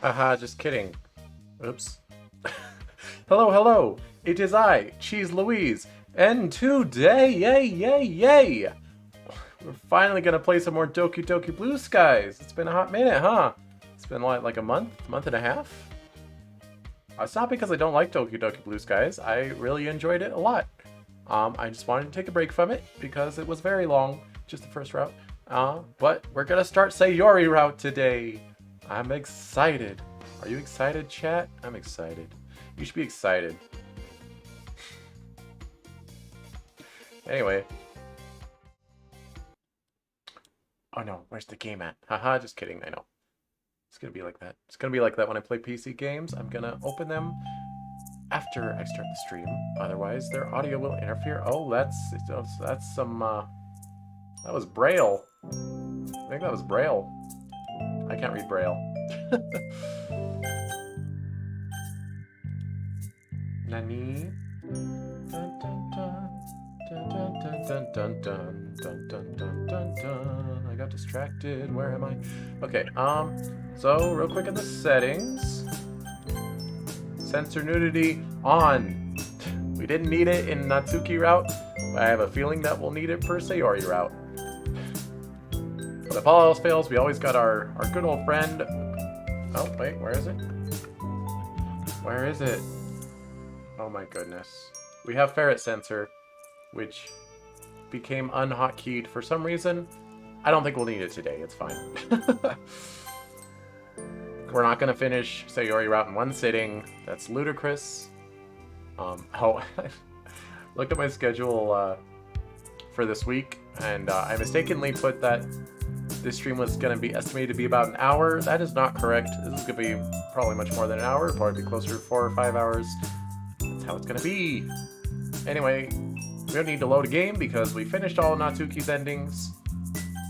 Haha, just kidding. Oops. Hello, hello. It is I, Cheese Louise, and today, yay! We're finally gonna play some more Doki Doki Blue Skies. It's been a hot minute, huh? It's been like a month and a half. It's not because I don't like Doki Doki Blue Skies. I really enjoyed it a lot. I just wanted to take a break from it because it was very long, just the first route. But we're gonna start Sayori route today. I'm excited. Are you excited, chat? I'm excited. You should be excited. Anyway. Oh no, where's the game at? Haha, just kidding, I know. It's gonna be like that. It's gonna be like that when I play PC games. I'm gonna open them after I start the stream. Otherwise, their audio will interfere. Oh, that's some, that was Braille. I think that was Braille. I can't read Braille. Nani? Dun dun dun. Dun dun dun dun dun dun dun dun dun dun. I got distracted. Where am I? Okay, so real quick in the settings. Sensor nudity on. We didn't need it in Natsuki route, but I have a feeling that we'll need it for Sayori route. But if all else fails, we always got our good old friend. Oh, wait, where is it? Where is it? Oh my goodness. We have ferret sensor, which became unhotkeyed for some reason. I don't think we'll need it today. It's fine. We're not going to finish Sayori route in one sitting. That's ludicrous. Oh, looked at my schedule for this week, and I mistakenly put that this stream was going to be estimated to be about an hour. That is not correct. This is going to be probably much more than an hour. It'll probably be closer to 4 or 5 hours. That's how it's going to be. Anyway, we don't need to load a game because we finished all of Natsuki's endings.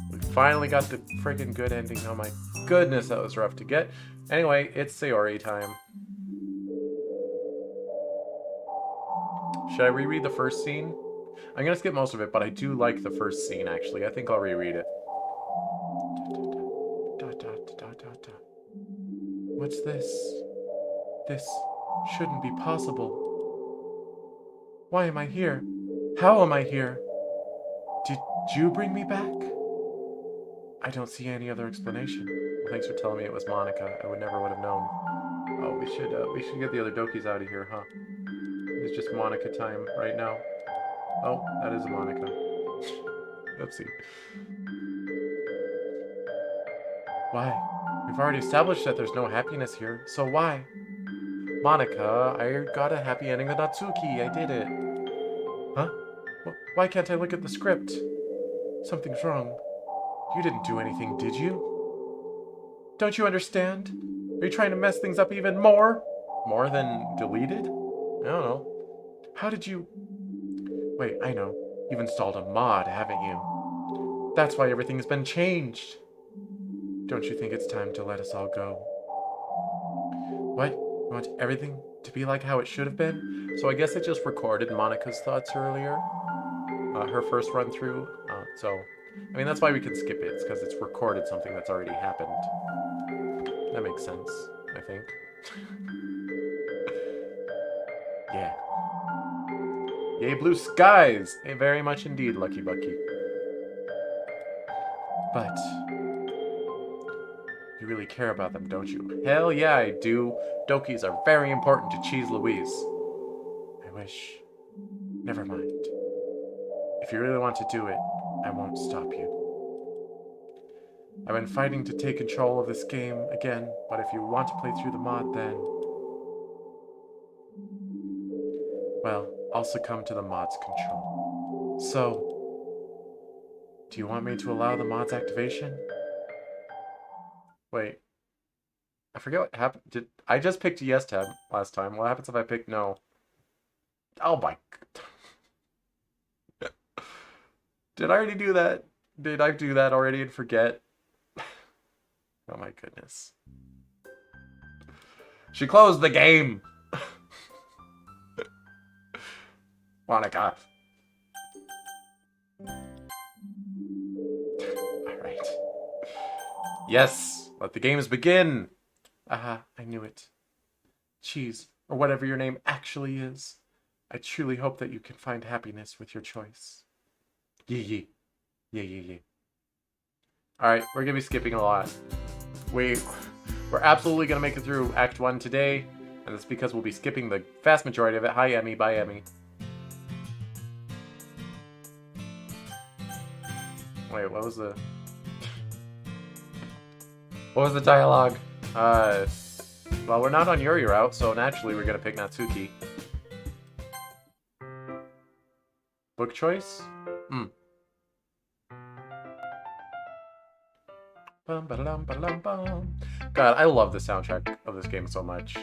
We finally got the freaking good ending. Oh my goodness, that was rough to get. Anyway, it's Sayori time. Should I reread the first scene? I'm gonna skip most of it, but I do like the first scene, actually. I think I'll reread it. What's this? This shouldn't be possible. Why am I here? How am I here? Did you bring me back? I don't see any other explanation. Well, thanks for telling me it was Monica. I would never have known. Oh, we should get the other Dokis out of here, huh? It's just Monica time right now. Oh, that is a Monica. Oopsie. Why? We've already established that there's no happiness here, so why? Monica, I got a happy ending with Natsuki. I did it. Huh? Why can't I look at the script? Something's wrong. You didn't do anything, did you? Don't you understand? Are you trying to mess things up even more? More than deleted? I don't know. How did you... Wait, I know. You've installed a mod, haven't you? That's why everything's been changed. Don't you think it's time to let us all go? What? You want everything to be like how it should have been? So I guess it just recorded Monica's thoughts earlier. Her first run through. I mean, that's why we can skip it. It's because it's recorded something that's already happened. That makes sense, I think. Yeah. Yay, blue skies! Very much indeed, Lucky Bucky. But... you really care about them, don't you? Hell yeah, I do. Dokis are very important to Cheese Louise. I wish. Never mind. If you really want to do it, I won't stop you. I've been fighting to take control of this game again, but if you want to play through the mod, then... well, I'll succumb to the mod's control. So, do you want me to allow the mod's activation? Wait. I forget what happened. I just picked yes tab last time. What happens if I pick no? Oh my... Did I already do that? Did I do that already and forget? Oh my goodness. She closed the game! Monica. Alright. Yes! Let the games begin! Aha, I knew it. Cheese, or whatever your name actually is. I truly hope that you can find happiness with your choice. Yee yee. Yee yee yee. Alright, we're gonna be skipping a lot. We're absolutely gonna make it through Act 1 today, and it's because we'll be skipping the vast majority of it. Hi, Emmy. Bye, Emmy. Wait, what was the... What was the dialogue? Well, we're not on Yuri route, so naturally we're gonna pick Natsuki. Book choice? Bum, ba-da-dum, ba-da-dum-bum. God, I love the soundtrack of this game so much.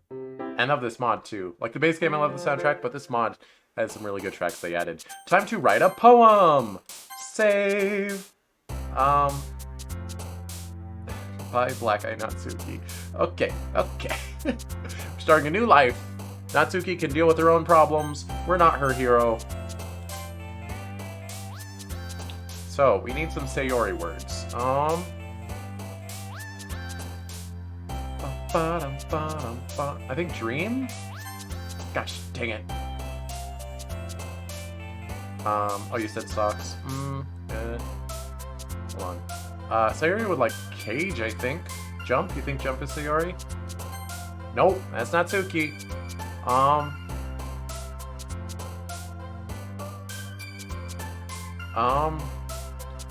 And of this mod, too. Like, the base game, I love the soundtrack, but this mod has some really good tracks they added. Time to write a poem! Save! By Black Eye Natsuki. Okay. We're starting a new life. Natsuki can deal with her own problems. We're not her hero. So, we need some Sayori words. I think dream? Gosh, dang it. Oh, you said socks. Good. Hold on. Sayori would like cage, I think. Jump? You think jump is Sayori? Nope, that's Natsuki.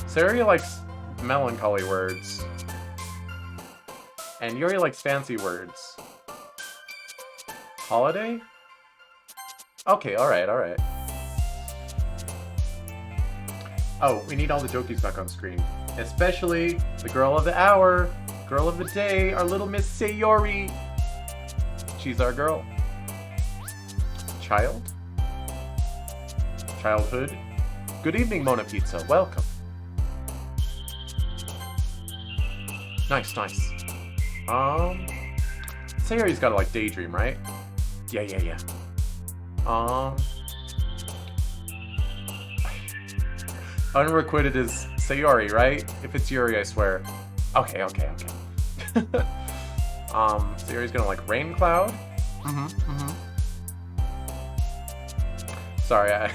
Sayori likes melancholy words. And Yuri likes fancy words. Holiday? Okay, alright. Oh, we need all the Dokis back on screen. Especially the girl of the hour, girl of the day, our little Miss Sayori. She's our girl. Child? Childhood? Good evening, Mona Pizza. Welcome. Nice. Sayori's gotta like daydream, right? Yeah. Unrequited is Sayori, right? If it's Yuri, I swear. Okay. Sayori's gonna like rain cloud. Sorry,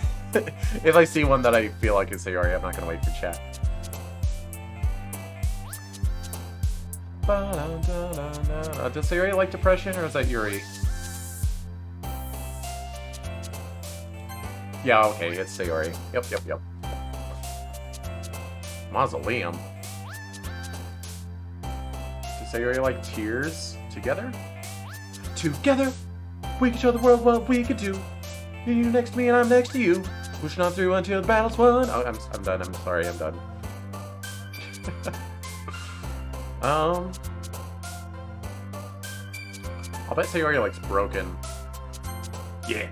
if I see one that I feel like is Sayori, I'm not gonna wait for chat. Does Sayori like depression, or is that Yuri? Yeah, okay, it's Sayori. Yep. Mausoleum. Does Sayori like tears? Together? Together, we can show the world what we can do. You next to me and I'm next to you. Pushing on through until the battle's won. Oh, I'm done. I'm sorry, I'm done. I'll bet Sayori likes broken. Yeah.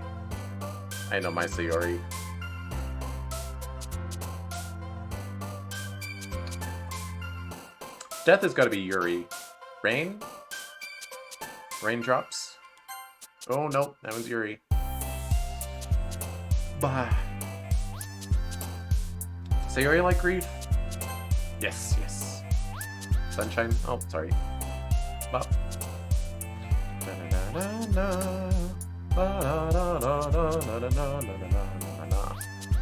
I know my Sayori. Death has got to be Yuri. Rain? Raindrops? Oh, no. That was Yuri. Bah. Sayori like grief? Yes. Sunshine? Oh, sorry. Bop. I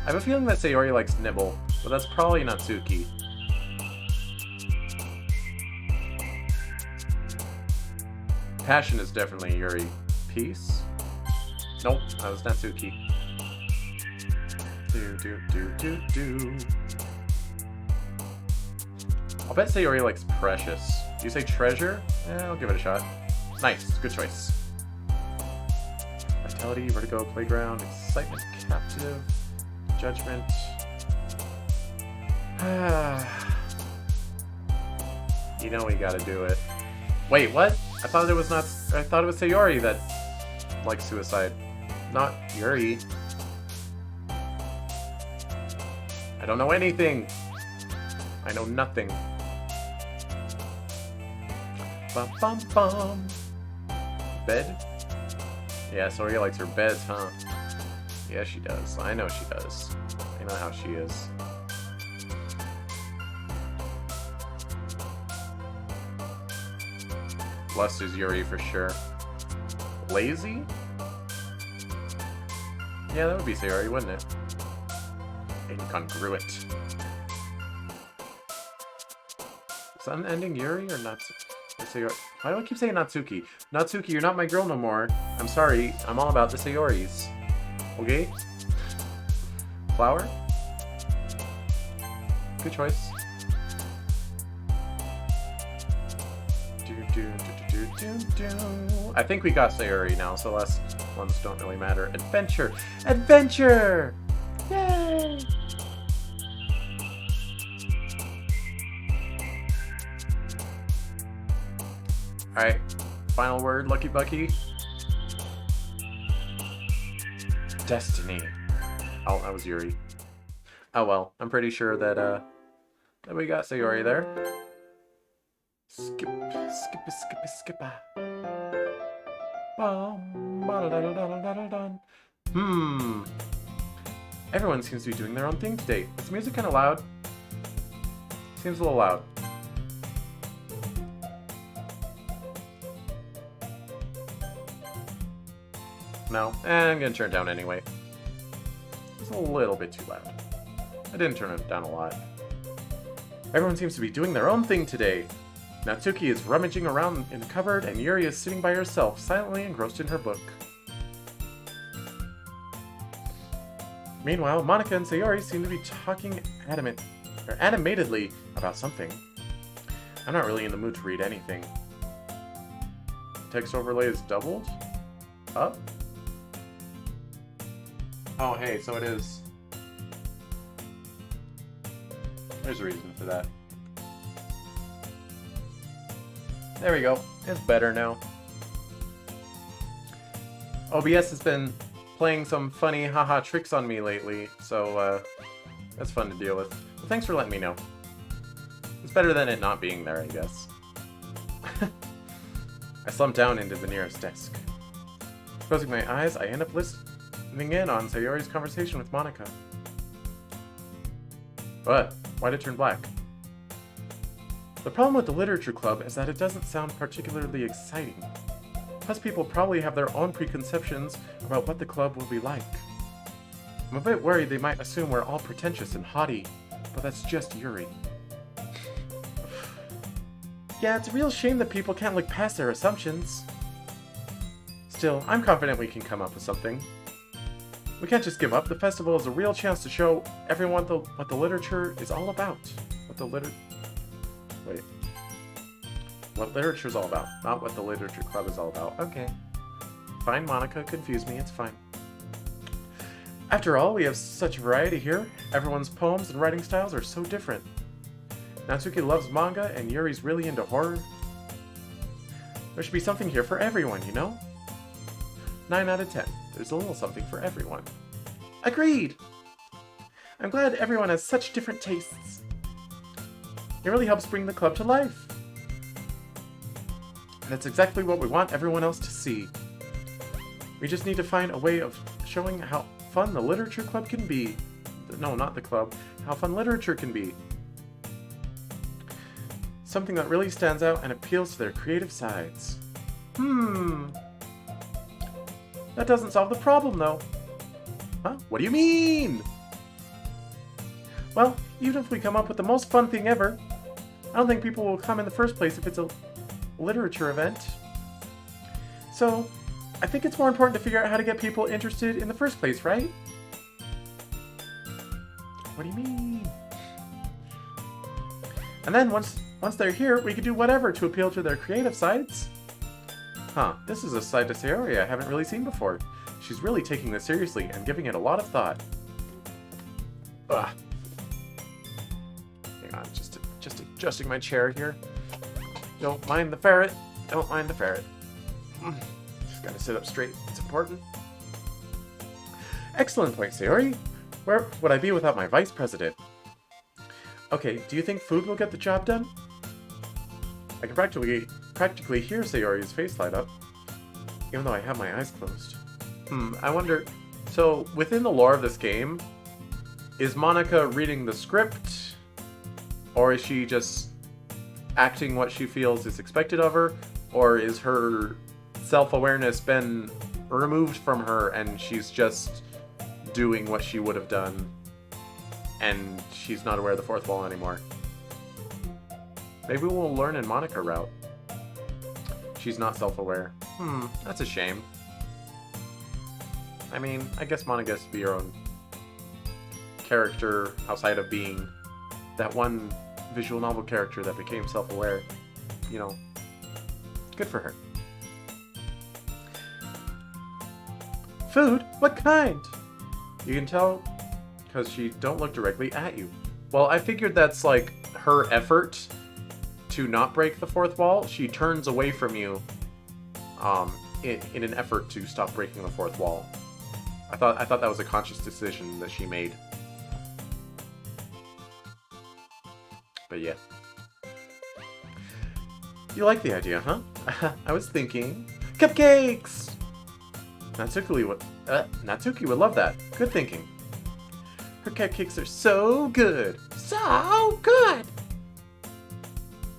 have a feeling that Sayori likes nibble, but that's probably Natsuki. Passion is definitely Yuri. Peace? Nope, that was Natsuki. Do. I'll bet Sayori likes precious. Do you say treasure? I'll give it a shot. Nice, good choice. Vitality, vertigo, playground, excitement, captive, judgment. You know we gotta do it. Wait, what? I thought it was Sayori that likes suicide, not Yuri. I don't know anything. I know nothing. Bum. Bed? Yeah, Sayori likes her beds, huh? Yeah, she does. I know she does. I know how she is. Lust is Yuri for sure. Lazy? Yeah, that would be Sayori, wouldn't it? Incongruent. Is unending Yuri or Sayori? Why do I keep saying Natsuki? Natsuki, you're not my girl no more. I'm sorry. I'm all about the Sayoris. Okay? Flower? Good choice. I think we got Sayori now, so the last ones don't really matter. Adventure! Adventure! Yay! Alright, final word, Lucky Bucky. Destiny. Oh, that was Yuri. Oh well, I'm pretty sure that that we got Sayori there. Skip. Everyone seems to be doing their own thing today. Is the music kind of loud? Seems a little loud. No, I'm gonna turn it down anyway. It's a little bit too loud. I didn't turn it down a lot. Everyone seems to be doing their own thing today. Natsuki is rummaging around in the cupboard, and Yuri is sitting by herself, silently engrossed in her book. Meanwhile, Monika and Sayori seem to be talking animatedly about something. I'm not really in the mood to read anything. Text overlay is doubled? Up? Oh, hey, so it is. There's a reason for that. There we go. It's better now. OBS has been playing some funny haha tricks on me lately, so that's fun to deal with. Well, thanks for letting me know. It's better than it not being there, I guess. I slumped down into the nearest desk. Closing my eyes, I end up listening in on Sayori's conversation with Monika. What? Why'd it turn black? The problem with the literature club is that it doesn't sound particularly exciting. Plus, people probably have their own preconceptions about what the club will be like. I'm a bit worried they might assume we're all pretentious and haughty, but that's just Yuri. Yeah, it's a real shame that people can't look past their assumptions. Still, I'm confident we can come up with something. We can't just give up. The festival is a real chance to show everyone what the literature is all about. What literature is all about, not what the literature club is all about. Okay. Fine, Monika, confuse me, it's fine. After all, we have such variety here. Everyone's poems and writing styles are so different. Natsuki loves manga, and Yuri's really into horror. There should be something here for everyone, you know? 9 out of 10. There's a little something for everyone. Agreed! I'm glad everyone has such different tastes. It really helps bring the club to life. And that's exactly what we want everyone else to see. We just need to find a way of showing how fun the literature club can be. No, not the club. How fun literature can be. Something that really stands out and appeals to their creative sides. That doesn't solve the problem, though. Huh? What do you mean? Well, even if we come up with the most fun thing ever, I don't think people will come in the first place if it's a literature event. So, I think it's more important to figure out how to get people interested in the first place, right? What do you mean? And then once they're here, we can do whatever to appeal to their creative sides. Huh, this is a side to Sayori I haven't really seen before. She's really taking this seriously and giving it a lot of thought. Ugh. Hang on, just adjusting my chair here. Don't mind the ferret. Don't mind the ferret. Just gotta sit up straight. It's important. Excellent point, Sayori. Where would I be without my vice president? Okay, do you think food will get the job done? I can practically hear Sayori's face light up, even though I have my eyes closed. I wonder... So, within the lore of this game, is Monika reading the script? Or is she just acting what she feels is expected of her? Or is her self-awareness been removed from her and she's just doing what she would have done and she's not aware of the fourth wall anymore? Maybe we'll learn in Monica route. She's not self-aware. That's a shame. I mean, I guess Monica has to be her own character outside of being that one visual novel character that became self-aware. You know, good for her. Food? What kind? You can tell because she don't look directly at you. Well, I figured that's like her effort to not break the fourth wall. She turns away from you in an effort to stop breaking the fourth wall. I thought that was a conscious decision that she made. But yeah. You like the idea, huh? I was thinking... Cupcakes! Natsuki would love that. Good thinking. Her cupcakes are so good. So good!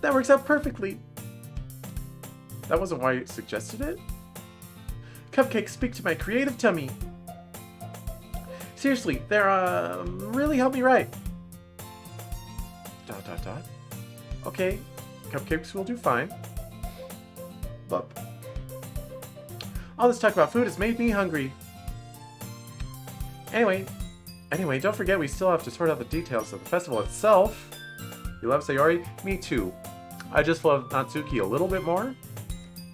That works out perfectly. That wasn't why you suggested it? Cupcakes speak to my creative tummy. Seriously, they're, really help me write. ... Okay, cupcakes will do fine. But all this talk about food has made me hungry. Anyway, don't forget we still have to sort out the details of the festival itself. You love Sayori? Me too. I just love Natsuki a little bit more,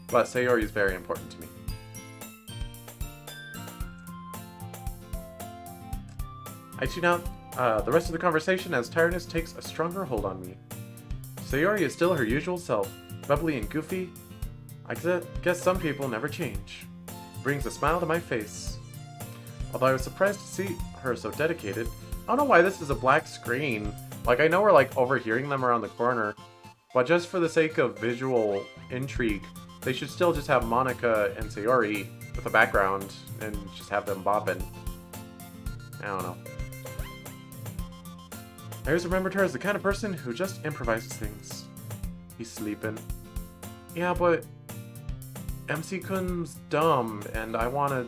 but Sayori is very important to me. I tune out the rest of the conversation as tiredness takes a stronger hold on me. Sayori is still her usual self, bubbly and goofy. I guess some people never change. Brings a smile to my face. Although I was surprised to see her so dedicated, I don't know why this is a black screen. Like, I know we're like overhearing them around the corner, but just for the sake of visual intrigue, they should still just have Monica and Sayori with a background and just have them bopping. I don't know. I always remembered her as the kind of person who just improvises things. He's sleeping. Yeah, but MC-kun's dumb, and I want to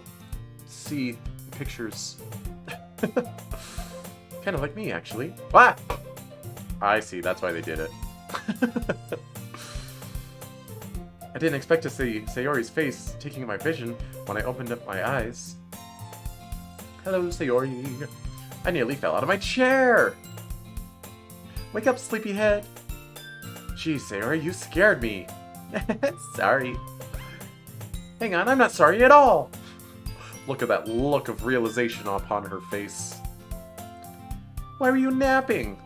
see pictures. Kind of like me, actually. What? I see, that's why they did it. I didn't expect to see Sayori's face taking in my vision when I opened up my eyes. Hello, Sayori. I nearly fell out of my chair. Wake up, sleepyhead. Geez, Sayori, you scared me. Sorry. Hang on, I'm not sorry at all. Look at that look of realization upon her face. Why were you napping?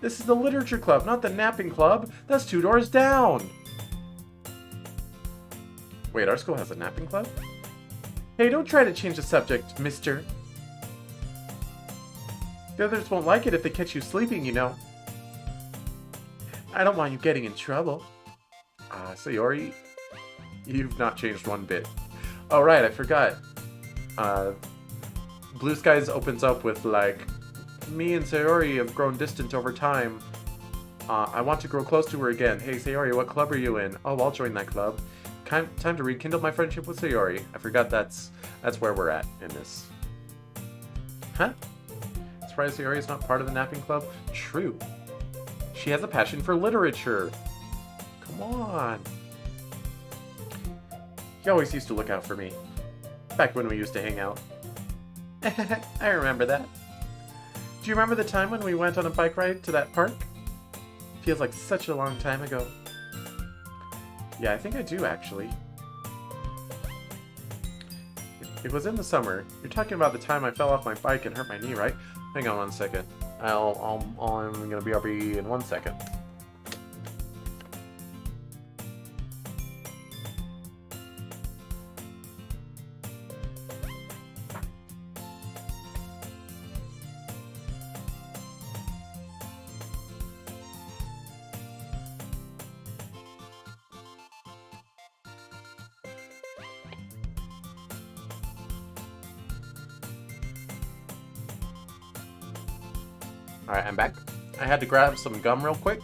This is the literature club, not the napping club. That's 2 doors down. Wait, our school has a napping club? Hey, don't try to change the subject, mister. The others won't like it if they catch you sleeping, you know. I don't want you getting in trouble. Sayori, you've not changed one bit. Oh, right, I forgot. Blue Skies opens up with, like, me and Sayori have grown distant over time. I want to grow close to her again. Hey, Sayori, what club are you in? Oh, I'll join that club. Time to rekindle my friendship with Sayori. I forgot that's where we're at in this. Huh? Surprised Sayori is not part of the napping club? True. She has a passion for literature. Come on. He always used to look out for me. Back when we used to hang out. I remember that. Do you remember the time when we went on a bike ride to that park? Feels like such a long time ago. Yeah, I think I do, actually. It was in the summer. You're talking about the time I fell off my bike and hurt my knee, right? Hang on 1 second. I'm gonna be RB in 1 second. Alright, I'm back. I had to grab some gum real quick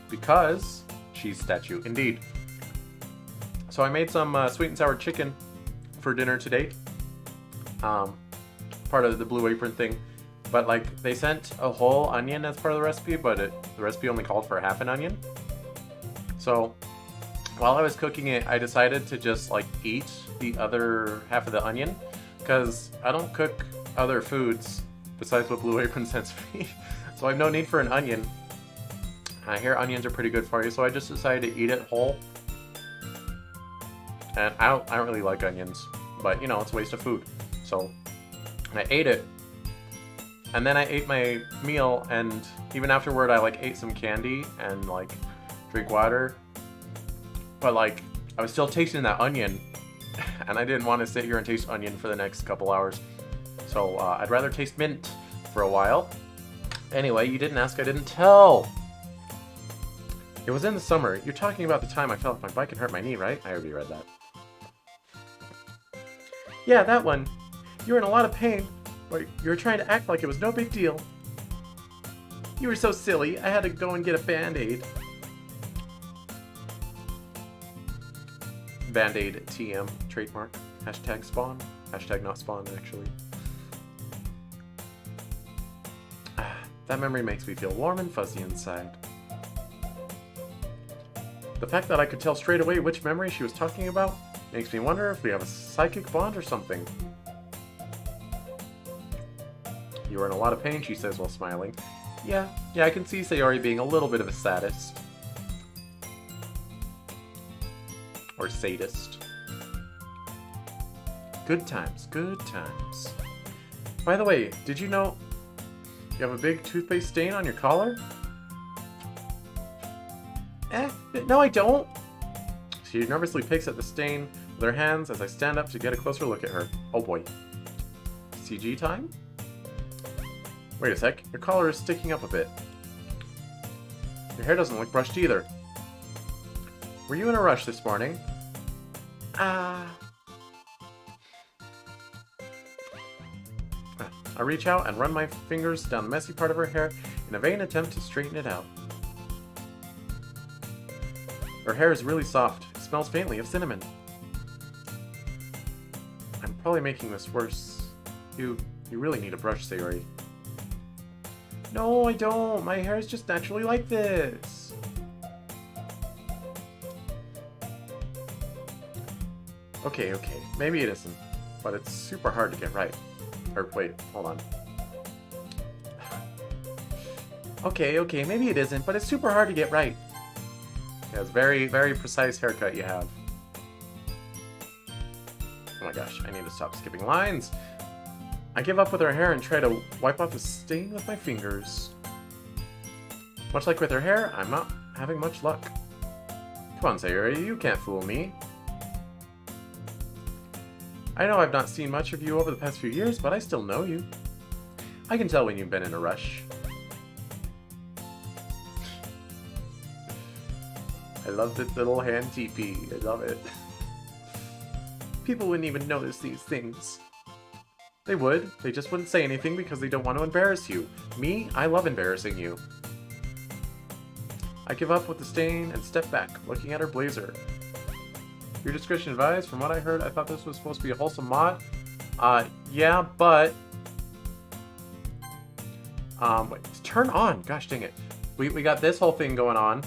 because cheese statue. Indeed. So I made some sweet and sour chicken for dinner today. Part of the Blue Apron thing. But like, they sent a whole onion as part of the recipe, but the recipe only called for half an onion. So while I was cooking it, I decided to just like eat the other half of the onion, because I don't cook other foods besides what Blue Apron sends me. So I have no need for an onion. I hear onions are pretty good for you, so I just decided to eat it whole. And I don't really like onions, but you know, it's a waste of food. So I ate it. And then I ate my meal, and even afterward I like ate some candy and like drink water. But like, I was still tasting that onion, and I didn't want to sit here and taste onion for the next couple hours. So I'd rather taste mint for a while. Anyway, you didn't ask, I didn't tell. It was in the summer. You're talking about the time I fell off my bike and hurt my knee, right? I already read that. Yeah, that one. You were in a lot of pain, but you were trying to act like it was no big deal. You were so silly, I had to go and get a Band-Aid. Band-Aid TM, trademark. Hashtag spawn. Hashtag not spawn, actually. That memory makes me feel warm and fuzzy inside. The fact that I could tell straight away which memory she was talking about makes me wonder if we have a psychic bond or something. You were in a lot of pain, she says while smiling. Yeah, I can see Sayori being a little bit of a sadist. Or sadist. Good times, good times. By the way, did you know you have a big toothpaste stain on your collar? No I don't. She nervously picks at the stain with her hands as I stand up to get a closer look at her. Oh boy. CG time? Wait a sec, your collar is sticking up a bit. Your hair doesn't look brushed either. Were you in a rush this morning? I reach out and run my fingers down the messy part of her hair in a vain attempt to straighten it out. Her hair is really soft. It smells faintly of cinnamon. I'm probably making this worse. You really need a brush, Sayori. No, I don't. My hair is just naturally like this. Okay. Maybe it isn't. But it's super hard to get right. Or wait, hold on. Okay, maybe it isn't, but it's super hard to get right. Yeah, it's very, very precise haircut you have. Oh my gosh, I need to stop skipping lines. I give up with her hair and try to wipe off the stain with my fingers. Much like with her hair, I'm not having much luck. Come on, Sayori, you can't fool me. I know I've not seen much of you over the past few years, but I still know you. I can tell when you've been in a rush. I love this little hand TP. I love it. People wouldn't even notice these things. They would. They just wouldn't say anything because they don't want to embarrass you. Me, I love embarrassing you. I give up with the stain and step back, looking at her blazer. Your discretion advised. From what I heard, I thought this was supposed to be a wholesome mod. Yeah, but... wait, turn on! Gosh dang it. We got this whole thing going on.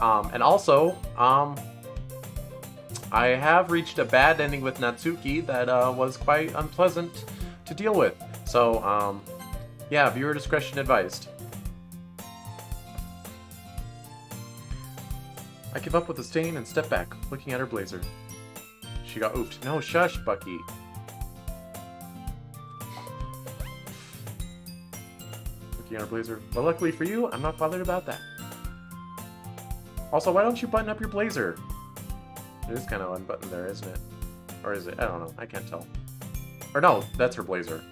And also, I have reached a bad ending with Natsuki that, was quite unpleasant to deal with. So, yeah, viewer discretion advised. I give up with the stain and step back, looking at her blazer. She got oofed. No, shush, Bucky. Looking at her blazer. But luckily for you, I'm not bothered about that. Also, why don't you button up your blazer? It is kind of unbuttoned there, isn't it? Or is it? I don't know. I can't tell. Or no, that's her blazer.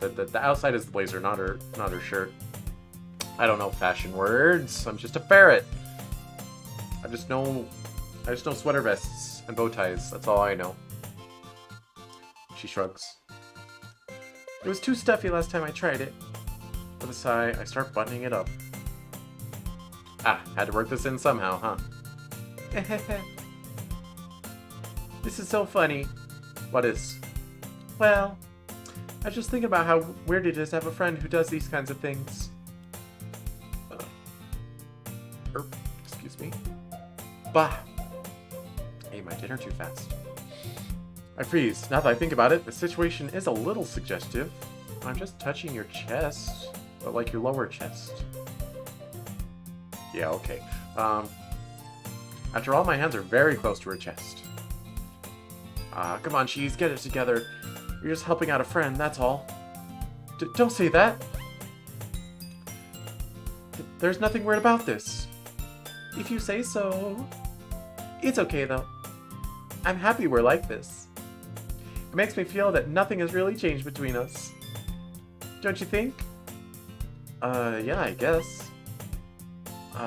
The outside is the blazer, not her shirt. I don't know fashion words. I'm just a ferret. I just know sweater vests and bow ties. That's all I know. She shrugs. It was too stuffy last time I tried it. With a sigh, I start buttoning it up. Ah, had to work this in somehow, huh? This is so funny. What is? Well, I was just thinking about how weird it is to have a friend who does these kinds of things. Excuse me. Bah! I ate my dinner too fast. I freeze. Now that I think about it, the situation is a little suggestive. I'm just touching your chest, but like your lower chest. Yeah, okay. After all, my hands are very close to her chest. Come on, Cheese, get it together. You're just helping out a friend, that's all. Don't say that! There's nothing weird about this. If you say so. It's okay, though. I'm happy we're like this. It makes me feel that nothing has really changed between us. Don't you think? Yeah, I guess.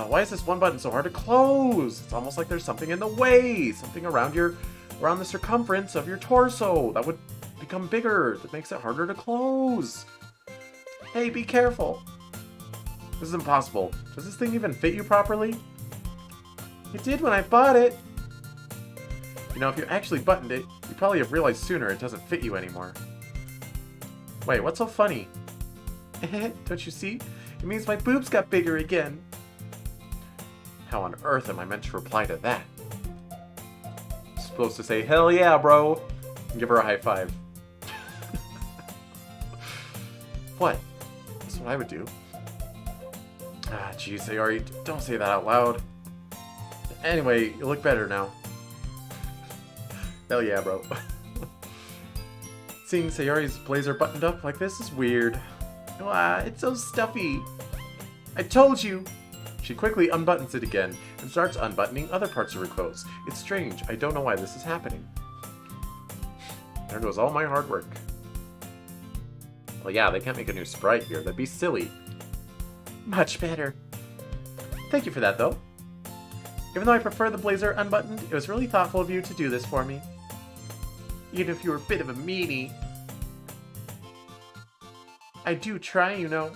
Why is this one button so hard to close? It's almost like there's something in the way. Something around the circumference of your torso that would become bigger. That makes it harder to close. Hey, be careful. This is impossible. Does this thing even fit you properly? It did when I bought it. You know, if you actually buttoned it, you'd probably have realized sooner it doesn't fit you anymore. Wait, what's so funny? Don't you see? It means my boobs got bigger again. How on earth am I meant to reply to that? I'm supposed to say, hell yeah, bro, and give her a high five. What? That's what I would do. Geez, Sayori, don't say that out loud. Anyway, you look better now. Hell yeah, bro. Seeing Sayori's blazer buttoned up like this is weird. It's so stuffy. I told you! She quickly unbuttons it again and starts unbuttoning other parts of her clothes. It's strange. I don't know why this is happening. There goes all my hard work. Well, yeah, they can't make a new sprite here. That'd be silly. Much better. Thank you for that, though. Even though I prefer the blazer unbuttoned, it was really thoughtful of you to do this for me. Even if you were a bit of a meanie. I do try, you know.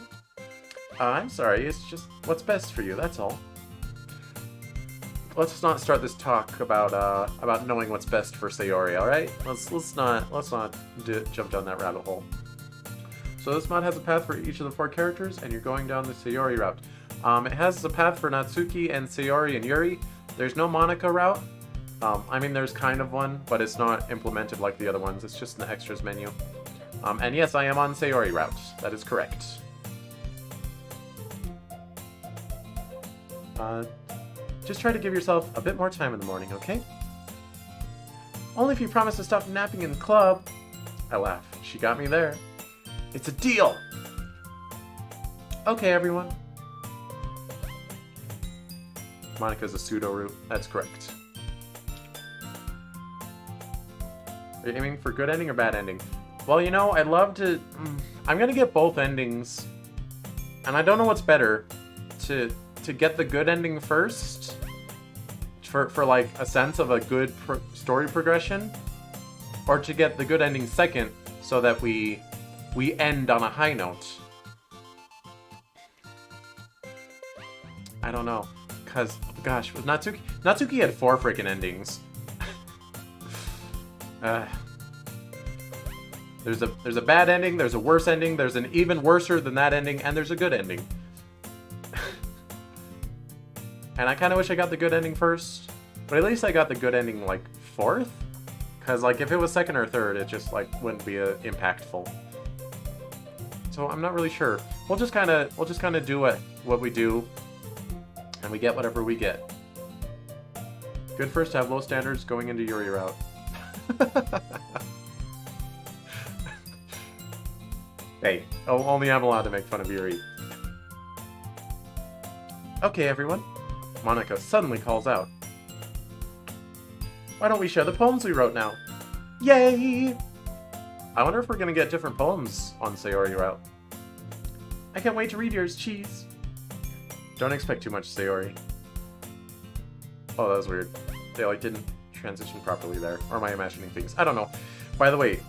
I'm sorry, it's just what's best for you, that's all. Let's not start this talk about knowing what's best for Sayori, alright? Let's not jump down that rabbit hole. So this mod has a path for each of the 4 characters, and you're going down the Sayori route. It has a path for Natsuki and Sayori and Yuri. There's no Monica route. I mean, there's kind of one, but it's not implemented like the other ones. It's just in the extras menu. And yes, I am on Sayori route. That is correct. Just try to give yourself a bit more time in the morning, okay? Only if you promise to stop napping in the club. I laugh. She got me there. It's a deal! Okay, everyone. Monica's a pseudo route. That's correct. Are you aiming for good ending or bad ending? Well, you know, I'd love to... I'm gonna get both endings. And I don't know what's better. To get the good ending first, for like a sense of a good story progression, or to get the good ending second, so that we end on a high note. I don't know, cause gosh, with Natsuki had 4 freaking endings. There's a bad ending, there's a worse ending, there's an even worser than that ending, and there's a good ending. And I kind of wish I got the good ending first, but at least I got the good ending, like, 4th? Because, like, if it was 2nd or 3rd, it just, like, wouldn't be impactful. So I'm not really sure. We'll just kind of do what we do, and we get whatever we get. Good first to have low standards going into Yuri route. Hey, only I'm allowed to make fun of Yuri. Okay, everyone. Monica suddenly calls out. Why don't we share the poems we wrote now? Yay! I wonder if we're gonna get different poems on Sayori route. I can't wait to read yours, Cheese. Don't expect too much, Sayori. Oh, that was weird. They, like, didn't transition properly there. Or am I imagining things? I don't know. By the way,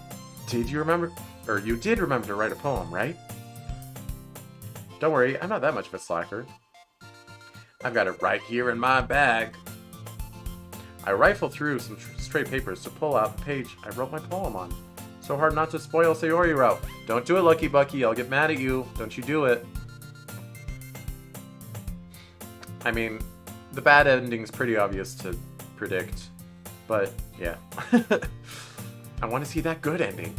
did you remember... Or you did remember to write a poem, right? Don't worry, I'm not that much of a slacker. I've got it right here in my bag. I rifled through some stray papers to pull out the page I wrote my poem on. So hard not to spoil Sayori route. Don't do it, Lucky Bucky. I'll get mad at you. Don't you do it. I mean, the bad ending's pretty obvious to predict. But, yeah. I want to see that good ending.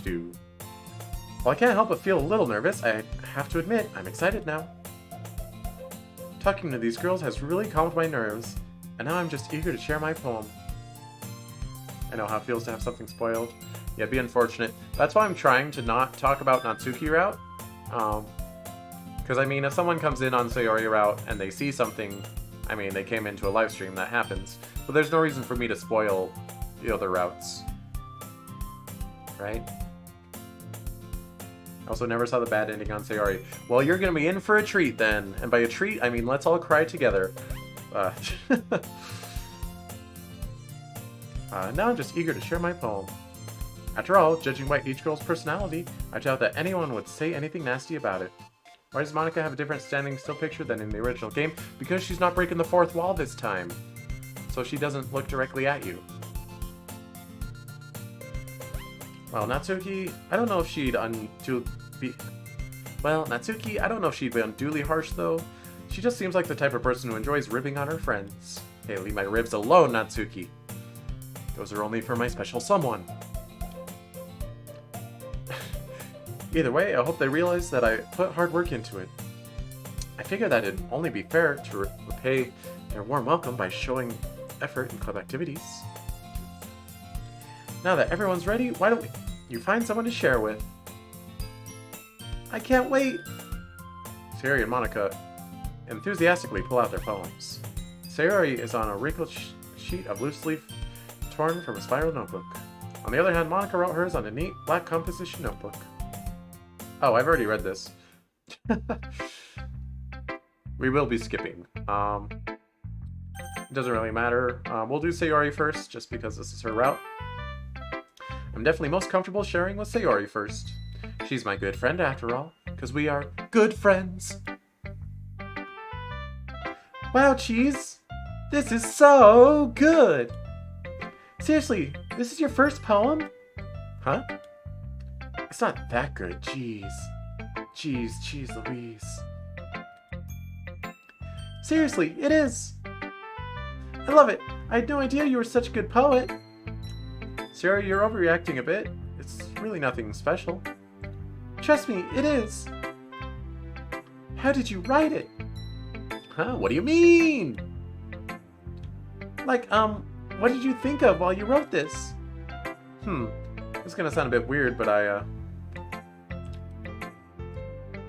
Do. Well, I can't help but feel a little nervous. I have to admit, I'm excited now. Talking to these girls has really calmed my nerves, and now I'm just eager to share my poem. I know how it feels to have something spoiled. Yeah, be unfortunate. That's why I'm trying to not talk about Natsuki route. Because, I mean, if someone comes in on Sayori route and they see something, I mean, they came into a live stream, that happens. But there's no reason for me to spoil the other routes. Right? Also, never saw the bad ending on Sayori. Well, you're gonna be in for a treat then. And by a treat, I mean let's all cry together. Now I'm just eager to share my poem. After all, judging by each girl's personality, I doubt that anyone would say anything nasty about it. Why does Monika have a different standing still picture than in the original game? Because she's not breaking the fourth wall this time. So she doesn't look directly at you. Well, Natsuki, I don't know if she'd be unduly harsh, though. She just seems like the type of person who enjoys ribbing on her friends. Hey, leave my ribs alone, Natsuki. Those are only for my special someone. Either way, I hope they realize that I put hard work into it. I figure that it'd only be fair to repay their warm welcome by showing effort in club activities. Now that everyone's ready, why don't you find someone to share with? I can't wait! Sayori and Monika enthusiastically pull out their poems. Sayori is on a wrinkled sheet of loose leaf torn from a spiral notebook. On the other hand, Monika wrote hers on a neat black composition notebook. Oh, I've already read this. We will be skipping. It doesn't really matter. We'll do Sayori first, just because this is her route. I'm definitely most comfortable sharing with Sayori first. She's my good friend after all, because we are good friends. Wow, Cheese! This is so good! Seriously, this is your first poem? Huh? It's not that good, jeez. Jeez Louise. Seriously, it is! I love it! I had no idea you were such a good poet! Sayori, you're overreacting a bit. It's really nothing special. Trust me, it is! How did you write it? Huh? What do you mean? Like, what did you think of while you wrote this? This is gonna sound a bit weird, but I,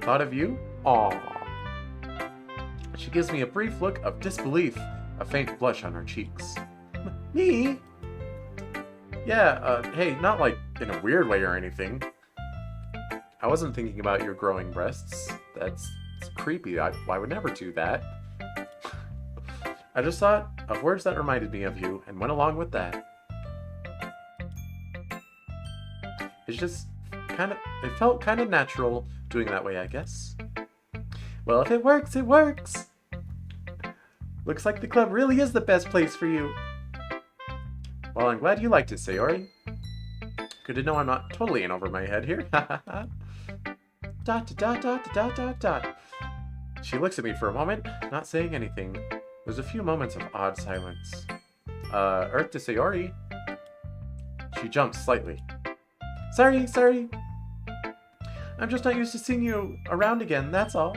thought of you? Aww. She gives me a brief look of disbelief, a faint blush on her cheeks. Me? Yeah, hey, not like in a weird way or anything. I wasn't thinking about your growing breasts. That's creepy. I would never do that. I just thought of words that reminded me of you and went along with that. It's just it felt kind of natural doing that way, I guess. Well, if it works, it works. Looks like the club really is the best place for you. Well, I'm glad you liked it, Sayori. Good to know I'm not totally in over my head here. Dot. She looks at me for a moment, not saying anything. There's a few moments of odd silence. Earth to Sayori. She jumps slightly. Sorry. I'm just not used to seeing you around again, that's all.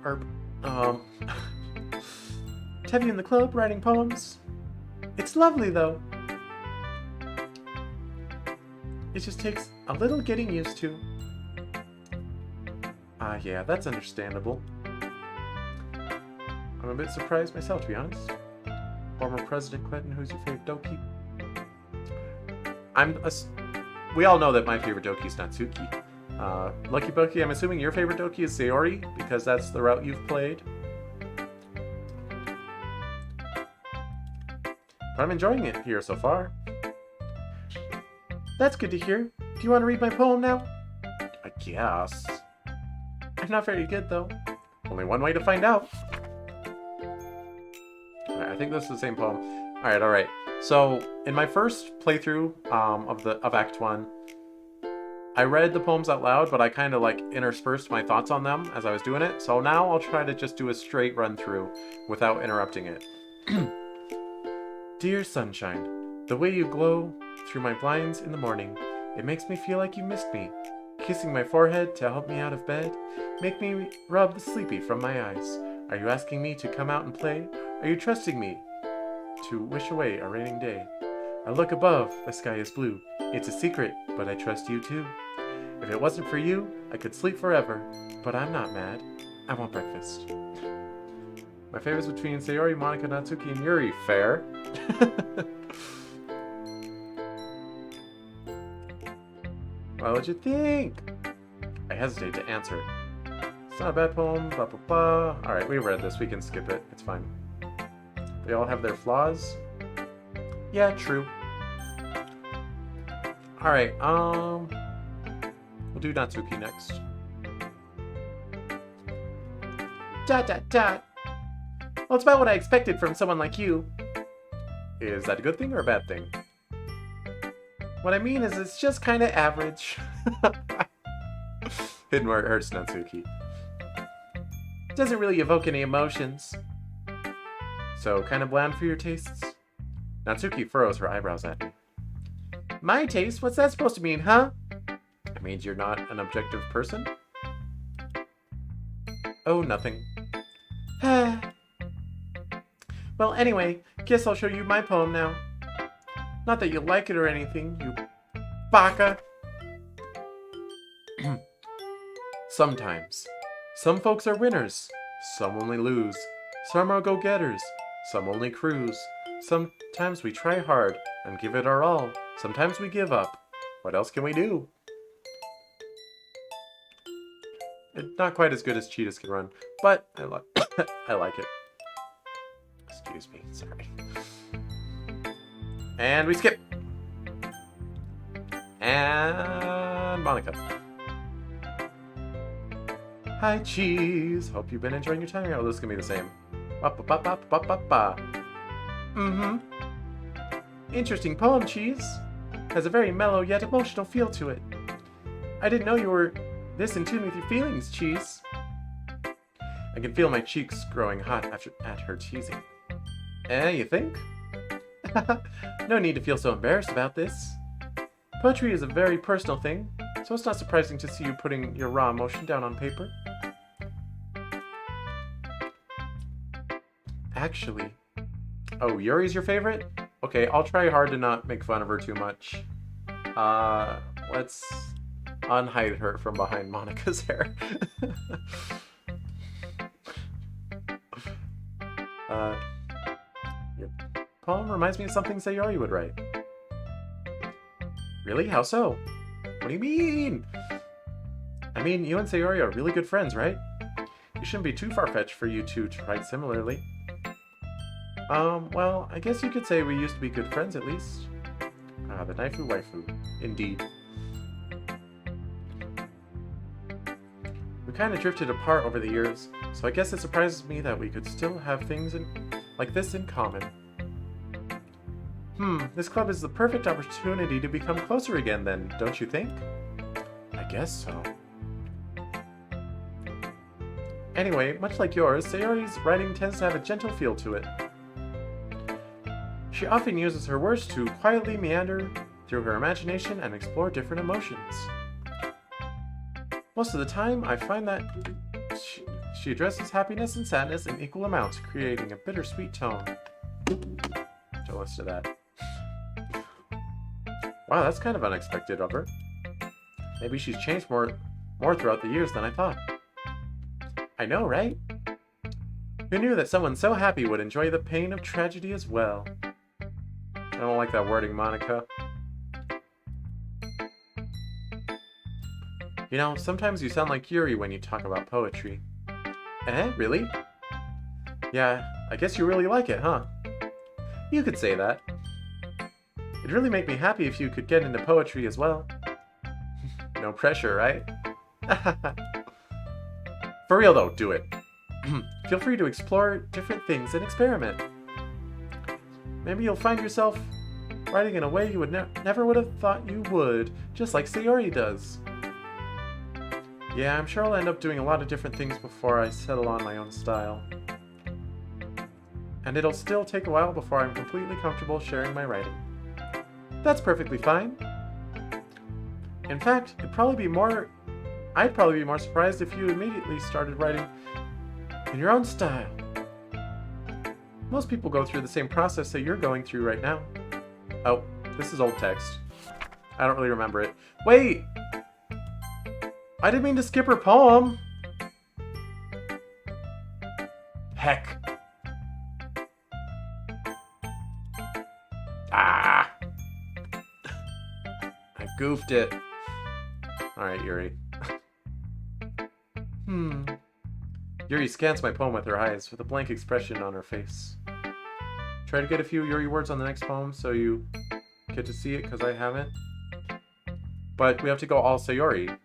To have you in the club writing poems. It's lovely, though. It just takes a little getting used to. Yeah, that's understandable. I'm a bit surprised myself, to be honest. Former President Clinton, who's your favorite Doki? We all know that my favorite Doki is Natsuki. Lucky Bucky, I'm assuming your favorite Doki is Sayori, because that's the route you've played. But I'm enjoying it here so far. That's good to hear. Do you want to read my poem now? I guess. I not very good, though. Only one way to find out. Alright, I think this is the same poem. Alright. So, in my first playthrough of Act 1, I read the poems out loud, but I kind of like interspersed my thoughts on them as I was doing it. So now I'll try to just do a straight run through without interrupting it. Dear sunshine, the way you glow through my blinds in the morning, it makes me feel like you missed me. Kissing my forehead to help me out of bed, make me rub the sleepy from my eyes. Are you asking me to come out and play? Are you trusting me to wish away a raining day? I look above, the sky is blue. It's a secret, but I trust you too. If it wasn't for you, I could sleep forever, but I'm not mad. I want breakfast. My favorite's between Sayori, Monika, Natsuki, and Yuri. Fair. What would you think? I hesitate to answer. It's not a bad poem, blah blah blah. Alright, we read this, we can skip it, it's fine. They all have their flaws. Yeah, true. Alright, we'll do Natsuki next. Well, it's about what I expected from someone like you. Is that a good thing or a bad thing? What I mean is it's just kind of average. Hidden where it hurts, Natsuki. Doesn't really evoke any emotions. So, kind of bland for your tastes? Natsuki furrows her eyebrows at me. My taste? What's that supposed to mean, huh? It means you're not an objective person? Oh, nothing. Well, anyway, guess I'll show you my poem now. Not that you like it or anything, you baka. Sometimes. Some folks are winners. Some only lose. Some are go-getters. Some only cruise. Sometimes we try hard and give it our all. Sometimes we give up. What else can we do? It's not quite as good as Cheetahs Can Run, but I like it. Excuse me, sorry. And we skip. And Monika. Hi, Cheese. Hope you've been enjoying your time here. Oh, this is gonna be the same. Mm-hmm. Interesting poem, Cheese. Has a very mellow yet emotional feel to it. I didn't know you were this in tune with your feelings, Cheese. I can feel my cheeks growing hot at her teasing. You think? No need to feel so embarrassed about this. Poetry is a very personal thing, so it's not surprising to see you putting your raw emotion down on paper. Actually... Oh, Yuri's your favorite? Okay, I'll try hard to not make fun of her too much. Let's unhide her from behind Monika's hair. Your poem reminds me of something Sayori would write. Really? How so? What do you mean? I mean, you and Sayori are really good friends, right? It shouldn't be too far-fetched for you two to write similarly. Well, I guess you could say we used to be good friends at least. Ah, the Naifu Waifu. Indeed. We kind of drifted apart over the years, so I guess it surprises me that we could still have things like this in common. This club is the perfect opportunity to become closer again then, don't you think? I guess so. Anyway, much like yours, Sayori's writing tends to have a gentle feel to it. She often uses her words to quietly meander through her imagination and explore different emotions. Most of the time, I find that she addresses happiness and sadness in equal amounts, creating a bittersweet tone. Jealous to that. Wow, that's kind of unexpected of her. Maybe she's changed more throughout the years than I thought. I know, right? Who knew that someone so happy would enjoy the pain of tragedy as well? I don't like that wording, Monika. You know, sometimes you sound like Yuri when you talk about poetry. Really? Yeah, I guess you really like it, huh? You could say that. It'd really make me happy if you could get into poetry as well. No pressure, right? For real though, do it. Feel free to explore different things and experiment. Maybe you'll find yourself writing in a way you would never would have thought you would, just like Sayori does. Yeah, I'm sure I'll end up doing a lot of different things before I settle on my own style. And it'll still take a while before I'm completely comfortable sharing my writing. That's perfectly fine. In fact, I'd probably be more surprised if you immediately started writing in your own style. Most people go through the same process that you're going through right now. Oh, this is old text. I don't really remember it. Wait! I didn't mean to skip her poem! Heck. Ah! I goofed it. Alright, Yuri. Yuri scans my poem with her eyes, with a blank expression on her face. Try to get a few Yuri words on the next poem so you get to see it, because I haven't. But we have to go all Sayori.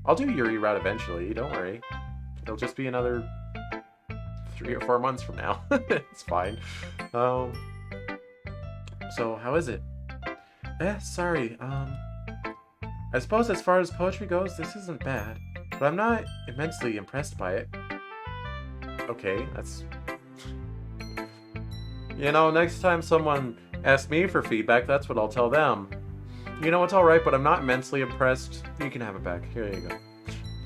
I'll do Yuri route eventually, don't worry. It'll just be another 3 or 4 months from now. It's fine. So how is it? Sorry, I suppose as far as poetry goes, this isn't bad, but I'm not immensely impressed by it. Okay, that's... You know, next time someone asks me for feedback, that's what I'll tell them. You know, it's alright, but I'm not immensely impressed. You can have it back. Here you go.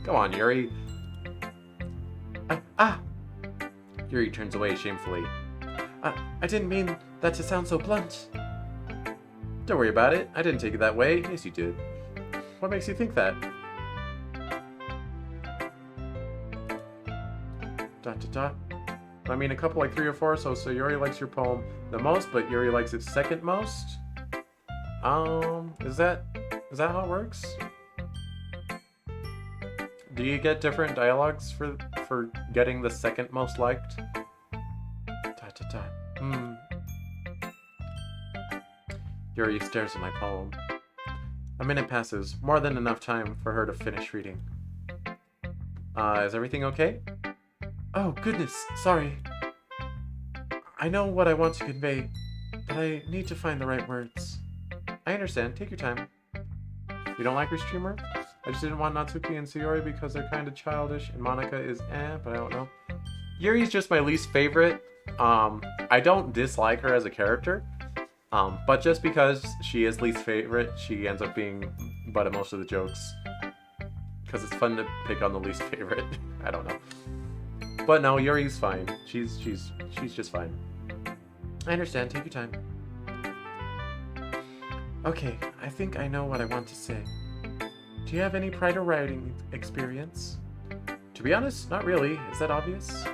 Go on, Yuri. Yuri turns away shamefully. I didn't mean that to sound so blunt. Don't worry about it. I didn't take it that way. Yes, you did. What makes you think that? Dot to dot. I mean, a couple like 3 or 4, so Sayori likes your poem the most, but Yuri likes it second most? Is that how it works? Do you get different dialogues for getting the second most liked? Dot to dot. Yuri stares at my poem. A minute passes, more than enough time for her to finish reading. Is everything okay? Oh, goodness, sorry. I know what I want to convey, but I need to find the right words. I understand, take your time. You don't like her streamer? I just didn't want Natsuki and Sayori because they're kind of childish, and Monica is but I don't know. Yuri's just my least favorite. I don't dislike her as a character, but just because she is least favorite, she ends up being butt of most of the jokes. Because it's fun to pick on the least favorite. I don't know. But no, Yuri's fine. She's just fine. I understand. Take your time. Okay, I think I know what I want to say. Do you have any prior writing experience? To be honest, not really. Is that obvious?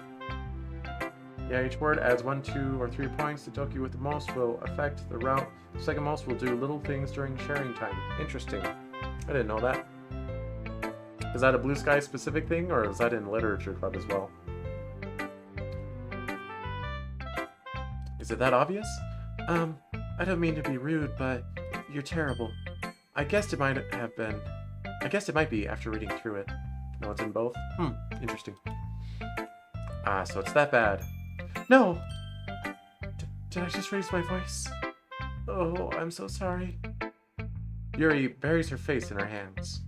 Yeah, each word adds 1, 2, or 3 points. The Doki with the most will affect the route. The second most will do little things during sharing time. Interesting. I didn't know that. Is that a Blue Sky specific thing, or is that in Literature Club as well? Is it that obvious? I don't mean to be rude, but you're terrible. I guessed it might be after reading through it. No, it's in both? Interesting. So it's that bad. No! Did I just raise my voice? Oh, I'm so sorry. Yuri buries her face in her hands.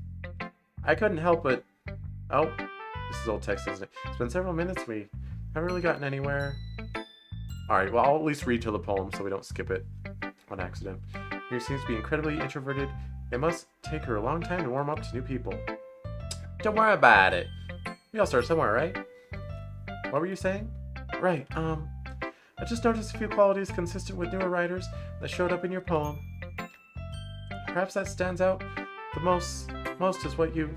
I couldn't help but... Oh, this is old text, isn't it? It's been several minutes, we haven't really gotten anywhere. Alright, well, I'll at least read to the poem so we don't skip it on accident. Yuri seems to be incredibly introverted. It must take her a long time to warm up to new people. Don't worry about it. We all start somewhere, right? What were you saying? Right, I just noticed a few qualities consistent with newer writers that showed up in your poem. Perhaps that stands out the most is what you've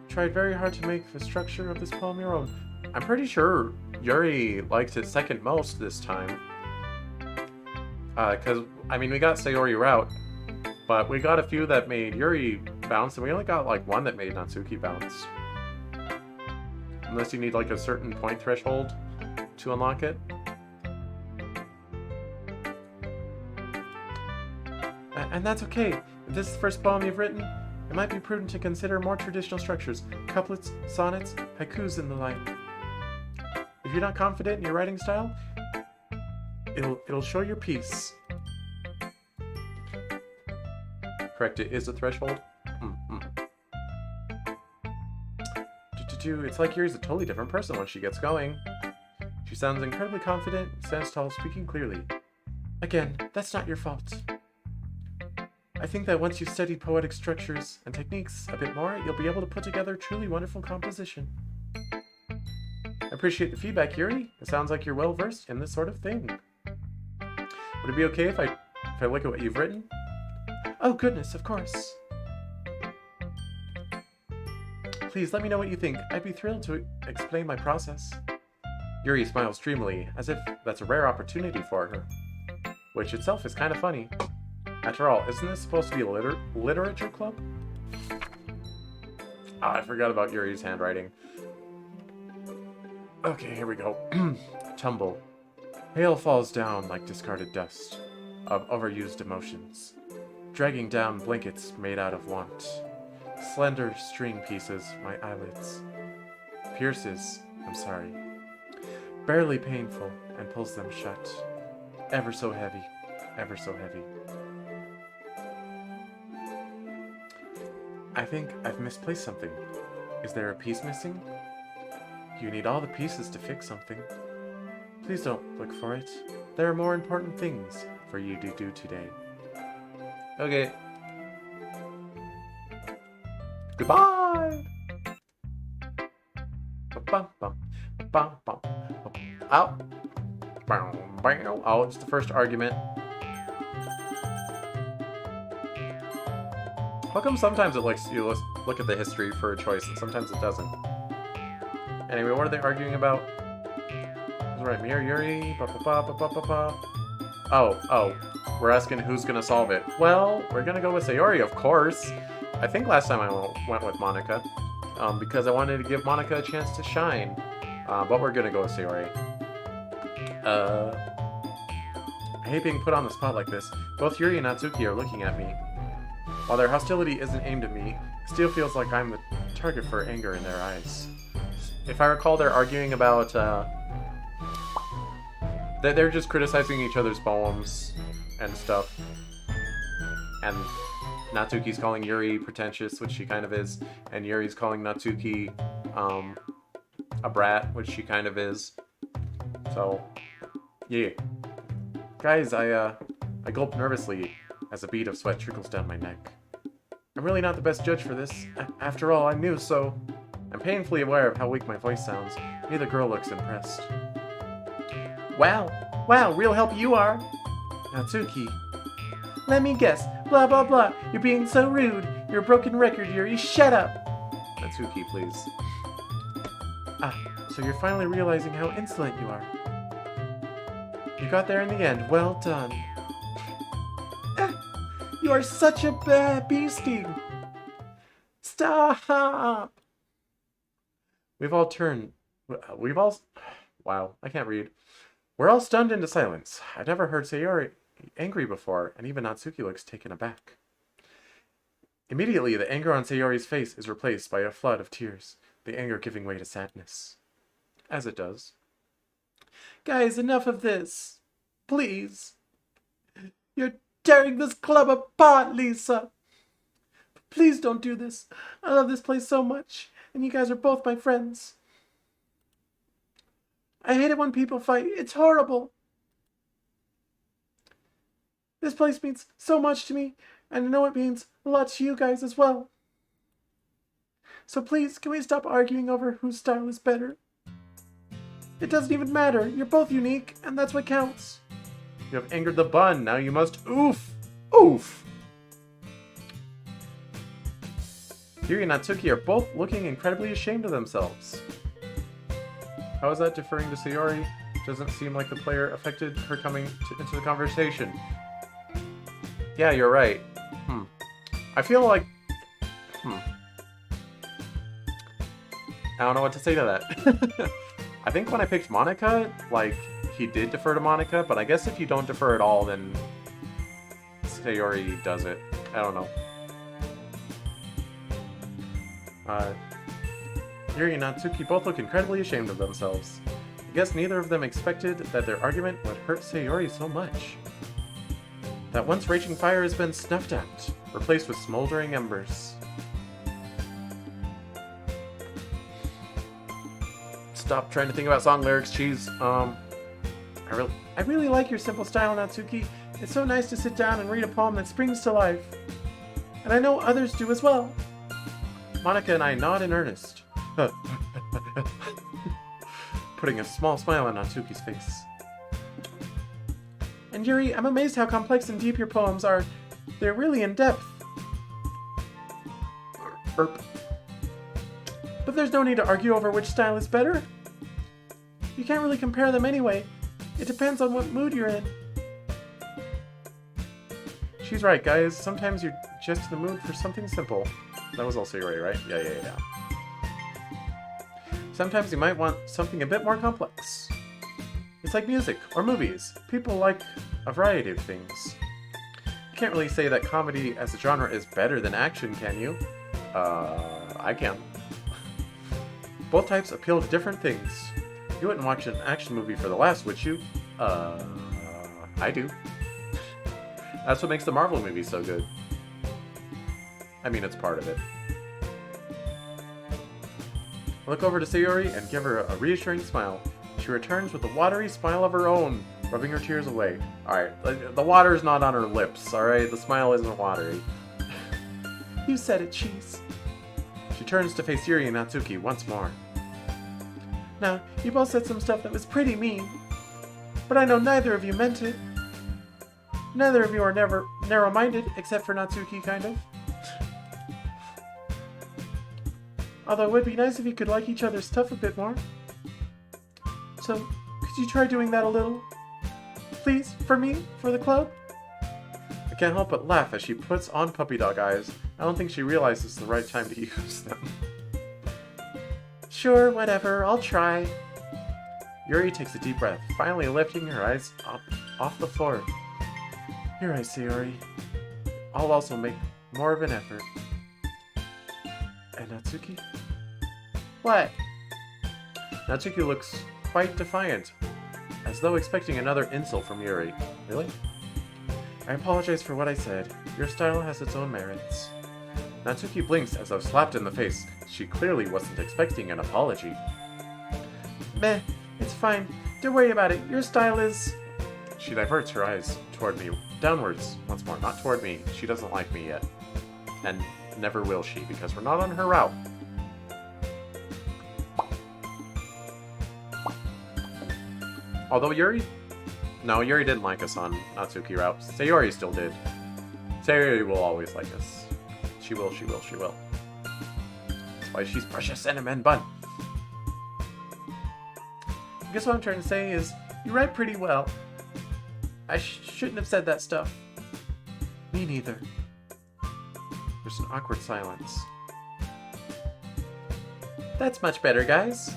tried very hard to make the structure of this poem your own. I'm pretty sure Yuri liked it second most this time. Because, I mean, we got Sayori route, but we got a few that made Yuri bounce, and we only got, like, one that made Natsuki bounce. Unless you need, like, a certain point threshold to unlock it. And that's okay. If this is the first poem you've written, it might be prudent to consider more traditional structures, couplets, sonnets, haikus, and the like. If you're not confident in your writing style, it'll show your piece. Correct, it is a threshold. It's like Yuri's a totally different person when she gets going. She sounds incredibly confident, stands tall, speaking clearly. Again, that's not your fault. I think that once you've studied poetic structures and techniques a bit more, you'll be able to put together a truly wonderful composition. I appreciate the feedback, Yuri. It sounds like you're well versed in this sort of thing. Would it be okay if I look at what you've written? Oh goodness, of course. Please let me know what you think. I'd be thrilled to explain my process. Yuri smiles dreamily, as if that's a rare opportunity for her. Which itself is kind of funny. After all, isn't this supposed to be a literature club? Ah, I forgot about Yuri's handwriting. Okay, here we go. Tumble. Hail falls down like discarded dust of overused emotions, dragging down blankets made out of want. Slender string pieces my eyelids. Pierces, I'm sorry. Barely painful and pulls them shut. Ever so heavy, ever so heavy. I think I've misplaced something. Is there a piece missing? You need all the pieces to fix something. Please don't look for it. There are more important things for you to do today. Okay. Goodbye! Ow! Oh, it's the first argument. How come sometimes it lets you look at the history for a choice and sometimes it doesn't? Anyway, what are they arguing about? That's right, Mir, Yuri, Oh, we're asking who's gonna solve it. Well, we're gonna go with Sayori, of course. I think last time I went with Monika, because I wanted to give Monika a chance to shine. But we're gonna go with Sayori. I hate being put on the spot like this. Both Yuri and Natsuki are looking at me. While their hostility isn't aimed at me, it still feels like I'm the target for anger in their eyes. If I recall, they're arguing about, they're just criticizing each other's poems and stuff. And Natsuki's calling Yuri pretentious, which she kind of is, and Yuri's calling Natsuki, a brat, which she kind of is. So, yeah. Guys, I gulp nervously as a bead of sweat trickles down my neck. I'm really not the best judge for this. After all, I'm new, so I'm painfully aware of how weak my voice sounds. Neither girl looks impressed. Wow, real help you are. Natsuki. Let me guess. Blah, blah, blah. You're being so rude. You're a broken record, Yuri. Shut up. Natsuki, please. Ah, so you're finally realizing how insolent you are. You got there in the end. Well done. You are such a bad beastie. Stop. Wow, I can't read. We're all stunned into silence. I've never heard Sayori angry before, and even Natsuki looks taken aback. Immediately, the anger on Sayori's face is replaced by a flood of tears, the anger giving way to sadness. As it does. Guys, enough of this. Please. You're tearing this club apart, Lisa. Please don't do this. I love this place so much, and you guys are both my friends. I hate it when people fight. It's horrible. This place means so much to me, and I know it means a lot to you guys as well. So please, can we stop arguing over whose style is better? It doesn't even matter. You're both unique, and that's what counts. You have angered the bun. Now you must oof. Oof. Yuri and Natsuki are both looking incredibly ashamed of themselves. How is that deferring to Sayori? Doesn't seem like the player affected her coming into the conversation. Yeah, you're right. I feel like... I don't know what to say to that. I think when I picked Monika, like, he did defer to Monika, but I guess if you don't defer at all, then Sayori does it. I don't know. Yuri and Natsuki both look incredibly ashamed of themselves. I guess neither of them expected that their argument would hurt Sayori so much. That once raging fire has been snuffed out, replaced with smoldering embers. Stop trying to think about song lyrics, Cheese. I really like your simple style, Natsuki. It's so nice to sit down and read a poem that springs to life. And I know others do as well. Monica and I nod in earnest. Putting a small smile on Natsuki's face. And Yuri, I'm amazed how complex and deep your poems are. They're really in depth. Burp. But there's no need to argue over which style is better. You can't really compare them anyway. It depends on what mood you're in. She's right, guys. Sometimes you're just in the mood for something simple. That was all Sayori, right? Yeah. Sometimes you might want something a bit more complex. It's like music or movies. People like a variety of things. You can't really say that comedy as a genre is better than action, can you? I can. Both types appeal to different things. You wouldn't watch an action movie for the laughs, would you? I do. That's what makes the Marvel movies so good. I mean, it's part of it. I look over to Sayori and give her a reassuring smile. She returns with a watery smile of her own, rubbing her tears away. Alright, the water is not on her lips, alright? The smile isn't watery. You said it, Cheese. She turns to face Yuri and Natsuki once more. Now, you both said some stuff that was pretty mean, but I know neither of you meant it. Neither of you are never narrow-minded, except for Natsuki, kind of. Although it would be nice if you could like each other's stuff a bit more. So, could you try doing that a little? Please, for me, for the club? I can't help but laugh as she puts on puppy dog eyes. I don't think she realizes it's the right time to use them. Sure, whatever, I'll try. Yuri takes a deep breath, finally lifting her eyes up off the floor. You're right, Sayori. I'll also make more of an effort. And Natsuki? What? Natsuki looks quite defiant, as though expecting another insult from Yuri. Really? I apologize for what I said. Your style has its own merits. Natsuki blinks as though slapped in the face. She clearly wasn't expecting an apology. Meh, it's fine. Don't worry about it. Your style is... She diverts her eyes toward me, downwards, once more. Not toward me. She doesn't like me yet. And never will she, because we're not on her route. Although Yuri... No, Yuri didn't like us on Natsuki route. Sayori still did. Sayori will always like us. She will. That's why she's precious cinnamon bun. I guess what I'm trying to say is, you write pretty well. I shouldn't have said that stuff. Me neither. There's an awkward silence. That's much better, guys.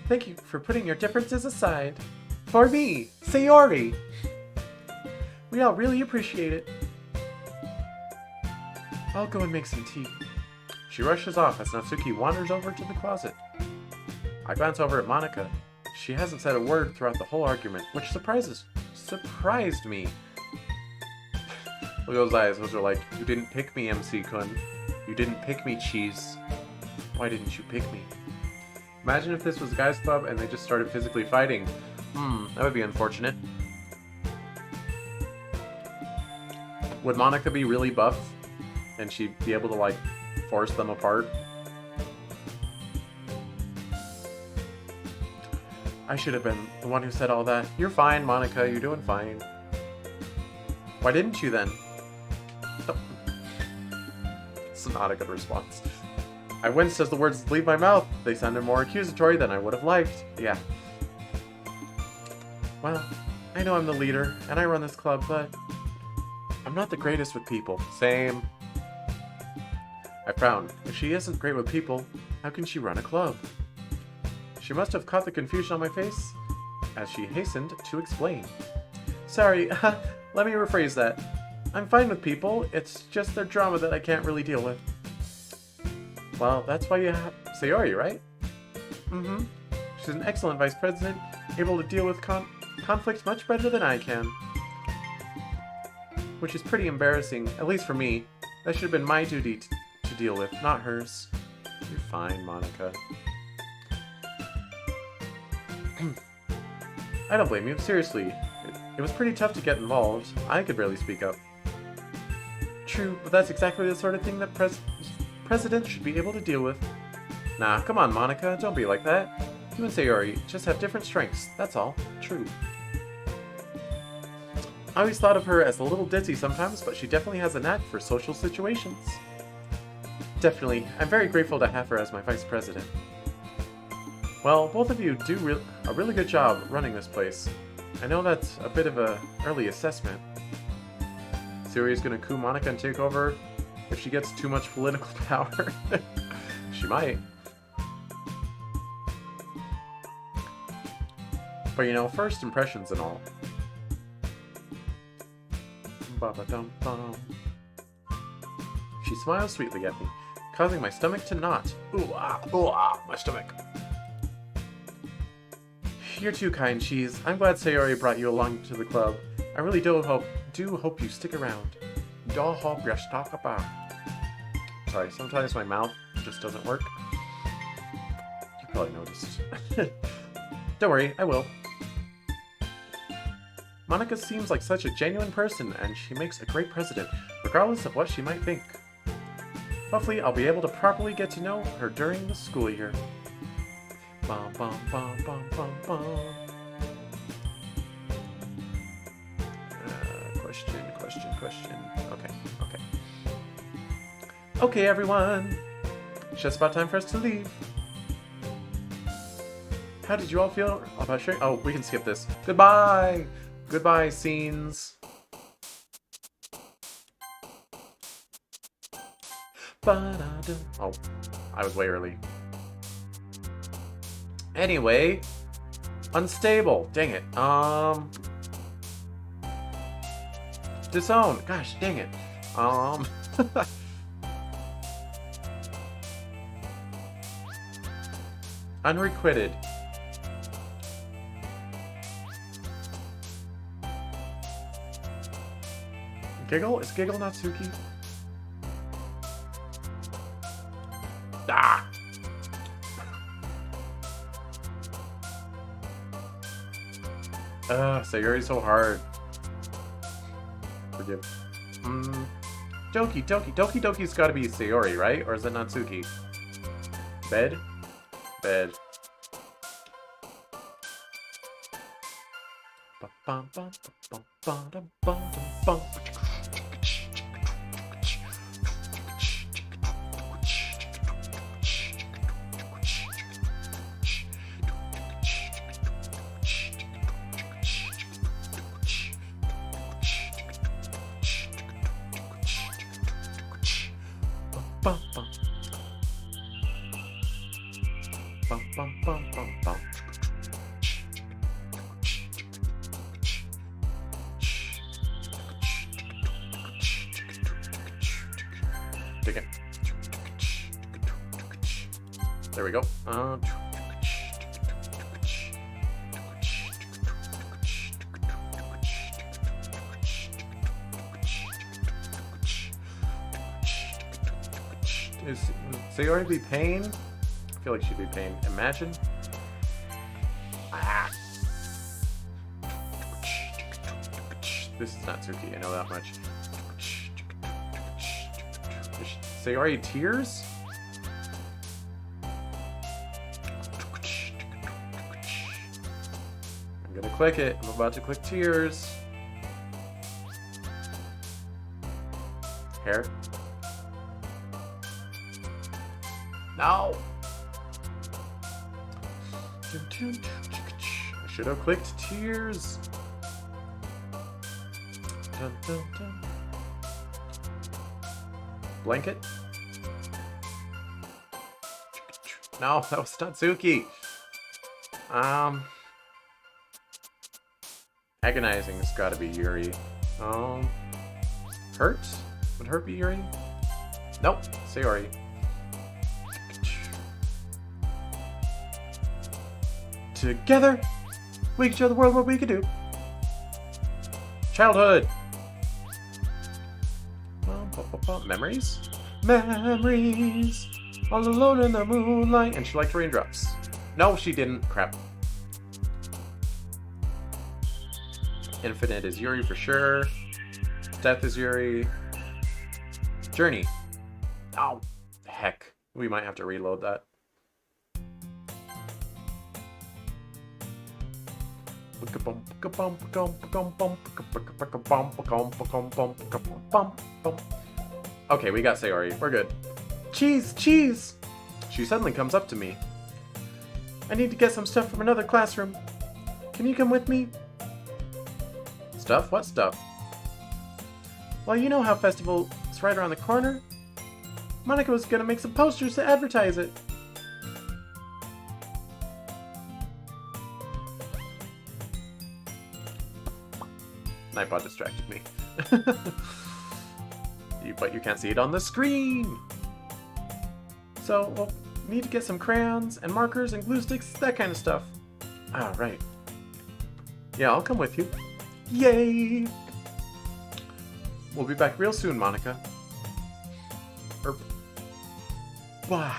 Thank you for putting your differences aside. For me, Sayori. We all really appreciate it. I'll go and make some tea. She rushes off as Natsuki wanders over to the closet. I glance over at Monica. She hasn't said a word throughout the whole argument, which surprised me. Look at those eyes. Those are like, you didn't pick me, MC-kun. You didn't pick me, Cheese. Why didn't you pick me? Imagine if this was a guys' club and they just started physically fighting. That would be unfortunate. Would Monica be really buff? And she'd be able to, like, force them apart? I should have been the one who said all that. You're fine, Monica. You're doing fine. Why didn't you then? Oh. It's not a good response. I winced as the words leave my mouth. They sounded more accusatory than I would have liked. Yeah. Well, I know I'm the leader, and I run this club, but I'm not the greatest with people. Same. I frowned. If she isn't great with people, how can she run a club? She must have caught the confusion on my face, as she hastened to explain. Sorry, let me rephrase that. I'm fine with people, it's just their drama that I can't really deal with. Well, that's why you have Sayori, right? She's an excellent vice president, able to deal with conflict much better than I can. Which is pretty embarrassing, at least for me. That should have been my duty to deal with, not hers. You're fine, Monica. I don't blame you, seriously. It was pretty tough to get involved. I could barely speak up. True, but that's exactly the sort of thing that presidents should be able to deal with. Nah, come on, Monica, don't be like that. You and Sayori just have different strengths, that's all. True. I always thought of her as a little ditzy sometimes, but she definitely has a knack for social situations. Definitely, I'm very grateful to have her as my vice president. Well, both of you do a really good job running this place. I know that's a bit of an early assessment. Sayori's gonna coup Monica and take over if she gets too much political power. She might. But you know, first impressions and all. Ba-ba-dum-bum. She smiles sweetly at me, causing my stomach to knot. Ooh, my stomach. You're too kind, Cheese. I'm glad Sayori brought you along to the club. I really do hope you stick around. Do hope you stick about. Sorry, sometimes my mouth just doesn't work. You probably noticed. Don't worry, I will. Monica seems like such a genuine person, and she makes a great president, regardless of what she might think. Hopefully, I'll be able to properly get to know her during the school year. Bum, bum, bum, bum, bum, bum. Question. Okay. Okay, everyone. It's just about time for us to leave. How did you all feel about sharing? Oh, we can skip this. Goodbye! Goodbye, scenes. Oh, I was way early. Anyway, unstable. Dang it. Disown. Gosh, dang it. Unrequited. Giggle? Is Giggle Natsuki? Ah! Sayori's so hard. Forgive. Doki's gotta be Sayori, right? Or is it Natsuki? Bed? Bed. Dig it. There we go. Is Sayori be pain? I feel like she'd be pain. Imagine. Ah. This is Natsuki, I know that much. Sayori tears? I'm gonna click it. I'm about to click tears. Hair? No! I should have clicked tears. Dun, dun, dun. Blanket? No, that was Natsuki. Agonizing has got to be Yuri. Hurt? Would Hurt be Yuri? Nope, Sayori. Together, we can show the world what we can do. Childhood. Memories? Memories. All alone in the moonlight. And she liked raindrops. No, she didn't. Crap. Infinite is Yuri for sure. Death is Yuri. Journey. Oh, heck. We might have to reload that. Okay, we got Sayori. We're good. Cheese! Cheese! She suddenly comes up to me. I need to get some stuff from another classroom. Can you come with me? Stuff? What stuff? Well, you know how festival is right around the corner? Monika was gonna make some posters to advertise it. Nightbot distracted me. But you can't see it on the screen! So, we'll need to get some crayons and markers and glue sticks, that kind of stuff. Ah, right. Yeah, I'll come with you. Yay! We'll be back real soon, Monika. Wow.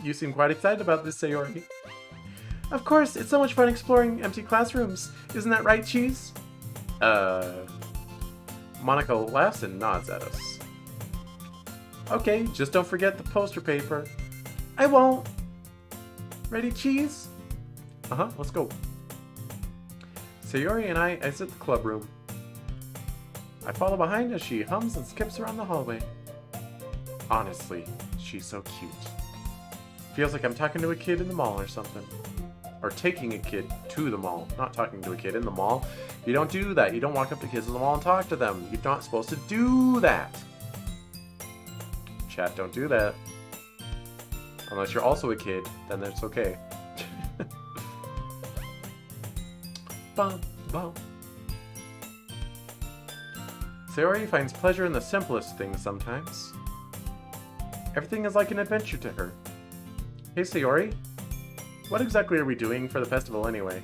You seem quite excited about this, Sayori. Of course, it's so much fun exploring empty classrooms. Isn't that right, Cheese? Monika laughs and nods at us. Okay, just don't forget the poster paper. I won't. Ready, Cheese? Uh-huh, let's go. Sayori and I exit the club room. I follow behind as she hums and skips around the hallway. Honestly, she's so cute. Feels like I'm talking to a kid in the mall or something. Or taking a kid to the mall. Not talking to a kid in the mall. You don't do that. You don't walk up to kids in the mall and talk to them. You're not supposed to do that. Chat, don't do that. Unless you're also a kid, then that's okay. Bum, bum. Sayori finds pleasure in the simplest things sometimes. Everything is like an adventure to her. Hey Sayori, what exactly are we doing for the festival anyway?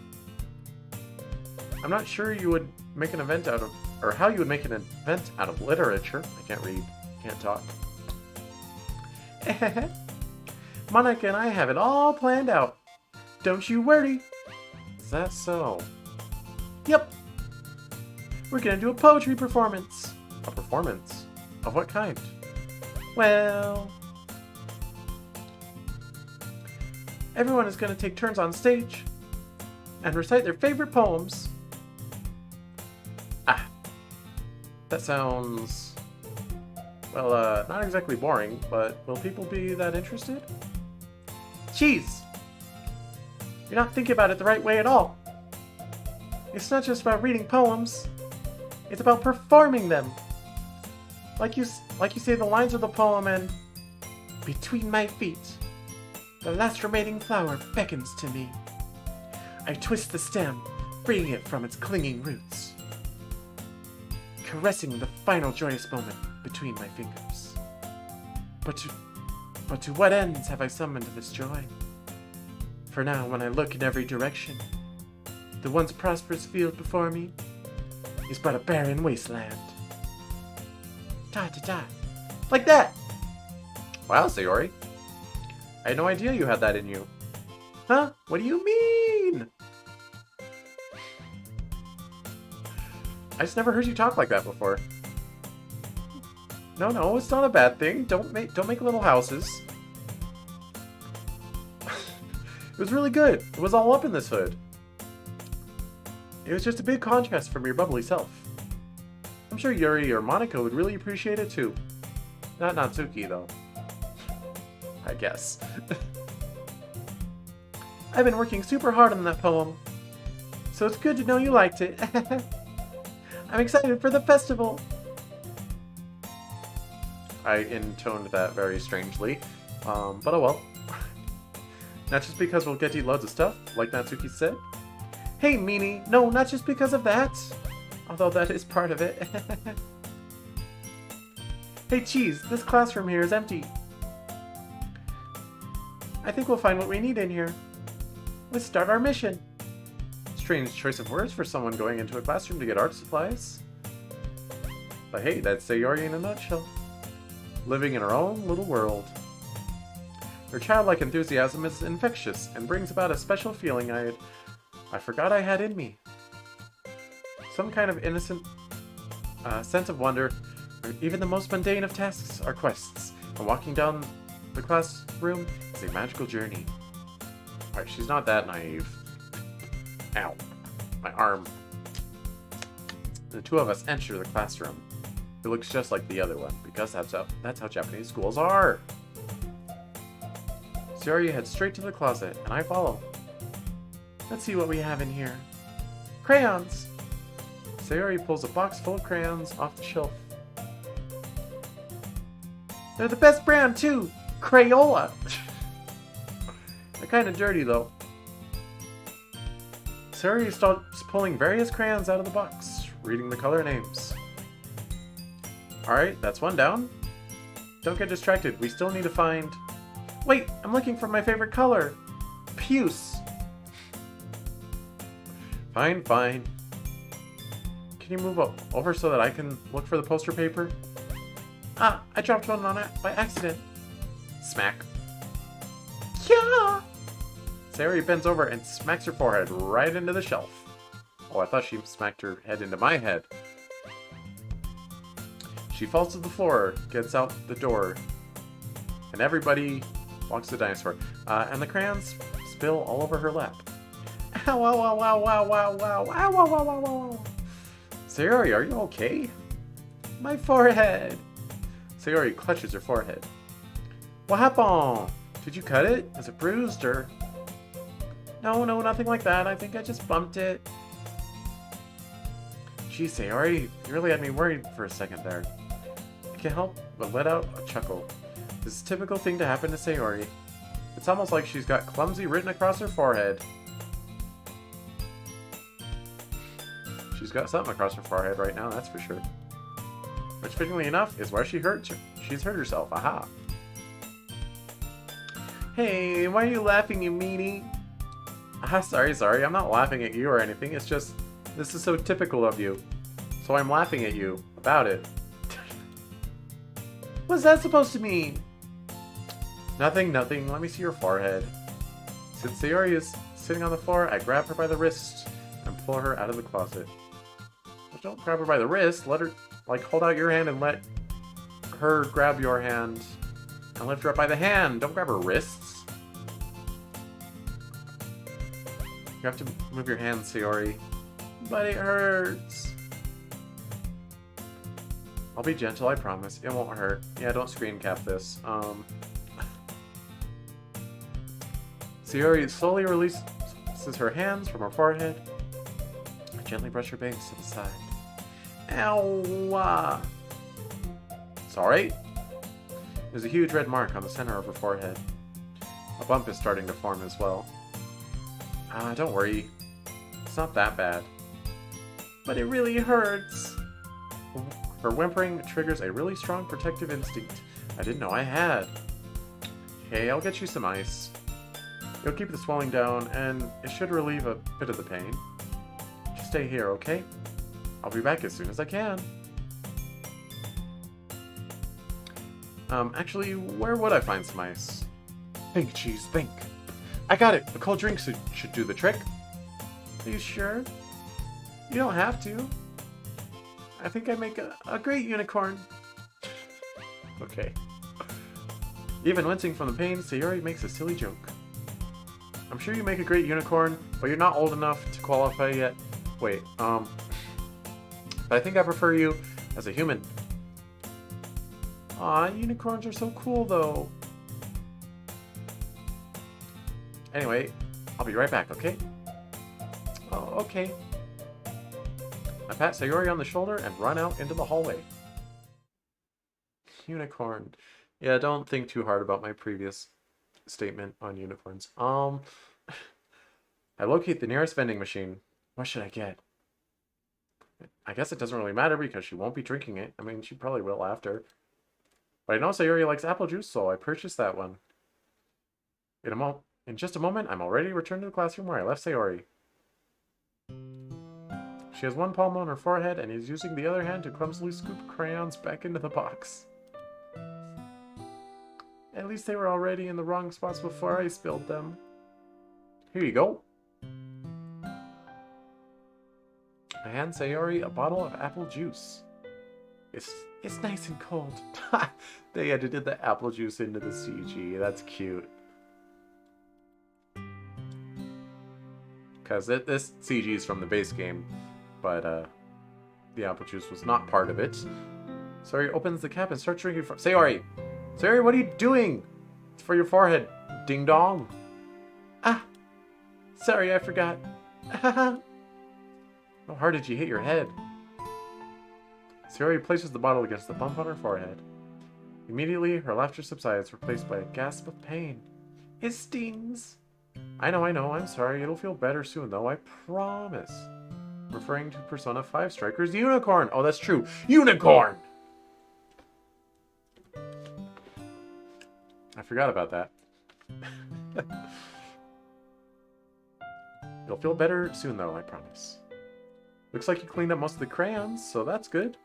I'm not sure you would make an event out of, or how you would make an event out of literature. I can't read, can't talk. Monika and I have it all planned out. Don't you worry. Is that so? Yep. We're gonna do a poetry performance. A performance? Of what kind? Well... everyone is gonna take turns on stage and recite their favorite poems. Ah. That sounds... well, not exactly boring, but will people be that interested? Cheese! You're not thinking about it the right way at all. It's not just about reading poems. It's about performing them. Like you say the lines of the poem and... between my feet, the last remaining flower beckons to me. I twist the stem, freeing it from its clinging roots, caressing the final joyous moment between my fingers. But to what ends have I summoned this joy? For now, when I look in every direction, the once prosperous field before me is but a barren wasteland. Ta-ta-ta. Like that! Wow, Sayori. I had no idea you had that in you. Huh? What do you mean? I just never heard you talk like that before. No, it's not a bad thing. Don't make little houses. It was really good. It was all up in this hood. It was just a big contrast from your bubbly self. I'm sure Yuri or Monika would really appreciate it too. Not Natsuki though. I guess. I've been working super hard on that poem, so it's good to know you liked it. I'm excited for the festival. I intoned that very strangely, but oh well. Not just because we'll get you loads of stuff, like Natsuki said. Hey, meanie, no, not just because of that. Although that is part of it. Hey, Cheese, this classroom here is empty. I think we'll find what we need in here. Let's start our mission. Strange choice of words for someone going into a classroom to get art supplies. But hey, that's Sayori in a nutshell. Living in her own little world. Her childlike enthusiasm is infectious and brings about a special feeling I forgot I had in me. Some kind of innocent sense of wonder, or even the most mundane of tasks are quests, and walking down the classroom is a magical journey. Alright, she's not that naive. Ow. My arm. The two of us enter the classroom. It looks just like the other one, because that's how Japanese schools are. Sayori heads straight to the closet, and I follow. Let's see what we have in here. Crayons! Sayori pulls a box full of crayons off the shelf. They're the best brand, too! Crayola! They're kind of dirty, though. Sayori starts pulling various crayons out of the box, reading the color names. Alright, that's one down. Don't get distracted, we still need to find... Wait, I'm looking for my favorite color! Puce! Fine, fine. Can you move over so that I can look for the poster paper? Ah, I dropped one on it by accident. Smack. Yeah! Sayori bends over and smacks her forehead right into the shelf. Oh, I thought she smacked her head into my head. She falls to the floor, gets out the door, and everybody walks the dinosaur. And the crayons spill all over her lap. Ow, ow, ow, ow, ow, ow, ow, ow, ow, ow, ow, ow. Sayori, are you okay? My forehead. Sayori clutches her forehead. What happened? Did you cut it? Is it bruised or... No, nothing like that. I think I just bumped it. Gee, Sayori, you really had me worried for a second there. I can't help but let out a chuckle. This is a typical thing to happen to Sayori. It's almost like she's got clumsy written across her forehead. She's got something across her forehead right now, that's for sure. Which, fittingly enough, is where she's hurt herself. Aha! Hey, why are you laughing, you meanie? Ah, sorry, I'm not laughing at you or anything, it's just... This is so typical of you. So I'm laughing at you about it. What's that supposed to mean? Nothing. Let me see your forehead. Since Sayori is sitting on the floor, I grab her by the wrist and pull her out of the closet. But don't grab her by the wrist. Let her, hold out your hand and let her grab your hand. And lift her up by the hand. Don't grab her wrists. You have to move your hands, Sayori. But it hurts. I'll be gentle, I promise. It won't hurt. Yeah, don't screen cap this. Sayori slowly releases her hands from her forehead. I gently brush her bangs to the side. Ow! Sorry? There's a huge red mark on the center of her forehead. A bump is starting to form as well. Don't worry. It's not that bad. But it really hurts. Her whimpering triggers a really strong protective instinct I didn't know I had. Okay, I'll get you some ice. It'll keep the swelling down, and it should relieve a bit of the pain. Just stay here, okay? I'll be back as soon as I can. Actually, where would I find some ice? Think, cheese, think. I got it! A cold drink should do the trick. Are you sure? You don't have to. I think I make a great unicorn. Okay. Even wincing from the pain, Sayori makes a silly joke. I'm sure you make a great unicorn, but you're not old enough to qualify yet. Wait, but I think I prefer you as a human. Aw, unicorns are so cool though. Anyway, I'll be right back, okay? Oh, okay. I pat Sayori on the shoulder and run out into the hallway. Unicorn. Yeah, don't think too hard about my previous statement on unicorns. I locate the nearest vending machine. What should I get? I guess it doesn't really matter because she won't be drinking it. I mean, she probably will after. But I know Sayori likes apple juice, so I purchased that one. In just a moment, I'm already returned to the classroom where I left Sayori. She has one palm on her forehead and is using the other hand to clumsily scoop crayons back into the box. At least they were already in the wrong spots before I spilled them. Here you go. I hand Sayori a bottle of apple juice. It's nice and cold. They edited the apple juice into the CG. That's cute. Because this CG is from the base game, but the apple juice was not part of it. Sayori opens the cap and starts drinking from... Sayori! Sayori, what are you doing? It's for your forehead. Ding dong. Ah! Sorry, I forgot. How hard did you hit your head? Sayori places the bottle against the bump on her forehead. Immediately, her laughter subsides, replaced by a gasp of pain. It stings. I know, I'm sorry. It'll feel better soon, though, I promise. Referring to Persona 5 Striker's unicorn. Oh, that's true. Unicorn! I forgot about that. It'll feel better soon, though, I promise. Looks like you cleaned up most of the crayons, so that's good.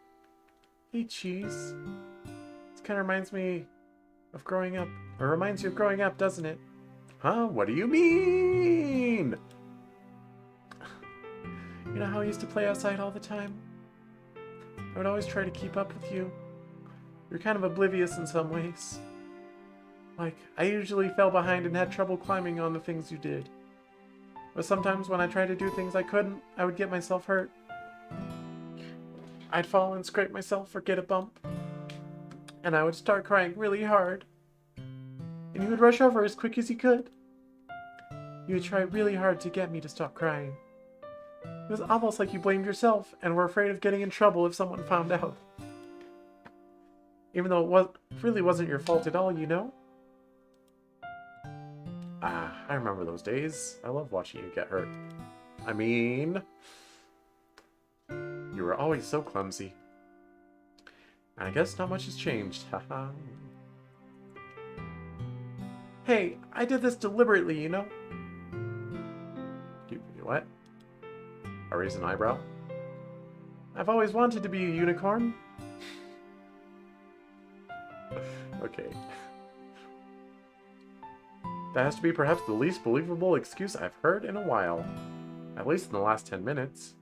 Hey, Cheese. This kind of reminds me of growing up. Or reminds you of growing up, doesn't it? Huh? What do you mean? You know how I used to play outside all the time? I would always try to keep up with you. You're kind of oblivious in some ways. Like, I usually fell behind and had trouble climbing on the things you did. But sometimes when I tried to do things I couldn't, I would get myself hurt. I'd fall and scrape myself or get a bump. And I would start crying really hard. And you would rush over as quick as you could. You would try really hard to get me to stop crying. It was almost like you blamed yourself and were afraid of getting in trouble if someone found out. Even though it really wasn't your fault at all, you know? Ah, I remember those days. I loved watching you get hurt. I mean... You were always so clumsy. I guess not much has changed, haha. Hey, I did this deliberately, you know? You what? I raise an eyebrow. I've always wanted to be a unicorn. Okay. That has to be perhaps the least believable excuse I've heard in a while. At least in the last 10 minutes.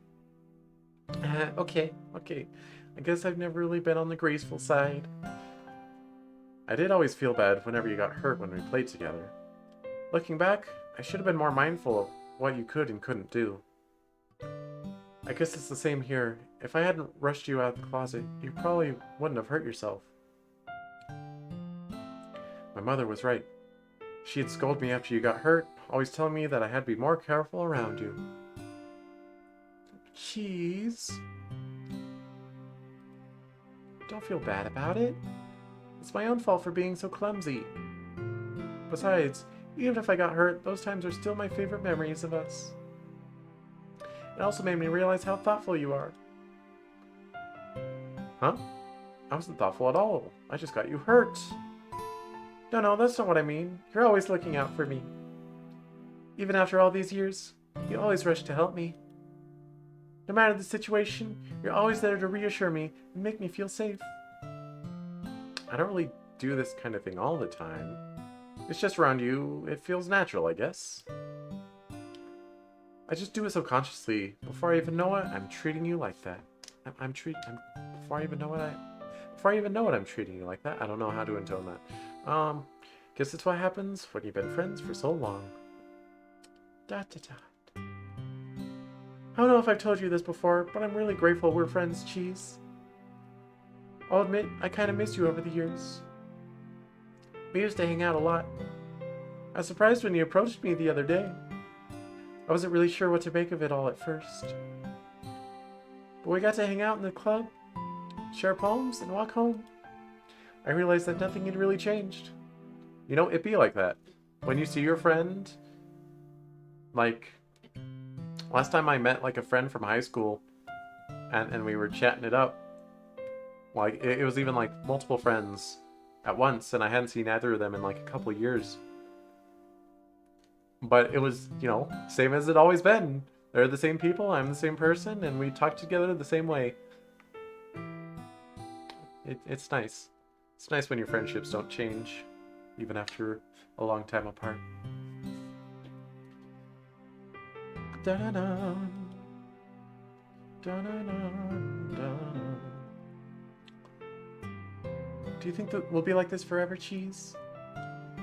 Okay. I guess I've never really been on the graceful side. I did always feel bad whenever you got hurt when we played together. Looking back, I should have been more mindful of what you could and couldn't do. I guess it's the same here. If I hadn't rushed you out of the closet, you probably wouldn't have hurt yourself. My mother was right. She'd scold me after you got hurt, always telling me that I had to be more careful around you. Cheese. Don't feel bad about it. It's my own fault for being so clumsy. Besides, even if I got hurt, those times are still my favorite memories of us. It also made me realize how thoughtful you are. Huh? I wasn't thoughtful at all. I just got you hurt. No, that's not what I mean. You're always looking out for me. Even after all these years, you always rush to help me. No matter the situation, you're always there to reassure me and make me feel safe. I don't really do this kind of thing all the time. It's just around you, it feels natural, I guess. I just do it so consciously. Before I even know it, I'm treating you like that. Before I even know it, I'm treating you like that. I don't know how to intone that. Guess it's what happens when you've been friends for so long. Dot. I don't know if I've told you this before, but I'm really grateful we're friends, Cheese. I'll admit, I kind of miss you over the years. We used to hang out a lot. I was surprised when you approached me the other day. I wasn't really sure what to make of it all at first. But we got to hang out in the club, share poems, and walk home. I realized that nothing had really changed. You know, it'd be like that. When you see your friend, like, last time I met, like, a friend from high school, and we were chatting it up, like, it was even, like, multiple friends at once, and I hadn't seen either of them in, like, a couple years. But it was, same as it always been. They're the same people, I'm the same person, and we talk together the same way. It's nice. It's nice when your friendships don't change, even after a long time apart. Da-da-da. Da-da-da. Do you think that we'll be like this forever, Cheese?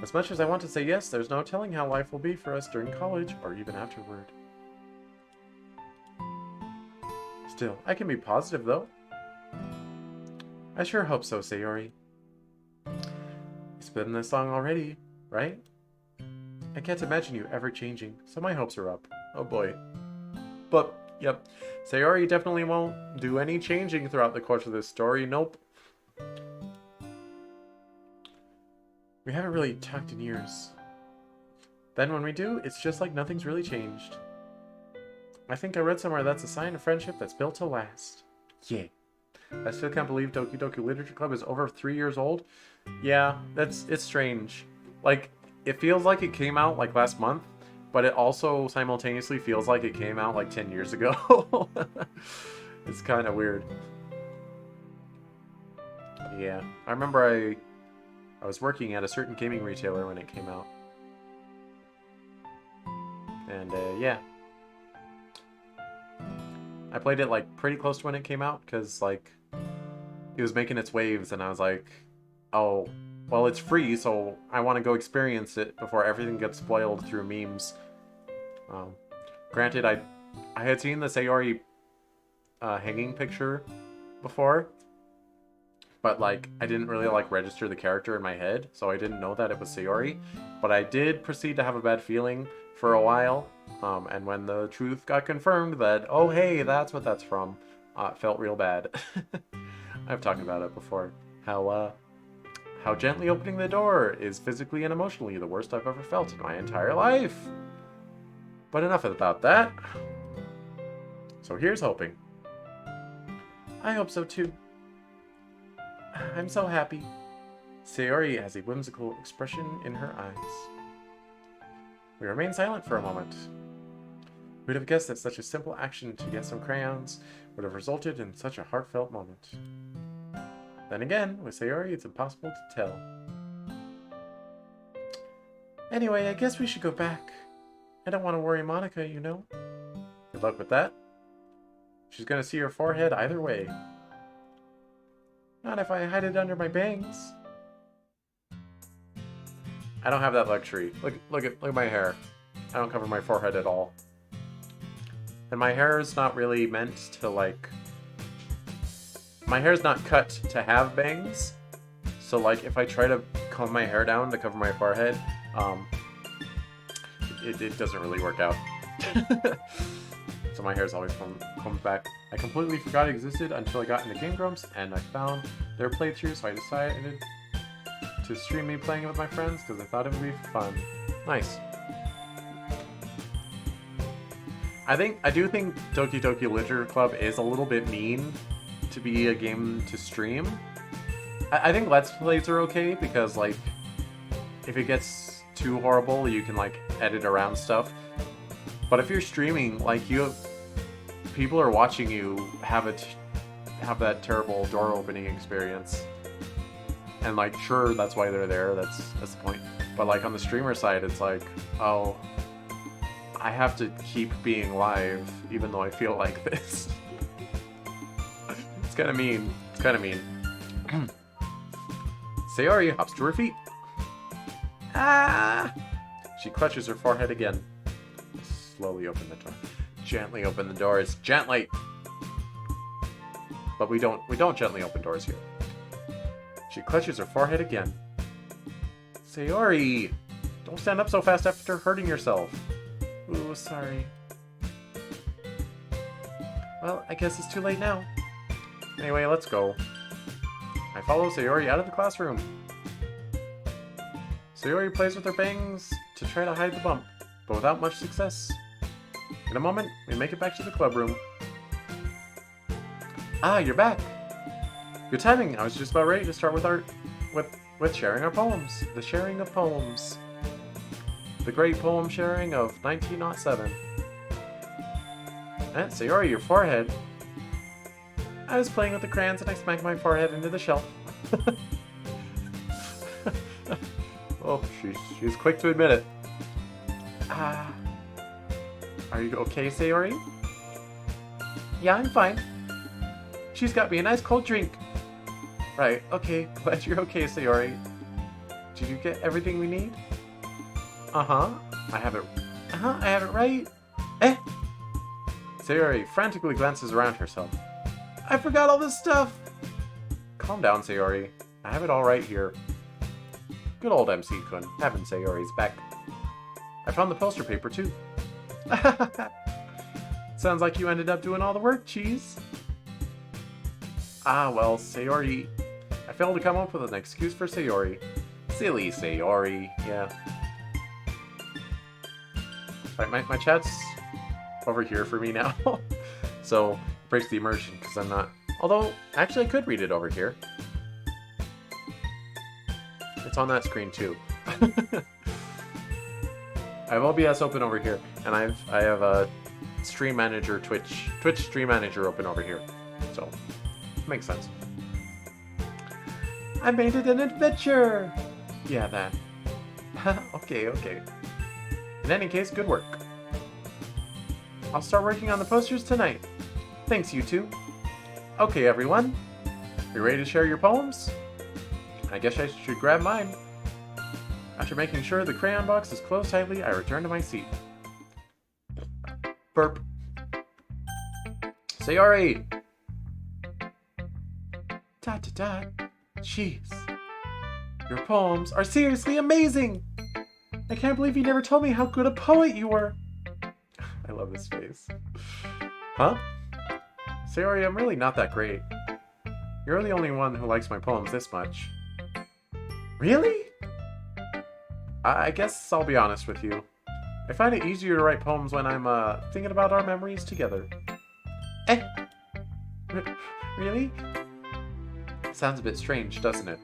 As much as I want to say yes, there's no telling how life will be for us during college or even afterward. Still, I can be positive, though. I sure hope so, Sayori. It's been this long already, right? I can't imagine you ever changing, so my hopes are up. Oh boy. But, yep, Sayori definitely won't do any changing throughout the course of this story, nope. We haven't really talked in years. Then when we do, it's just like nothing's really changed. I think I read somewhere that's a sign of friendship that's built to last. Yeah. I still can't believe Doki Doki Literature Club is over 3 years old. Yeah, it's strange. Like, it feels like it came out like last month, but it also simultaneously feels like it came out like 10 years ago. It's kind of weird. Yeah, I remember I was working at a certain gaming retailer when it came out. And, yeah. I played it, like, pretty close to when it came out, because, like, it was making its waves, and I was like, oh, well, it's free, so I want to go experience it before everything gets spoiled through memes. Granted, I had seen the Sayori hanging picture before, but, like, I didn't really, like, register the character in my head, so I didn't know that it was Sayori. But I did proceed to have a bad feeling for a while, and when the truth got confirmed that, oh, hey, that's what that's from, it felt real bad. I've talked about it before. How gently opening the door is physically and emotionally the worst I've ever felt in my entire life. But enough about that. So here's hoping. I hope so too. I'm so happy. Sayori has a whimsical expression in her eyes. We remain silent for a moment. Who'd have guessed that such a simple action to get some crayons would have resulted in such a heartfelt moment? Then again, with Sayori, it's impossible to tell. Anyway, I guess we should go back. I don't want to worry Monica, you know. Good luck with that. She's gonna see your forehead either way. Not if I hide it under my bangs. I don't have that luxury. Look at my hair. I don't cover my forehead at all. And my hair is not really meant to, like... My hair's not cut to have bangs. So, like, if I try to comb my hair down to cover my forehead, it doesn't really work out. So my hair's always comes back. I completely forgot it existed until I got into Game Grumps, and I found their playthrough, so I decided to stream me playing it with my friends, because I thought it would be fun. Nice. I do think Doki Doki Literature Club is a little bit mean to be a game to stream. I think Let's Plays are okay, because, like, if it gets too horrible, you can, like, edit around stuff. But if you're streaming, like, people are watching you have that terrible door opening experience. And, like, sure, that's why they're there, that's the point. But, like, on the streamer side, it's like, oh, I have to keep being live, even though I feel like this. It's kind of mean. It's kind of mean. Sayori hops to her feet. Ah! She clutches her forehead again. Slowly open the door. Gently open the doors. Gently! But we don't gently open doors here. She clutches her forehead again. Sayori! Don't stand up so fast after hurting yourself. Ooh, sorry. Well, I guess it's too late now. Anyway, let's go. I follow Sayori out of the classroom. Sayori plays with her bangs to try to hide the bump, but without much success. In a moment, we make it back to the club room. Ah, you're back! Good timing. I was just about ready to start with sharing our poems. The sharing of poems. the great poem sharing of 1907. Sayori, your forehead. I was playing with the crayons and I smacked my forehead into the shelf. Oh, she's quick to admit it. Are you okay, Sayori? Yeah, I'm fine. She's got me a nice cold drink. Right, okay, glad you're okay, Sayori. Did you get everything we need? I have it right. Eh? Sayori frantically glances around herself. I forgot all this stuff! Calm down, Sayori. I have it all right here. Good old MC-kun, having Sayori's back. I found the poster paper, too. Sounds like you ended up doing all the work, Cheese. Well, Sayori... I failed to come up with an excuse for Sayori. Silly Sayori, yeah. My chat's over here for me now. So, it breaks the immersion, because I'm not... Although, actually I could read it over here. It's on that screen, too. I have OBS open over here, and I have a Stream Manager, Twitch Stream Manager open over here. So, makes sense. I made it an adventure! Yeah, that. Okay. In any case, good work. I'll start working on the posters tonight. Thanks, you two. Okay, everyone. You ready to share your poems? I guess I should grab mine. After making sure the crayon box is closed tightly, I return to my seat. Burp. Sayori! Dot. Jeez. Your poems are seriously amazing! I can't believe you never told me how good a poet you were. I love this face. Huh? Sayori, I'm really not that great. You're the only one who likes my poems this much. Really? I guess I'll be honest with you. I find it easier to write poems when I'm, thinking about our memories together. Eh? Really? Sounds a bit strange, doesn't it?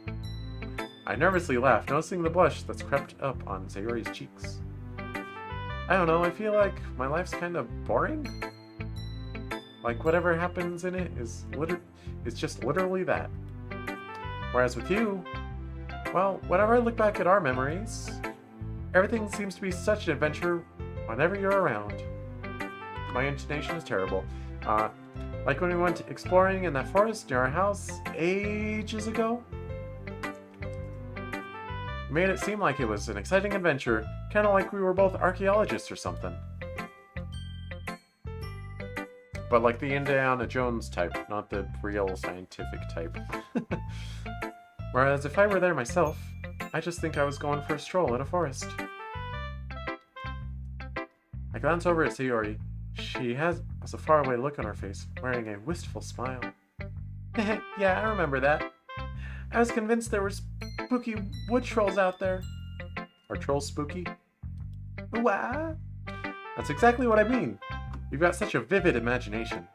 I nervously laugh, noticing the blush that's crept up on Sayori's cheeks. I don't know, I feel like my life's kind of boring. Like whatever happens in it is just literally that. Whereas with you, well, whenever I look back at our memories, everything seems to be such an adventure whenever you're around. My intonation is terrible. Like when we went exploring in that forest near our house ages ago. It made it seem like it was an exciting adventure, kind of like we were both archaeologists or something. But like the Indiana Jones type, not the real scientific type. Whereas if I were there myself, I just think I was going for a stroll in a forest. I glance over at Sayori. She has a faraway look on her face, wearing a wistful smile. Yeah, I remember that. I was convinced there were spooky wood trolls out there. Are trolls spooky? What? That's exactly what I mean. You've got such a vivid imagination.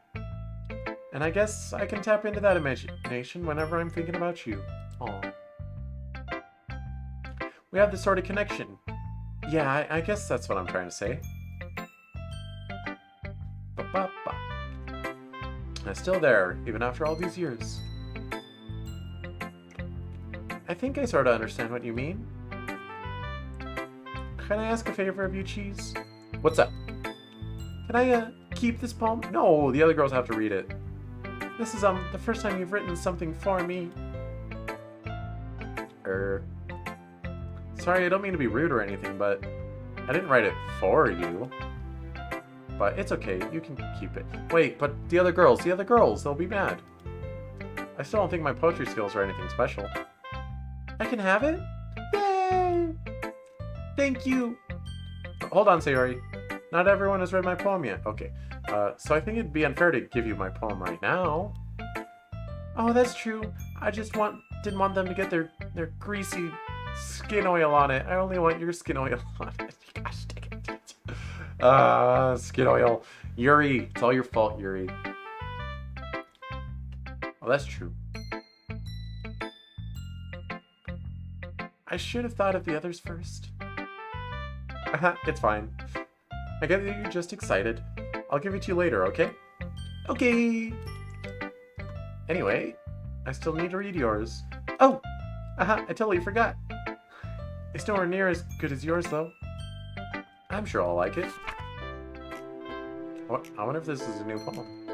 And I guess I can tap into that imagination whenever I'm thinking about you. Aw. We have this sort of connection. Yeah, I guess that's what I'm trying to say. Ba-ba-ba. I'm still there, even after all these years. I think I sort of understand what you mean. Can I ask a favor of you, Cheese? What's up? Can I, keep this poem? No, the other girls have to read it. This is, the first time you've written something for me. Sorry, I don't mean to be rude or anything, but I didn't write it for you. But it's okay, you can keep it. Wait, but the other girls, they'll be mad. I still don't think my poetry skills are anything special. I can have it? Yay! Thank you! Hold on, Sayori. Not everyone has read my poem yet. Okay, so I think it'd be unfair to give you my poem right now. Oh, that's true. I just didn't want them to get their greasy skin oil on it. I only want your skin oil on it. Gosh, dang it. Skin oil. Yuri, it's all your fault, Yuri. Oh, that's true. I should have thought of the others first. It's fine. I get that you're just excited. I'll give it to you later, okay? Okay! Anyway, I still need to read yours. Oh! I totally forgot. It's nowhere near as good as yours, though. I'm sure I'll like it. I wonder if this is a new poem.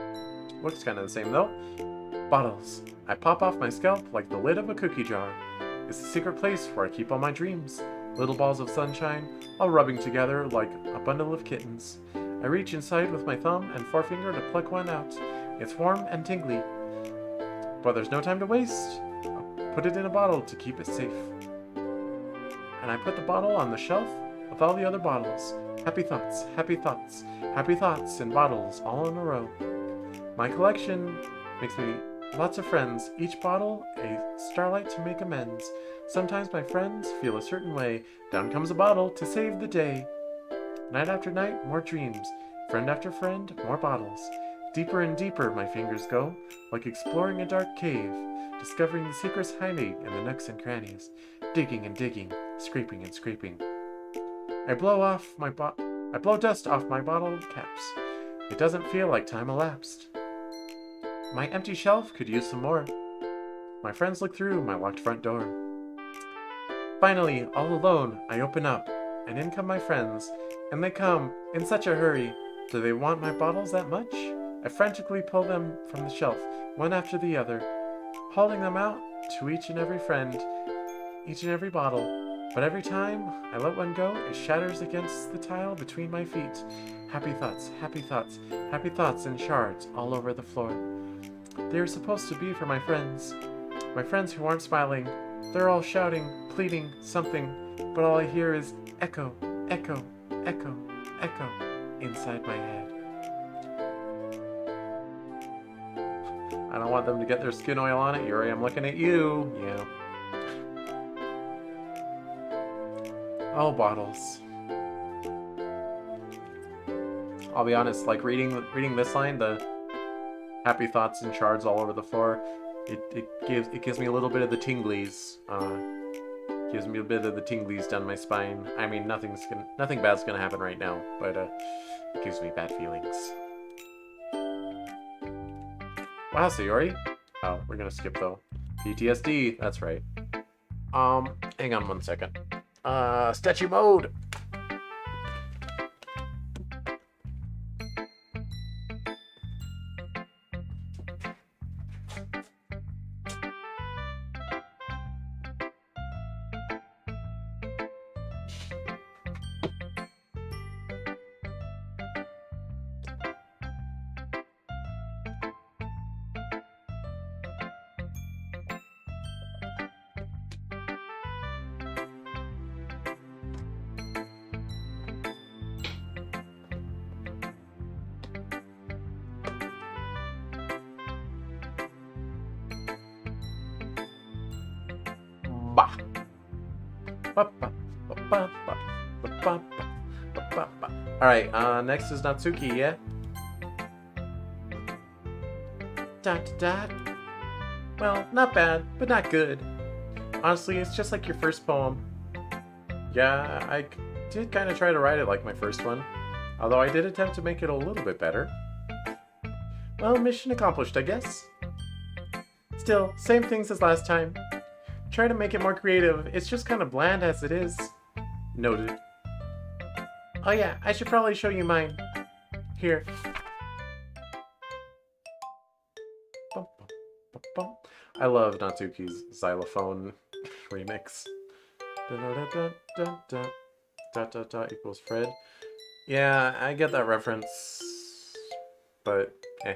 Looks kind of the same, though. Bottles. I pop off my scalp like the lid of a cookie jar. It's the secret place where I keep all my dreams. Little balls of sunshine, all rubbing together like a bundle of kittens. I reach inside with my thumb and forefinger to pluck one out. It's warm and tingly. But there's no time to waste. I'll put it in a bottle to keep it safe. And I put the bottle on the shelf with all the other bottles. Happy thoughts, happy thoughts, happy thoughts in bottles all in a row. My collection makes me lots of friends, each bottle a starlight to make amends. Sometimes my friends feel a certain way. Down comes a bottle to save the day. Night after night, more dreams. Friend after friend, more bottles. Deeper and deeper my fingers go, like exploring a dark cave, discovering the secrets hiding in the nooks and crannies. Digging and digging, scraping and scraping. I blow dust off my bottle caps. It doesn't feel like time elapsed. My empty shelf could use some more. My friends look through my locked front door. Finally, all alone, I open up, and in come my friends, and they come in such a hurry. Do they want my bottles that much? I frantically pull them from the shelf, one after the other, holding them out to each and every friend, each and every bottle. But every time I let one go, it shatters against the tile between my feet. Happy thoughts, happy thoughts, happy thoughts in shards all over the floor. They are supposed to be for my friends who aren't smiling. They're all shouting, pleading, something, but all I hear is echo, echo, echo, echo inside my head. I don't want them to get their skin oil on it. Yuri, I'm looking at you. Yeah. Oh, bottles. I'll be honest, like reading this line, the happy thoughts and shards all over the floor, it gives me a little bit of the tinglies. Gives me a bit of the tinglies down my spine. I mean, nothing bad's gonna happen right now, but it gives me bad feelings. Wow, Sayori. Oh, we're gonna skip though. PTSD. That's right. Hang on one second. Statue mode. Bah. Alright, next is Natsuki, yeah? Dot. Well, not bad, but not good. Honestly, it's just like your first poem. Yeah, I did kind of try to write it like my first one, although I did attempt to make it a little bit better. Well, mission accomplished, I guess. Still, same things as last time. Try to make it more creative, it's just kind of bland as it is. Noted. Oh yeah, I should probably show you mine. Here. I love Natsuki's xylophone remix. Equals Fred. Yeah, I get that reference, but eh.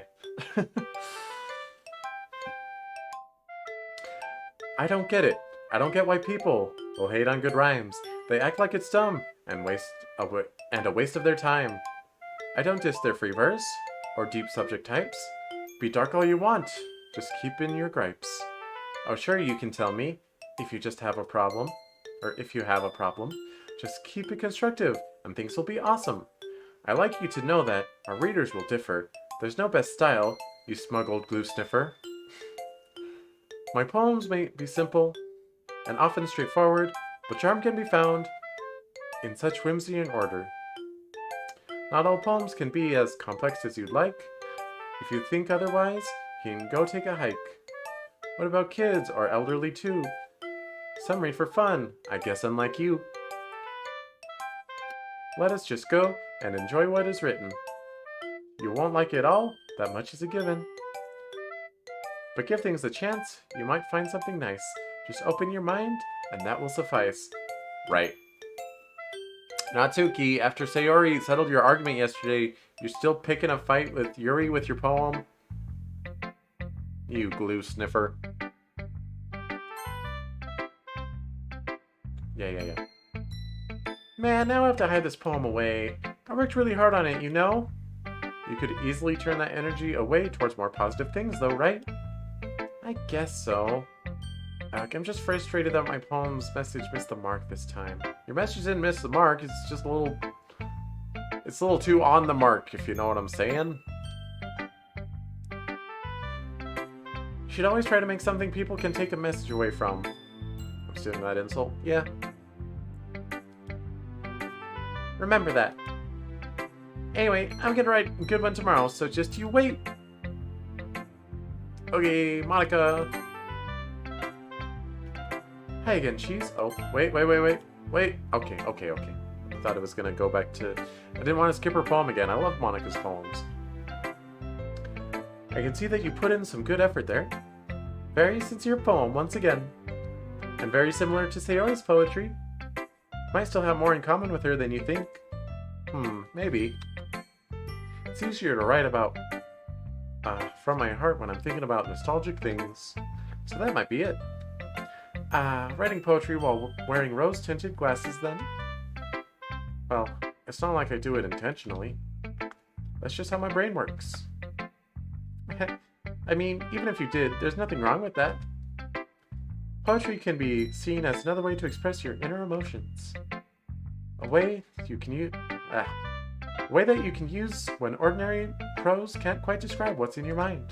I don't get it. I don't get why people will hate on good rhymes. They act like it's dumb and a waste of their time. I don't diss their free verse or deep subject types. Be dark all you want. Just keep in your gripes. Oh, sure, you can tell me if you just have a problem, or if you have a problem. Just keep it constructive and things will be awesome. I like you to know that our readers will differ. There's no best style, you smuggled glue sniffer. My poems may be simple and often straightforward, but charm can be found in such whimsy and order. Not all poems can be as complex as you'd like. If you think otherwise, you can go take a hike. What about kids or elderly too? Some read for fun, I guess unlike you. Let us just go and enjoy what is written. You won't like it all, that much is a given. But give things a chance, you might find something nice. Just open your mind, and that will suffice. Right. Natsuki, after Sayori settled your argument yesterday, you're still picking a fight with Yuri with your poem? You glue sniffer. Yeah. Man, now I have to hide this poem away. I worked really hard on it, you know? You could easily turn that energy away towards more positive things, though, right? I guess so. I'm just frustrated that my poem's message missed the mark this time. Your message didn't miss the mark, it's just a little... It's a little too on the mark, if you know what I'm saying. You should always try to make something people can take a message away from. I'm stealing that insult. Yeah. Remember that. Anyway, I'm gonna write a good one tomorrow, so just you wait. Okay, Monica. Hi again, Cheese. Oh, wait. Okay. I thought it was gonna go back to... I didn't want to skip her poem again. I love Monica's poems. I can see that you put in some good effort there. Very sincere poem, once again. And very similar to Sayori's poetry. Might still have more in common with her than you think. Maybe. It's easier to write about from my heart when I'm thinking about nostalgic things. So that might be it. Writing poetry while wearing rose-tinted glasses then? Well, it's not like I do it intentionally. That's just how my brain works. I mean, even if you did, there's nothing wrong with that. Poetry can be seen as another way to express your inner emotions. A way that you can use when ordinary prose can't quite describe what's in your mind.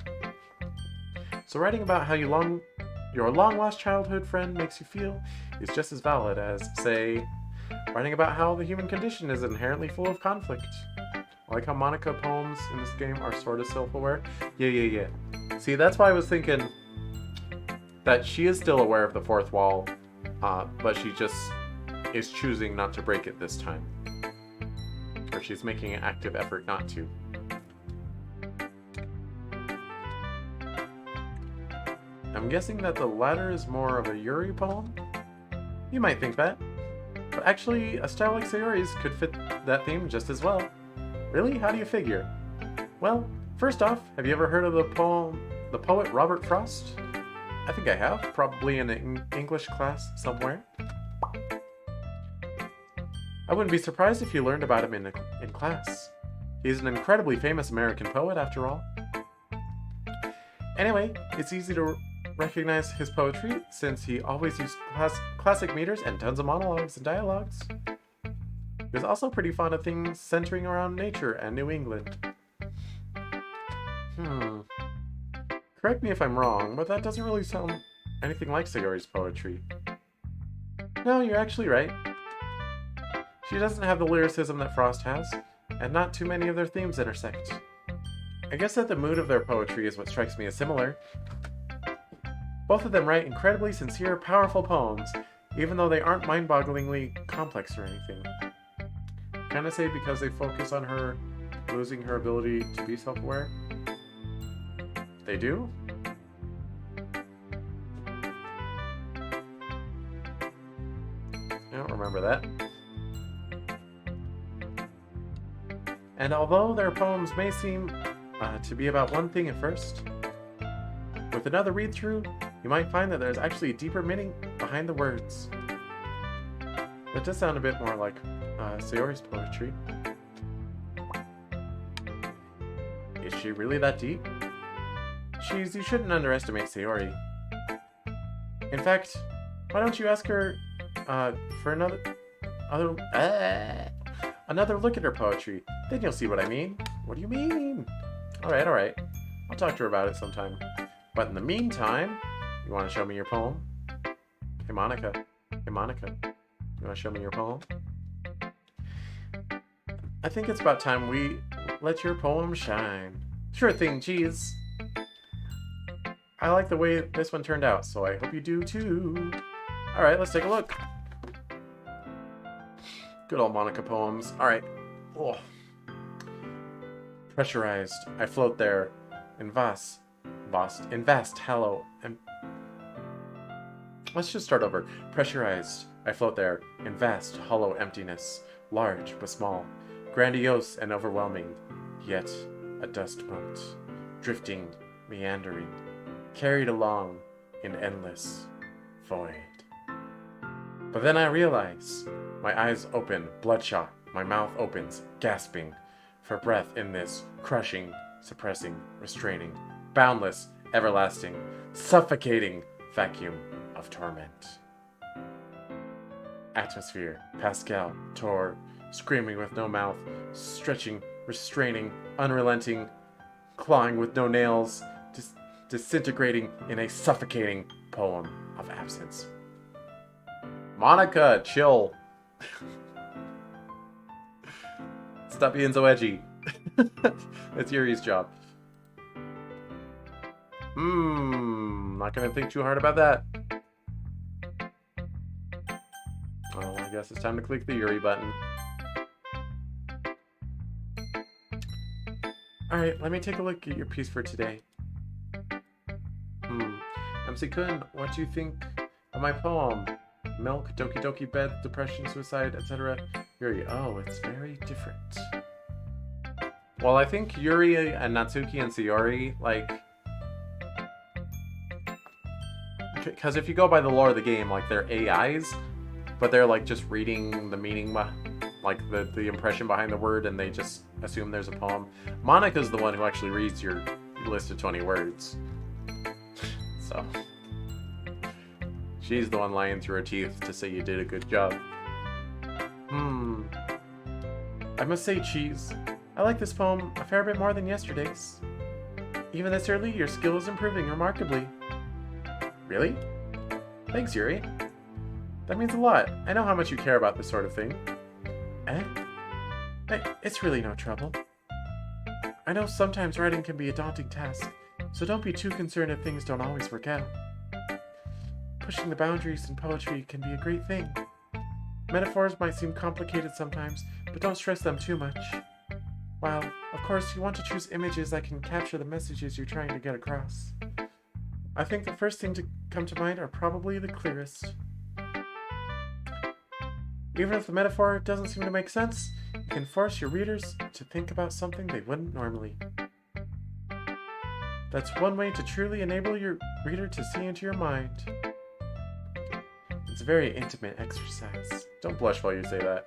So writing about how your long-lost childhood friend makes you feel is just as valid as, say, writing about how the human condition is inherently full of conflict. I like how Monica poems in this game are sort of self-aware. Yeah. See, that's why I was thinking that she is still aware of the fourth wall, but she just is choosing not to break it this time. Or she's making an active effort not to. I'm guessing that the latter is more of a Yuri poem? You might think that. But actually, a style like Sayori's could fit that theme just as well. Really? How do you figure? Well, first off, have you ever heard of the poet Robert Frost? I think I have, probably in an English class somewhere. I wouldn't be surprised if you learned about him in class. He's an incredibly famous American poet, after all. Anyway, it's easy to recognize his poetry since he always used classic meters and tons of monologues and dialogues. He was also pretty fond of things centering around nature and New England. Correct me if I'm wrong, but that doesn't really sound anything like Sayori's poetry. No, you're actually right. She doesn't have the lyricism that Frost has, and not too many of their themes intersect. I guess that the mood of their poetry is what strikes me as similar. Both of them write incredibly sincere, powerful poems, even though they aren't mind-bogglingly complex or anything. Kinda say because they focus on her losing her ability to be self-aware? They do? I don't remember that. And although their poems may seem to be about one thing at first, with another read-through, you might find that there's actually a deeper meaning behind the words. That does sound a bit more like Sayori's poetry. Is she really that deep? You shouldn't underestimate Sayori. In fact, why don't you ask her for another look at her poetry? Then you'll see what I mean. What do you mean? Alright. I'll talk to her about it sometime. But in the meantime, you want to show me your poem? Hey Monica. You want to show me your poem? I think it's about time we let your poem shine. Sure thing, cheese. I like the way this one turned out, so I hope you do too. Alright, let's take a look. Good old Monica poems. Alright. Oh. Pressurized, I float there in vast, hollow, and... Let's just start over. Pressurized, I float there in vast, hollow emptiness, large but small, grandiose and overwhelming, yet a dust mote, drifting, meandering, carried along in endless void. But then I realize, my eyes open, bloodshot, my mouth opens, gasping for breath in this crushing, suppressing, restraining, boundless, everlasting, suffocating vacuum of torment. Atmosphere, Pascal, Tor, screaming with no mouth, stretching, restraining, unrelenting, clawing with no nails, disintegrating in a suffocating poem of absence. Monica, chill. Stop being so edgy. It's Yuri's job. Not gonna think too hard about that. Oh, I guess it's time to click the Yuri button. Alright, let me take a look at your piece for today. MC-kun, what do you think of my poem? Milk, Doki Doki bed, depression, suicide, etc. Yuri, oh, it's very different. Well, I think Yuri and Natsuki and Sayori, like... Because if you go by the lore of the game, like, they're AIs, but they're, like, just reading the meaning, like, the impression behind the word, and they just assume there's a poem. Monica's the one who actually reads your list of 20 words. So... She's the one lying through her teeth to say you did a good job. I must say, Cheese, I like this poem a fair bit more than yesterday's. Even this early, your skill is improving remarkably. Really? Thanks, Yuri. That means a lot. I know how much you care about this sort of thing. Eh? It's really no trouble. I know sometimes writing can be a daunting task, so don't be too concerned if things don't always work out. Pushing the boundaries in poetry can be a great thing. Metaphors might seem complicated sometimes, but don't stress them too much. While, of course, you want to choose images that can capture the messages you're trying to get across. I think the first thing to come to mind are probably the clearest. Even if the metaphor doesn't seem to make sense, you can force your readers to think about something they wouldn't normally. That's one way to truly enable your reader to see into your mind. It's a very intimate exercise. Don't blush while you say that.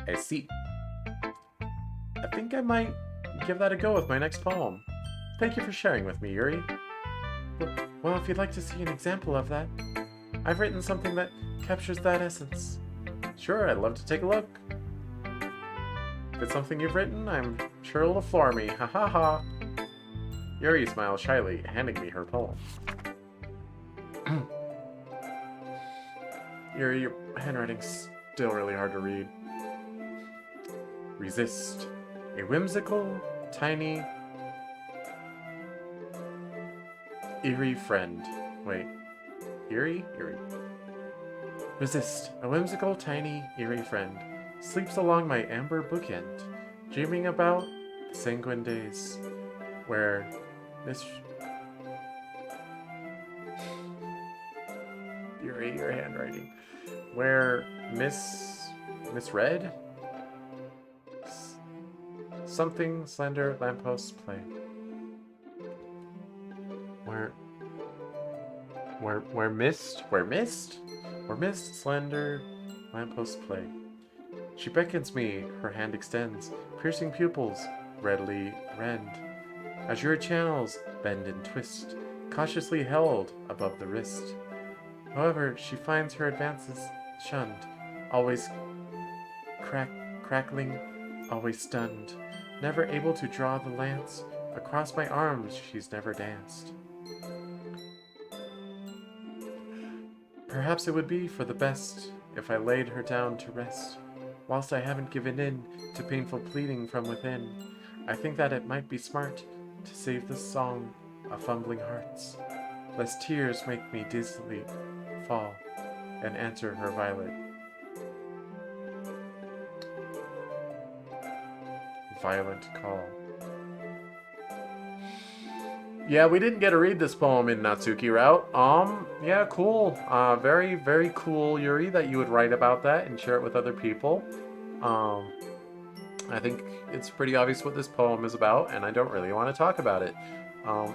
I see. I think I might give that a go with my next poem. Thank you for sharing with me, Yuri. Well, if you'd like to see an example of that, I've written something that captures that essence. Sure, I'd love to take a look. If it's something you've written, I'm sure it'll floor me. Ha ha ha. Yuri smiles shyly, handing me her poem. Yuri, your handwriting's still really hard to read. Resist. A whimsical, tiny, eerie friend. Wait. Eerie? Eerie. Resist. A whimsical, tiny, eerie friend sleeps along my amber bookend, dreaming about the sanguine days where Miss... Eerie, your handwriting. Where misread? Something slender lampposts play. Where mist, slender lampposts play. She beckons me, her hand extends, piercing pupils readily rend. Azure channels bend and twist, cautiously held above the wrist. However, she finds her advances shunned, always crackling, always stunned. Never able to draw the lance, across my arms she's never danced. Perhaps it would be for the best if I laid her down to rest, whilst I haven't given in to painful pleading from within, I think that it might be smart to save this song of fumbling hearts, lest tears make me dizzily fall and answer her violet. Violent call. Yeah, we didn't get to read this poem in Natsuki route. Yeah, cool. Very, very cool, Yuri, that you would write about that and share it with other people. I think it's pretty obvious what this poem is about, and I don't really want to talk about it.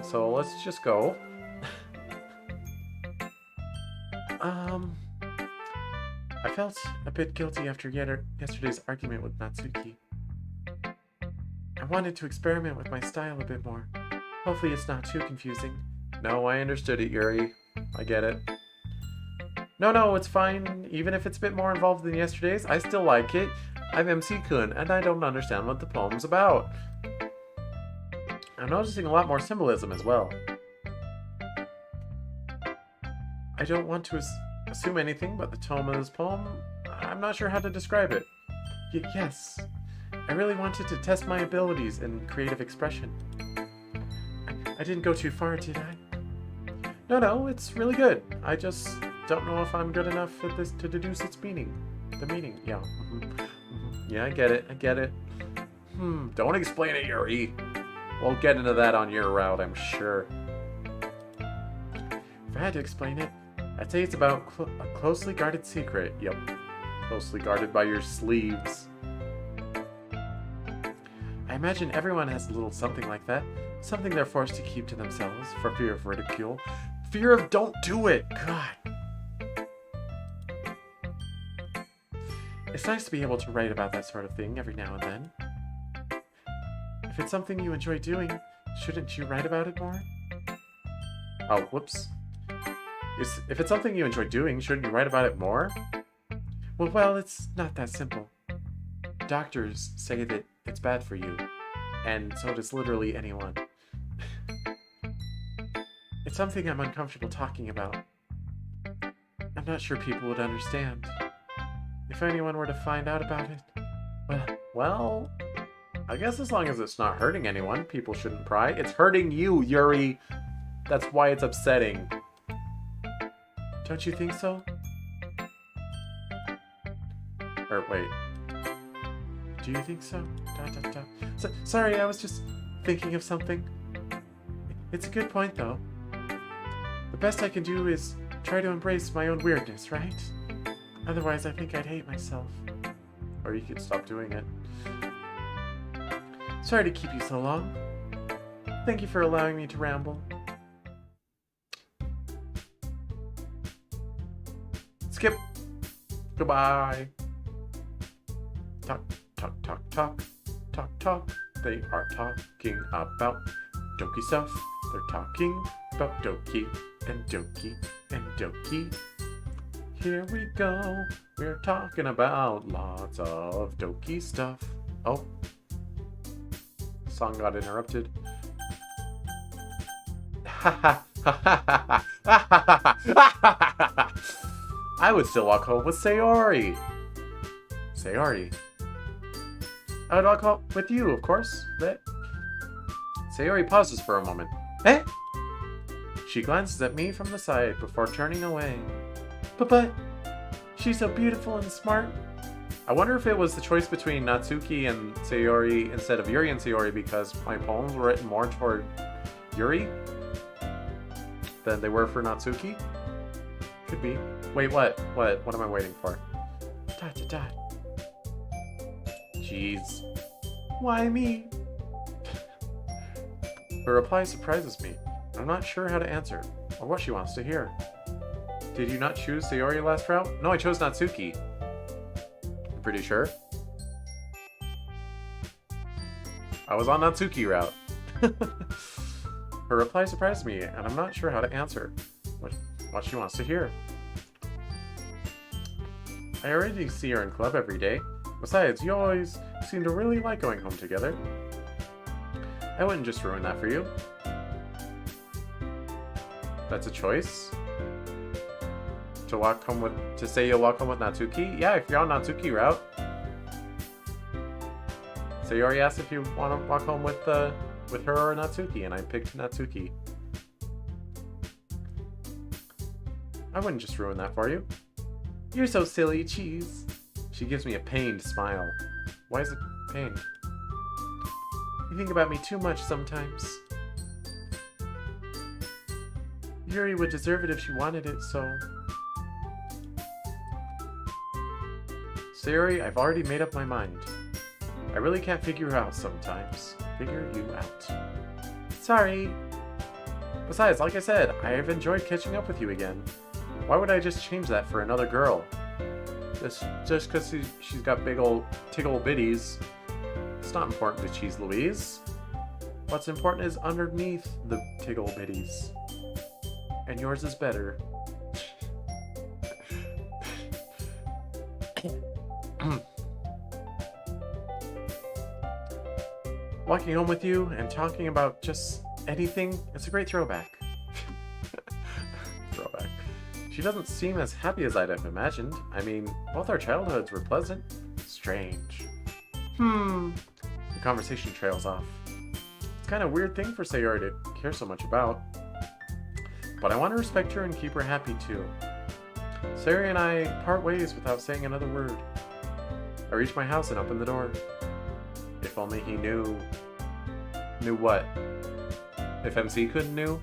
So let's just go. I felt a bit guilty after yesterday's argument with Natsuki. I wanted to experiment with my style a bit more. Hopefully it's not too confusing. No, I understood it, Yuri. I get it. No, it's fine. Even if it's a bit more involved than yesterday's, I still like it. I'm MC-kun, and I don't understand what the poem's about. I'm noticing a lot more symbolism as well. I don't want to assume anything, but the tone of this poem, I'm not sure how to describe it. Yes, I really wanted to test my abilities in creative expression. I didn't go too far, did I? No, it's really good. I just don't know if I'm good enough at this to deduce its meaning. The meaning, yeah. Yeah, I get it. Don't explain it, Yuri. We'll get into that on your route, I'm sure. If I had to explain it, I'd say it's about a closely guarded secret. Yep. Closely guarded by your sleeves. I imagine everyone has a little something like that. Something they're forced to keep to themselves for fear of ridicule. Fear of don't do it! God. It's nice to be able to write about that sort of thing every now and then. If it's something you enjoy doing, shouldn't you write about it more? Oh, whoops. If it's something you enjoy doing, shouldn't you write about it more? Well, it's not that simple. Doctors say that it's bad for you, and so does literally anyone. It's something I'm uncomfortable talking about. I'm not sure people would understand. If anyone were to find out about it, well, I guess as long as it's not hurting anyone, people shouldn't pry. It's hurting you, Yuri. That's why it's upsetting. Don't you think so? Or wait. Do you think so? Sorry, I was just thinking of something. It's a good point, though. The best I can do is try to embrace my own weirdness, right? Otherwise, I think I'd hate myself. Or you could stop doing it. Sorry to keep you so long. Thank you for allowing me to ramble. Skip. Goodbye. Talk. They are talking about Doki stuff. They're talking about Doki and Doki and Doki. Here we go. We're talking about lots of Doki stuff. Oh. Song got interrupted. I would still walk home with Sayori. Sayori. I would walk home with you, of course. But Sayori pauses for a moment. Eh? She glances at me from the side before turning away. But, she's so beautiful and smart. I wonder if it was the choice between Natsuki and Sayori instead of Yuri and Sayori because my poems were written more toward Yuri than they were for Natsuki. Could be. Wait, what? What am I waiting for? Dot. Jeez. Why me? Her reply surprises me. I'm not sure how to answer, or what she wants to hear. Did you not choose Sayori last round? No, I chose Natsuki. I'm pretty sure. I was on Natsuki route. Her reply surprised me, and I'm not sure how to answer what she wants to hear. I already see her in club every day. Besides, you always seem to really like going home together. I wouldn't just ruin that for you. That's a choice? To say you'll walk home with Natsuki? Yeah, if you're on Natsuki route. Sayori asked if you want to walk home with her or Natsuki, and I picked Natsuki. I wouldn't just ruin that for you. You're so silly, cheese. She gives me a pained smile. Why is it pained? You think about me too much sometimes. Yuri would deserve it if she wanted it, so... Sayori, I've already made up my mind. I really can't figure you out sometimes. Figure you out. Sorry. Besides, like I said, I've enjoyed catching up with you again. Why would I just change that for another girl? Just because she's got big old tickle bitties. It's not important to Cheese Louise. What's important is underneath the tickle bitties. And yours is better. Walking home with you and talking about just anything, it's a great throwback. Throwback. She doesn't seem as happy as I'd have imagined. I mean, both our childhoods were pleasant. Strange. The conversation trails off. It's kind of a weird thing for Sayori to care so much about. But I want to respect her and keep her happy too. Sayori and I part ways without saying another word. I reach my house and open the door. If only he knew... Knew what? If MC couldn't knew?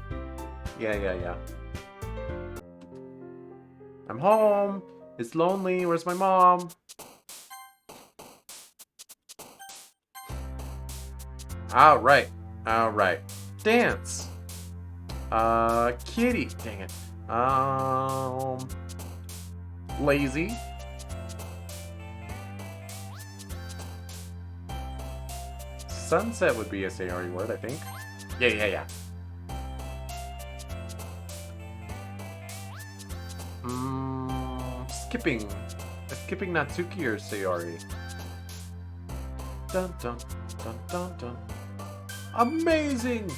Yeah. I'm home! It's lonely, where's my mom? Alright. Dance! Kitty! Dang it. Lazy. Sunset would be a Sayori word, I think. Yeah. Skipping. Skipping Natsuki or Sayori? Dun dun dun dun dun. Amazing!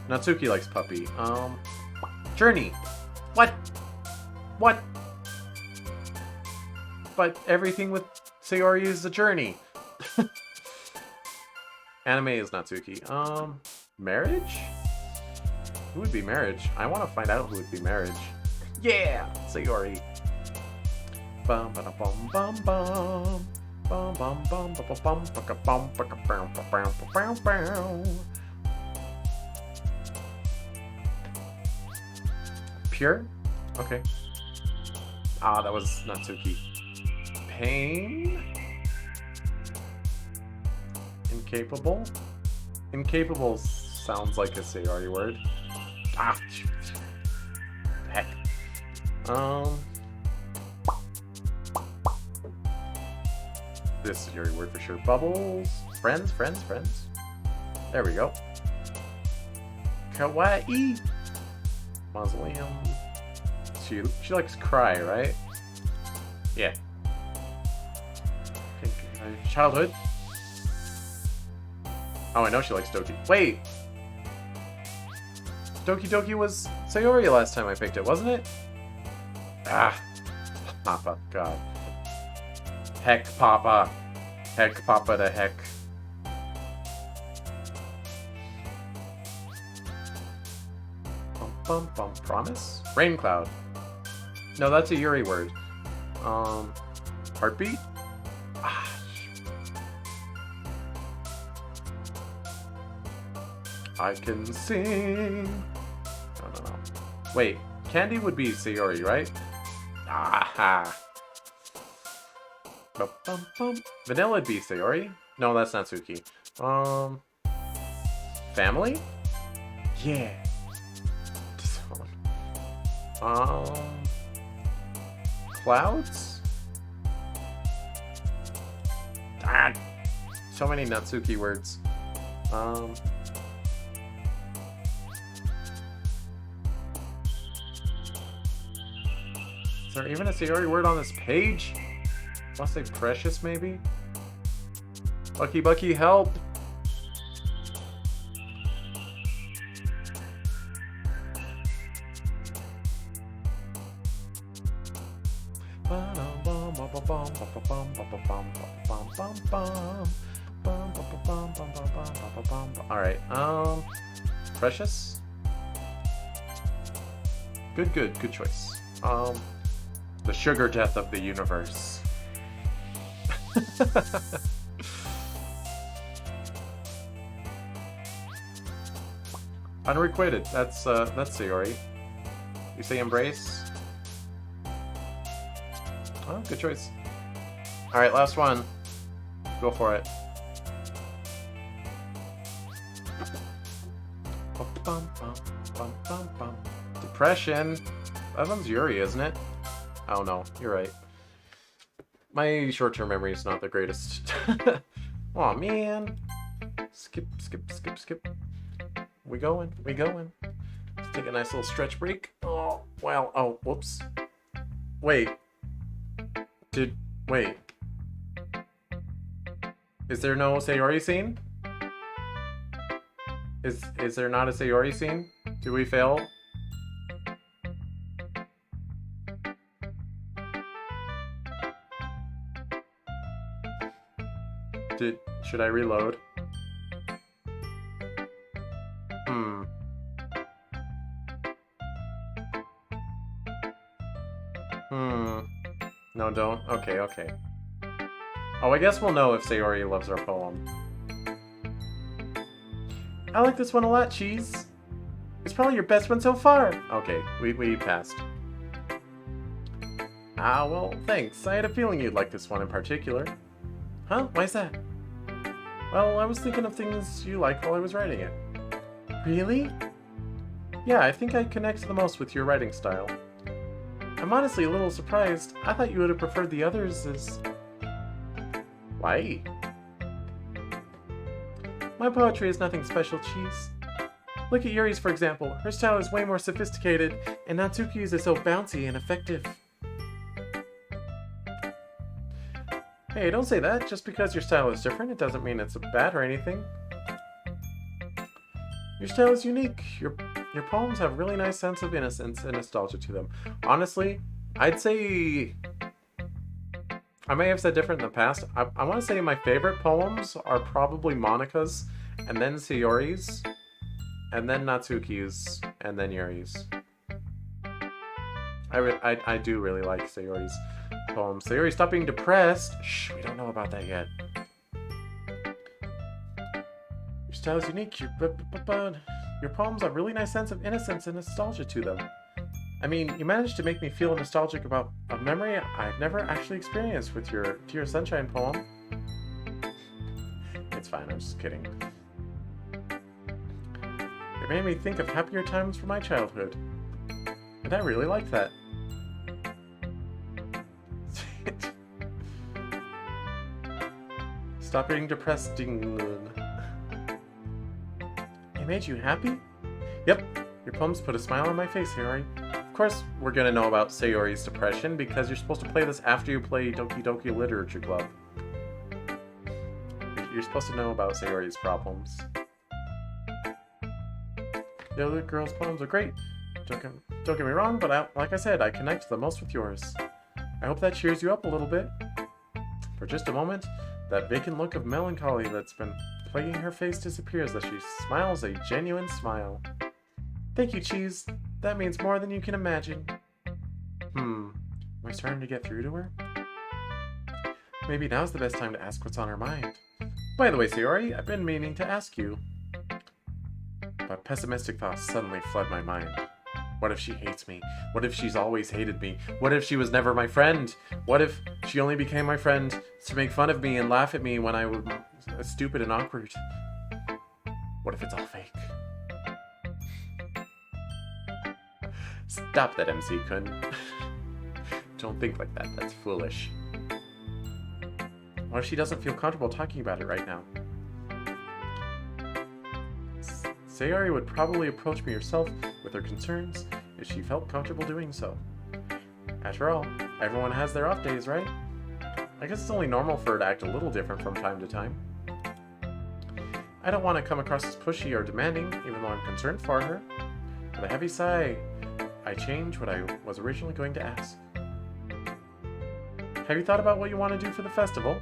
Natsuki likes puppy. Journey. What? But everything with Sayori is a journey. Anime is Natsuki. Marriage? Who would be marriage? I want to find out who would be marriage. Yeah! Sayori. Bum ba bum bum bum. Bum bum bum bum bum bum bum bum. Pure? Okay. That was Natsuki. Pain? Incapable? Incapable sounds like a Sayori word. Heck. This is your word for sure. Bubbles. Friends. There we go. Kawaii. Mausoleum. She likes cry, right? Yeah. Childhood. Oh, I know she likes Doki. Wait! Doki was Sayori last time I picked it, wasn't it? Papa, God. Heck, Papa. Heck, Papa the heck. Bum. Promise? Rain cloud. No, that's a Yuri word. Heartbeat? I can sing. No. Wait, Candy would be Sayori, right? Vanilla would be Sayori? No, that's Natsuki. Family? Yeah. Clouds? So many Natsuki words. Is there even a Sayori word on this page? I want to say precious, maybe? Bucky, help! Alright, Precious? Good choice. The sugar death of the universe. Unrequited, that's Sayori. You say embrace? Oh, good choice. Alright, last one. Go for it. Depression. That one's Yuri, isn't it? Oh no, you're right. My short-term memory is not the greatest. Aw, man. Skip. We going. Let's take a nice little stretch break. Oh, wow. Oh, whoops. Wait. Wait. Is there no Sayori scene? Is there not a Sayori scene? Do we fail? Should I reload? No, don't? Okay. Oh, I guess we'll know if Sayori loves our poem. I like this one a lot, Cheese. It's probably your best one so far. Okay, we passed. Ah, well, thanks. I had a feeling you'd like this one in particular. Huh? Why's that? Well, I was thinking of things you liked while I was writing it. Really? Yeah, I think I connect the most with your writing style. I'm honestly a little surprised. I thought you would have preferred the others as... Why? My poetry is nothing special, Cheese. Look at Yuri's, for example. Her style is way more sophisticated, and Natsuki's is so bouncy and effective. Hey, don't say that. Just because your style is different, it doesn't mean it's bad or anything. Your style is unique. Your poems have a really nice sense of innocence and nostalgia to them. Honestly, I'd say... I may have said different in the past. I want to say my favorite poems are probably Monika's, and then Sayori's, and then Natsuki's, and then Yuri's. I do really like Sayori's poems. Sayori, stop being depressed! Shh, we don't know about that yet. Your style is unique. Your poems have a really nice sense of innocence and nostalgia to them. I mean, you managed to make me feel nostalgic about a memory I've never actually experienced with your Dear Sunshine poem. It's fine, I'm just kidding. It made me think of happier times from my childhood. And I really like that. Stop being depressed, It made you happy? Yep, your poems put a smile on my face, Sayori. Of course, we're gonna know about Sayori's depression because you're supposed to play this after you play Doki Doki Literature Club. You're supposed to know about Sayori's problems. The other girls' poems are great. Don't get me wrong, but like I said, I connect the most with yours. I hope that cheers you up a little bit. For just a moment, that vacant look of melancholy that's been plaguing her face disappears as she smiles a genuine smile. Thank you, Cheese. That means more than you can imagine. Am I starting to get through to her? Maybe now's the best time to ask what's on her mind. By the way, Sayori, I've been meaning to ask you. But pessimistic thoughts suddenly flood my mind. What if she hates me? What if she's always hated me? What if she was never my friend? What if she only became my friend to make fun of me and laugh at me when I was stupid and awkward? What if it's all fake? Stop that, MC-kun. Don't think like that. That's foolish. What if she doesn't feel comfortable talking about it right now? Sayori would probably approach me herself with her concerns if she felt comfortable doing so. After all, everyone has their off days, right? I guess it's only normal for her to act a little different from time to time. I don't want to come across as pushy or demanding, even though I'm concerned for her. With a heavy sigh, I change what I was originally going to ask. Have you thought about what you want to do for the festival?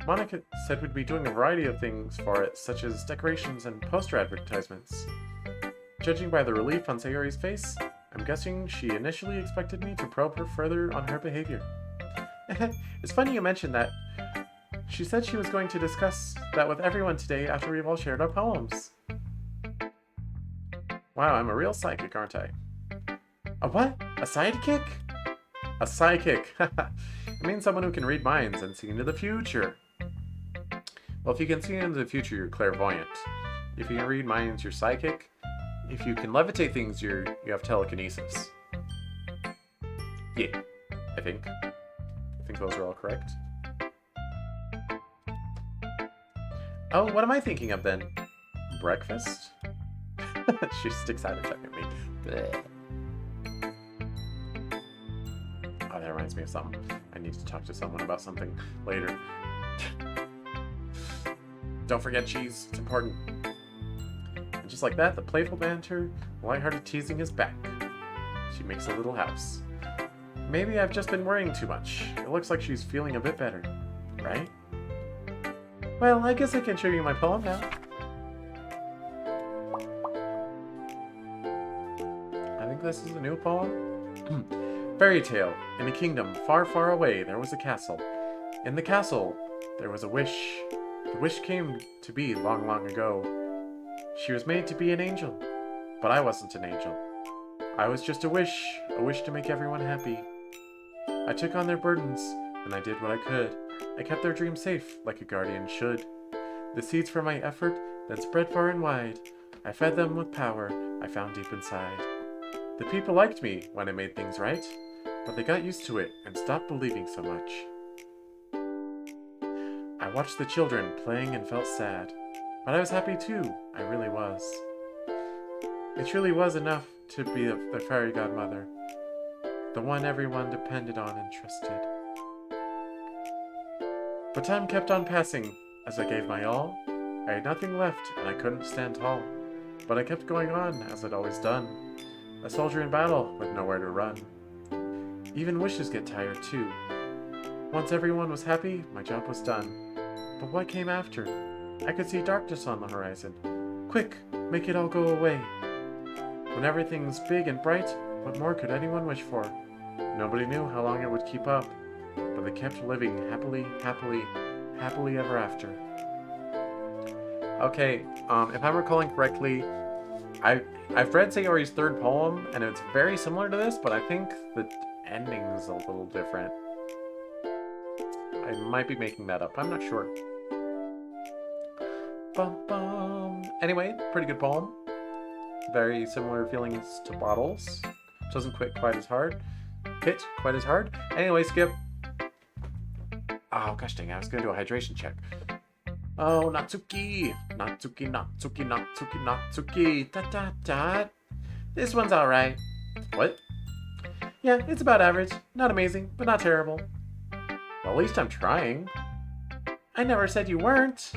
Monica said we'd be doing a variety of things for it, such as decorations and poster advertisements. Judging by the relief on Sayori's face, I'm guessing she initially expected me to probe her further on her behavior. It's funny you mentioned that. She said she was going to discuss that with everyone today after we've all shared our poems. Wow, I'm a real psychic, aren't I? A what? A sidekick? A psychic. It means someone who can read minds and see into the future. Well, if you can see into the future, you're clairvoyant. If you can read minds, you're psychic. If you can levitate things, you have telekinesis. Yeah, I think those are all correct. Oh, what am I thinking of then? Breakfast? She sticks out her tongue at me. Blech. Oh, that reminds me of something. I need to talk to someone about something later. Don't forget cheese, it's important. And just like that, the playful banter, lighthearted teasing is back. She makes a little house. Maybe I've just been worrying too much. It looks like she's feeling a bit better, right? Well, I guess I can show you my poem now. I think this is a new poem. Fairy tale. In a kingdom far, far away, there was a castle. In the castle, there was a wish. The wish came to be long, long ago. She was made to be an angel, but I wasn't an angel. I was just a wish to make everyone happy. I took on their burdens, and I did what I could. I kept their dreams safe, like a guardian should. The seeds for my effort then spread far and wide. I fed them with power I found deep inside. The people liked me when I made things right, but they got used to it and stopped believing so much. I watched the children playing and felt sad, but I was happy too, I really was. It truly was enough to be the fairy godmother, the one everyone depended on and trusted. But time kept on passing. As I gave my all, I had nothing left and I couldn't stand tall. But I kept going on, as I'd always done, a soldier in battle with nowhere to run. Even wishes get tired too. Once everyone was happy, my job was done. But what came after? I could see darkness on the horizon. Quick, make it all go away. When everything's big and bright, what more could anyone wish for? Nobody knew how long it would keep up, but they kept living happily, happily, happily ever after. Okay, if I'm recalling correctly, I've read Sayori's third poem, and it's very similar to this, but I think the ending's a little different. I might be making that up. I'm not sure. Bum, bum. Anyway, pretty good poem. Very similar feelings to Bottles. Doesn't hit quite as hard. Anyway, skip. Oh, gosh dang, I was going to do a hydration check. Oh, Natsuki. Natsuki, Natsuki, Natsuki, Natsuki. Dot, dot, dot. This one's alright. What? Yeah, it's about average. Not amazing, but not terrible. Well, at least I'm trying. I never said you weren't.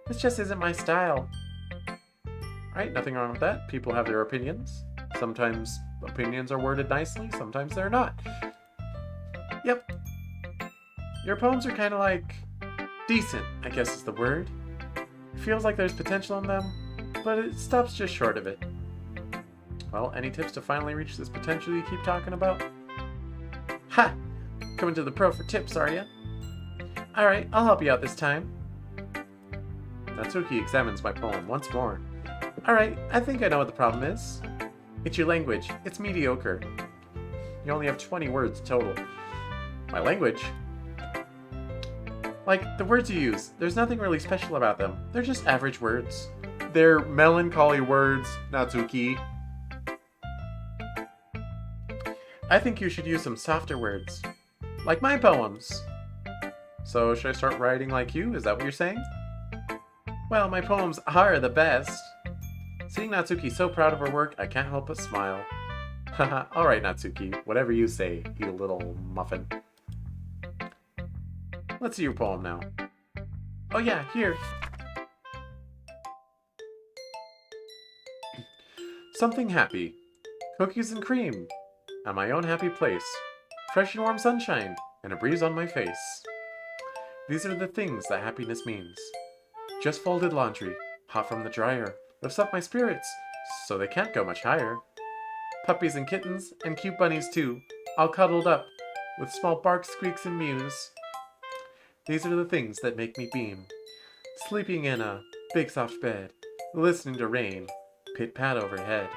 This just isn't my style. Alright, nothing wrong with that. People have their opinions. Sometimes opinions are worded nicely, sometimes they're not. Yep. Your poems are kind of like decent, I guess is the word. It feels like there's potential in them, but it stops just short of it. Well, any tips to finally reach this potential you keep talking about? Ha! Coming to the pro for tips, are ya? Alright, I'll help you out this time. Natsuki examines my poem once more. Alright, I think I know what the problem is. It's your language. It's mediocre. You only have 20 words total. My language? Like, the words you use, there's nothing really special about them. They're just average words. They're melancholy words, Natsuki. I think you should use some softer words. Like my poems. So, should I start writing like you? Is that what you're saying? Well, my poems are the best. Seeing Natsuki so proud of her work, I can't help but smile. Haha, alright Natsuki, whatever you say, you little muffin. Let's see your poem now. Oh yeah, here. Something happy. Cookies and cream. At my own happy place. Fresh and warm sunshine, and a breeze on my face. These are the things that happiness means. Just folded laundry, hot from the dryer, lifts up my spirits, so they can't go much higher. Puppies and kittens, and cute bunnies too, all cuddled up, with small barks, squeaks, and mews. These are the things that make me beam. Sleeping in a big soft bed, listening to rain, pit-pat overhead.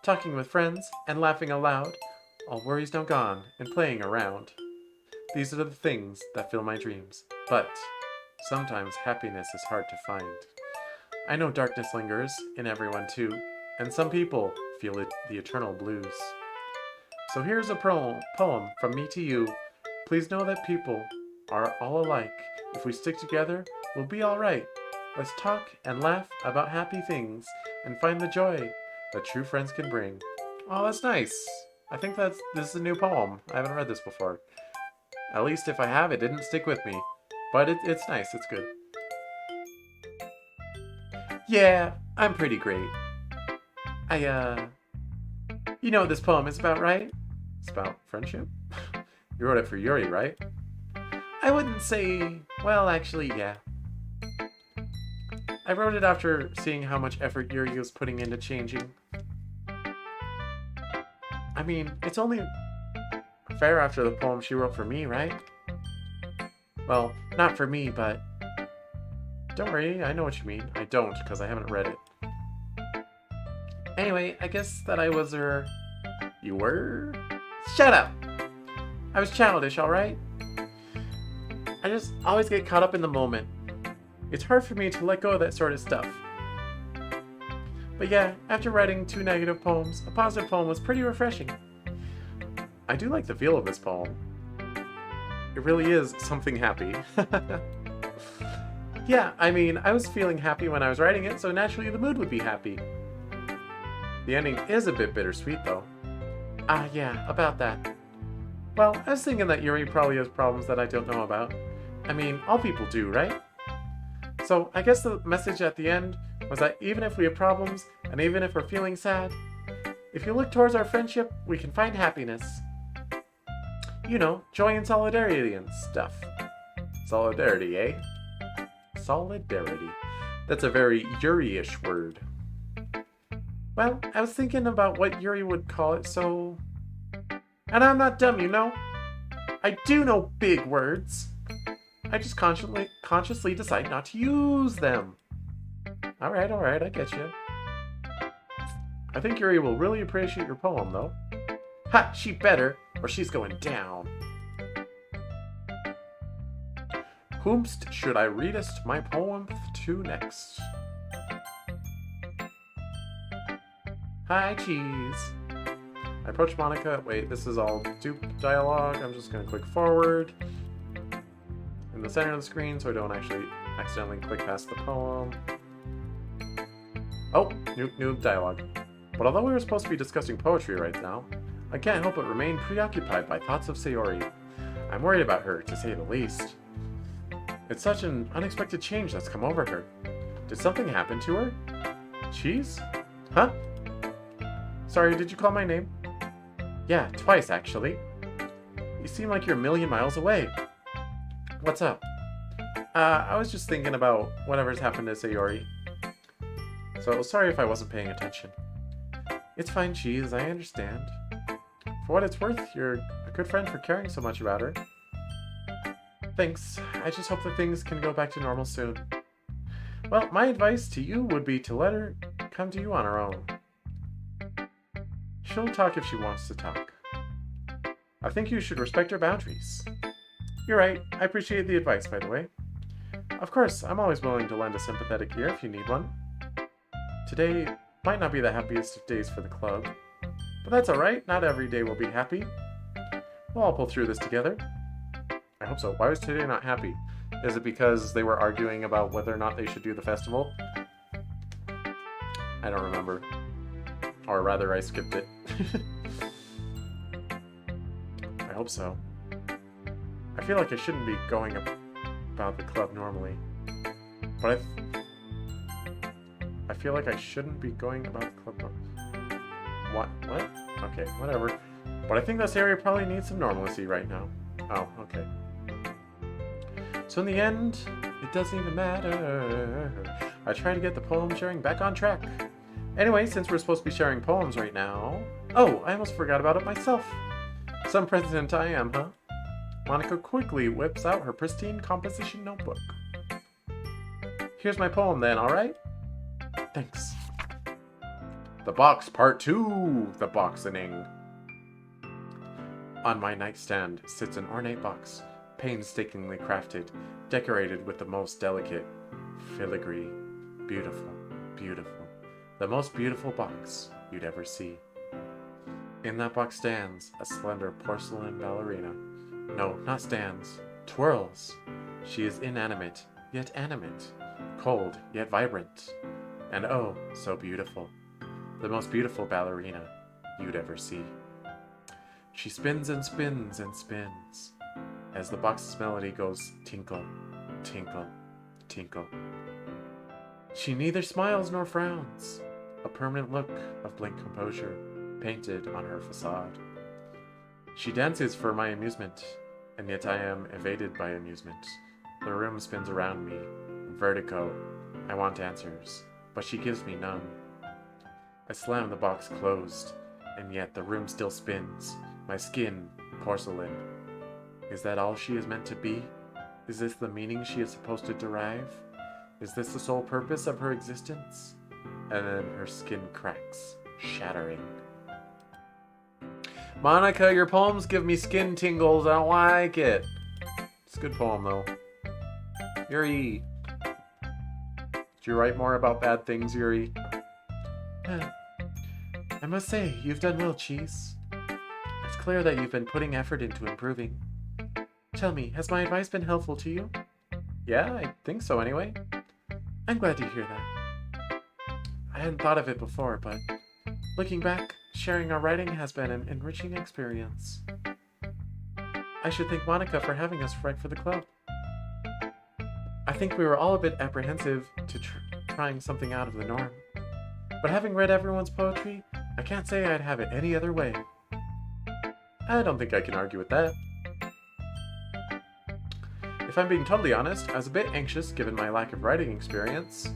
Talking with friends and laughing aloud, all worries now gone and playing around. These are the things that fill my dreams, but sometimes happiness is hard to find. I know darkness lingers in everyone too, and some people feel it, the eternal blues. So here's a poem from me to you. Please know that people are all alike. If we stick together, we'll be alright. Let's talk and laugh about happy things and find the joy that true friends can bring. Oh, that's nice. I think this is a new poem. I haven't read this before. At least if I have, it didn't stick with me. But it's nice, it's good. Yeah, I'm pretty great. You know what this poem is about, right? It's about friendship? You wrote it for Yuri, right? I wouldn't say... Well, actually, yeah. I wrote it after seeing how much effort Yuri was putting into changing. I mean, it's only fair after the poem she wrote for me, right? Well, not for me, but... Don't worry, I know what you mean. I don't, because I haven't read it. Anyway, I guess that I was her... You were? Shut up! I was childish, alright? I just always get caught up in the moment. It's hard for me to let go of that sort of stuff. But yeah, after writing 2 negative poems, a positive poem was pretty refreshing. I do like the feel of this poem. It really is something happy. Yeah, I mean, I was feeling happy when I was writing it, so naturally the mood would be happy. The ending is a bit bittersweet, though. Ah, yeah, about that. Well, I was thinking that Yuri probably has problems that I don't know about. I mean, all people do, right? So, I guess the message at the end was that even if we have problems, and even if we're feeling sad, if you look towards our friendship, we can find happiness. You know, joy and solidarity and stuff. Solidarity, eh? Solidarity. That's a very Yuri-ish word. Well, I was thinking about what Yuri would call it, so... And I'm not dumb, you know? I do know big words. I just consciously decide not to use them. Alright, I get you. I think Yuri will really appreciate your poem, though. Ha! She better, or she's going down. Whomst should I readest my poem to next? Hi, cheese. I approach Monica. Wait, this is all dupe dialogue. I'm just going to click forward in the center of the screen so I don't actually accidentally click past the poem. Oh, new dialogue. But although we were supposed to be discussing poetry right now, I can't help but remain preoccupied by thoughts of Sayori. I'm worried about her, to say the least. It's such an unexpected change that's come over her. Did something happen to her? Cheese? Huh? Sorry, did you call my name? Yeah, twice, actually. You seem like you're a million miles away. What's up? I was just thinking about whatever's happened to Sayori. So, sorry if I wasn't paying attention. It's fine, Cheese, I understand. For what it's worth, you're a good friend for caring so much about her. Thanks. I just hope that things can go back to normal soon. Well, my advice to you would be to let her come to you on her own. She'll talk if she wants to talk. I think you should respect her boundaries. You're right. I appreciate the advice, by the way. Of course, I'm always willing to lend a sympathetic ear if you need one. Today might not be the happiest of days for the club, but that's alright. Not every day will be happy. We'll all pull through this together. I hope so. Why was today not happy? Is it because they were arguing about whether or not they should do the festival? I don't remember. Or rather, I skipped it. I hope so. I feel like I shouldn't be going about the club normally. But I feel like I shouldn't be going about the club normally. What? Okay, whatever. But I think this area probably needs some normalcy right now. Oh, okay. So in the end, it doesn't even matter. I try to get the poem sharing back on track. Anyway, since we're supposed to be sharing poems right now... Oh, I almost forgot about it myself. Some president I am, huh? Monica quickly whips out her pristine composition notebook. Here's my poem then, alright? Thanks. The Box Part 2, The Boxening. On my nightstand sits an ornate box, painstakingly crafted, decorated with the most delicate filigree. Beautiful, beautiful. The most beautiful box you'd ever see. In that box stands a slender porcelain ballerina. No, not stands. Twirls. She is inanimate, yet animate. Cold, yet vibrant. And oh, so beautiful. The most beautiful ballerina you'd ever see. She spins and spins and spins as the box's melody goes tinkle, tinkle, tinkle. She neither smiles nor frowns, a permanent look of blank composure painted on her facade. She dances for my amusement, and yet I am evaded by amusement. The room spins around me, vertigo. I want answers, but she gives me none. I slam the box closed, and yet the room still spins. My skin, porcelain. Is that all she is meant to be? Is this the meaning she is supposed to derive? Is this the sole purpose of her existence? And then her skin cracks, shattering. Monica, your poems give me skin tingles. I don't like it. It's a good poem, though. Yuri. Did you write more about bad things, Yuri? I must say, you've done well, Cheese. It's clear that you've been putting effort into improving. Tell me, has my advice been helpful to you? Yeah, I think so anyway. I'm glad to hear that. I hadn't thought of it before, but looking back, sharing our writing has been an enriching experience. I should thank Monica for having us write for the club. I think we were all a bit apprehensive to trying something out of the norm. But having read everyone's poetry, I can't say I'd have it any other way. I don't think I can argue with that. If I'm being totally honest, I was a bit anxious given my lack of writing experience,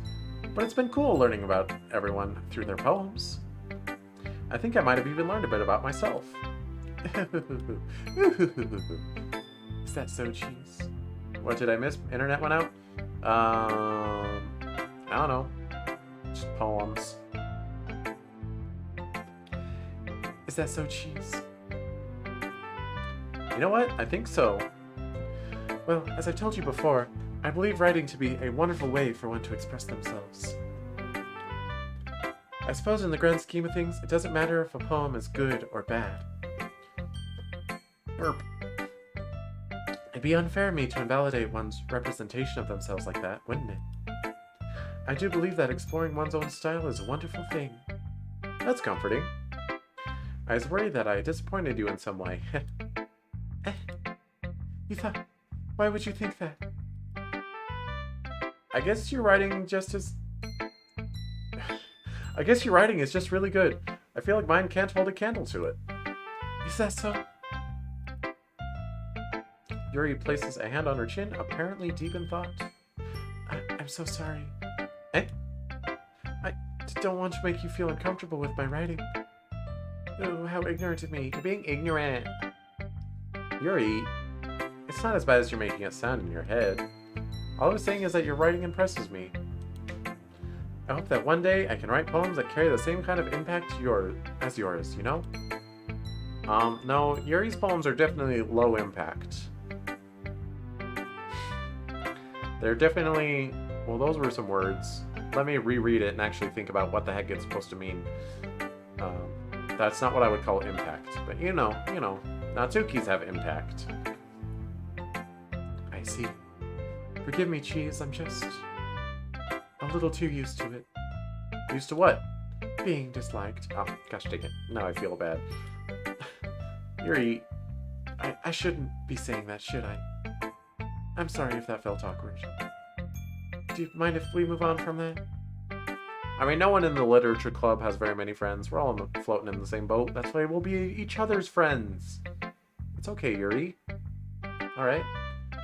but it's been cool learning about everyone through their poems. I think I might have even learned a bit about myself. Is that so, Cheese? What did I miss? Internet went out? I don't know. Just poems. Is that so, Cheese? You know what? I think so. Well, as I've told you before, I believe writing to be a wonderful way for one to express themselves. I suppose in the grand scheme of things, it doesn't matter if a poem is good or bad. Burp. It'd be unfair of me to invalidate one's representation of themselves like that, wouldn't it? I do believe that exploring one's own style is a wonderful thing. That's comforting. I was worried that I disappointed you in some way. You thought... Why would you think that? I guess your writing just is... I guess your writing is just really good. I feel like mine can't hold a candle to it. Is that so? Yuri places a hand on her chin, apparently deep in thought. I'm so sorry. Eh? I don't want to make you feel uncomfortable with my writing. Oh, how ignorant of me. You're being ignorant. Yuri, it's not as bad as you're making it sound in your head. All I was saying is that your writing impresses me. I hope that one day I can write poems that carry the same kind of impact as yours, you know? No, Yuri's poems are definitely low impact. They're definitely... Well, those were some words. Let me reread it and actually think about what the heck it's supposed to mean. That's not what I would call impact. But you know, Natsukis have impact. I see. Forgive me, Cheese, I'm just a little too used to it. Used to what? Being disliked. Oh, gosh dang it. Now I feel bad. Yuri, I shouldn't be saying that, should I? I'm sorry if that felt awkward. Do you mind if we move on from that? I mean, no one in the literature club has very many friends. We're all floating in the same boat. That's why we'll be each other's friends. It's okay, Yuri. Alright.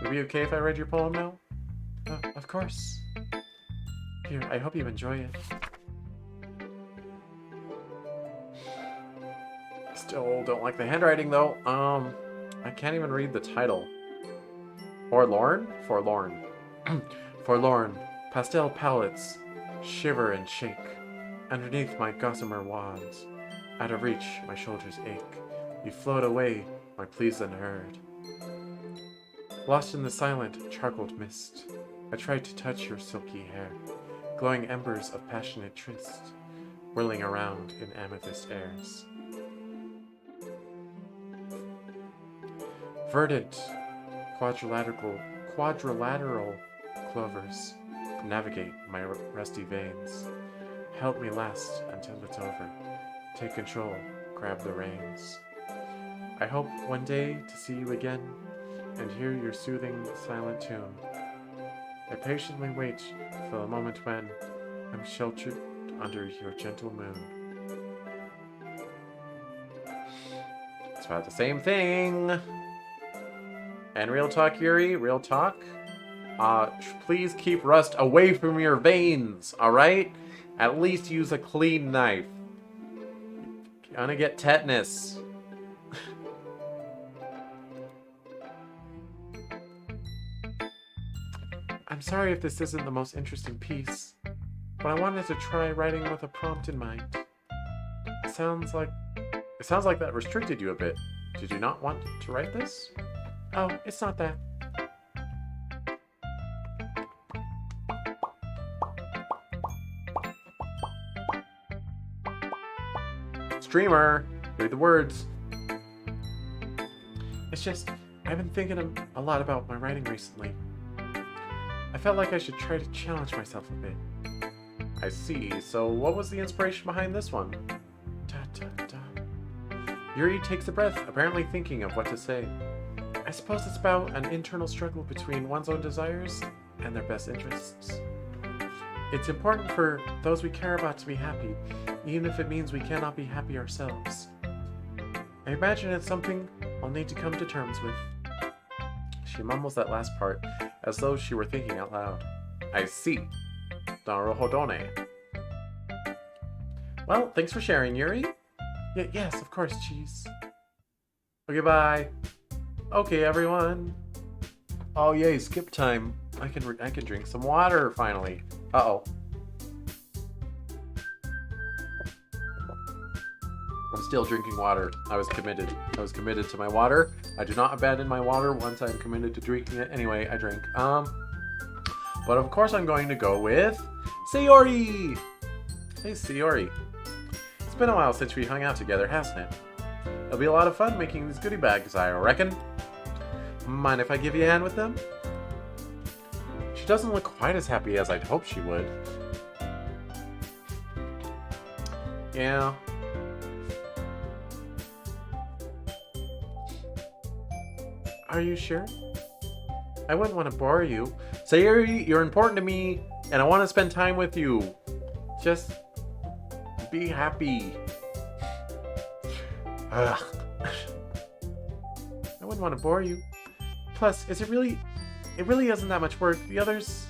Would it be okay if I read your poem now? Of course. Here, I hope you enjoy it. Still don't like the handwriting though. I can't even read the title. Forlorn? Forlorn. Forlorn. Pastel palettes shiver and shake. Underneath my gossamer wands. Out of reach, my shoulders ache. You float away, my pleas unheard. Lost in the silent, charcoaled mist, I tried to touch your silky hair. Glowing embers of passionate tryst, whirling around in amethyst airs. Verdant, quadrilateral clovers navigate my rusty veins. Help me last until it's over. Take control, grab the reins. I hope one day to see you again and hear your soothing, silent tune. I patiently wait for the moment when I'm sheltered under your gentle moon. It's about the same thing. And real talk, Yuri, real talk. Please keep rust away from your veins, alright? At least use a clean knife. You're gonna get tetanus. I'm sorry if this isn't the most interesting piece, but I wanted to try writing with a prompt in mind. It sounds like that restricted you a bit. Did you not want to write this? Oh, it's not that. Streamer, read the words. It's just, I've been thinking a lot about my writing recently. I felt like I should try to challenge myself a bit. I see. So what was the inspiration behind this one? Da, da, da. Yuri takes a breath, apparently thinking of what to say. I suppose it's about an internal struggle between one's own desires and their best interests. It's important for those we care about to be happy, even if it means we cannot be happy ourselves. I imagine it's something I'll need to come to terms with. She mumbles that last part, as though she were thinking out loud. I see. Naruhodone. Well, thanks for sharing, Yuri. Yes, of course, cheese. Okay, bye. Okay, everyone. Oh, yay, skip time. I can drink some water, finally. Uh-oh. I'm still drinking water. I was committed. I was committed to my water. I do not abandon my water once I'm committed to drinking it. Anyway, I drink. But of course I'm going to go with Sayori! Hey, Sayori. It's been a while since we hung out together, hasn't it? It'll be a lot of fun making these goodie bags, I reckon. Mind if I give you a hand with them? She doesn't look quite as happy as I'd hoped she would. Yeah. Are you sure? I wouldn't want to bore you. Sayori, you're important to me, and I want to spend time with you. Just be happy. Ugh. I wouldn't want to bore you. Plus, it really isn't that much work. The others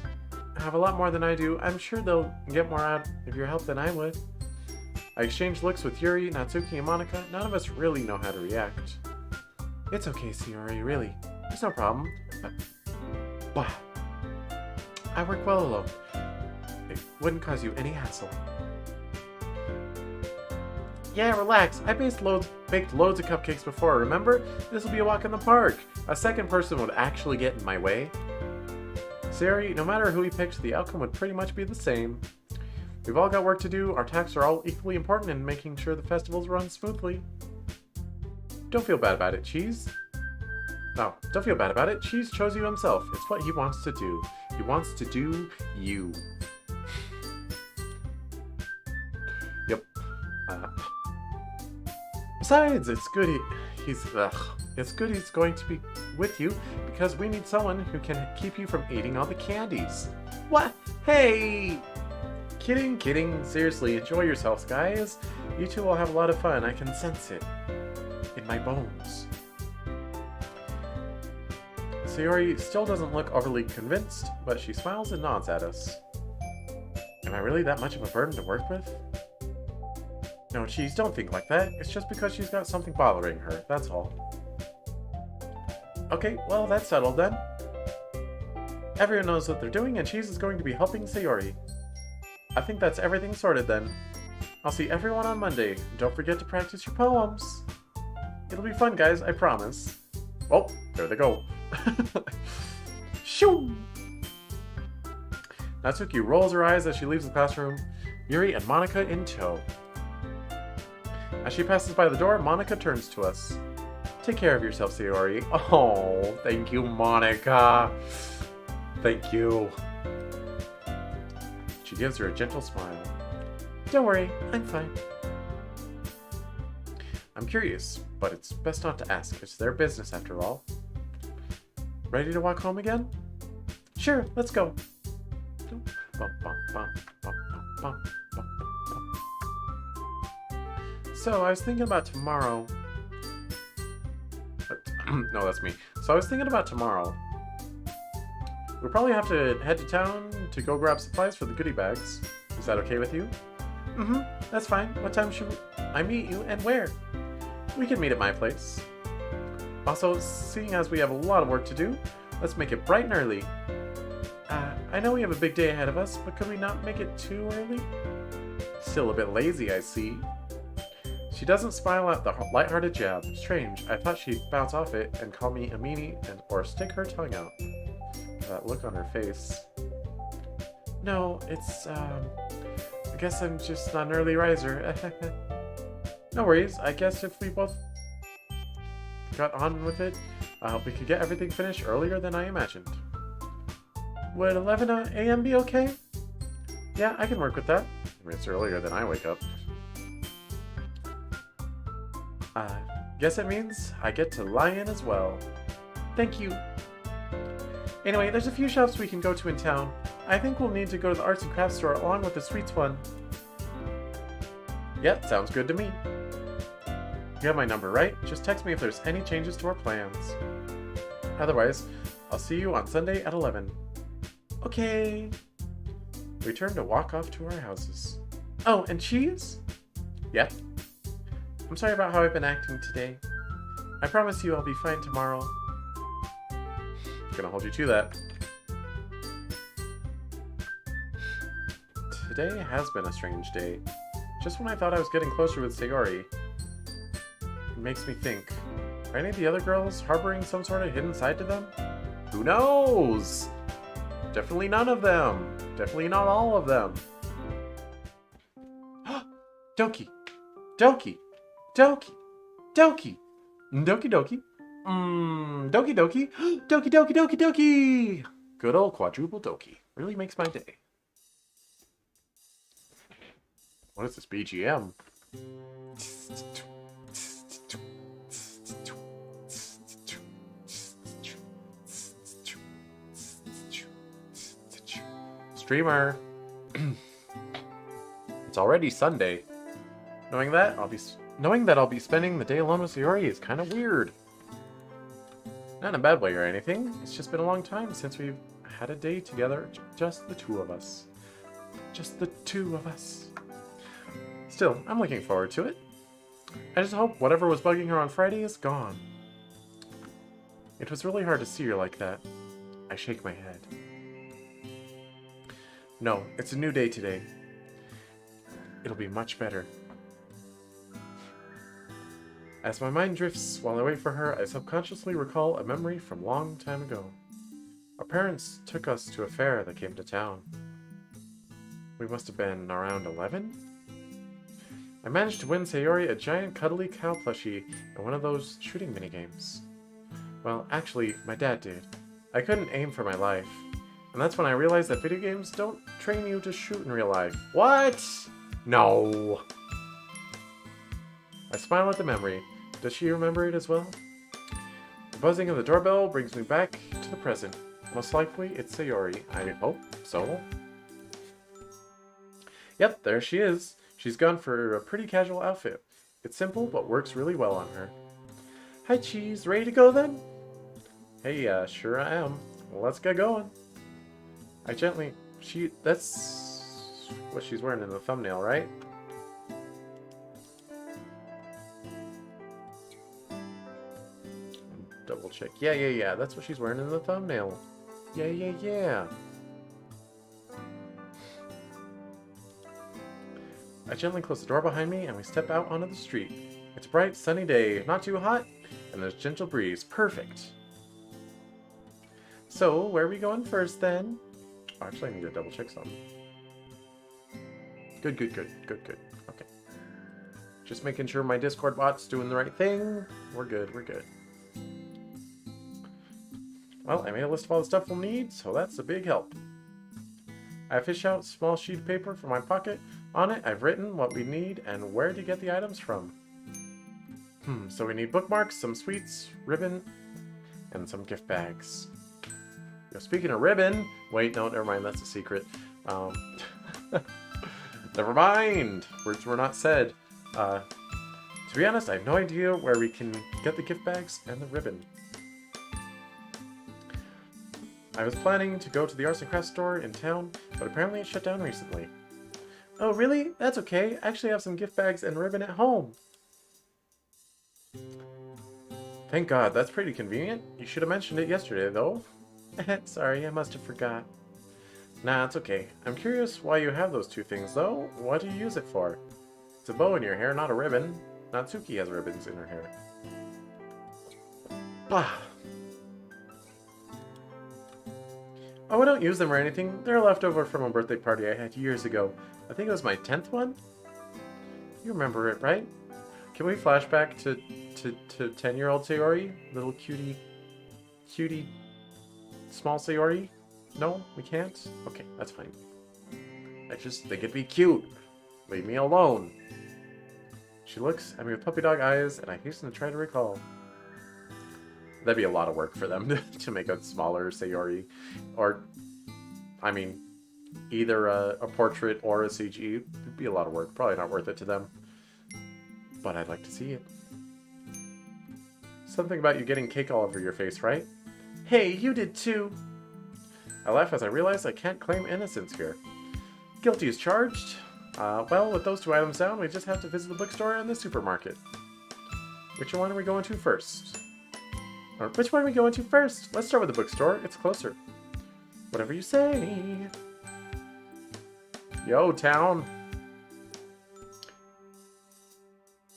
have a lot more than I do. I'm sure they'll get more out of your help than I would. I exchanged looks with Yuri, Natsuki, and Monica. None of us really know how to react. It's okay, Sayori, really. There's no problem. Bah. I work well alone. It wouldn't cause you any hassle. Yeah, relax. I baked loads of cupcakes before, remember? This will be a walk in the park. A second person would actually get in my way. Sayori, no matter who we picked, the outcome would pretty much be the same. We've all got work to do. Our tasks are all equally important in making sure the festivals run smoothly. Don't feel bad about it, Cheese. No, don't feel bad about it. Cheese chose you himself. It's what he wants to do. He wants to do you. Yep. Besides, it's good he's going to be with you because we need someone who can keep you from eating all the candies. What? Hey! Kidding. Seriously, enjoy yourselves, guys. You two will have a lot of fun. I can sense it in my bones. Sayori still doesn't look overly convinced, but she smiles and nods at us. Am I really that much of a burden to work with? No, geez, don't think like that. It's just because she's got something bothering her, that's all. Okay, well, that's settled then. Everyone knows what they're doing, and Cheese is going to be helping Sayori. I think that's everything sorted then. I'll see everyone on Monday. Don't forget to practice your poems. It'll be fun, guys, I promise. Oh, there they go. Shoo! Natsuki rolls her eyes as she leaves the classroom, Yuri and Monika in tow. As she passes by the door, Monika turns to us. Take care of yourself, Sayori. Oh, thank you, Monika. Thank you. She gives her a gentle smile. Don't worry, I'm fine. I'm curious, but it's best not to ask. It's their business after all. Ready to walk home again? Sure, let's go. So, I was thinking about tomorrow. No, that's me. So, I was thinking about tomorrow. We'll probably have to head to town to go grab supplies for the goodie bags. Is that okay with you? Mm-hmm, that's fine. What time should I meet you and where? We can meet at my place. Also, seeing as we have a lot of work to do, let's make it bright and early. I know we have a big day ahead of us, but could we not make it too early? Still a bit lazy, I see. She doesn't smile at the lighthearted jab. Strange, I thought she'd bounce off it and call me a meanie or stick her tongue out. That look on her face. No, it's, I guess I'm just not an early riser. No worries, I guess if we both got on with it, we could get everything finished earlier than I imagined. Would 11 a.m. be okay? Yeah, I can work with that. I mean, it's earlier than I wake up. Guess it means I get to lie in as well. Thank you. Anyway, there's a few shops we can go to in town. I think we'll need to go to the arts and crafts store along with the sweets one. Yep, sounds good to me. You have my number, right? Just text me if there's any changes to our plans. Otherwise, I'll see you on Sunday at 11. Okay. We turn to walk off to our houses. Oh, and Cheese? Yeah? I'm sorry about how I've been acting today. I promise you I'll be fine tomorrow. Gonna hold you to that. Today has been a strange day. Just when I thought I was getting closer with Sayori, it makes me think, are any of the other girls harboring some sort of hidden side to them? Who knows? Definitely none of them. Definitely not all of them. Doki! Doki! Doki! Doki! Doki Doki! Doki Doki! Doki Doki Doki Doki! Good old quadruple Doki. Really makes my day. What is this BGM? Streamer. It's already Sunday. Knowing that I'll be spending the day alone with Sayori is kind of weird. Not in a bad way or anything. It's just been a long time since we've had a day together, just the two of us. Just the two of us. Still, I'm looking forward to it. I just hope whatever was bugging her on Friday is gone. It was really hard to see her like that. I shake my head. No, it's a new day today. It'll be much better. As my mind drifts while I wait for her, I subconsciously recall a memory from long time ago. Our parents took us to a fair that came to town. We must have been around 11? I managed to win Sayori a giant cuddly cow plushie in one of those shooting minigames. Well, actually, my dad did. I couldn't aim for my life. And that's when I realized that video games don't train you to shoot in real life. What? No. I smile at the memory. Does she remember it as well? The buzzing of the doorbell brings me back to the present. Most likely, it's Sayori. I hope so. Yep, there she is. She's gone for a pretty casual outfit. It's simple, but works really well on her. Hi, Cheese. Ready to go then? Hey, sure I am. Well, let's get going. That's what she's wearing in the thumbnail, right? Double check. Yeah. That's what she's wearing in the thumbnail. Yeah. I gently close the door behind me and we step out onto the street. It's a bright, sunny day, not too hot, and there's a gentle breeze. Perfect. So, where are we going first then? Oh, actually, I need to double check something. Good. Okay. Just making sure my Discord bot's doing the right thing. We're good. Well, I made a list of all the stuff we'll need, so that's a big help. I fish out a small sheet of paper from my pocket. On it, I've written what we need and where to get the items from. So we need bookmarks, some sweets, ribbon, and some gift bags. Speaking of ribbon... Wait, no, never mind, that's a secret. Never mind! Words were not said. To be honest, I have no idea where we can get the gift bags and the ribbon. I was planning to go to the arts and crafts store in town, but apparently it shut down recently. Oh, really? That's okay. I actually have some gift bags and ribbon at home. Thank God, that's pretty convenient. You should have mentioned it yesterday, though. Sorry, I must have forgot. Nah, it's okay. I'm curious why you have those two things, though. What do you use it for? It's a bow in your hair, not a ribbon. Natsuki has ribbons in her hair. Ah. Oh, I don't use them or anything. They're left over from a birthday party I had years ago. I think it was my 10th one? You remember it, right? Can we flashback to 10-year-old Sayori? Little cutie, small Sayori? No, we can't? Okay, that's fine. I just think it'd be cute. Leave me alone. She looks at me with puppy dog eyes, and I hasten to try to recall. That'd be a lot of work for them to make a smaller Sayori. Or, I mean, either a portrait or a CG. It'd be a lot of work. Probably not worth it to them. But I'd like to see it. Something about you getting cake all over your face, right? Hey, you did too! I laugh as I realize I can't claim innocence here. Guilty as charged. Well, with those two items down, we just have to visit the bookstore and the supermarket. Which one are we going to first? Or which one are we going to first? Let's start with the bookstore. It's closer. Whatever you say. Yo, town.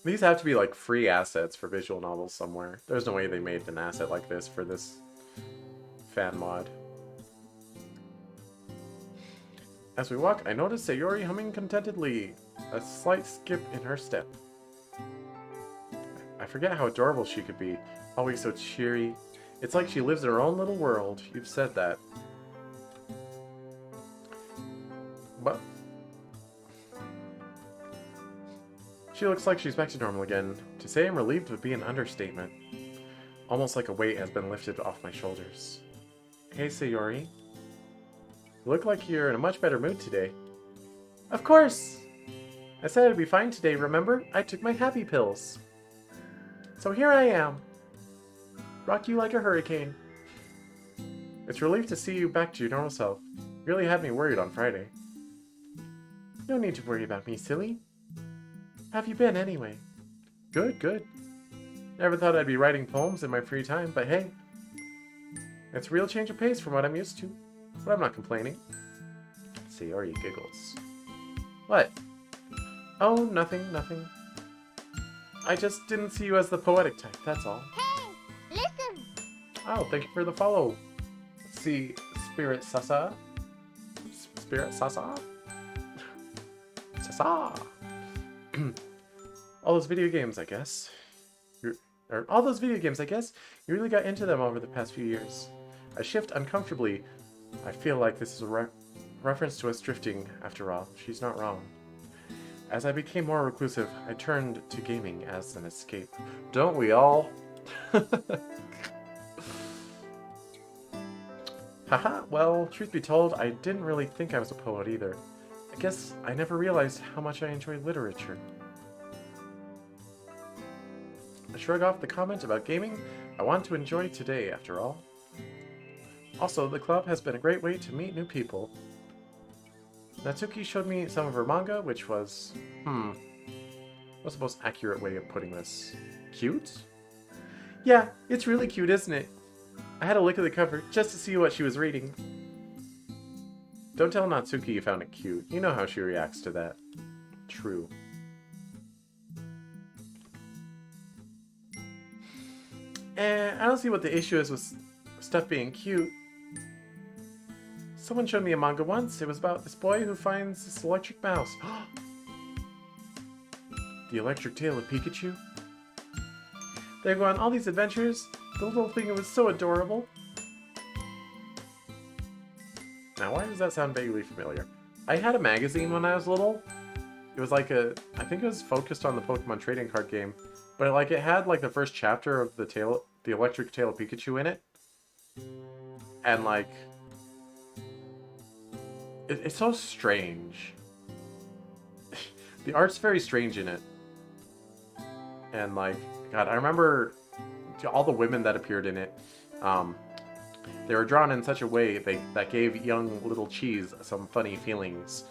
These have to be like free assets for visual novels somewhere. There's no way they made an asset like this for this fan mod. As we walk, I notice Sayori humming contentedly, a slight skip in her step. I forget how adorable she could be, always so cheery. It's like she lives in her own little world. You've said that. But she looks like she's back to normal again. To say I'm relieved would be an understatement. Almost like a weight has been lifted off my shoulders. Hey, Sayori. You look like you're in a much better mood today. Of course! I said I'd be fine today, remember? I took my happy pills. So here I am. Rock you like a hurricane. It's a relief to see you back to your normal self. You really had me worried on Friday. No need to worry about me, silly. How have you been, anyway? Good. Never thought I'd be writing poems in my free time, but hey. It's a real change of pace from what I'm used to. But I'm not complaining. Sayori giggles. What? Oh, nothing. I just didn't see you as the poetic type, that's all. Hey, listen! Oh, thank you for the follow. Let's see, Spirit Sasa. Spirit Sasa? Sasa! All those video games, I guess. You really got into them over the past few years. I shift uncomfortably. I feel like this is a reference to us drifting, after all. She's not wrong. As I became more reclusive, I turned to gaming as an escape. Don't we all? Haha, well, truth be told, I didn't really think I was a poet either. I guess I never realized how much I enjoy literature. I shrug off the comment about gaming. I want to enjoy today, after all. Also, the club has been a great way to meet new people. Natsuki showed me some of her manga, which was... what's the most accurate way of putting this? Cute? Yeah, it's really cute, isn't it? I had a look at the cover just to see what she was reading. Don't tell Natsuki you found it cute. You know how she reacts to that. True. I don't see what the issue is with stuff being cute. Someone showed me a manga once. It was about this boy who finds this electric mouse. The Electric Tail of Pikachu? They go on all these adventures. The little thing was so adorable. Now, why does that sound vaguely familiar? I had a magazine when I was little. It was like I think it was focused on the Pokemon trading card game. But like it had like the first chapter of the Electric Tail of Pikachu in it. And like... It's so strange. The art's very strange in it. And like, God, I remember all the women that appeared in it. They were drawn in such a way that gave young little Cheese some funny feelings.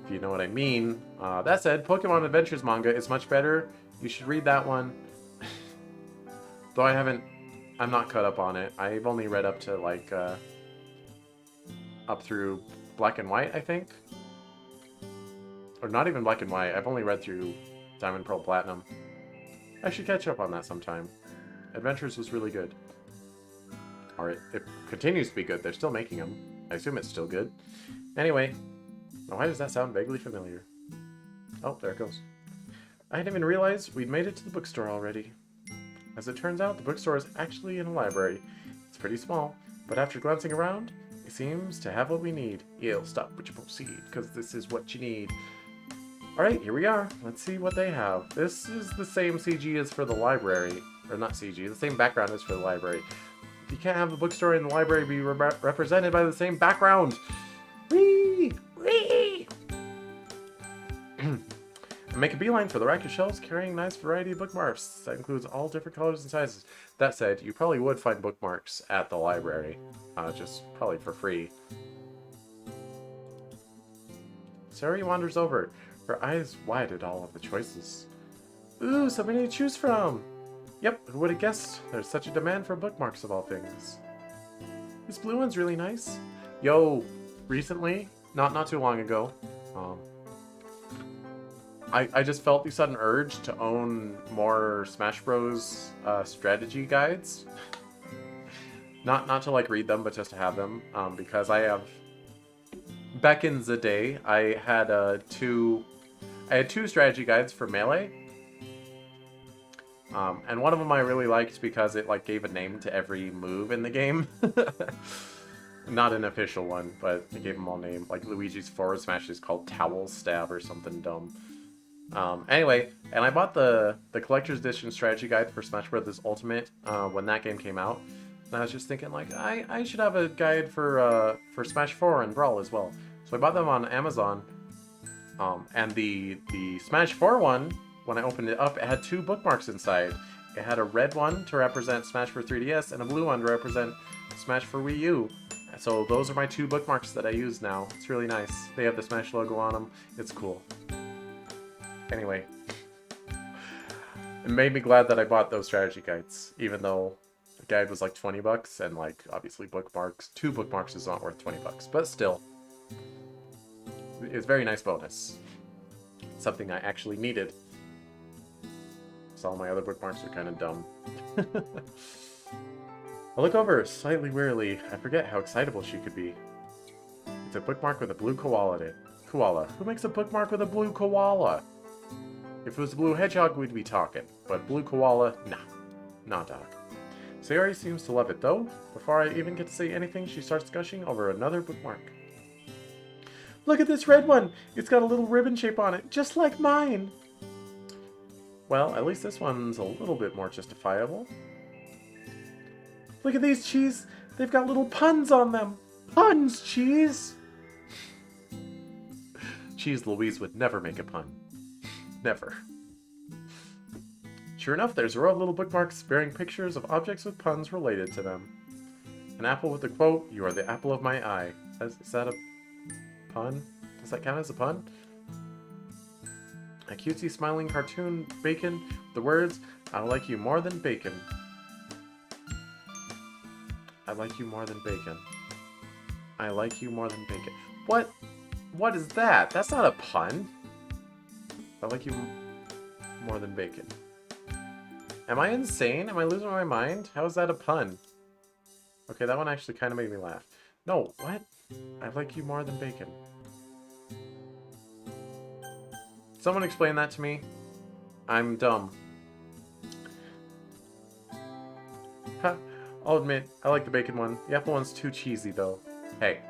If you know what I mean. That said, Pokemon Adventures manga is much better. You should read that one. Though I'm not caught up on it. I've only read up to like, up through Black and White, I think. Or not even Black and White. I've only read through Diamond, Pearl, Platinum. I should catch up on that sometime. Adventures was really good. Or it continues to be good. They're still making them. I assume it's still good. Anyway, why does that sound vaguely familiar? Oh, there it goes. I didn't even realize we'd made it to the bookstore already. As it turns out, the bookstore is actually in a library. It's pretty small, but after glancing around, it seems to have what we need. You'll stop but you proceed, because this is what you need. Alright, here we are. Let's see what they have. This is the same CG as for the library. Or not CG, the same background as for the library. You can't have the bookstore and the library be represented by the same background. Whee! Whee! Make a beeline for the rack of shelves carrying a nice variety of bookmarks. That includes all different colors and sizes. That said, you probably would find bookmarks at the library. Just probably for free. Sayori wanders over, her eyes wide at all of the choices. Ooh, so many to choose from! Yep, who would have guessed there's such a demand for bookmarks of all things. This blue one's really nice. Yo, recently, not too long ago, I just felt the sudden urge to own more Smash Bros. Strategy guides. Not to like read them, but just to have them, because I have... Back in the day, I had two strategy guides for Melee. And one of them I really liked because it like gave a name to every move in the game. Not an official one, but it gave them all name. Like Luigi's forward smash is called Towel Stab or something dumb. Anyway, and I bought the collector's edition strategy guide for Smash Bros. Ultimate when that game came out. And I was just thinking like I should have a guide for Smash 4 and Brawl as well. So I bought them on Amazon. And the Smash 4 one, when I opened it up, it had two bookmarks inside. It had a red one to represent Smash for 3DS and a blue one to represent Smash for Wii U. So those are my two bookmarks that I use now. It's really nice. They have the Smash logo on them. It's cool. Anyway, it made me glad that I bought those strategy guides, even though the guide was like 20 bucks and like obviously bookmarks. Two bookmarks is not worth 20 bucks, but still, it's a very nice bonus. Something I actually needed. So all my other bookmarks are kind of dumb. I look over slightly wearily. I forget how excitable she could be. It's a bookmark with a blue koala in it. Koala. Who makes a bookmark with a blue koala? If it was a blue hedgehog, we'd be talking. But blue koala, nah. Nah, dog. Sayori seems to love it, though. Before I even get to say anything, she starts gushing over another bookmark. Look at this red one! It's got a little ribbon shape on it, just like mine! Well, at least this one's a little bit more justifiable. Look at these, Cheese! They've got little puns on them! Puns, Cheese! Cheese Louise would never make a pun. Never. Sure enough, there's a row of little bookmarks bearing pictures of objects with puns related to them. An apple with a quote, "You are the apple of my eye." Is that a pun? Does that count as a pun? A cutesy smiling cartoon bacon with the words, "I like you more than bacon." I like you more than bacon. I like you more than bacon. What? What is that? That's not a pun. I like you more than bacon. Am I insane? Am I losing my mind? How is that a pun? Okay, that one actually kind of made me laugh. No, what? I like you more than bacon. Someone explain that to me. I'm dumb. Ha, I'll admit, I like the bacon one. The apple one's too cheesy, though. Hey,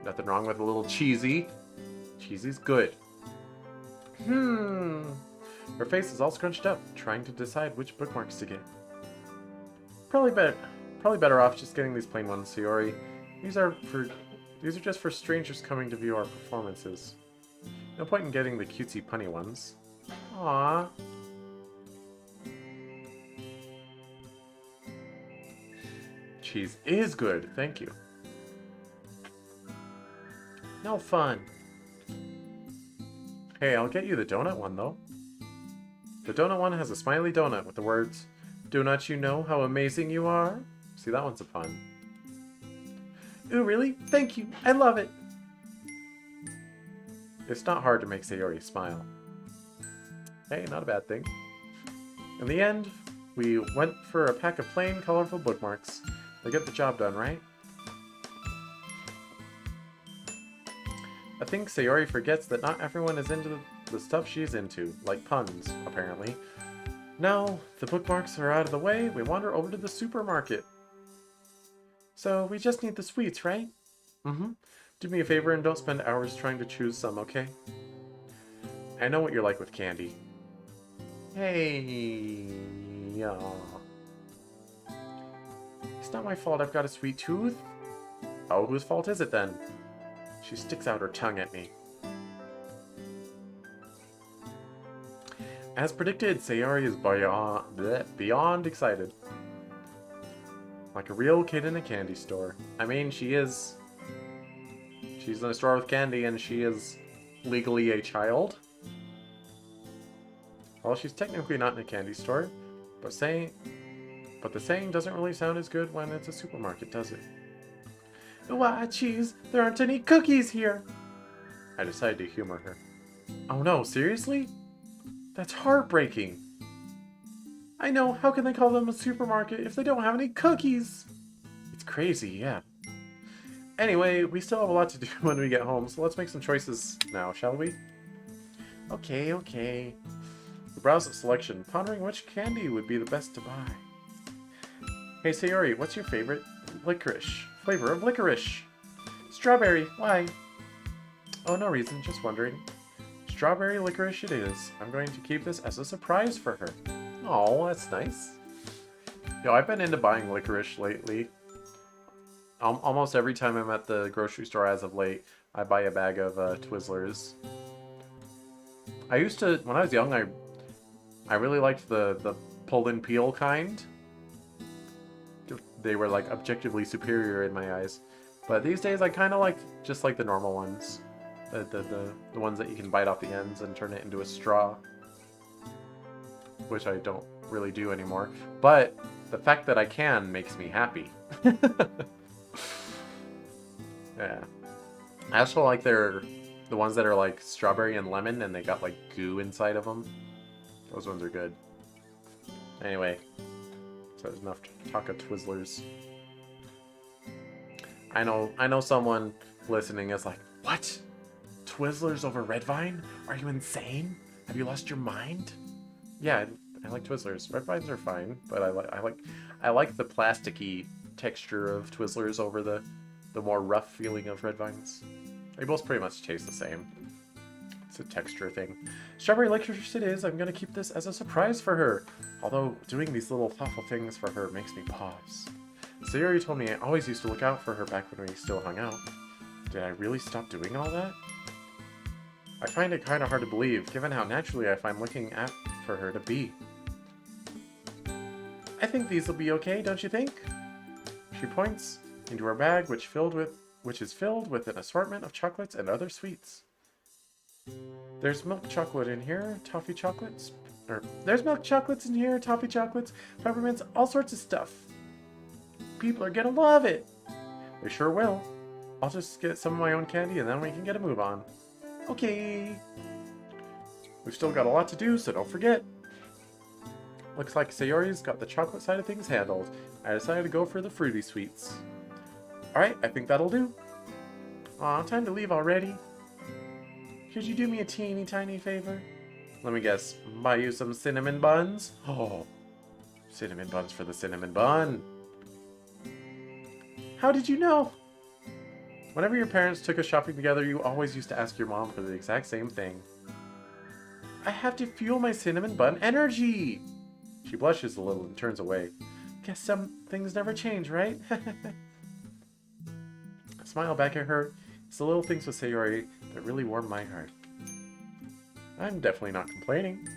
nothing wrong with a little cheesy. Cheesy's good. Her face is all scrunched up, trying to decide which bookmarks to get. Probably better off just getting these plain ones, Sayori. These are just for strangers coming to view our performances. No point in getting the cutesy punny ones. Aww. Cheese is good, thank you. No fun. Hey, I'll get you the donut one, though. The donut one has a smiley donut with the words, "Donut you know how amazing you are?" See, that one's a pun. Ooh, really? Thank you. I love it. It's not hard to make Sayori smile. Hey, not a bad thing. In the end, we went for a pack of plain, colorful bookmarks. They get the job done, right? I think Sayori forgets that not everyone is into the stuff she's into, like puns, apparently. Now, the bookmarks are out of the way, we wander over to the supermarket. So, we just need the sweets, right? Mm-hmm. Do me a favor and don't spend hours trying to choose some, okay? I know what you're like with candy. Hey, yeah. It's not my fault I've got a sweet tooth. Oh, whose fault is it then? She sticks out her tongue at me. As predicted, Sayori is beyond excited. Like a real kid in a candy store. I mean, she's in a store with candy and she is legally a child. Well, she's technically not in a candy store, but the saying doesn't really sound as good when it's a supermarket, does it? Why, cheese, there aren't any cookies here! I decided to humor her. Oh no, seriously? That's heartbreaking. I know, how can they call them a supermarket if they don't have any cookies? It's crazy, yeah. Anyway, we still have a lot to do when we get home, so let's make some choices now, shall we? Okay. We browse the selection, pondering which candy would be the best to buy. Hey Sayori, what's your favorite flavor of licorice? Strawberry, why? Oh, no reason, just wondering. Strawberry licorice it is. I'm going to keep this as a surprise for her. Oh, that's nice. Yo, I've been into buying licorice lately. Almost every time I'm at the grocery store as of late, I buy a bag of Twizzlers. I used to, when I was young, I really liked the pull and peel kind. They were like objectively superior in my eyes. But these days I kind of like just like the normal ones. The ones that you can bite off the ends and turn it into a straw. Which I don't really do anymore. But the fact that I can makes me happy. Yeah. I also like the ones that are like strawberry and lemon and they got like goo inside of them. Those ones are good. Anyway, so that's enough talk of Twizzlers. I know someone listening is like, what? Twizzlers over Red Vine? Are you insane? Have you lost your mind? Yeah, I like Twizzlers. Red Vines are fine, but I like the plasticky texture of Twizzlers over the more rough feeling of Red Vines. They both pretty much taste the same. It's a texture thing. Strawberry licorice it is. I'm gonna keep this as a surprise for her. Although doing these little thoughtful things for her makes me pause. Sayori told me I always used to look out for her back when we still hung out. Did I really stop doing all that? I find it kind of hard to believe, given how naturally I find looking at for her to be. I think these will be okay, don't you think? She points into her bag, which is filled with an assortment of chocolates and other sweets. There's milk chocolate in here, toffee chocolates, there's milk chocolates in here, toffee chocolates, peppermints, all sorts of stuff. People are gonna love it. They sure will. I'll just get some of my own candy and then we can get a move on. Okay. We've still got a lot to do, so don't forget. Looks like Sayori's got the chocolate side of things handled. I decided to go for the fruity sweets. Alright, I think that'll do. Aw, time to leave already. Could you do me a teeny tiny favor? Let me guess, buy you some cinnamon buns? Oh, cinnamon buns for the cinnamon bun. How did you know? Whenever your parents took us shopping together, you always used to ask your mom for the exact same thing. I have to fuel my cinnamon bun energy! She blushes a little and turns away. Guess some things never change, right? I smile back at her. It's the little things with Sayori that really warm my heart. I'm definitely not complaining.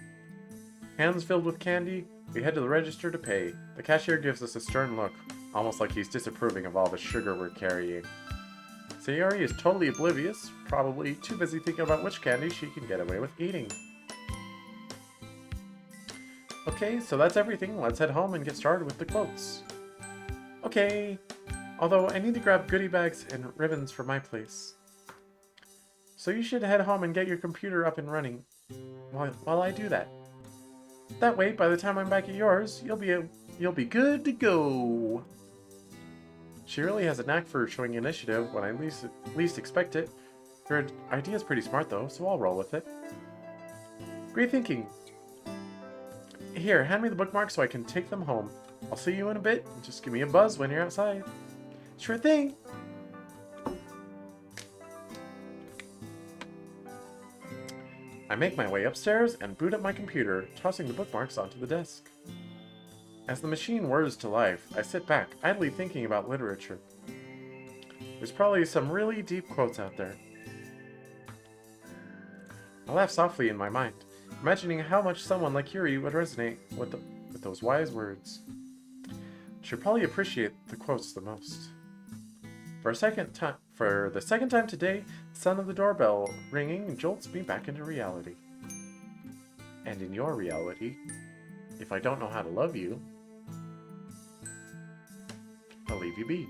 Hands filled with candy, we head to the register to pay. The cashier gives us a stern look, almost like he's disapproving of all the sugar we're carrying. Sayori is totally oblivious, probably too busy thinking about which candy she can get away with eating. Okay, so that's everything. Let's head home and get started with the quotes. Okay, although I need to grab goodie bags and ribbons for my place. So you should head home and get your computer up and running while I do that. That way, by the time I'm back at yours, you'll be good to go. She really has a knack for showing initiative when I least expect it. Her idea's pretty smart though, so I'll roll with it. Great thinking. Here, hand me the bookmarks so I can take them home. I'll see you in a bit. Just give me a buzz when you're outside. Sure thing. I make my way upstairs and boot up my computer, tossing the bookmarks onto the desk. As the machine whirs to life, I sit back, idly thinking about literature. There's probably some really deep quotes out there. I laugh softly in my mind, imagining how much someone like Yuri would resonate with those wise words. She'll probably appreciate the quotes the most. For the second time today, the sound of the doorbell ringing jolts me back into reality. And in your reality, if I don't know how to love you, I'll leave you be.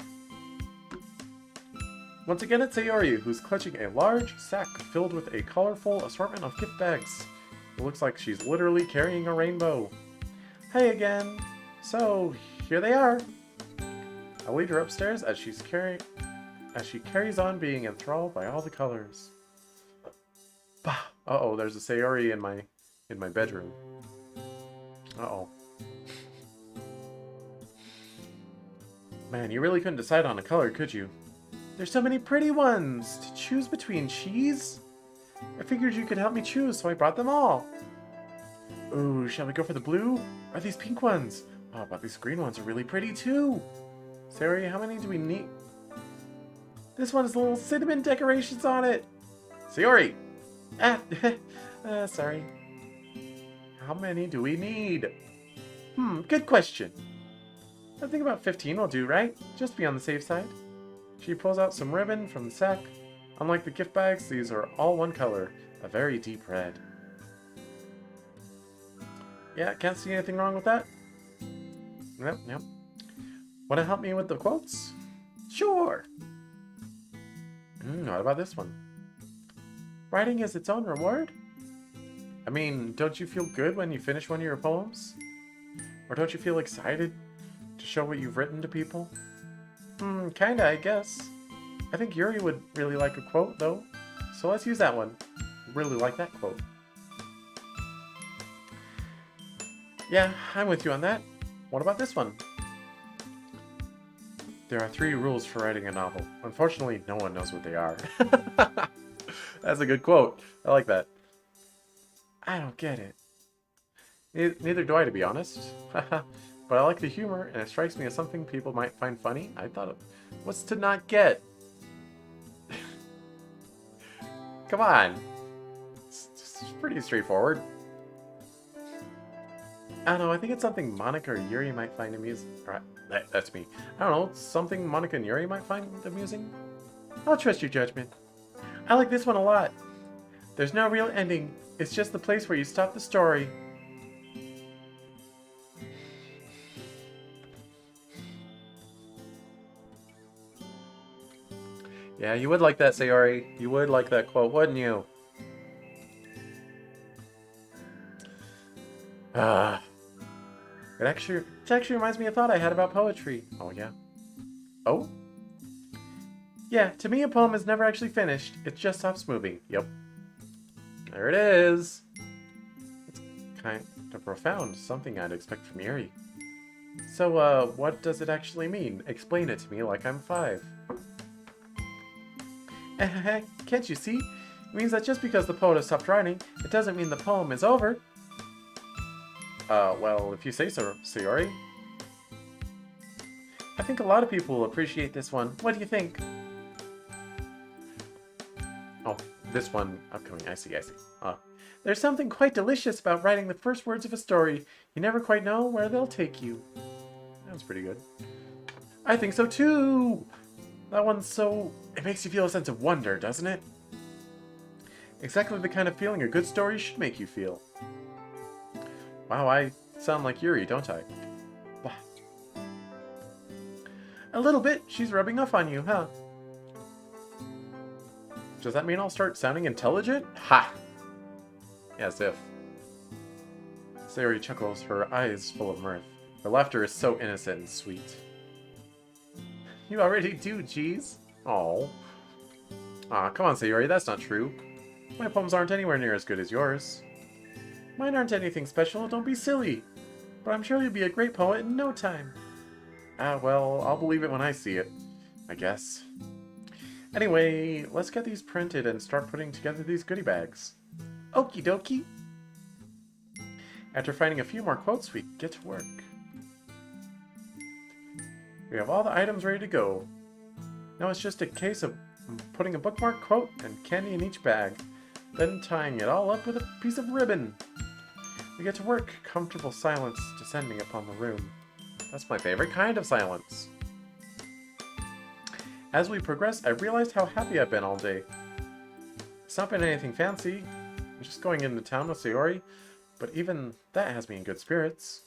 Once again, it's Sayori, who's clutching a large sack filled with a colorful assortment of gift bags. It looks like she's literally carrying a rainbow. Hey again! So, here they are! I lead her upstairs as she carries on being enthralled by all the colors. Bah! Uh-oh, there's a Sayori in my bedroom. Uh-oh. Man, you really couldn't decide on a color, could you? There's so many pretty ones to choose between, Cheese. I figured you could help me choose, so I brought them all. Ooh, shall we go for the blue? Or these pink ones? Oh, but these green ones are really pretty too. Sayori, how many do we need? This one has little cinnamon decorations on it. Sayori! Sorry. How many do we need? Good question. I think about 15 will do, right? Just to be on the safe side. She pulls out some ribbon from the sack. Unlike the gift bags, these are all one color, a very deep red. Yeah, can't see anything wrong with that. Nope. Want to help me with the quotes? Sure! What about this one? Writing is its own reward? I mean, don't you feel good when you finish one of your poems? Or don't you feel excited to show what you've written to people? Kinda, I guess. I think Yuri would really like a quote, though. So let's use that one. Really like that quote. Yeah, I'm with you on that. What about this one? There are 3 rules for writing a novel. Unfortunately, no one knows what they are. That's a good quote. I like that. I don't get it. Neither do I, to be honest. But I like the humor, and it strikes me as something people might find funny. I thought of what's to not get? Come on. It's pretty straightforward. I don't know, I think it's something Monica or Yuri might find amusing. That's me. I don't know, something Monica and Yuri might find amusing? I'll trust your judgment. I like this one a lot. There's no real ending. It's just the place where you stop the story. Yeah, you would like that, Sayori. You would like that quote, wouldn't you? Ah. It actually reminds me of a thought I had about poetry. Oh, yeah? Oh? Yeah, to me a poem is never actually finished. It just stops moving. Yep. There it is. It's kind of profound. Something I'd expect from Yuri. So, what does it actually mean? Explain it to me like I'm 5. Can't you see? It means that just because the poet has stopped writing, it doesn't mean the poem is over. Well, if you say so, Sayori. I think a lot of people will appreciate this one. What do you think? Oh, this one upcoming. I see. There's something quite delicious about writing the first words of a story. You never quite know where they'll take you. That's pretty good. I think so too! That one's so... It makes you feel a sense of wonder, doesn't it? Exactly the kind of feeling a good story should make you feel. Wow, I sound like Yuri, don't I? A little bit. She's rubbing off on you, huh? Does that mean I'll start sounding intelligent? Ha! As if. Sayori chuckles, her eyes full of mirth. Her laughter is so innocent and sweet. You already do, geez. Aw. Aw, come on, Sayori, that's not true. My poems aren't anywhere near as good as yours. Mine aren't anything special, don't be silly. But I'm sure you'll be a great poet in no time. Ah, well, I'll believe it when I see it, I guess. Anyway, let's get these printed and start putting together these goodie bags. Okie dokie! After finding a few more quotes, we get to work. We have all the items ready to go. Now it's just a case of putting a bookmark, quote, and candy in each bag, then tying it all up with a piece of ribbon. We get to work, comfortable silence descending upon the room. That's my favorite kind of silence. As we progress, I realized how happy I've been all day. It's not been anything fancy. I'm just going into town with Sayori, but even that has me in good spirits.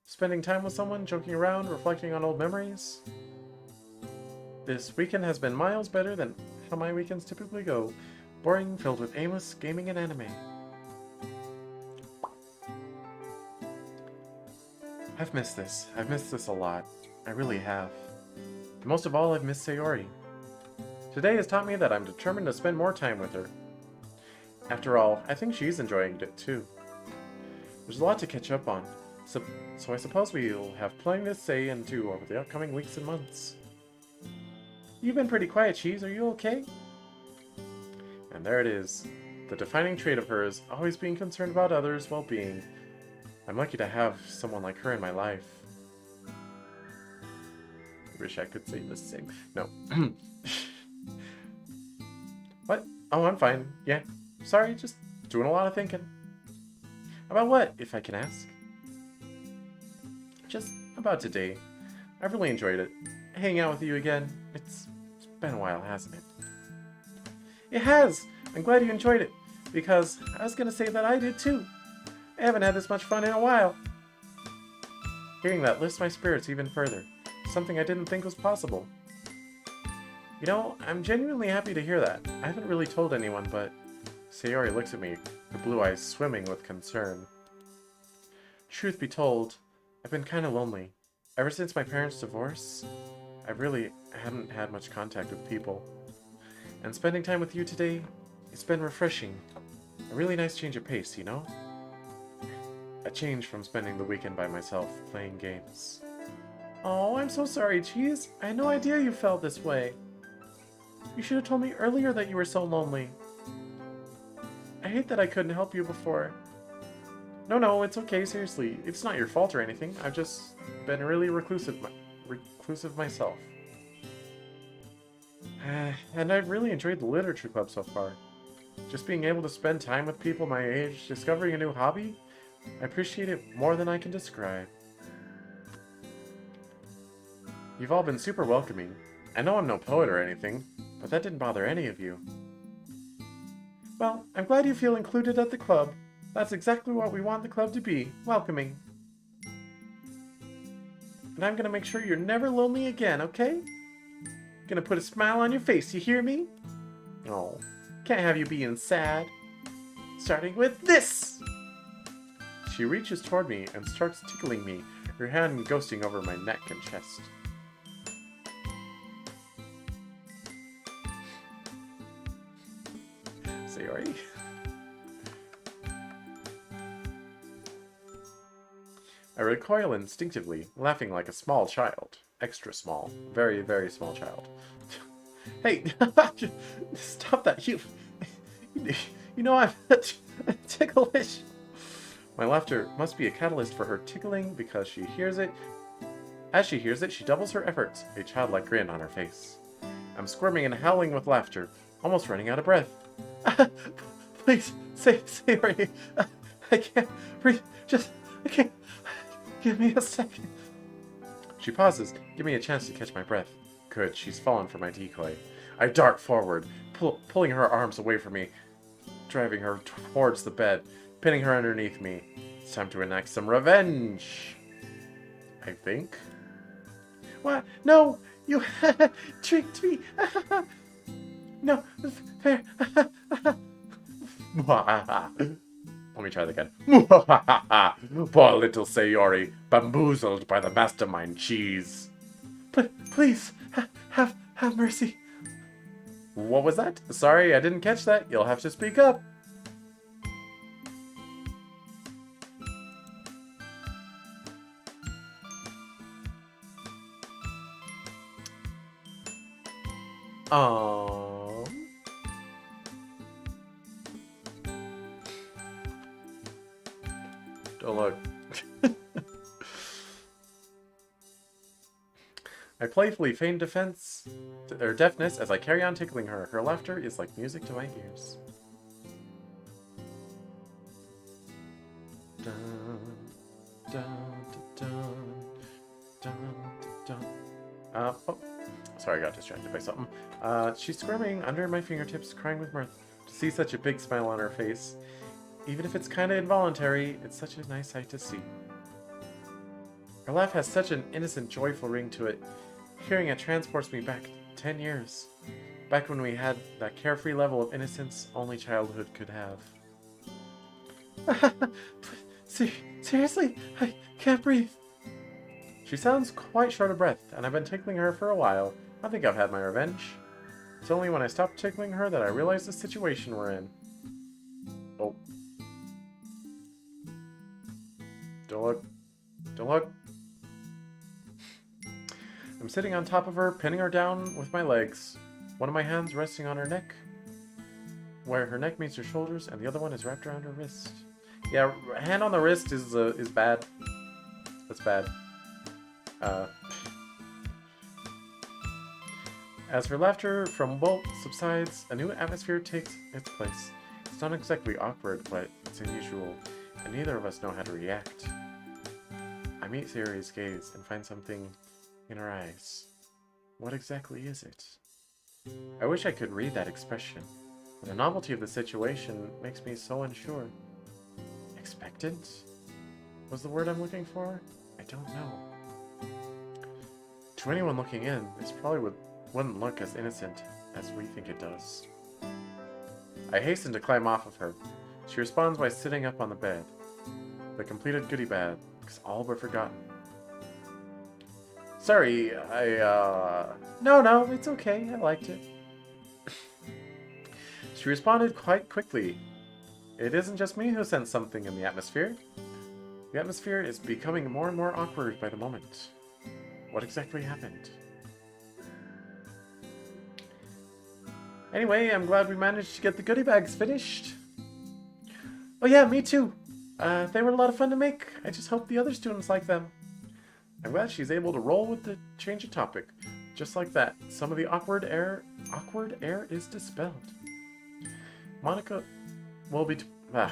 Spending time with someone, joking around, reflecting on old memories. This weekend has been miles better than how my weekends typically go. Boring, filled with aimless gaming and anime. I've missed this. I've missed this a lot. I really have. And most of all, I've missed Sayori. Today has taught me that I'm determined to spend more time with her. After all, I think she's enjoying it too. There's a lot to catch up on, so I suppose we'll have plenty to say and do over the upcoming weeks and months. You've been pretty quiet, Cheese. Are you okay? And there it is. The defining trait of hers, always being concerned about others' well-being. I'm lucky to have someone like her in my life. I wish I could say the same. No. What? Oh, I'm fine. Yeah. Sorry, just doing a lot of thinking. About what, if I can ask? Just about today. I've really enjoyed it. Hanging out with you again. It's been a while, hasn't it? It has! I'm glad you enjoyed it, because I was gonna say that I did too. I haven't had this much fun in a while. Hearing that lifts my spirits even further. Something I didn't think was possible. You know, I'm genuinely happy to hear that. I haven't really told anyone, but... Sayori looks at me, her blue eyes swimming with concern. Truth be told, I've been kinda lonely. Ever since my parents' divorce, I really haven't had much contact with people. And spending time with you today, it's been refreshing. A really nice change of pace, you know? A change from spending the weekend by myself, playing games. Oh, I'm so sorry, Cheese. I had no idea you felt this way. You should have told me earlier that you were so lonely. I hate that I couldn't help you before. No, it's okay, seriously. It's not your fault or anything. I've just been really reclusive myself. And I've really enjoyed the literature club so far. Just being able to spend time with people my age, discovering a new hobby, I appreciate it more than I can describe. You've all been super welcoming. I know I'm no poet or anything, but that didn't bother any of you. Well, I'm glad you feel included at the club. That's exactly what we want the club to be, welcoming. And I'm gonna make sure you're never lonely again, okay? Gonna put a smile on your face, you hear me? Oh, can't have you being sad. Starting with this! She reaches toward me and starts tickling me, her hand ghosting over my neck and chest. Sayori? I recoil instinctively, laughing like a small child. Extra small. Very, very small child. Hey, stop that. You know I'm ticklish. My laughter must be a catalyst for her tickling because she hears it. As she hears it, she doubles her efforts, a childlike grin on her face. I'm squirming and howling with laughter, almost running out of breath. Please, Sayori. I can't breathe. I can't. Give me a second. She pauses, give me a chance to catch my breath. Good, she's fallen for my decoy. I dart forward, pulling her arms away from me, driving her towards the bed, pinning her underneath me. It's time to enact some revenge. I think. What? No! You tricked me! No, fair. Let me try that again. Poor little Sayori, bamboozled by the mastermind cheese. Please, have mercy. What was that? Sorry, I didn't catch that. You'll have to speak up. Don't look. I playfully feign deafness as I carry on tickling her. Her laughter is like music to my ears. Dun, dun, dun, dun, dun. Oh, sorry, I got distracted by something. She's squirming under my fingertips, crying with mirth. To see such a big smile on her face, even if it's kind of involuntary, it's such a nice sight to see. Her laugh has such an innocent, joyful ring to it. Hearing it transports me back 10 years. Back when we had that carefree level of innocence only childhood could have. Seriously? I can't breathe. She sounds quite short of breath, and I've been tickling her for a while. I think I've had my revenge. It's only when I stopped tickling her that I realized the situation we're in. Oh. Don't look. Don't look. I'm sitting on top of her, pinning her down with my legs. One of my hands resting on her neck, where her neck meets her shoulders, and the other one is wrapped around her wrist. Yeah, hand on the wrist is bad. That's bad. As her laughter from both subsides, a new atmosphere takes its place. It's not exactly awkward, but it's unusual, and neither of us know how to react. I meet Sayori's gaze and find something in her eyes. What exactly is it? I wish I could read that expression, but the novelty of the situation makes me so unsure. Expectant? Was the word I'm looking for? I don't know. To anyone looking in, this probably wouldn't look as innocent as we think it does. I hasten to climb off of her. She responds by sitting up on the bed. The completed goodie bag is all but forgotten. Sorry, No, it's okay. I liked it. She responded quite quickly. It isn't just me who sensed something in the atmosphere. The atmosphere is becoming more and more awkward by the moment. What exactly happened? Anyway, I'm glad we managed to get the goodie bags finished. Oh yeah, me too. They were a lot of fun to make. I just hope the other students like them. I'm glad she's able to roll with the change of topic. Just like that, some of the awkward air is dispelled. Monica will be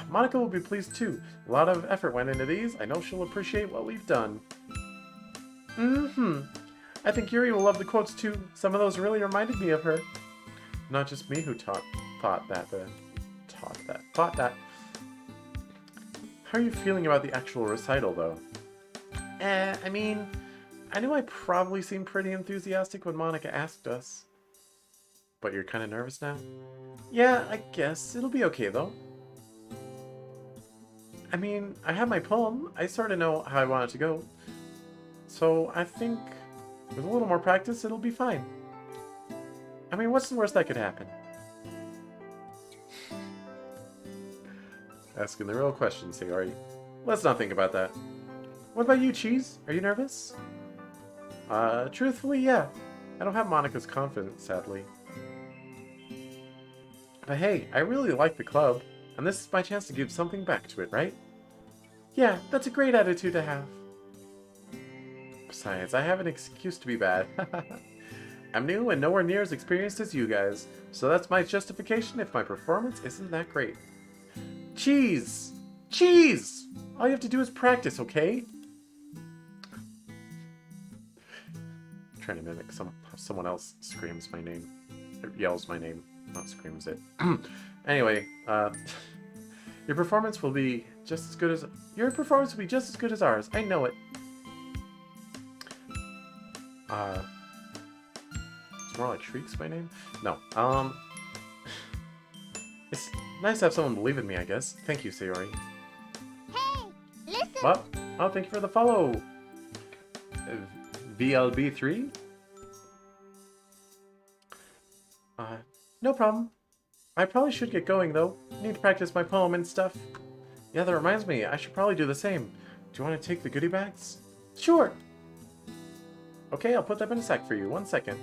Monica will be pleased too. A lot of effort went into these. I know she'll appreciate what we've done. Mm-hmm. I think Yuri will love the quotes too. Some of those really reminded me of her. Not just me who thought that. How are you feeling about the actual recital, though? I mean, I knew I probably seemed pretty enthusiastic when Monica asked us. But you're kind of nervous now? Yeah, I guess. It'll be okay, though. I mean, I have my poem. I sort of know how I want it to go. So I think with a little more practice, it'll be fine. I mean, what's the worst that could happen? Asking the real question, Sayori. Let's not think about that. What about you, Cheese? Are you nervous? Truthfully, yeah. I don't have Monica's confidence, sadly. But hey, I really like the club, and this is my chance to give something back to it, right? Yeah, that's a great attitude to have. Besides, I have an excuse to be bad. I'm new and nowhere near as experienced as you guys, so that's my justification if my performance isn't that great. Cheese! Cheese! All you have to do is practice, okay? I'm trying to mimic someone else screams my name. Or yells my name, not screams it. Anyway, your performance will be just as good as ours. I know it. It's more like Shriek's my name? No. It's nice to have someone believe in me, I guess. Thank you, Sayori. Hey, listen! What? Oh, thank you for the follow. VLB3? No problem. I probably should get going, though. I need to practice my poem and stuff. Yeah, that reminds me. I should probably do the same. Do you want to take the goodie bags? Sure. Okay, I'll put them in a sack for you. 1 second.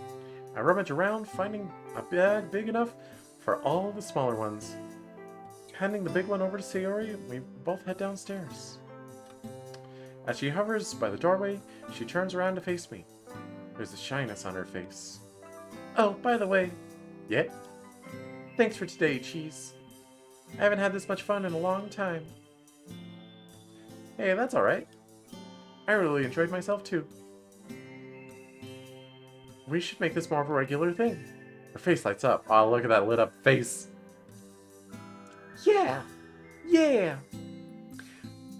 I rummage around, finding a bag big enough for all the smaller ones. Handing the big one over to Sayori, we both head downstairs. As she hovers by the doorway, she turns around to face me. There's a shyness on her face. Oh, by the way. Yeah? Thanks for today, Cheese. I haven't had this much fun in a long time. Hey, that's alright. I really enjoyed myself too. We should make this more of a regular thing. Her face lights up. Oh, look at that lit up face. Yeah! Yeah!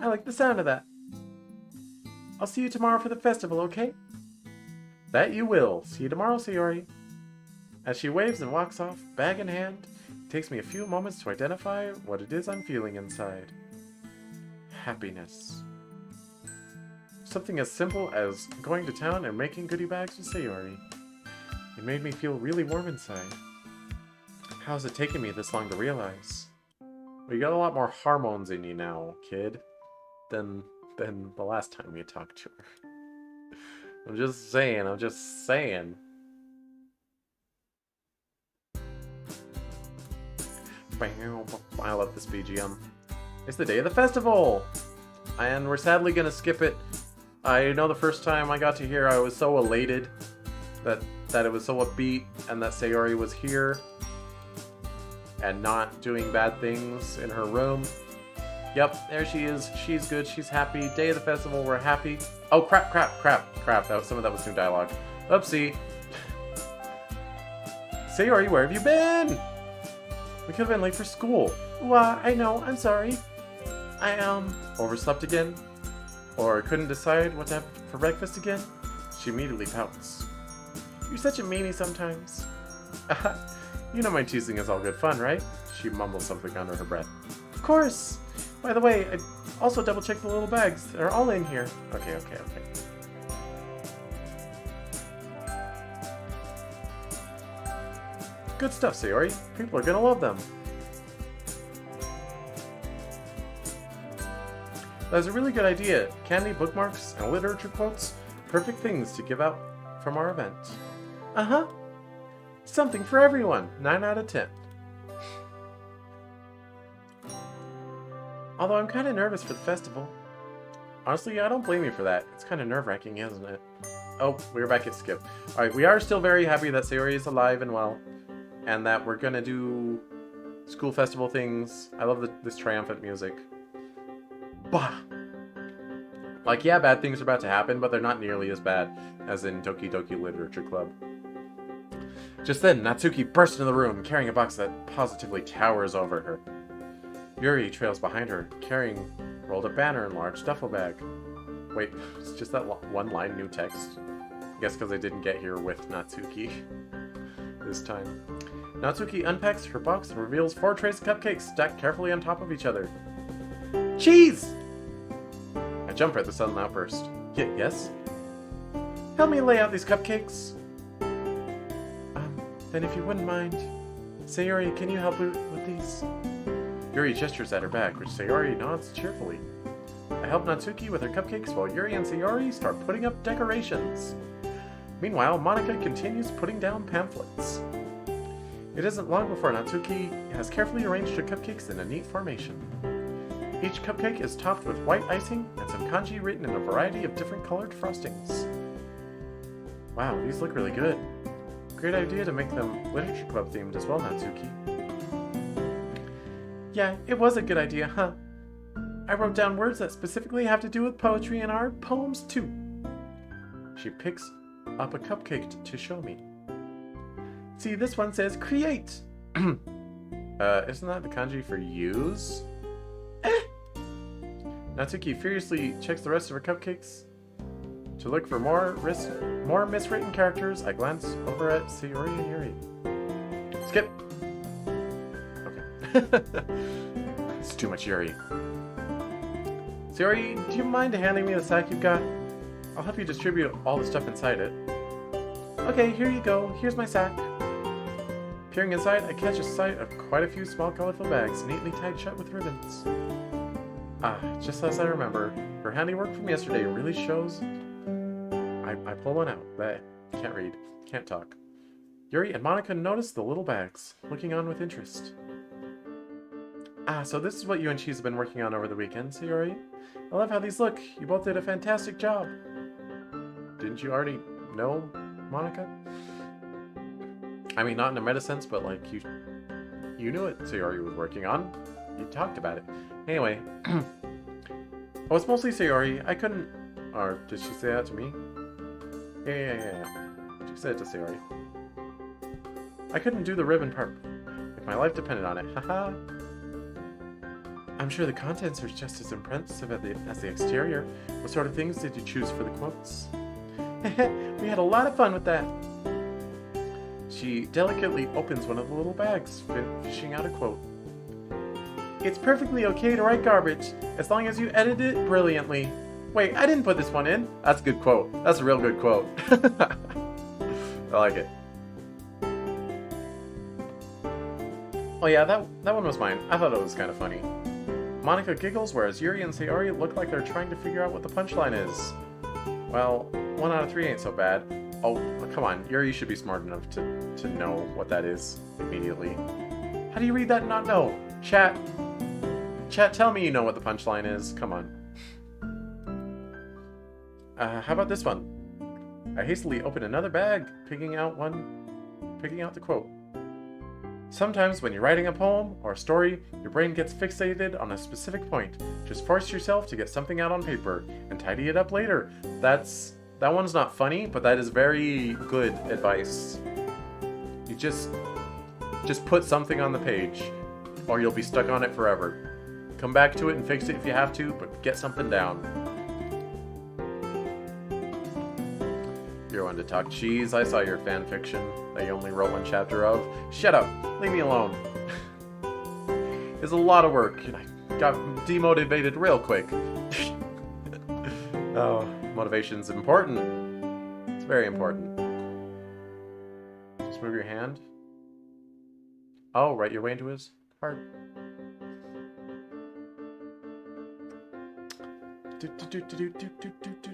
I like the sound of that. I'll see you tomorrow for the festival, okay? That you will. See you tomorrow, Sayori. As she waves and walks off, bag in hand, it takes me a few moments to identify what it is I'm feeling inside. Happiness. Something as simple as going to town and making goodie bags with Sayori. It made me feel really warm inside. How's it taken me this long to realize? Well, you got a lot more hormones in you now, kid, than the last time you talked to her. I'm just saying. I love this BGM. It's the day of the festival! And we're sadly gonna skip it. I know the first time I got to here, I was so elated that it was so upbeat and that Sayori was here and not doing bad things in her room. Yep, there she is. She's good. She's happy. Day of the festival. We're happy. Oh, crap. Some of that was new dialogue. Oopsie. Sayori, where have you been? We could have been late for school. Why, I know. I'm sorry. I, overslept again? Or couldn't decide what to have for breakfast again? She immediately pouts. You're such a meanie sometimes. You know my teasing is all good fun, right? She mumbles something under her breath. Of course! By the way, I also double-checked the little bags. They're all in here. Okay. Good stuff, Sayori. People are gonna love them. That was a really good idea. Candy, bookmarks, and literature quotes. Perfect things to give out from our event. Uh-huh. Something for everyone. 9 out of 10. Although I'm kind of nervous for the festival. Honestly, I don't blame you for that. It's kind of nerve-wracking, isn't it? Oh, we're back at Skip. Alright, we are still very happy that Sayori is alive and well. And that we're gonna do school festival things. I love this triumphant music. Bah! Like, yeah, bad things are about to happen, but they're not nearly as bad as in Doki Doki Literature Club. Just then, Natsuki burst into the room, carrying a box that positively towers over her. Yuri trails behind her, carrying rolled-up banner and large duffel bag. Wait, it's just that one line new text? I guess because I didn't get here with Natsuki this time. Natsuki unpacks her box and reveals 4 trays of cupcakes stacked carefully on top of each other. Cheese! I jump at the sudden outburst. Yes? Help me lay out these cupcakes. Then if you wouldn't mind, Sayori, can you help with these? Yuri gestures at her bag, which Sayori nods cheerfully. I help Natsuki with her cupcakes while Yuri and Sayori start putting up decorations. Meanwhile, Monika continues putting down pamphlets. It isn't long before Natsuki has carefully arranged her cupcakes in a neat formation. Each cupcake is topped with white icing and some kanji written in a variety of different colored frostings. Wow, these look really good. Great idea to make them literature club themed as well, Natsuki. Yeah, it was a good idea, huh? I wrote down words that specifically have to do with poetry in our poems too. She picks up a cupcake to show me. See, this one says create. Isn't that the kanji for use? Natsuki furiously checks the rest of her cupcakes. To look for more miswritten characters, I glance over at Sayori and Yuri. Skip! Okay. It's too much Yuri. Sayori, do you mind handing me the sack you've got? I'll help you distribute all the stuff inside it. Okay, here you go. Here's my sack. Peering inside, I catch a sight of quite a few small colorful bags, neatly tied shut with ribbons. Ah, just as I remember, her handiwork from yesterday really shows. I pull one out, but can't read, can't talk. Yuri and Monika notice the little bags, looking on with interest. Ah, so this is what you and Cheese have been working on over the weekend, Sayori. I love how these look. You both did a fantastic job. Didn't you already know, Monika? I mean, not in a meta sense, but like you knew it Sayori was working on. You talked about it. Anyway, oh, it's mostly Sayori. I couldn't, or did she say that to me? Yeah. She said it to Sayori. I couldn't do the ribbon part if my life depended on it. Haha. I'm sure the contents are just as impressive as the exterior. What sort of things did you choose for the quotes? We had a lot of fun with that. She delicately opens one of the little bags, fishing out a quote. It's perfectly okay to write garbage, as long as you edit it brilliantly. Wait, I didn't put this one in. That's a good quote. That's a real good quote. I like it. Oh yeah, that one was mine. I thought it was kind of funny. Monika giggles, whereas Yuri and Sayori look like they're trying to figure out what the punchline is. Well, 1 out of 3 ain't so bad. Oh, come on. Yuri should be smart enough to know what that is immediately. How do you read that and not know? Chat, tell me you know what the punchline is. Come on. How about this one? I hastily open another bag, picking out the quote. Sometimes when you're writing a poem or a story, your brain gets fixated on a specific point. Just force yourself to get something out on paper and tidy it up later. That one's not funny, but that is very good advice. You just put something on the page, or you'll be stuck on it forever. Come back to it and fix it if you have to, but get something down. You're one to talk cheese. I saw your fan fiction that you only wrote 1 chapter of. Shut up. Leave me alone. It's a lot of work, and I got demotivated real quick. Oh, motivation's important. It's very important. Just move your hand. Oh, write your way into his heart.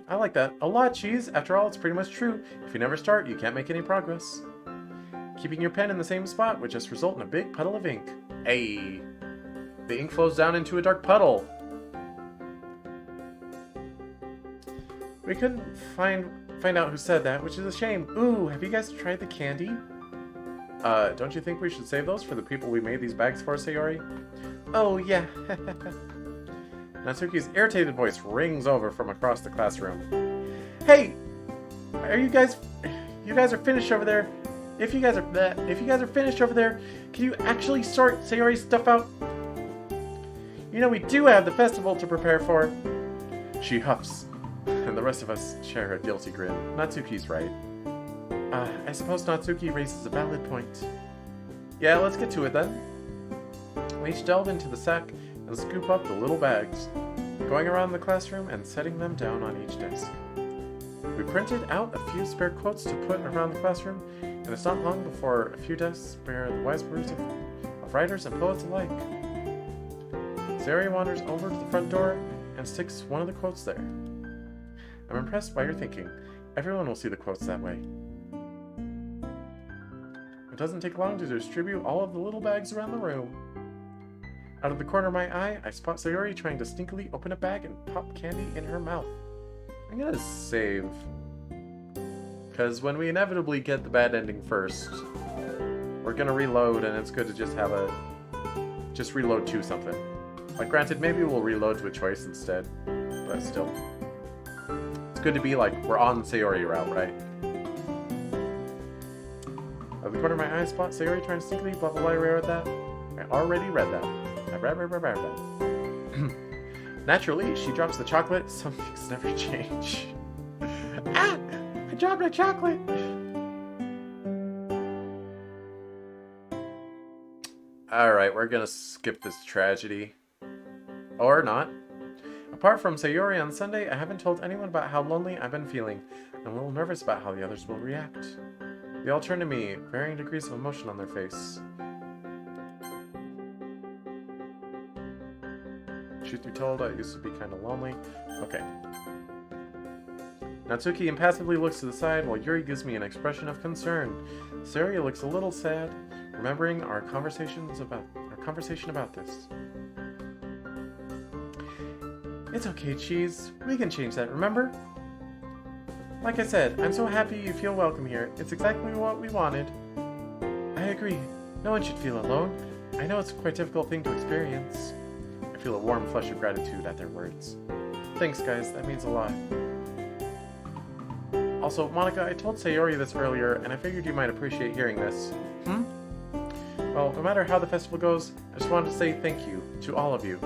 I like that. A lot, Cheese. After all, it's pretty much true. If you never start, you can't make any progress. Keeping your pen in the same spot would just result in a big puddle of ink. Hey! The ink flows down into a dark puddle. We couldn't find out who said that, which is a shame. Ooh, have you guys tried the candy? Don't you think we should save those for the people we made these bags for, Sayori? Oh, yeah. Natsuki's irritated voice rings over from across the classroom. Hey! Are you guys are finished over there? If you guys are finished over there, can you actually sort Sayori's stuff out? You know we do have the festival to prepare for. She huffs, and the rest of us share a guilty grin. Natsuki's right. I suppose Natsuki raises a valid point. Yeah, let's get to it then. We each delve into the sack and scoop up the little bags, going around the classroom and setting them down on each desk. We printed out a few spare quotes to put around the classroom, and it's not long before a few desks bear the wise words of writers and poets alike. Sayori wanders over to the front door and sticks one of the quotes there. I'm impressed by your thinking. Everyone will see the quotes that way. It doesn't take long to distribute all of the little bags around the room. Out of the corner of my eye, I spot Sayori trying to sneakily open a bag and pop candy in her mouth. I'm gonna save, because when we inevitably get the bad ending first, we're gonna reload, and it's good to just reload to something. Like, granted, maybe we'll reload to a choice instead, but still. It's good to be like, we're on Sayori route, right? Out of the corner of my eye, spot Sayori trying to sneakily, blah blah blah, I read that. I already read that. I read that. Naturally, she drops the chocolate. Some things never change. Ah! I dropped a chocolate! Alright, we're gonna skip this tragedy. Or not. Apart from Sayori on Sunday, I haven't told anyone about how lonely I've been feeling. I'm a little nervous about how the others will react. They all turn to me, varying degrees of emotion on their face. Truth be told, I used to be kind of lonely. Okay. Natsuki impassively looks to the side while Yuri gives me an expression of concern. Sayori looks a little sad, remembering our conversation about this. It's okay, Cheese. We can change that, remember? Like I said, I'm so happy you feel welcome here. It's exactly what we wanted. I agree. No one should feel alone. I know it's quite a difficult thing to experience. I feel a warm flush of gratitude at their words. Thanks, guys. That means a lot. Also, Monica, I told Sayori this earlier, and I figured you might appreciate hearing this. Well, no matter how the festival goes, I just wanted to say thank you to all of you.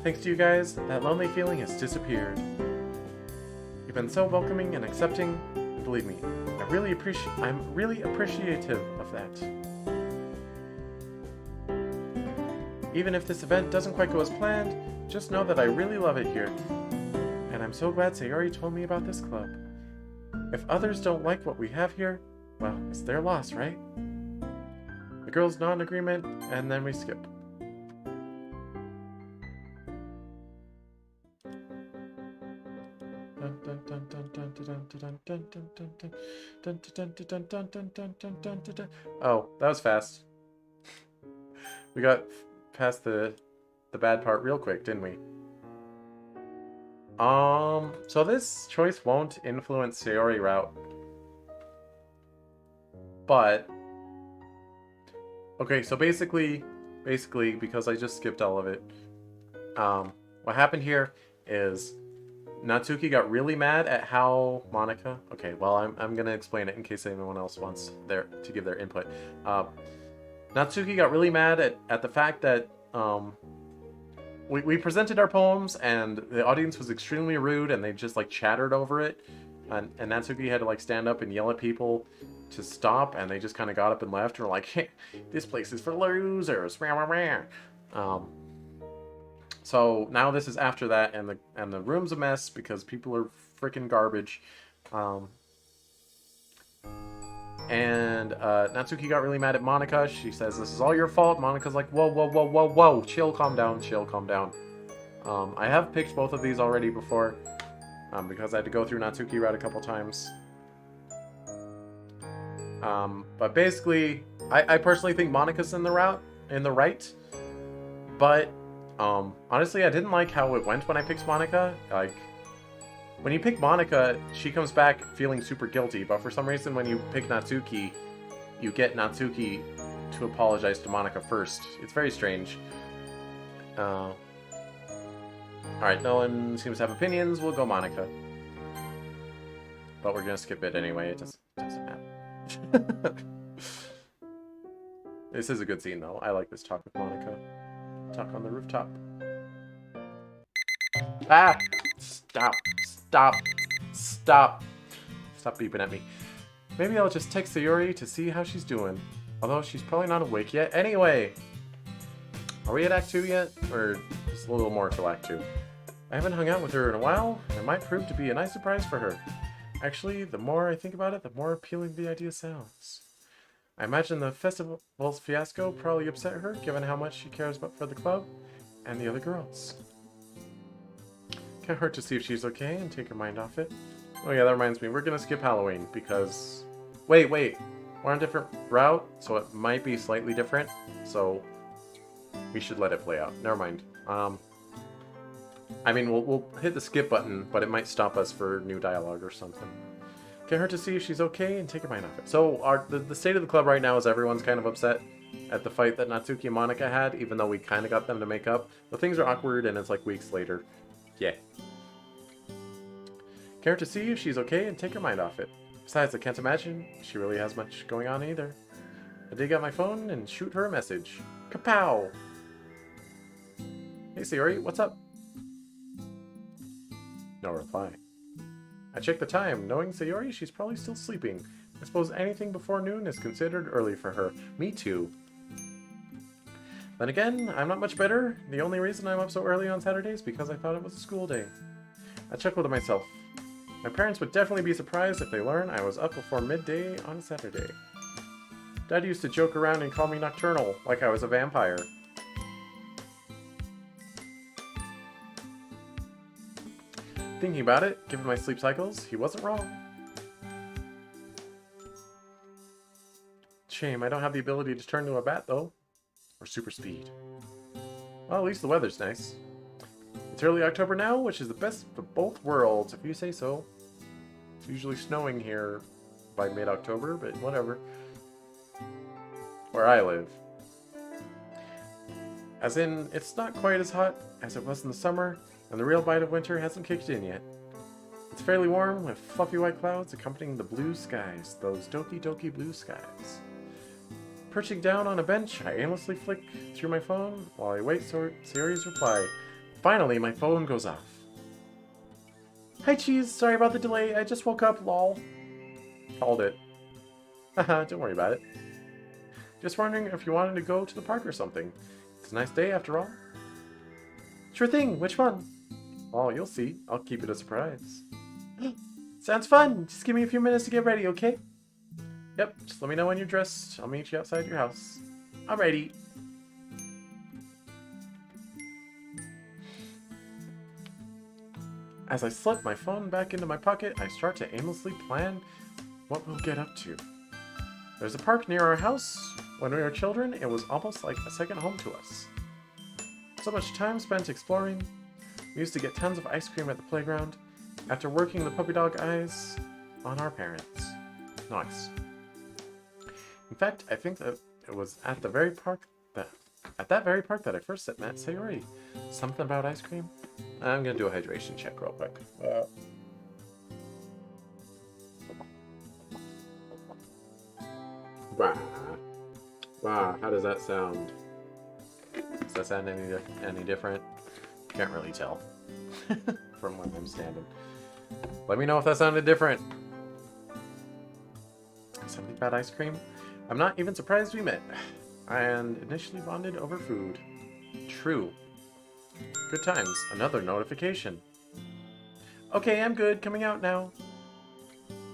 Thanks to you guys, that lonely feeling has disappeared. You've been so welcoming and accepting, and believe me, I'm really appreciative of that. Even if this event doesn't quite go as planned, just know that I really love it here. And I'm so glad Sayori told me about this club. If others don't like what we have here, well, it's their loss, right? The girls nod in agreement, and then we skip. Oh, that was fast. We got past the bad part real quick, didn't we? So this choice won't influence Sayori route. But okay, so basically because I just skipped all of it, what happened here is Natsuki got really mad at how Monica... Okay, well, I'm going to explain it in case anyone else wants to give their input. Natsuki got really mad at the fact that we presented our poems and the audience was extremely rude and they just like chattered over it. And Natsuki had to like stand up and yell at people to stop, and they just kind of got up and left and were like, hey, this place is for losers. So now this is after that, and the room's a mess because people are freaking garbage. Natsuki got really mad at Monica. She says, this is all your fault. Monica's like, whoa, whoa, whoa, whoa, whoa. Chill, calm down, chill, calm down. I have picked both of these already before, because I had to go through Natsuki route a couple times. But basically, I personally think Monica's in the right. But honestly, I didn't like how it went when I picked Monica. Like, when you pick Monica, she comes back feeling super guilty, but for some reason when you pick Natsuki, you get Natsuki to apologize to Monica first. It's very strange. Alright, no one seems to have opinions. We'll go Monica. But we're gonna skip it anyway. It doesn't matter. This is a good scene, though. I like this talk with Monica. Talk on the rooftop. Ah! Stop. Stop. Stop. Stop beeping at me. Maybe I'll just text Sayori to see how she's doing. Although she's probably not awake yet. Anyway! Are we at Act 2 yet? Or just a little more till Act 2? I haven't hung out with her in a while. It might prove to be a nice surprise for her. Actually, the more I think about it, the more appealing the idea sounds. I imagine the festival's fiasco probably upset her, given how much she cares about for the club and the other girls. Can't hurt to see if she's okay and take her mind off it. Oh yeah, that reminds me, we're gonna skip Halloween because... Wait, we're on a different route, so it might be slightly different, so we should let it play out. Never mind. I mean, we'll hit the skip button, but it might stop us for new dialogue or something. Get her to see if she's okay and take her mind off it. So the state of the club right now is everyone's kind of upset at the fight that Natsuki and Monica had, even though we kind of got them to make up. But things are awkward and it's like weeks later. Yeah. Get her to see if she's okay and take her mind off it. Besides, I can't imagine she really has much going on either. I dig out my phone and shoot her a message. Kapow! Hey Sayori, what's up? No reply. I checked the time. Knowing Sayori, she's probably still sleeping. I suppose anything before noon is considered early for her. Me too. Then again, I'm not much better. The only reason I'm up so early on Saturdays is because I thought it was a school day. I chuckled to myself. My parents would definitely be surprised if they learn I was up before midday on a Saturday. Dad used to joke around and call me nocturnal, like I was a vampire. Thinking about it, given my sleep cycles, he wasn't wrong. Shame, I don't have the ability to turn to a bat, though. Or super speed. Well, at least the weather's nice. It's early October now, which is the best of both worlds, if you say so. It's usually snowing here by mid-October, but whatever. Where I live. As in, it's not quite as hot as it was in the summer, and the real bite of winter hasn't kicked in yet. It's fairly warm, with fluffy white clouds accompanying the blue skies, those Doki Doki blue skies. Perching down on a bench, I aimlessly flick through my phone while I wait for Sayori's reply. Finally, my phone goes off. Hi, Cheese. Sorry about the delay. I just woke up, lol. Called it. Haha, don't worry about it. Just wondering if you wanted to go to the park or something. It's a nice day, after all. Sure thing. Which one? Oh, you'll see. I'll keep it a surprise. Sounds fun. Just give me a few minutes to get ready, okay? Yep, just let me know when you're dressed. I'll meet you outside your house. Alrighty. As I slip my phone back into my pocket, I start to aimlessly plan what we'll get up to. There's a park near our house. When we were children, it was almost like a second home to us. So much time spent exploring. We used to get tons of ice cream at the playground after working the puppy dog eyes on our parents. Nice. In fact, I think that it was at that very park that I first met Sayori. Something about ice cream? I'm gonna do a hydration check real quick. How does that sound? Does that sound any different? Can't really tell from when I'm standing. Let me know if that sounded different. Something about ice cream? I'm not even surprised we met, and initially bonded over food. True. Good times. Another notification. Okay, I'm good. Coming out now.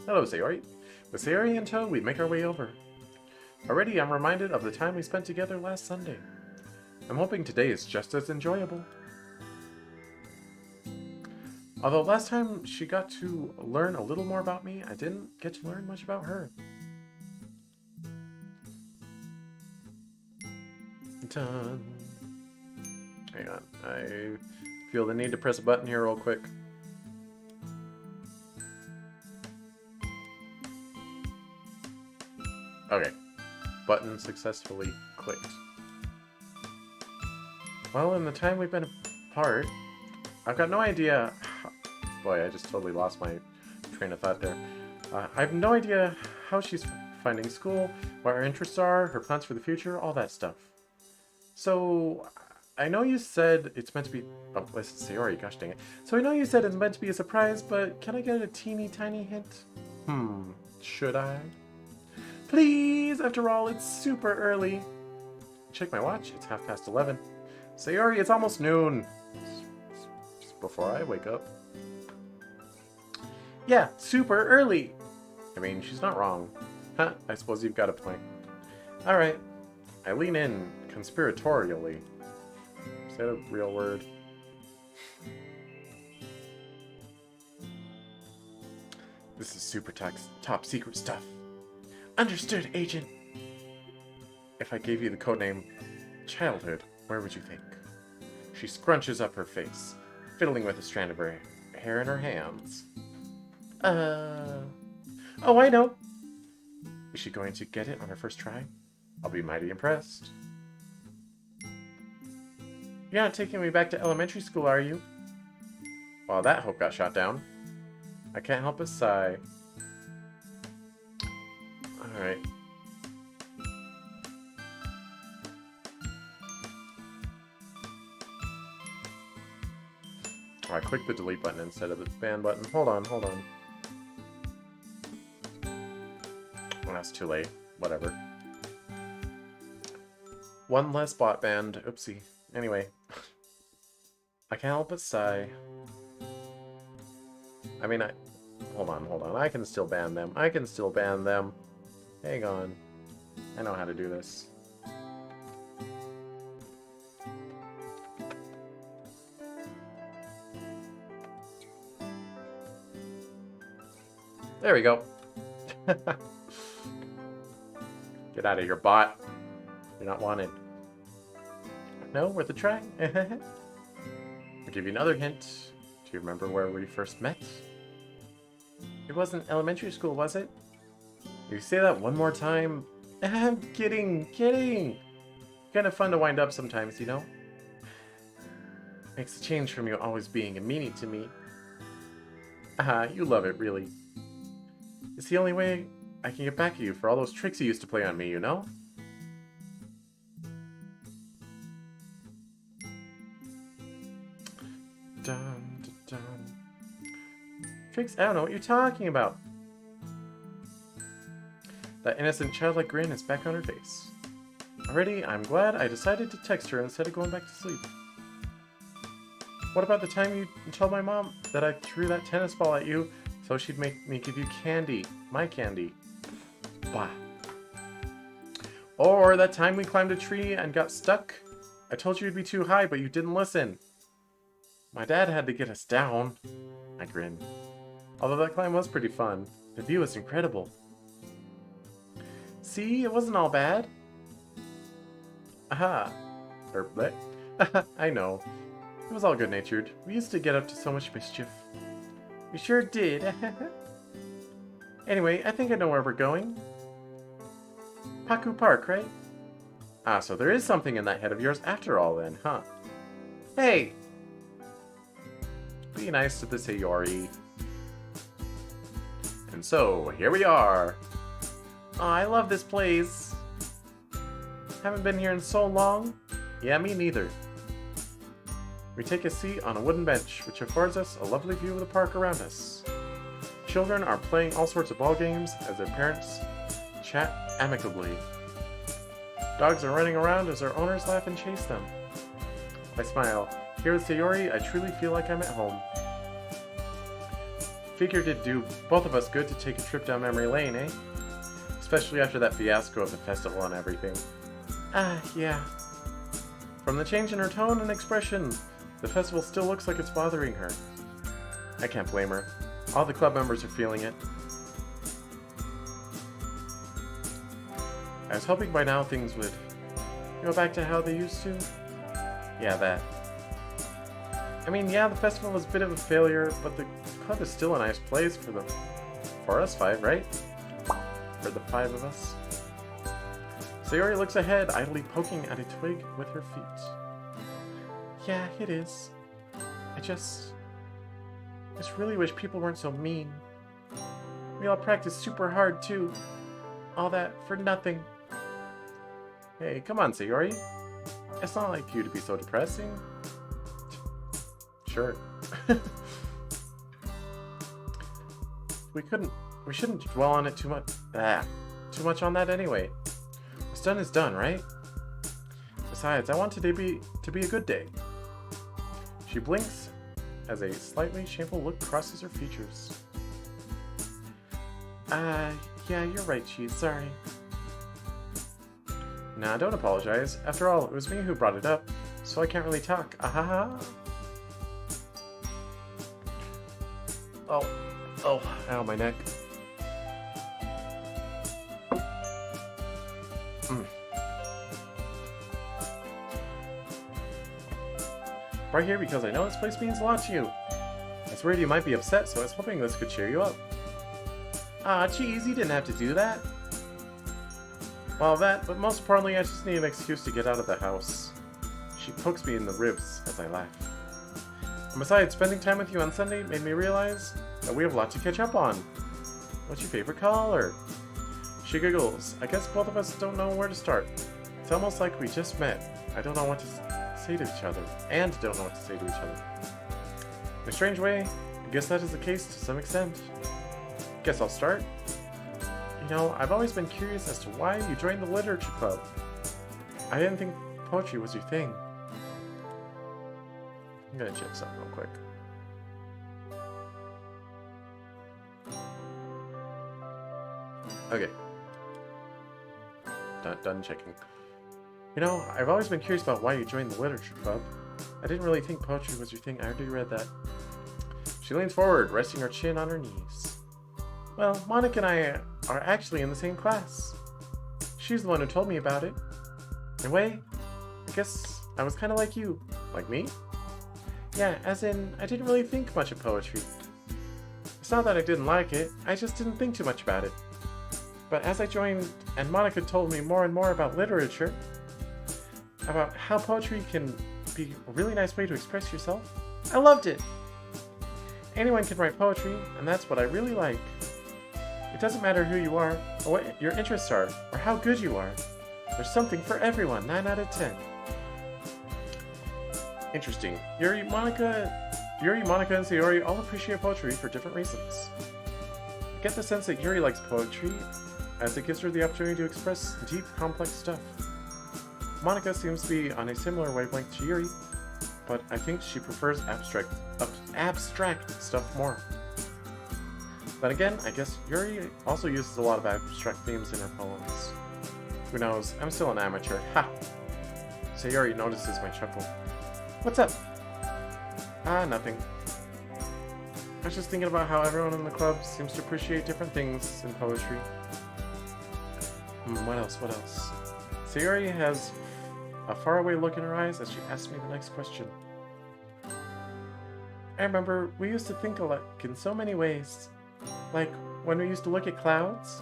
Hello, Sayori. With Sayori in tow, we make our way over. Already, I'm reminded of the time we spent together last Sunday. I'm hoping today is just as enjoyable. Although last time she got to learn a little more about me, I didn't get to learn much about her. Done. Hang on, I feel the need to press a button here real quick. Okay, button successfully clicked. Well, in the time we've been apart, I've got no idea... Boy, I just totally lost my train of thought there. I have no idea how she's finding school, what her interests are, her plans for the future, all that stuff. So, I know you said it's meant to be... Oh, this is Sayori, gosh dang it. So I know you said it's meant to be a surprise, but can I get a teeny tiny hint? Should I? Please! After all, it's super early. Check my watch, it's 11:30. Sayori, it's almost noon. Just before I wake up. Yeah, super early. I mean, she's not wrong. Huh, I suppose you've got a point. Alright. I lean in conspiratorially. Is that a real word? This is super top secret stuff. Understood, Agent. If I gave you the codename Childhood, where would you think? She scrunches up her face, fiddling with a strand of her hair in her hands. Oh, I know. Is she going to get it on her first try? I'll be mighty impressed. You're not taking me back to elementary school, are you? Well, that hope got shot down. I can't help but sigh. Alright. Oh, I clicked the delete button instead of the ban button. Hold on. Well, that's too late. Whatever. One less bot banned. Oopsie. Anyway. I can't help but sigh. I mean, hold on. I can still ban them. Hang on. I know how to do this. There we go. Get out of here, bot. You're not wanted. No, worth a try. I'll give you another hint. Do you remember where we first met? It wasn't elementary school, was it? If you say that one more time... I'm kidding. Kind of fun to wind up sometimes, you know? Makes a change from you always being a meanie to me. You love it, really. It's the only way I can get back at you for all those tricks you used to play on me, you know? Dun, dun, dun. Tricks? I don't know what you're talking about. That innocent childlike grin is back on her face. Already, I'm glad I decided to text her instead of going back to sleep. What about the time you told my mom that I threw that tennis ball at you so she'd make me give you candy? My candy. Bah. Or that time we climbed a tree and got stuck? I told you it'd be too high, but you didn't listen. My dad had to get us down. I grinned. Although that climb was pretty fun. The view was incredible. See, it wasn't all bad. Aha. Or bleh. I know. It was all good-natured. We used to get up to so much mischief. We sure did. Anyway, I think I know where we're going. Paku Park, right? Ah, so there is something in that head of yours after all then, huh? Hey! Be nice to the Sayori. And so, here we are. Oh, I love this place. Haven't been here in so long. Yeah, me neither. We take a seat on a wooden bench, which affords us a lovely view of the park around us. Children are playing all sorts of ball games as their parents chat amicably. Dogs are running around as their owners laugh and chase them. I smile. Here with Sayori, I truly feel like I'm at home. Figured it'd do both of us good to take a trip down memory lane, eh? Especially after that fiasco of the festival and everything. Ah, yeah. From the change in her tone and expression, the festival still looks like it's bothering her. I can't blame her. All the club members are feeling it. I was hoping by now things would go back to how they used to. Yeah, that. I mean, yeah, the festival was a bit of a failure, but the club is still a nice place for us five, right? For the five of us. Sayori looks ahead, idly poking at a twig with her feet. Yeah, it is. I just really wish people weren't so mean. We all practice super hard, too. All that for nothing. Hey, come on, Sayori. It's not like you to be so depressing. Sure. We shouldn't dwell on it too much. Too much on that anyway. What's done is done, right? Besides, I want today to be a good day. She blinks as a slightly shameful look crosses her features. Yeah, you're right, Cheese. Sorry. Nah, don't apologize. After all, it was me who brought it up, so I can't really talk. Ahaha. Oh, ow, my neck. Right here because I know this place means a lot to you. I was worried you might be upset, so I was hoping this could cheer you up. Ah, Cheese, you didn't have to do that. Well, but most importantly, I just need an excuse to get out of the house. She pokes me in the ribs as I laugh. And besides, spending time with you on Sunday made me realize that we have a lot to catch up on. What's your favorite color? She giggles. I guess both of us don't know where to start. It's almost like we just met. I don't know what to say to each other, and don't know what to say to each other. In a strange way, I guess that is the case to some extent. Guess I'll start. You know, I've always been curious as to why you joined the literature club. I didn't think poetry was your thing. I'm gonna check something real quick. Okay. Done checking. You know, I've always been curious about why you joined the literature club. I didn't really think poetry was your thing. I already read that. She leans forward, resting her chin on her knees. Well, Monica and I are actually in the same class. She's the one who told me about it. In a way, I guess I was kind of like you. Like me? Yeah, as in, I didn't really think much of poetry. It's not that I didn't like it, I just didn't think too much about it. But as I joined, and Monica told me more and more about literature, about how poetry can be a really nice way to express yourself, I loved it. Anyone can write poetry, and that's what I really like. It doesn't matter who you are, or what your interests are, or how good you are. There's something for everyone, 9 out of 10. Interesting. Yuri, Monica, and Sayori all appreciate poetry for different reasons. I get the sense that Yuri likes poetry, as it gives her the opportunity to express deep, complex stuff. Monica seems to be on a similar wavelength to Yuri, but I think she prefers abstract stuff more. Then again, I guess Yuri also uses a lot of abstract themes in her poems. Who knows? I'm still an amateur. Ha! Sayori notices my chuckle. What's up? Ah, nothing. I was just thinking about how everyone in the club seems to appreciate different things in poetry. What else? Sayori has a faraway look in her eyes as she asks me the next question. I remember we used to think alike in so many ways. Like, when we used to look at clouds,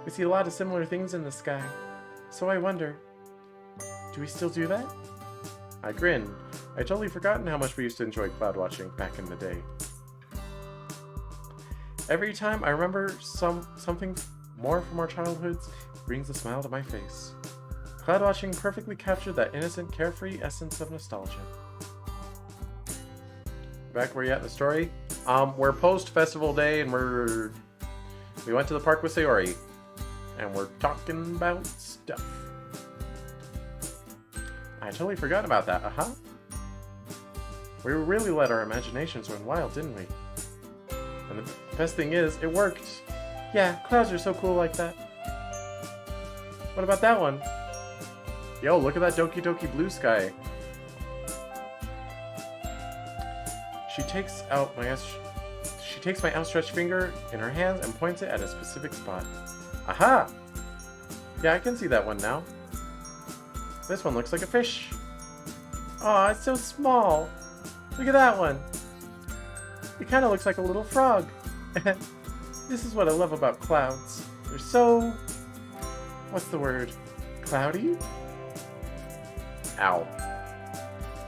we see a lot of similar things in the sky. So I wonder, do we still do that? I grin. I'd totally forgotten how much we used to enjoy cloud watching back in the day. Every time I remember something more from our childhoods, it brings a smile to my face. Cloud watching perfectly captured that innocent, carefree essence of nostalgia. Back where you at in the story? We're post-festival day, and we went to the park with Sayori, and we're talking about stuff. I totally forgot about that, We really let our imaginations run wild, didn't we? And the best thing is, it worked. Yeah, clouds are so cool like that. What about that one? Yo, look at that Doki Doki blue sky. She takes my outstretched finger in her hands and points it at a specific spot. Aha! Yeah, I can see that one now. This one looks like a fish. Aw, it's so small. Look at that one. It kind of looks like a little frog. This is what I love about clouds. They're so... what's the word? Cloudy? Ow.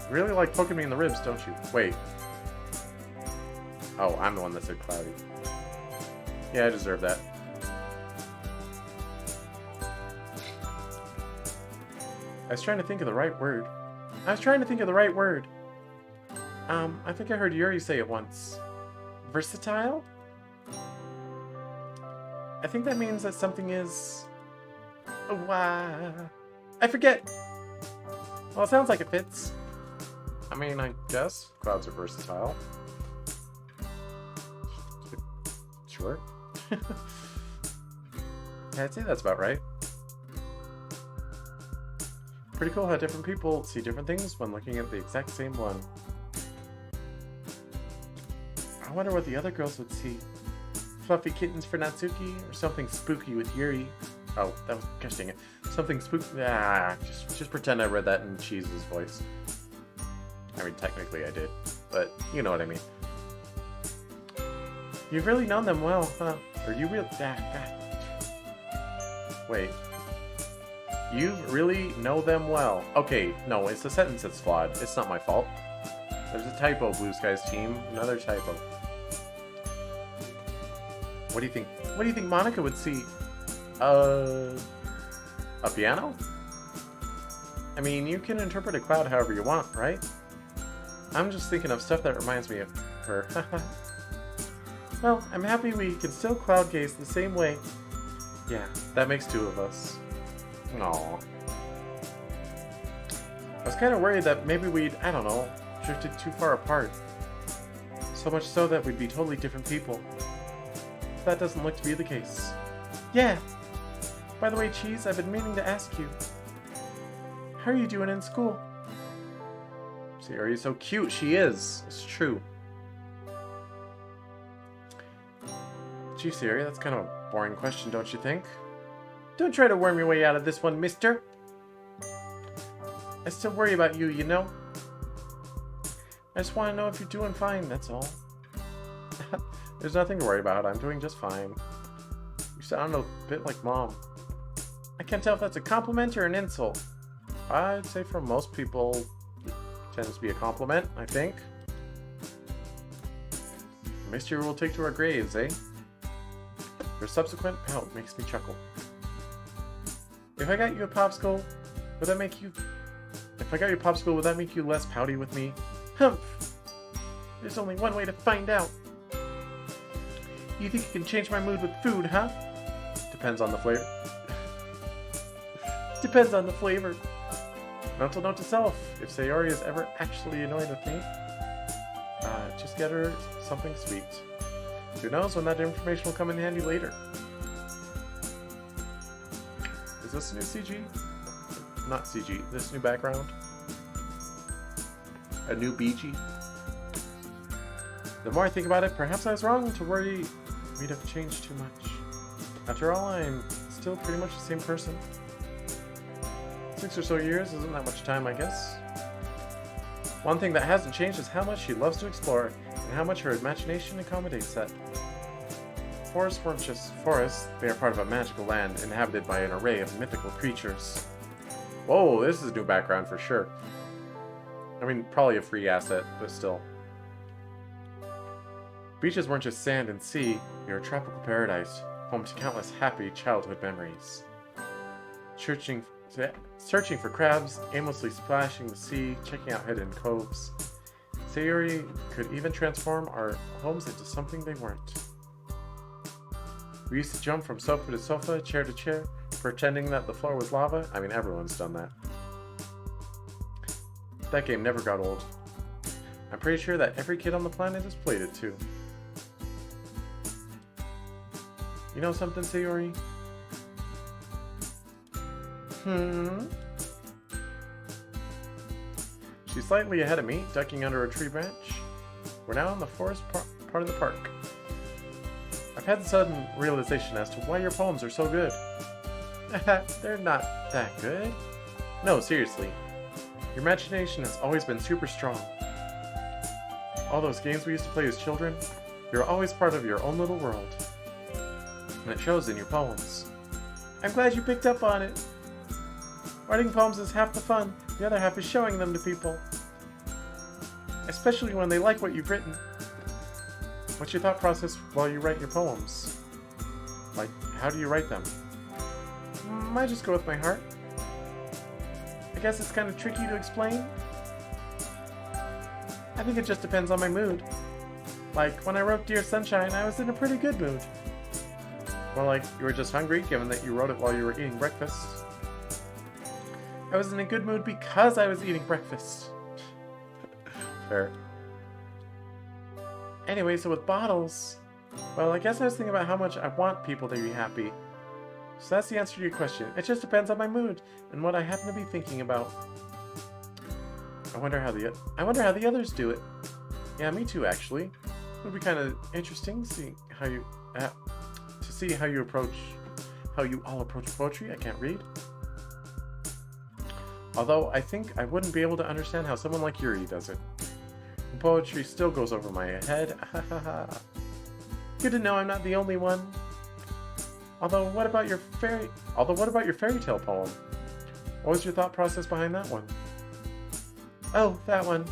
You really like poking me in the ribs, don't you? Wait. Oh, I'm the one that said Cloudy. Yeah, I deserve that. I was trying to think of the right word. I think I heard Yuri say it once. Versatile? I think that means that something is... Why? I forget! Well, it sounds like it fits. I mean, I guess clouds are versatile. Sure. Yeah, I'd say that's about right. Pretty cool how different people see different things when looking at the exact same one. I wonder what the other girls would see. Fluffy kittens for Natsuki, or something spooky with Yuri. Oh, that was, gosh dang it. Something spooky. Just pretend I read that in Cheese's voice. I mean, technically I did, but you know what I mean. You've really known them well, huh? Or you really... Wait. You really know them well. Okay, no, it's the sentence that's flawed. It's not my fault. There's a typo, Blue Skies team. Another typo. What do you think? What do you think Monica would see? A piano? I mean, you can interpret a cloud however you want, right? I'm just thinking of stuff that reminds me of her. Well, I'm happy we can still cloud gaze the same way. Yeah, that makes two of us. Aww. I was kind of worried that maybe we'd, I don't know, drifted too far apart. So much so that we'd be totally different people. That doesn't look to be the case. Yeah! By the way, Cheese, I've been meaning to ask you. How are you doing in school? Sayori is so cute. She is. It's true. Gee, Sayori, that's kind of a boring question, don't you think? Don't try to worm your way out of this one, mister. I still worry about you, you know? I just want to know if you're doing fine, that's all. There's nothing to worry about. I'm doing just fine. You sound a bit like Mom. I can't tell if that's a compliment or an insult. I'd say for most people, it tends to be a compliment, I think. A mixture we'll take to our graves, eh? Your subsequent pout makes me chuckle. If I got you a popsicle, would that make you... If I got you a popsicle, would that make you less pouty with me? Humph! There's only one way to find out. You think you can change my mood with food, huh? Depends on the flavor. Depends on the flavor. Mental note to self. If Sayori is ever actually annoyed with me, just get her something sweet. Who knows when that information will come in handy later. Is this new CG? Not CG. This new background? A new BG? The more I think about it, perhaps I was wrong to worry we'd have changed too much. After all, I'm still pretty much the same person. 6 or so years isn't that much time, I guess. One thing that hasn't changed is how much she loves to explore, and how much her imagination accommodates that. Forests weren't just forests, they are part of a magical land inhabited by an array of mythical creatures. Whoa, this is a new background for sure. I mean, probably a free asset, but still. Beaches weren't just sand and sea, they were a tropical paradise, home to countless happy childhood memories. Searching for crabs, aimlessly splashing the sea, checking out hidden coves. Sayori could even transform our homes into something they weren't. We used to jump from sofa to sofa, chair to chair, pretending that the floor was lava. I mean, everyone's done that. That game never got old. I'm pretty sure that every kid on the planet has played it too. You know something, Sayori? She's slightly ahead of me, ducking under a tree branch. We're now in the forest part of the park. I've had a sudden realization as to why your poems are so good. They're not that good. No, seriously. Your imagination has always been super strong. All those games we used to play as children, you're always part of your own little world. And it shows in your poems. I'm glad you picked up on it. Writing poems is half the fun. The other half is showing them to people. Especially when they like what you've written. What's your thought process while you write your poems? Like, how do you write them? I just go with my heart. I guess it's kind of tricky to explain. I think it just depends on my mood. Like, when I wrote Dear Sunshine, I was in a pretty good mood. More like you were just hungry, given that you wrote it while you were eating breakfast. I was in a good mood because I was eating breakfast. Fair. Anyway, so with bottles... Well, I guess I was thinking about how much I want people to be happy. So that's the answer to your question. It just depends on my mood and what I happen to be thinking about. I wonder how the others do it. Yeah, me too, actually. It would be kind of interesting seeing how you to see how you all approach poetry. I can't read. Although I think I wouldn't be able to understand how someone like Yuri does it. And poetry still goes over my head. Good to know I'm not the only one. Although what about your fairy tale poem? What was your thought process behind that one? Oh, that one.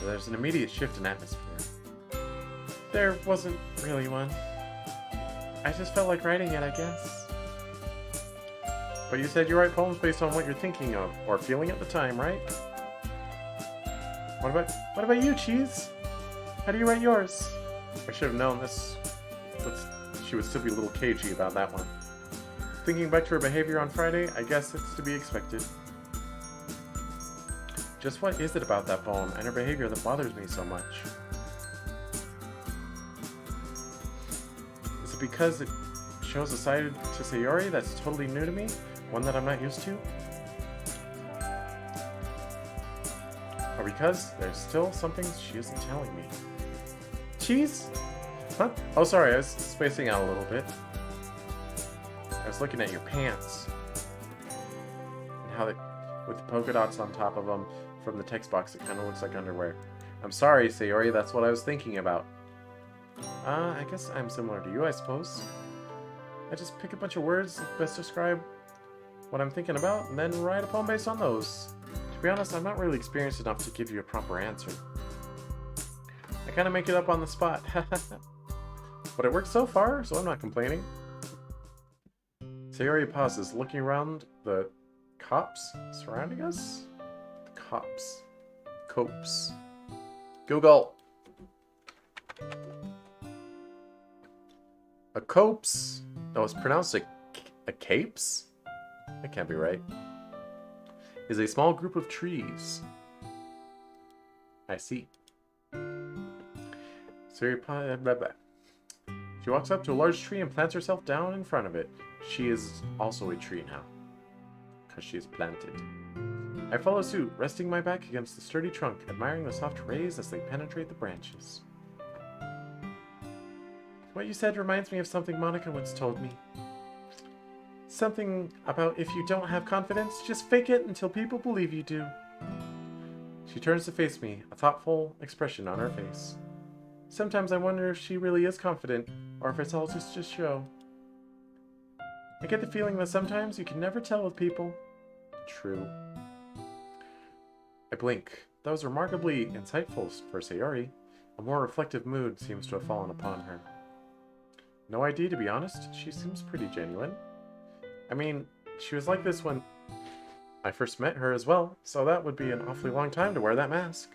So there's an immediate shift in atmosphere. There wasn't really one. I just felt like writing it, I guess. But you said you write poems based on what you're thinking of, or feeling at the time, right? What about you, Cheese? How do you write yours? I should have known this. She would still be a little cagey about that one. Thinking back to her behavior on Friday, I guess it's to be expected. Just what is it about that poem and her behavior that bothers me so much? Is it because it shows a side to Sayori that's totally new to me? One that I'm not used to? Or because there's still something she isn't telling me? Cheese? Huh? Oh, sorry, I was spacing out a little bit. I was looking at your pants. And how they, with the polka dots on top of them, from the text box, it kind of looks like underwear. I'm sorry, Sayori, that's what I was thinking about. I guess I'm similar to you, I suppose. I just pick a bunch of words that best describe what I'm thinking about, and then write a poem based on those. To be honest, I'm not really experienced enough to give you a proper answer. I kind of make it up on the spot. But it works so far, so I'm not complaining. Sayori pauses, looking around the cops surrounding us? The cops. Copes. Google. A copse? No, it's pronounced a capes? That can't be right. Is a small group of trees. I see. She walks up to a large tree and plants herself down in front of it. She is also a tree now, because she is planted. I follow suit, resting my back against the sturdy trunk, admiring the soft rays as they penetrate the branches. What you said reminds me of something Monica once told me. Something about if you don't have confidence, just fake it until people believe you do. She turns to face me, a thoughtful expression on her face. Sometimes I wonder if she really is confident, or if it's all just a show. I get the feeling that sometimes you can never tell with people. True. I blink. That was remarkably insightful for Sayori. A more reflective mood seems to have fallen upon her. No idea, to be honest. She seems pretty genuine. I mean, she was like this when I first met her as well, so that would be an awfully long time to wear that mask.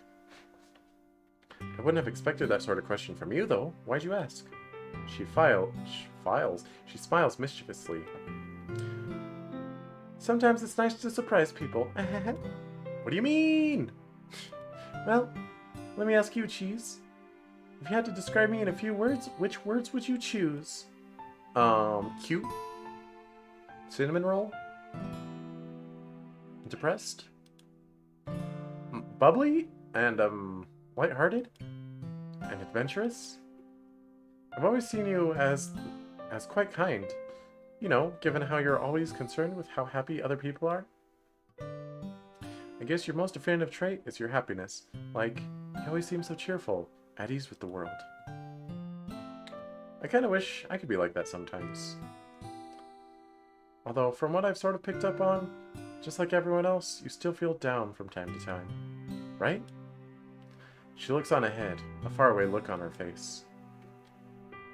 I wouldn't have expected that sort of question from you, though. Why'd you ask? She smiles mischievously. Sometimes it's nice to surprise people. What do you mean? Well, let me ask you, Cheese. If you had to describe me in a few words, which words would you choose? Cute? Cinnamon roll? Depressed? Bubbly? And, lighthearted? And adventurous? I've always seen you as quite kind. You know, given how you're always concerned with how happy other people are. I guess your most definitive trait is your happiness. Like, you always seem so cheerful, at ease with the world. I kinda wish I could be like that sometimes. Although, from what I've sort of picked up on, Just like everyone else, you still feel down from time to time. Right? She looks on ahead, a faraway look on her face.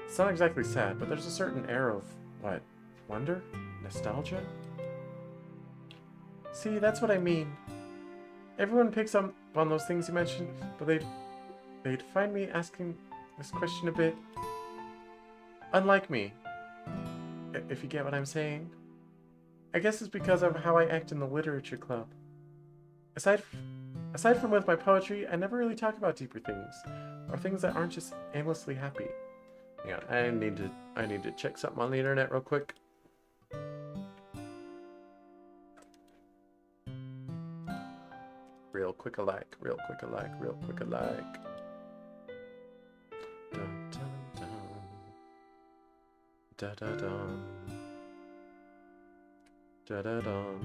It's not exactly sad, but there's a certain air of, what, wonder? Nostalgia? See, that's what I mean. Everyone picks up on those things you mentioned, but they'd find me asking this question a bit unlike me, if you get what I'm saying. I guess it's because of how I act in the literature club. Aside from with my poetry, I never really talk about deeper things, or things that aren't just aimlessly happy. Yeah, I need to check something on the internet real quick. Real quick alike. Dun, dun, dun. Da da dum. Da da dum.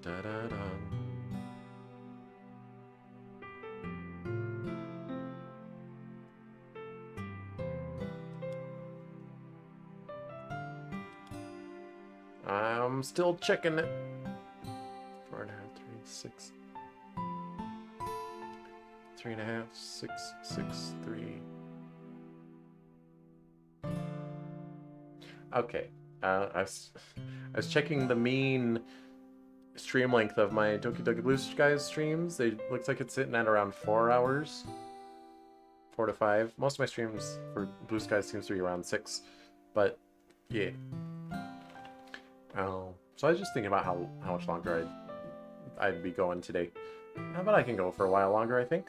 Da da dum. I'm still checking it. 4.5, 3, 6. 3.5, 6, 6, 3. Okay. I was checking the mean stream length of my Doki Doki Blue Skies streams. Looks like it's sitting at around 4 hours. 4 to 5. Most of my streams for Blue Skies seems to be around 6. But, yeah. So I was just thinking about how much longer I'd be going today. But I can go for a while longer, I think.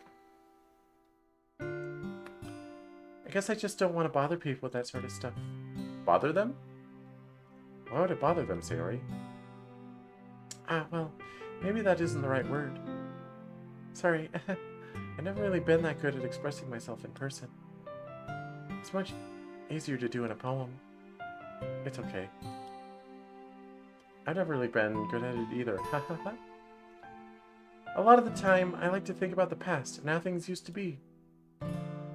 I guess I just don't want to bother people with that sort of stuff. Bother them? Why would it bother them, Sayori? Well, maybe that isn't the right word. Sorry, I've never really been that good at expressing myself in person. It's much easier to do in a poem. It's okay. I've never really been good at it either. A lot of the time, I like to think about the past and how things used to be.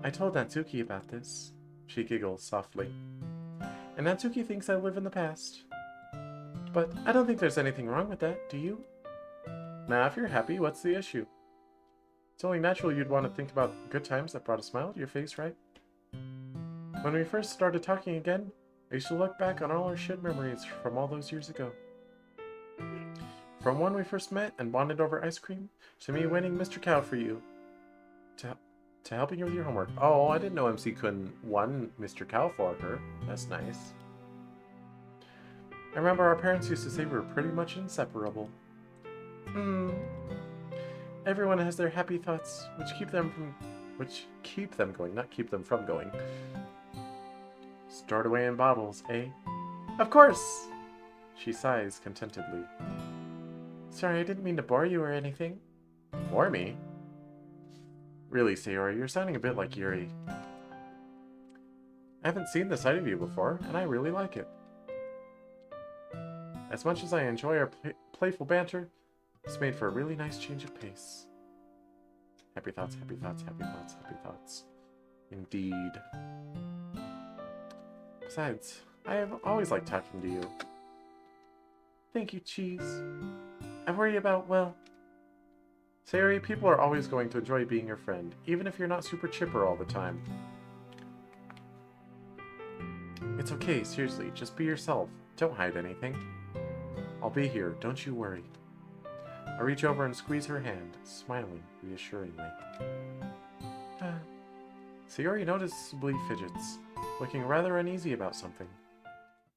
I told Natsuki about this. She giggles softly. And Natsuki thinks I live in the past. But I don't think there's anything wrong with that, do you? Now, if you're happy, what's the issue? It's only natural you'd want to think about good times that brought a smile to your face, right? When we first started talking again, I used to look back on all our shared memories from all those years ago. From when we first met and bonded over ice cream, to me winning Mr. Cow for you, to helping you with your homework. Oh, I didn't know MC-kun won Mr. Cow for her. That's nice. I remember our parents used to say we were pretty much inseparable. Everyone has their happy thoughts, which keep them going, not keep them from going. Stored away in bottles, eh? Of course! She sighs contentedly. Sorry, I didn't mean to bore you or anything. Bore me? Really, Sayori, you're sounding a bit like Yuri. I haven't seen this side of you before, and I really like it. As much as I enjoy our playful banter, it's made for a really nice change of pace. Happy thoughts, happy thoughts, happy thoughts, happy thoughts. Indeed. Besides, I have always liked talking to you. Thank you, Cheese. I worry about, well... Sayori, people are always going to enjoy being your friend, even if you're not super chipper all the time. It's okay, seriously, just be yourself. Don't hide anything. I'll be here, don't you worry. I reach over and squeeze her hand, smiling reassuringly. Sayori noticeably fidgets, looking rather uneasy about something.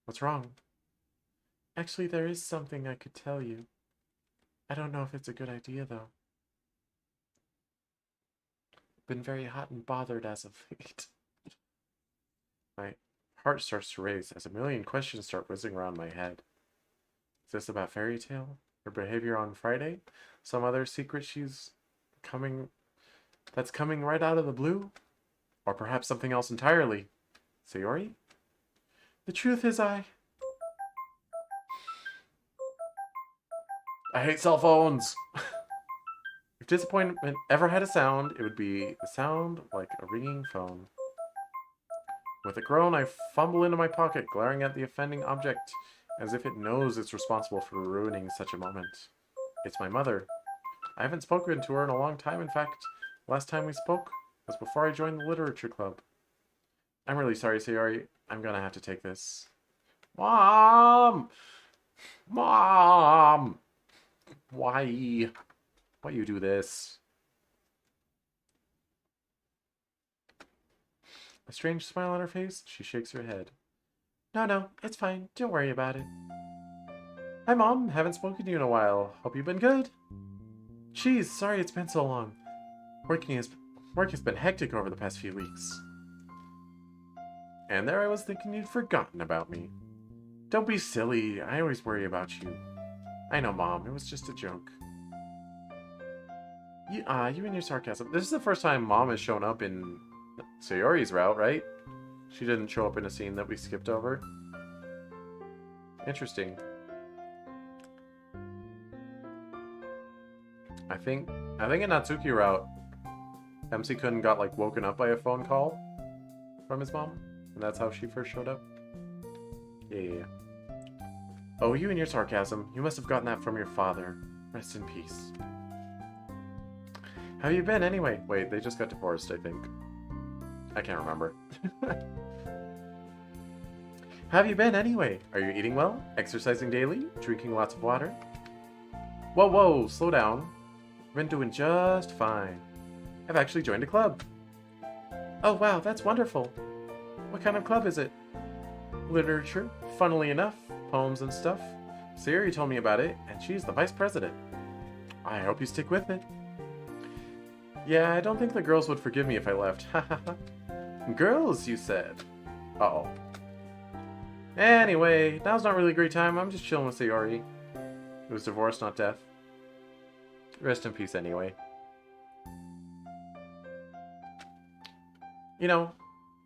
What's wrong? Actually, there is something I could tell you. I don't know if it's a good idea, though. Been very hot and bothered as of late. My heart starts to race as a million questions start whizzing around my head. Is this about Fairy Tale? Her behavior on Friday? Some other secret that's coming right out of the blue? Or perhaps something else entirely? Sayori? The truth is I hate cell phones! If disappointment ever had a sound, it would be a sound like a ringing phone. With a groan, I fumble into my pocket, glaring at the offending object as if it knows it's responsible for ruining such a moment. It's my mother. I haven't spoken to her in a long time. In fact, last time we spoke was before I joined the literature club. I'm really sorry, Sayori. I'm gonna have to take this. Mom! Mom! Why? Why you do this? A strange smile on her face, she shakes her head. No, it's fine. Don't worry about it. Hi, Mom. Haven't spoken to you in a while. Hope you've been good. Jeez, sorry it's been so long. Work has been hectic over the past few weeks. And there I was thinking you'd forgotten about me. Don't be silly. I always worry about you. I know, Mom. It was just a joke. You and your sarcasm. This is the first time Mom has shown up in Sayori's route, right? She didn't show up in a scene that we skipped over. Interesting. I think in Natsuki route, MC-kun got like woken up by a phone call from his mom, and that's how she first showed up. Yeah. Oh, you and your sarcasm. You must have gotten that from your father. Rest in peace. How you been anyway? Wait, they just got divorced, I think. I can't remember. How have you been anyway? Are you eating well? Exercising daily? Drinking lots of water? Whoa, slow down. I've been doing just fine. I've actually joined a club. Oh wow, that's wonderful. What kind of club is it? Literature, funnily enough, poems and stuff. Sayori told me about it, and she's the vice president. I hope you stick with it. Yeah, I don't think the girls would forgive me if I left. Girls, you said. Uh-oh. Anyway, now's not really a great time. I'm just chilling with Sayori. It was divorce, not death. Rest in peace anyway. You know,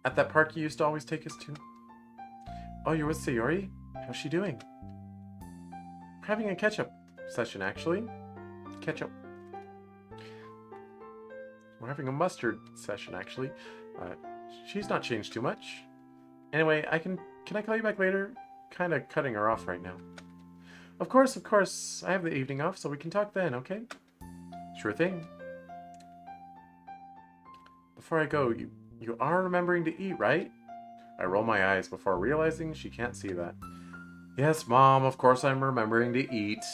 at that park you used to always take us to. Oh, you're with Sayori? How's she doing? We're having a catch-up session, actually. Catch-up. We're having a mustard session, actually. She's not changed too much. Anyway, can I call you back later? Kinda cutting her off right now. Of course. I have the evening off, so we can talk then, okay? Sure thing. Before I go, you are remembering to eat, right? I roll my eyes before realizing she can't see that. Yes, Mom, of course I'm remembering to eat.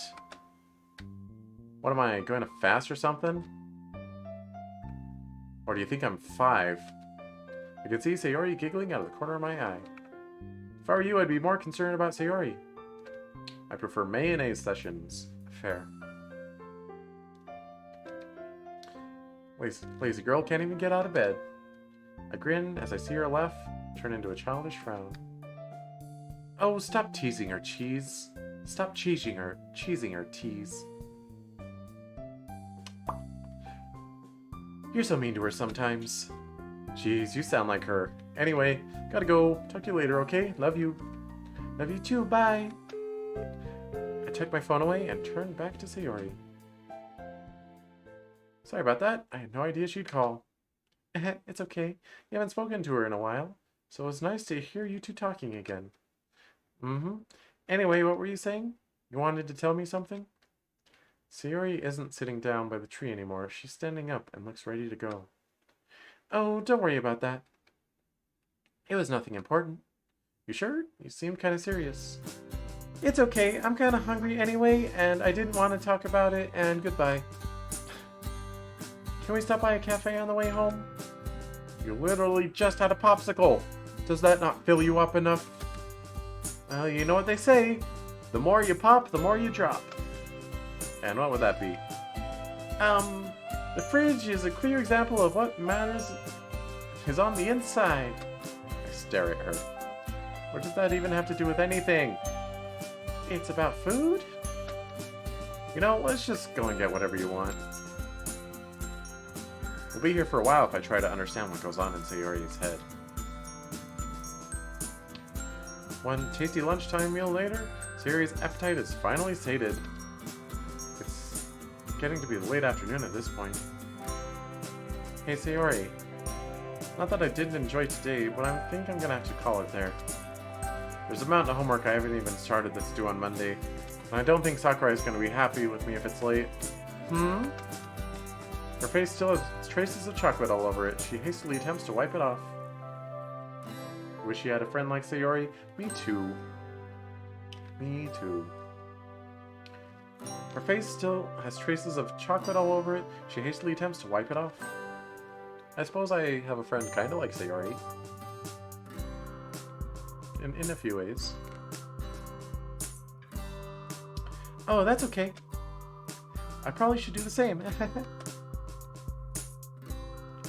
What am I, going to fast or something? Or do you think I'm 5? I can see Sayori giggling out of the corner of my eye. If I were you, I'd be more concerned about Sayori. I prefer mayonnaise sessions. Fair. Lazy girl can't even get out of bed. I grin as I see her laugh turn into a childish frown. Oh, stop teasing her, Cheese. Stop cheesing her, Tease. You're so mean to her sometimes. Jeez, you sound like her. Anyway, gotta go. Talk to you later, okay? Love you. Love you too, bye. I took my phone away and turned back to Sayori. Sorry about that. I had no idea she'd call. It's okay. You haven't spoken to her in a while, so it was nice to hear you two talking again. Anyway, what were you saying? You wanted to tell me something? Sayori isn't sitting down by the tree anymore. She's standing up and looks ready to go. Oh, don't worry about that. It was nothing important. You sure? You seemed kind of serious. It's okay. I'm kind of hungry anyway, and I didn't want to talk about it, and goodbye. Can we stop by a cafe on the way home? You literally just had a popsicle. Does that not fill you up enough? Well, you know what they say. The more you pop, the more you drop. And what would that be? The fridge is a clear example of what matters is on the inside. I stare at her. What does that even have to do with anything? It's about food? You know, let's just go and get whatever you want. We'll be here for a while if I try to understand what goes on in Sayori's head. One tasty lunchtime meal later, Sayori's appetite is finally sated. It's getting to be late afternoon at this point. Hey Sayori, not that I didn't enjoy today, but I think I'm gonna have to call it there. There's a mountain of homework I haven't even started that's due on Monday. And I don't think Sakurai is going to be happy with me if it's late. Hmm? Her face still has traces of chocolate all over it. She hastily attempts to wipe it off. Wish she had a friend like Sayori? Me too. Me too. Her face still has traces of chocolate all over it. She hastily attempts to wipe it off. I suppose I have a friend kind of like Sayori. In a few ways. Oh, that's okay. I probably should do the same.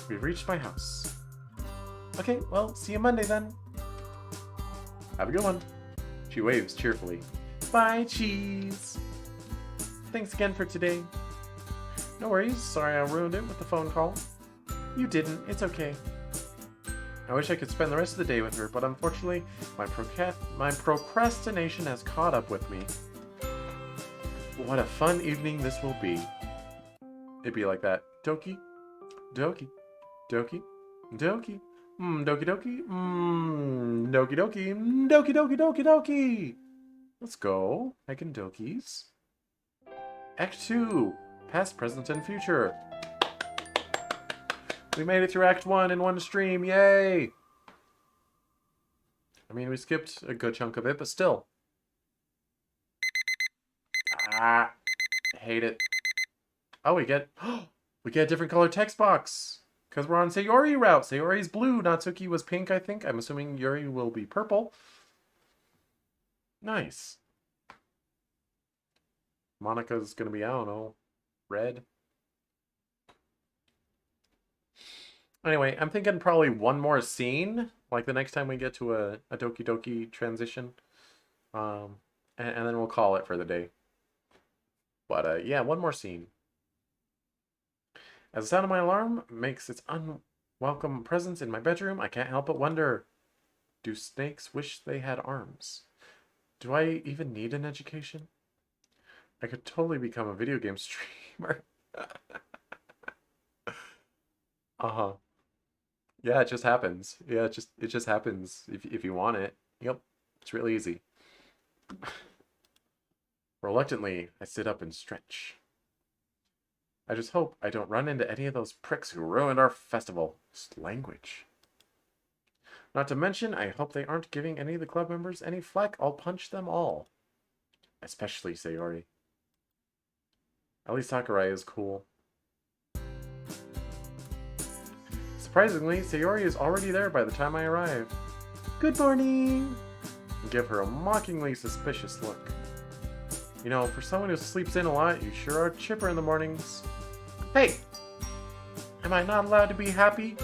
We've reached my house. Okay, well, see you Monday then. Have a good one. She waves cheerfully. Bye, cheese. Thanks again for today. No worries. Sorry I ruined it with the phone call. You didn't. It's okay. I wish I could spend the rest of the day with her, but unfortunately, my procrastination has caught up with me. What a fun evening this will be. It'd be like that. Doki. Doki. Doki. Doki. Doki doki. Doki doki. Doki doki doki doki. Let's go. Making dokis. Act 2. Past, present, and future. We made it through Act 1 in one stream. Yay! I mean, we skipped a good chunk of it, but still. Ah. Hate it. Oh, we get a different color text box. Because we're on Sayori route. Sayori's blue. Natsuki was pink, I think. I'm assuming Yuri will be purple. Nice. Monika's gonna be, I don't know, red. Anyway, I'm thinking probably one more scene. Like the next time we get to a Doki Doki transition. And then we'll call it for the day. But yeah, one more scene. As the sound of my alarm makes its unwelcome presence in my bedroom, I can't help but wonder, do snakes wish they had arms? Do I even need an education? I could totally become a video game streamer. Uh-huh. Yeah, it just happens. Yeah, it just happens if you want it. Yep. It's really easy. Reluctantly, I sit up and stretch. I just hope I don't run into any of those pricks who ruined our festival. Just language. Not to mention, I hope they aren't giving any of the club members any flack. I'll punch them all. Especially Sayori. At least Sakurai is cool. Surprisingly, Sayori is already there by the time I arrive. Good morning! And give her a mockingly suspicious look. You know, for someone who sleeps in a lot, you sure are chipper in the mornings. Hey! Am I not allowed to be happy?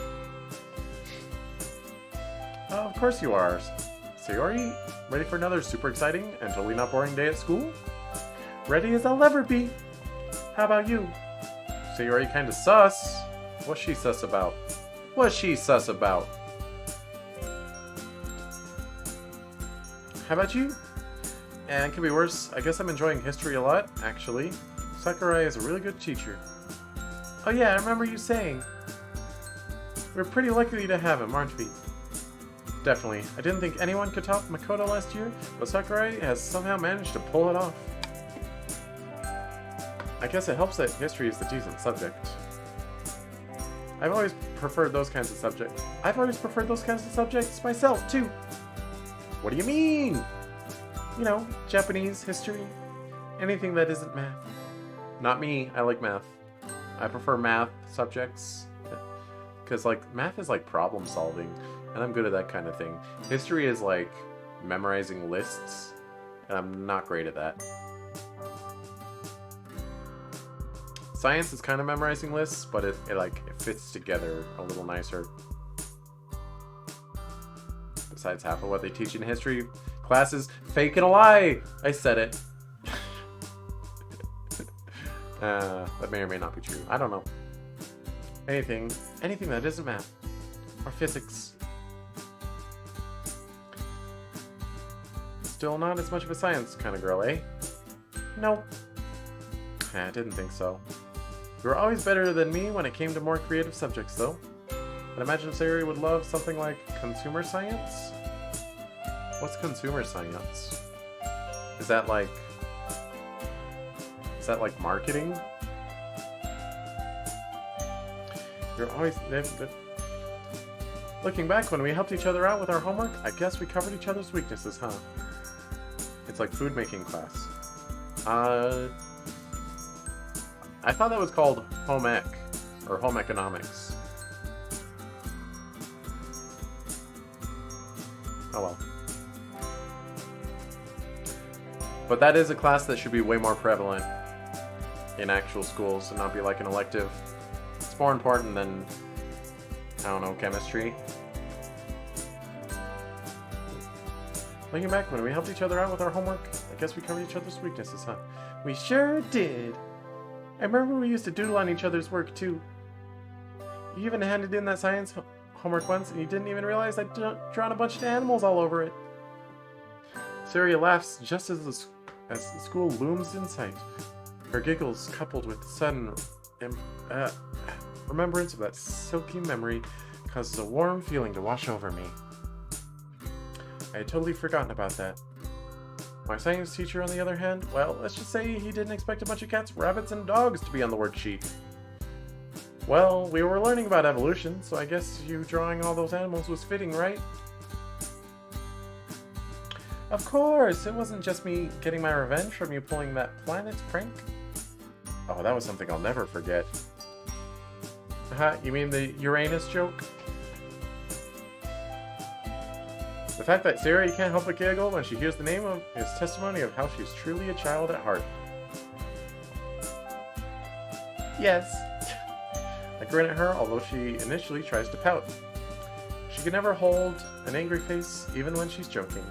Of course you are. Sayori, ready for another super exciting and totally not boring day at school? Ready as I'll ever be. How about you? Sayori kinda sus. What's she sus about? What's she sus about? How about you? And it could be worse. I guess I'm enjoying history a lot, actually. Sakurai is a really good teacher. Oh yeah, I remember you saying. We're pretty lucky to have him, aren't we? Definitely. I didn't think anyone could top Makoto last year, but Sakurai has somehow managed to pull it off. I guess it helps that history is the decent subject. I've always preferred those kinds of subjects. Myself, too. What do you mean? You know, Japanese, history, anything that isn't math. Not me, I like math. I prefer math subjects. Because, like, math is like problem solving, and I'm good at that kind of thing. History is like memorizing lists, and I'm not great at that. Science is kind of memorizing lists, but it fits together a little nicer. Besides, half of what they teach in history classes, fake and a lie! I said it. That may or may not be true. I don't know. Anything that isn't math. Or physics. Still not as much of a science kind of girl, eh? Nope. I didn't think so. You were always better than me when it came to more creative subjects, though. I'd imagine Sayori would love something like consumer science? What's consumer science? Is that like marketing? You're always... Looking back, when we helped each other out with our homework, I guess we covered each other's weaknesses, huh? It's like food making class. I thought that was called home ec, or home economics. Oh well. But that is a class that should be way more prevalent in actual schools and not be like an elective. It's more important than, I don't know, chemistry. Looking back, when we helped each other out with our homework, I guess we covered each other's weaknesses, huh? We sure did! I remember we used to doodle on each other's work, too. You even handed in that science homework once, and you didn't even realize I'd drawn a bunch of animals all over it. Sayori laughs just as the school looms in sight. Her giggles, coupled with sudden remembrance of that silky memory, causes a warm feeling to wash over me. I had totally forgotten about that. My science teacher, on the other hand, well, let's just say he didn't expect a bunch of cats, rabbits, and dogs to be on the worksheet. Well, we were learning about evolution, so I guess you drawing all those animals was fitting, right? Of course! It wasn't just me getting my revenge from you pulling that planet prank. Oh, that was something I'll never forget. You mean the Uranus joke? The fact that Sayori can't help but giggle when she hears the name of is testimony of how she's truly a child at heart. Yes. I grin at her, although she initially tries to pout. She can never hold an angry face, even when she's joking.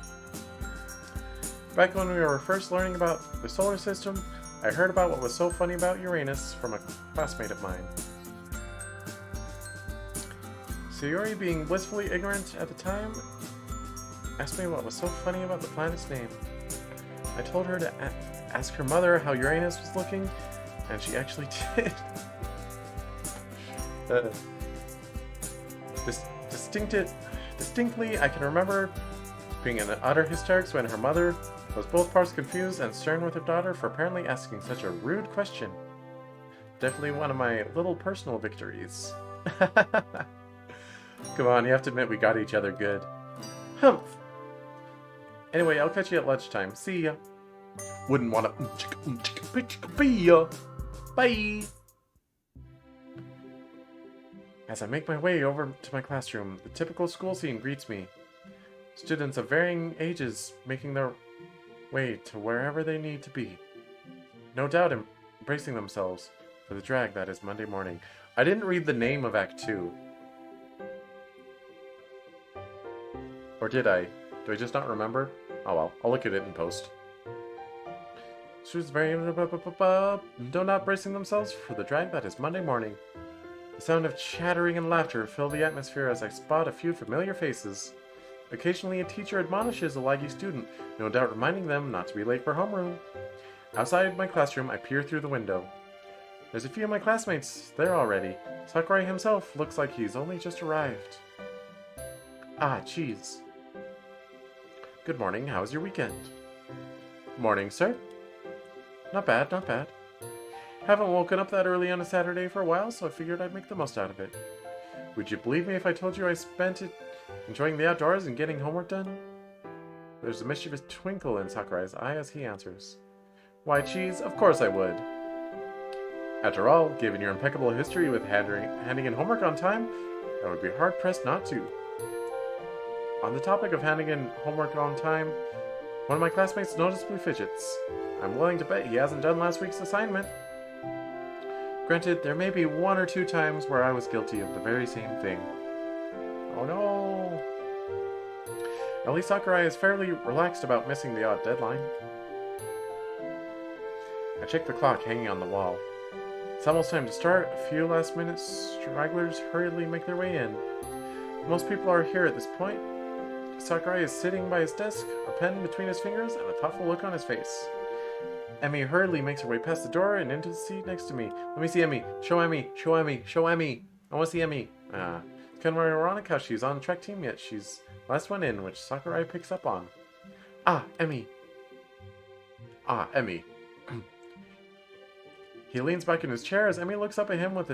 Back when we were first learning about the solar system, I heard about what was so funny about Uranus from a classmate of mine. Sayori, being blissfully ignorant at the time, asked me what was so funny about the planet's name. I told her to ask her mother how Uranus was looking, and she actually did. Distinctly, I can remember being in utter hysterics when her mother was both parts confused and stern with her daughter for apparently asking such a rude question. Definitely one of my little personal victories. Come on, you have to admit we got each other good. Humph! Anyway, I'll catch you at lunchtime. See ya. Wouldn't wanna be ya. Bye! As I make my way over to my classroom, the typical school scene greets me. Students of varying ages making their way to wherever they need to be. No doubt embracing themselves for the drag that is Monday morning. I didn't read the name of Act 2. Or did I? Do I just not remember? Oh well, I'll look at it in post. Students not bracing themselves for the drag that is Monday morning. The sound of chattering and laughter fill the atmosphere as I spot a few familiar faces. Occasionally a teacher admonishes a laggy student, no doubt reminding them not to be late for homeroom. Outside my classroom, I peer through the window. There's a few of my classmates there already. Sakurai himself looks like he's only just arrived. Ah, jeez. Good morning, how was your weekend? Morning, sir. Not bad, not bad. Haven't woken up that early on a Saturday for a while, so I figured I'd make the most out of it. Would you believe me if I told you I spent it enjoying the outdoors and getting homework done? There's a mischievous twinkle in Sakurai's eye as he answers. Why, cheese, of course I would. After all, given your impeccable history with handing in homework on time, I would be hard-pressed not to. On the topic of handing in homework on time, one of my classmates noticeably fidgets. I'm willing to bet he hasn't done last week's assignment. Granted, there may be one or two times where I was guilty of the very same thing. Oh no! At least Sakurai is fairly relaxed about missing the odd deadline. I check the clock hanging on the wall. It's almost time to start. A few last-minute stragglers hurriedly make their way in. Most people are here at this point. Sakurai is sitting by his desk, a pen between his fingers, and a thoughtful look on his face. Emmy hurriedly makes her way past the door and into the seat next to me. Let me see Emmy. Show Emmy. Show Emmy. Show Emmy. I want to see Emmy. It's kind of ironic how she's on the track team, yet she's Last one in, which Sakurai picks up on. Ah, Emmy. Ah, Emmy. He leans back in his chair as Emmy looks up at him with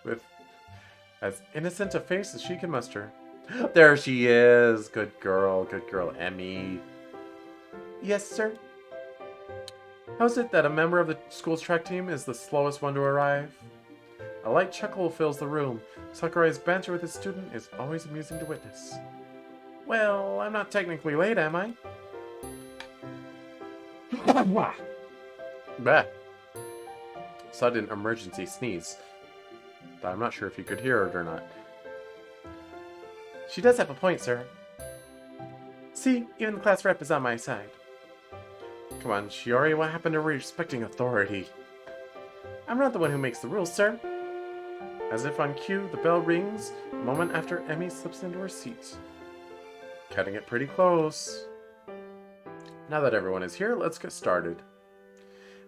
with as innocent a face as she can muster. There she is. Good girl, Emmy. Yes, sir. How's it that a member of the school's track team is the slowest one to arrive? A light chuckle fills the room. Sakurai's banter with his student is always amusing to witness. Well, I'm not technically late, am I? Bah. Sudden emergency sneeze. I'm not sure if you could hear it or not. She does have a point, sir. See, even the class rep is on my side. Come on, Sayori, what happened to respecting authority? I'm not the one who makes the rules, sir. As if on cue, the bell rings a moment after Emmy slips into her seat. Cutting it pretty close. Now that everyone is here, let's get started.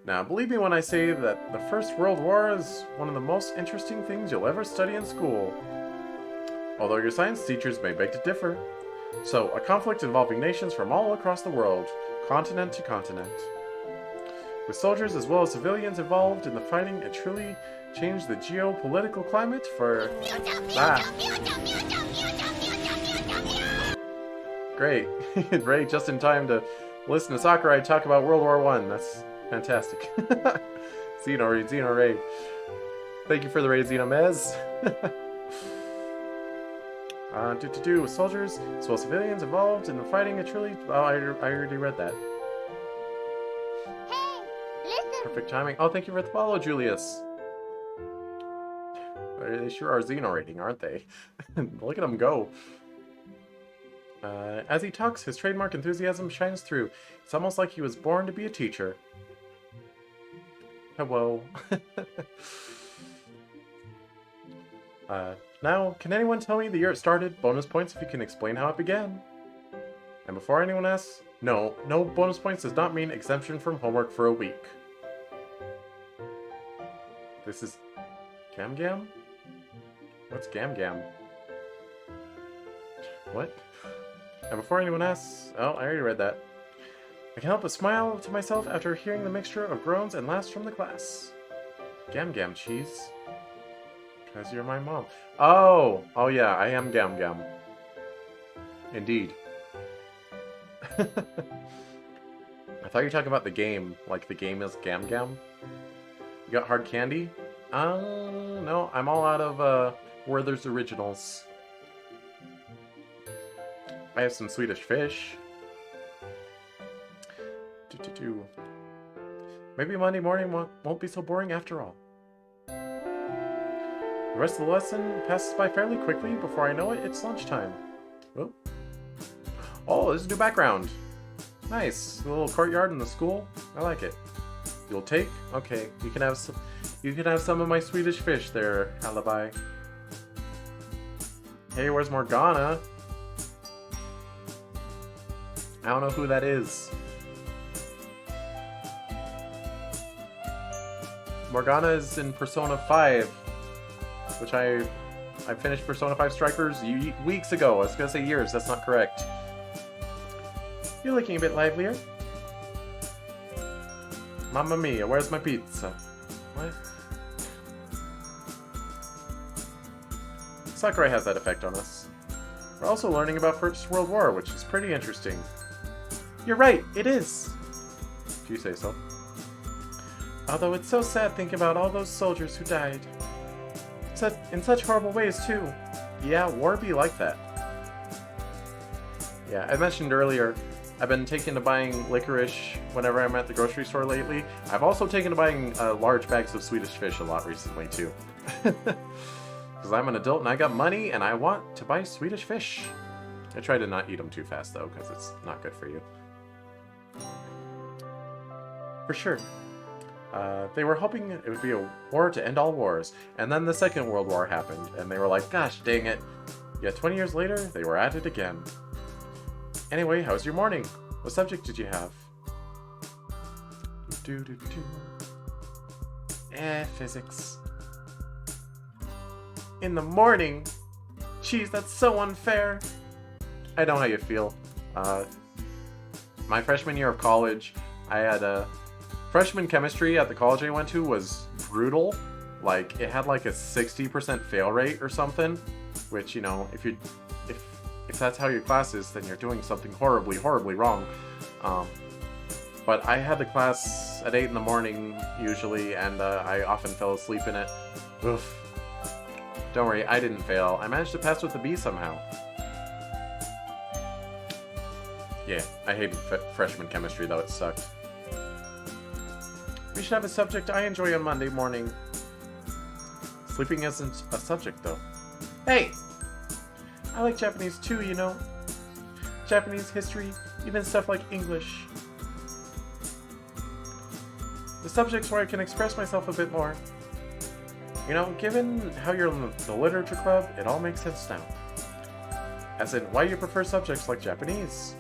Now, believe me when I say that the First World War is one of the most interesting things you'll ever study in school. Although your science teachers may beg to differ. So, a conflict involving nations from all across the world, continent to continent. With soldiers as well as civilians involved in the fighting, it truly changed the geopolitical climate for... Great. Ray, just in time to listen to Sakurai talk about World War I. That's fantastic. Xeno Ray. Thank you for the raid, Xeno Mez. With soldiers as well as civilians involved in the fighting, it truly... Oh, I already read that. Hey, listen. Perfect timing. Oh, thank you for the follow, Julius. They sure are Xeno rating, aren't they? Look at them go. As he talks, his trademark enthusiasm shines through. It's almost like he was born to be a teacher. Hello. Now, can anyone tell me the year it started? Bonus points if you can explain how it began. And before anyone asks, no bonus points does not mean exemption from homework for a week. This is... Gam Gam? What's Gam Gam? What? And before anyone asks... Oh, I already read that. I can help but smile to myself after hearing the mixture of groans and laughs from the class. Gam Gam cheese. Because you're my mom. Oh yeah, I am Gam Gam. Indeed. I thought you were talking about the game. Like the game is Gam Gam. You got hard candy? No, I'm all out of Werther's Originals. I have some Swedish fish. Maybe Monday morning won't be so boring after all. The rest of the lesson passes by fairly quickly. Before I know it, it's lunchtime. Oh, there's a new background. Nice. A little courtyard in the school. I like it. You'll take? Okay. You can have some of my Swedish fish there, Alibi. Hey, where's Morgana? I don't know who that is. Morgana is in Persona 5, which I finished Persona 5 Strikers weeks ago. I was gonna say years, that's not correct. You're looking a bit livelier. Mamma mia, where's my pizza? What? Sakurai has that effect on us. We're also learning about First World War, which is pretty interesting. You're right, it is! If you say so. Although it's so sad thinking about all those soldiers who died. In such horrible ways, too. Yeah, war be like that. Yeah, I mentioned earlier, I've been taken to buying licorice whenever I'm at the grocery store lately. I've also taken to buying large bags of Swedish fish a lot recently, too. Because I'm an adult and I got money and I want to buy Swedish fish. I try to not eat them too fast, though, because it's not good for you. For sure. They were hoping it would be a war to end all wars, and then the Second World War happened, and they were like, gosh dang it. Yet 20 years later, they were at it again. Anyway, how's your morning? What subject did you have? Physics. In the morning? Jeez, that's so unfair. I know how you feel. My freshman year of college, I had a freshman chemistry at the college I went to was brutal. Like, it had like a 60% fail rate or something, which, you know, if that's how your class is, then you're doing something horribly, horribly wrong. But I had the class at 8 in the morning, usually, and I often fell asleep in it. Oof. Don't worry, I didn't fail. I managed to pass with a B somehow. Yeah, I hated freshman chemistry, though. It sucked. We should have a subject I enjoy on Monday morning. Sleeping isn't a subject, though. Hey! I like Japanese too, you know. Japanese history, even stuff like English. The subjects where I can express myself a bit more. You know, given how you're in the literature club, it all makes sense now. As in, why you prefer subjects like Japanese.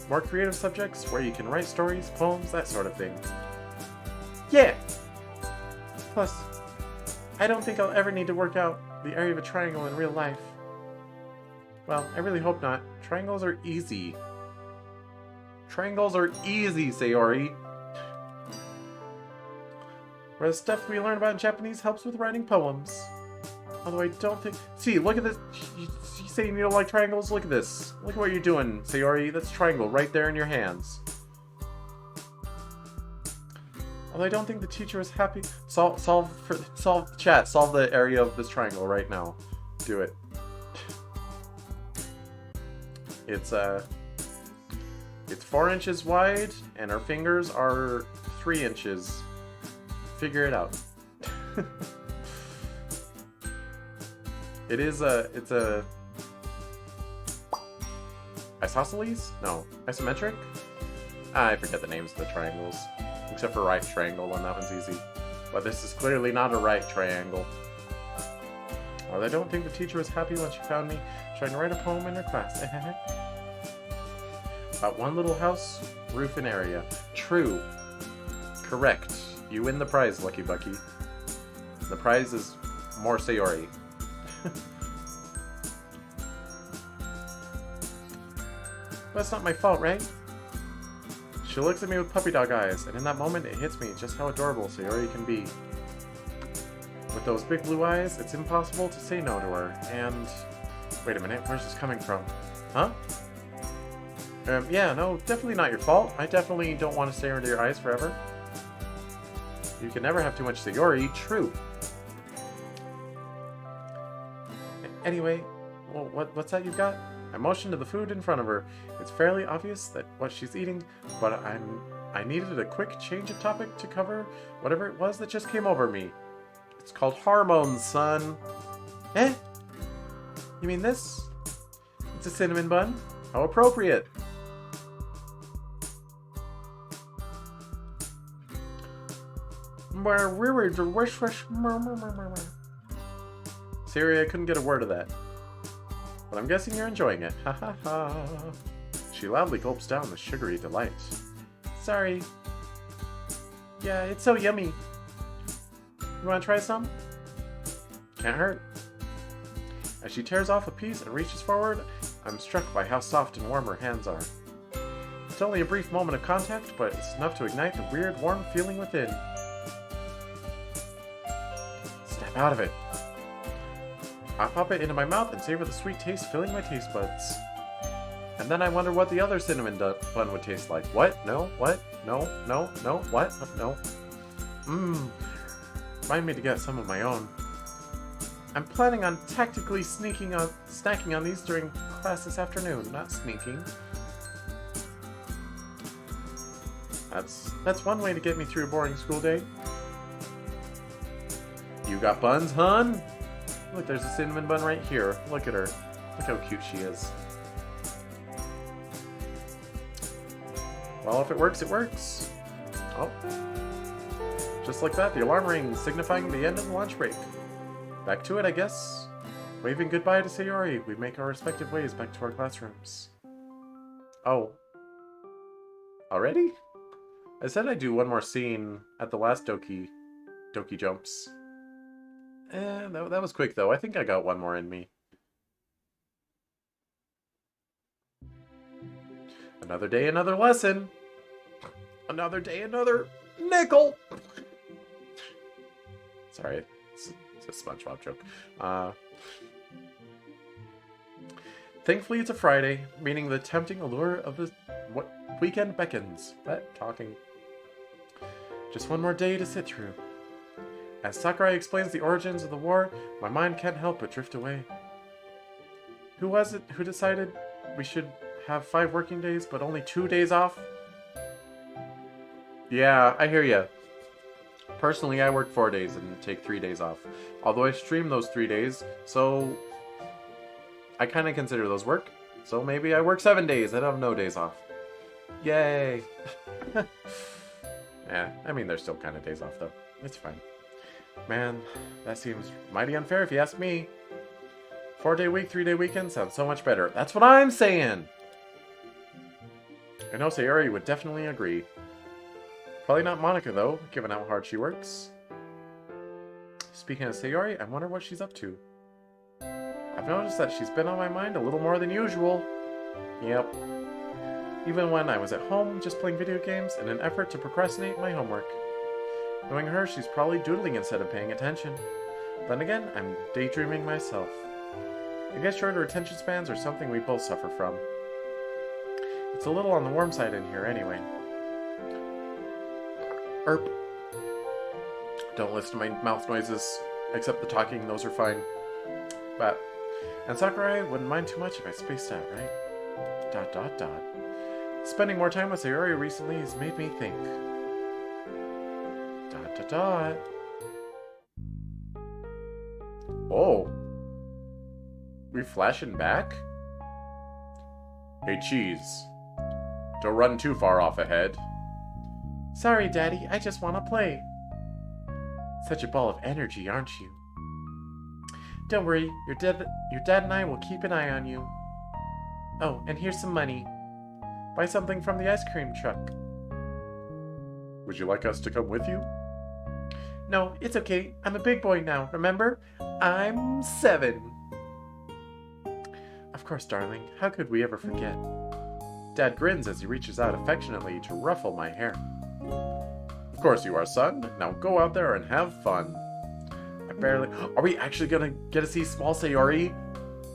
More creative subjects where you can write stories, poems, that sort of thing. Yeah! Plus, I don't think I'll ever need to work out the area of a triangle in real life. Well, I really hope not. Triangles are easy. Triangles are easy, Sayori. Whereas stuff we learn about in Japanese helps with writing poems. Although I don't think... See, look at this. You saying you don't like triangles? Look at this. Look at what you're doing, Sayori. That's a triangle right there in your hands. Although I don't think the teacher was happy... Solve the area of this triangle right now. Do it. It's 4 inches wide, and our fingers are 3 inches. Figure it out. It's a isosceles? No, isometric? I forget the names of the triangles. Except for right triangle, and that one's easy. But this is clearly not a right triangle. Well, I don't think the teacher was happy when she found me trying to write a poem in her class. About one little house, roof and area. True. Correct. You win the prize, Lucky Bucky. The prize is more Sayori. But it's not my fault, right? She looks at me with puppy dog eyes, and in that moment it hits me just how adorable Sayori can be. With those big blue eyes, it's impossible to say no to her, and... Wait a minute, where's this coming from? Huh? Yeah, no, definitely not your fault. I definitely don't want to stare into your eyes forever. You can never have too much Sayori, true. Anyway, well, what's that you've got? I motioned to the food in front of her. It's fairly obvious that what she's eating, but I needed a quick change of topic to cover whatever it was that just came over me. It's called hormones, son. Eh? You mean this? It's a cinnamon bun? How appropriate. Sayori, I couldn't get a word of that. But I'm guessing you're enjoying it. Ha ha ha. She loudly gulps down the sugary delight. Sorry. Yeah, it's so yummy. You want to try some? Can't hurt. As she tears off a piece and reaches forward, I'm struck by how soft and warm her hands are. It's only a brief moment of contact, but it's enough to ignite the weird, warm feeling within. Snap out of it. I pop it into my mouth and savor the sweet taste filling my taste buds. And then I wonder what the other cinnamon bun would taste like. What? No? What? No? No? No? What? No? Remind me to get some of my own. I'm planning on tactically snacking on these during class this afternoon, not sneaking. That's one way to get me through a boring school day. You got buns, hun? Look, there's a cinnamon bun right here. Look at her. Look how cute she is. Well, if it works, it works. Oh. Just like that, the alarm rings, signifying the end of the lunch break. Back to it, I guess. Waving goodbye to Sayori, we make our respective ways back to our classrooms. Oh. Already? I said I'd do one more scene at the last Doki jumps. That was quick, though. I think I got one more in me. Another day, another lesson. Another day, another nickel. Sorry, it's a SpongeBob joke. Thankfully, it's a Friday, meaning the tempting allure of the weekend beckons. What? Talking. Just one more day to sit through. As Sakurai explains the origins of the war, my mind can't help but drift away. Who was it who decided we should have 5 working days, but only 2 days off? Yeah, I hear ya. Personally, I work 4 days and take 3 days off. Although I stream those 3 days, so I kind of consider those work. So maybe I work 7 days and have no days off. Yay! Yeah, I mean, there's still kind of days off, though. It's fine. Man, that seems mighty unfair if you ask me. 4-day week, 3-day weekend sounds so much better. That's what I'm saying! I know Sayori would definitely agree. Probably not Monica, though, given how hard she works. Speaking of Sayori, I wonder what she's up to. I've noticed that she's been on my mind a little more than usual. Yep. Even when I was at home, just playing video games in an effort to procrastinate my homework. Knowing her, she's probably doodling instead of paying attention. Then again, I'm daydreaming myself. I guess shorter attention spans are something we both suffer from. It's a little on the warm side in here anyway. Erp. Don't listen to my mouth noises, except the talking, those are fine. But, and Sakurai wouldn't mind too much if I spaced out, right? Dot dot dot. Spending more time with Sayori recently has made me think. Dot dot dot. Oh. We flashing back? Hey, Cheese. Don't run too far off ahead. Sorry, Daddy, I just want to play. Such a ball of energy, aren't you? Don't worry, your dad and I will keep an eye on you. Oh, and here's some money. Buy something from the ice cream truck. Would you like us to come with you? No, it's okay. I'm a big boy now, remember? I'm 7. Of course, darling. How could we ever forget? Dad grins as he reaches out affectionately to ruffle my hair. Of course you are, son. Now go out there and have fun. I barely... Are we actually gonna get to see small Sayori?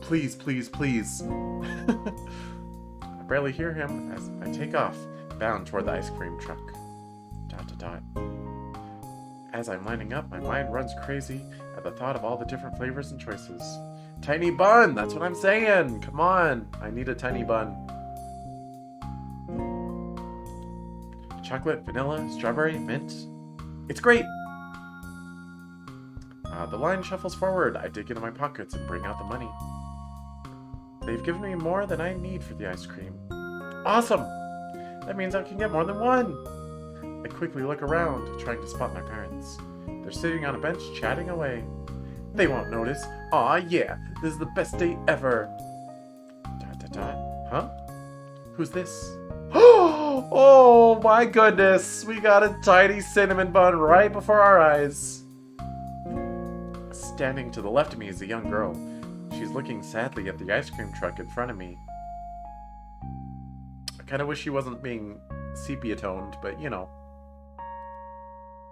Please, please, please. I barely hear him as I take off, bound toward the ice cream truck. Dot to dot. As I'm lining up, my mind runs crazy at the thought of all the different flavors and choices. Tiny bun! That's what I'm saying! Come on! I need a tiny bun. Chocolate, vanilla, strawberry, mint. It's great! The line shuffles forward. I dig into my pockets and bring out the money. They've given me more than I need for the ice cream. Awesome! That means I can get more than one! I quickly look around, trying to spot my parents. They're sitting on a bench, chatting away. They won't notice. Aw, yeah, this is the best day ever. Dot, dot, dot. Huh? Who's this? Oh my goodness! We got a tiny cinnamon bun right before our eyes. Standing to the left of me is a young girl. She's looking sadly at the ice cream truck in front of me. I kind of wish she wasn't being sepia-toned, but you know.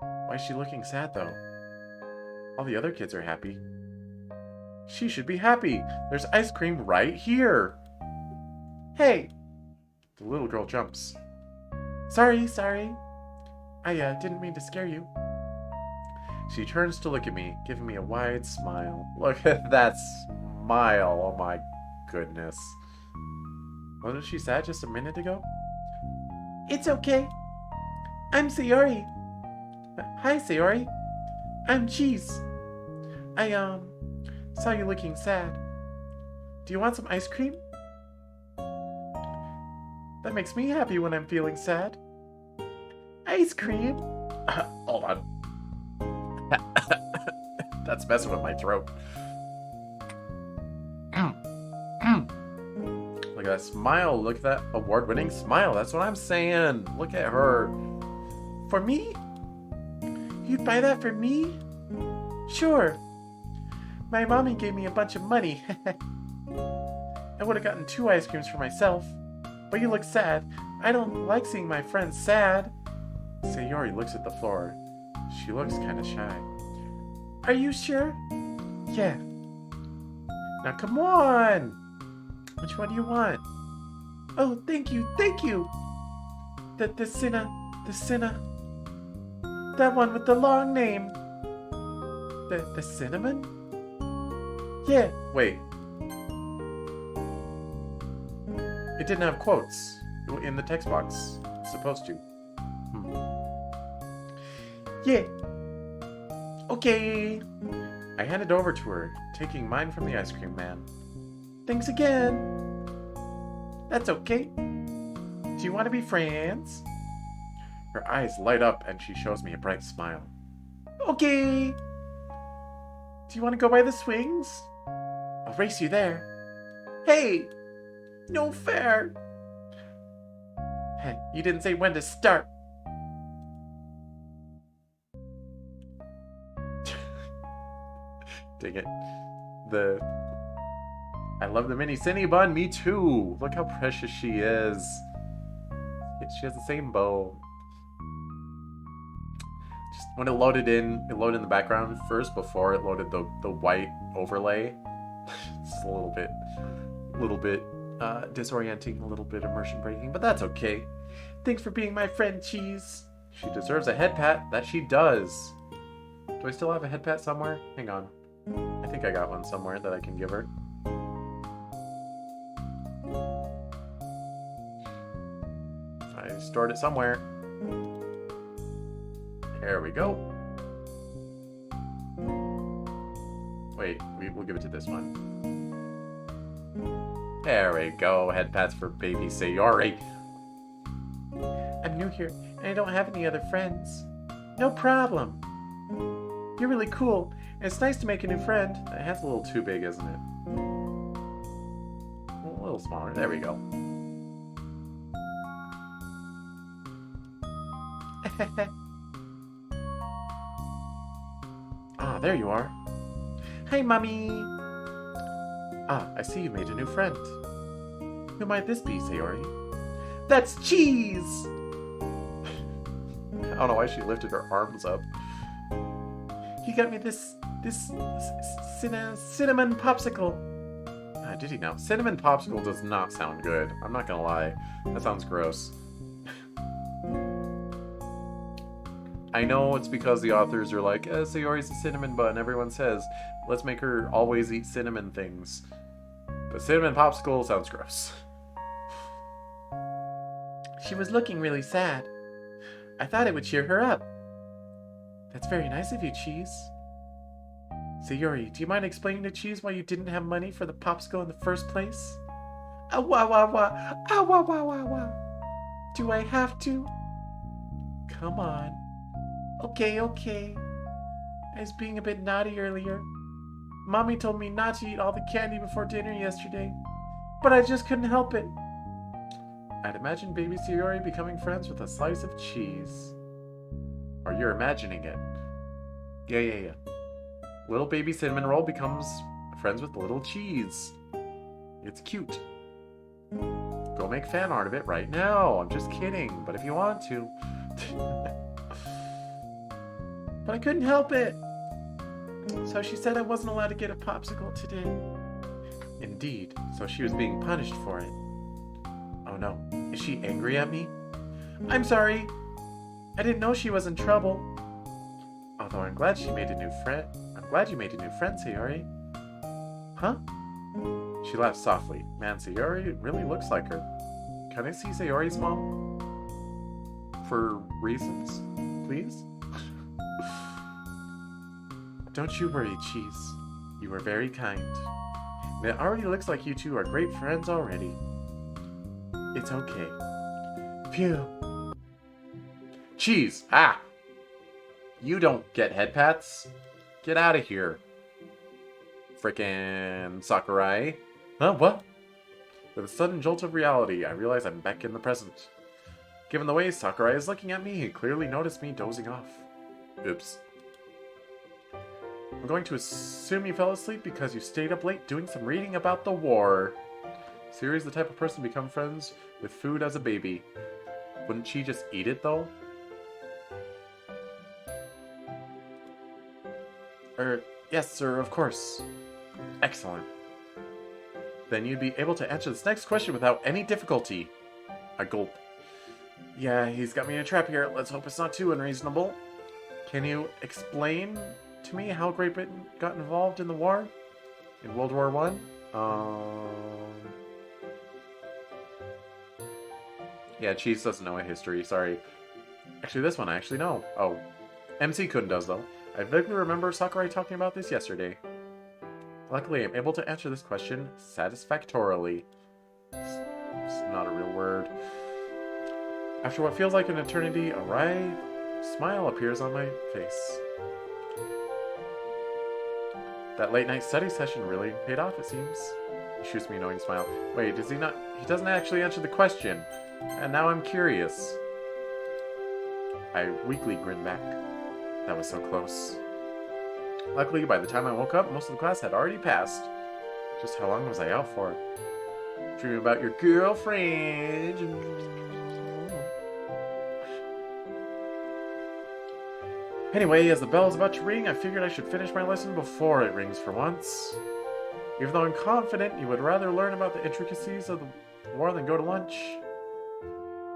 Why is she looking sad, though? All the other kids are happy. She should be happy. There's ice cream right here. Hey! The little girl jumps. Sorry. I didn't mean to scare you. She turns to look at me, giving me a wide smile. Look at that smile. Oh my goodness. Wasn't she sad just a minute ago? It's okay. I'm Sayori. Hi, Sayori. I'm Cheese. I, saw you looking sad. Do you want some ice cream? That makes me happy when I'm feeling sad. Ice cream? Hold on. That's messing with my throat. Look at that smile. Look at that award-winning smile. That's what I'm saying. Look at her. For me? You'd buy that for me? Sure. My mommy gave me a bunch of money. I would have gotten 2 ice creams for myself. but you look sad. I don't like seeing my friends sad. Sayori looks at the floor. She looks kind of shy. Are you sure? Yeah. Now come on! Which one do you want? Oh, thank you, thank you! The Cinna. That one with the long name. The cinnamon? Yeah. Wait. It didn't have quotes in the text box. It's supposed to. Yeah. Okay. I handed over to her, taking mine from the ice cream man. Thanks again. That's okay. Do you want to be friends? Her eyes light up and she shows me a bright smile. Okay. Do you want to go by the swings? I'll race you there. Hey! No fair! Hey, you didn't say when to start. Dang it. I love the mini Cinny bun. Me too. Look how precious she is. She has the same bow. Just when it loaded in the background first before it loaded the white overlay. It's a little bit disorienting, a little bit immersion breaking, but that's okay. Thanks for being my friend, Cheese. She deserves a head pat. That she does. Do I still have a head pat somewhere? Hang on. I think I got one somewhere that I can give her. I stored it somewhere. There we go. Wait, we'll give it to this one. There we go. Head pats for baby Sayori. I'm new here, and I don't have any other friends. No problem. You're really cool, and it's nice to make a new friend. That hat's a little too big, isn't it? A little smaller. There we go. Ah, there you are. Hi, Mommy. Ah, I see you made a new friend. Who might this be, Sayori? That's Cheese! I don't know why she lifted her arms up. He got me this cinnamon popsicle. Ah, did he now? Cinnamon popsicle does not sound good. I'm not gonna lie. That sounds gross. I know it's because the authors are like, Sayori's a cinnamon bun. Everyone says, let's make her always eat cinnamon things. But cinnamon popsicle sounds gross. She was looking really sad. I thought it would cheer her up. That's very nice of you, Cheese. Sayori, do you mind explaining to Cheese why you didn't have money for the popsicle in the first place? Ah, wah, wah, wah. Ah, wah, wah, wah, wah. Do I have to? Come on. Okay. I was being a bit naughty earlier. Mommy told me not to eat all the candy before dinner yesterday, but I just couldn't help it. I'd imagine baby Sayori becoming friends with a slice of cheese. Or you're imagining it. Yeah. Little baby cinnamon roll becomes friends with little cheese. It's cute. Go make fan art of it right now. I'm just kidding, but if you want to. But I couldn't help it. So she said I wasn't allowed to get a popsicle today. Indeed, so she was being punished for it. Oh no, is she angry at me? I'm sorry. I didn't know she was in trouble. Although I'm glad she made a new friend. I'm glad you made a new friend, Sayori. Huh? She laughed softly. Man, Sayori really looks like her. Can I see Sayori's mom? For reasons, please? Don't you worry, Cheese. You were very kind. And it already looks like you two are great friends already. It's okay. Phew. Cheese! Ah! You don't get head pats. Get out of here. Frickin' Sakurai. Huh? What? With a sudden jolt of reality, I realize I'm back in the present. Given the way Sakurai is looking at me, he clearly noticed me dozing off. Oops. I'm going to assume you fell asleep because you stayed up late doing some reading about the war. Sayori's the type of person to become friends with food as a baby. Wouldn't she just eat it, though? Yes, sir, of course. Excellent. Then you'd be able to answer this next question without any difficulty. I gulp. Yeah, he's got me in a trap here. Let's hope it's not too unreasonable. Can you explain to me how Great Britain got involved in the war? In World War One? Yeah, Cheese doesn't know a history, sorry. Actually, this one I actually know. Oh. MC-kun does, though. I vaguely remember Sakurai talking about this yesterday. Luckily, I'm able to answer this question satisfactorily. It's not a real word. After what feels like an eternity, a wry smile appears on my face. That late-night study session really paid off, it seems. He shoots me a knowing smile. Wait, does he not? He doesn't actually answer the question. And now I'm curious. I weakly grin back. That was so close. Luckily, by the time I woke up, most of the class had already passed. Just how long was I out for? Dreaming about your girlfriend. Anyway, as the bell is about to ring, I figured I should finish my lesson before it rings for once. Even though I'm confident you would rather learn about the intricacies of the war than go to lunch.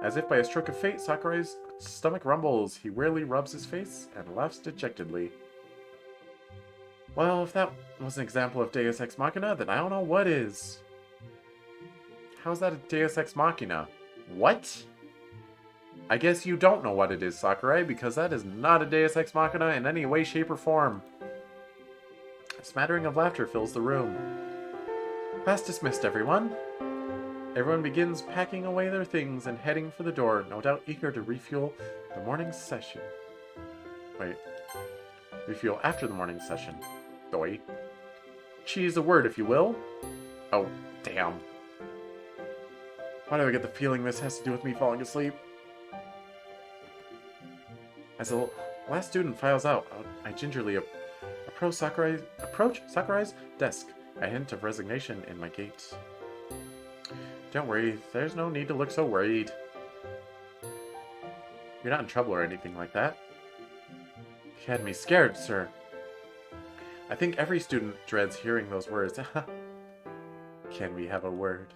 As if by a stroke of fate, Sakurai's stomach rumbles. He wearily rubs his face and laughs dejectedly. Well, if that was an example of Deus Ex Machina, then I don't know what is. How's that a Deus Ex Machina? What? I guess you don't know what it is, Sakurai, because that is not a Deus Ex Machina in any way, shape, or form. A smattering of laughter fills the room. Class dismissed, everyone. Everyone begins packing away their things and heading for the door, no doubt eager to refuel the morning session. Wait. Refuel after the morning session. Doi. Cheese a word, if you will. Oh, damn. Why do I get the feeling this has to do with me falling asleep? As the last student files out, I gingerly approach Sakurai's desk, a hint of resignation in my gait. Don't worry, there's no need to look so worried. You're not in trouble or anything like that. You had me scared, sir. I think every student dreads hearing those words. Can we have a word?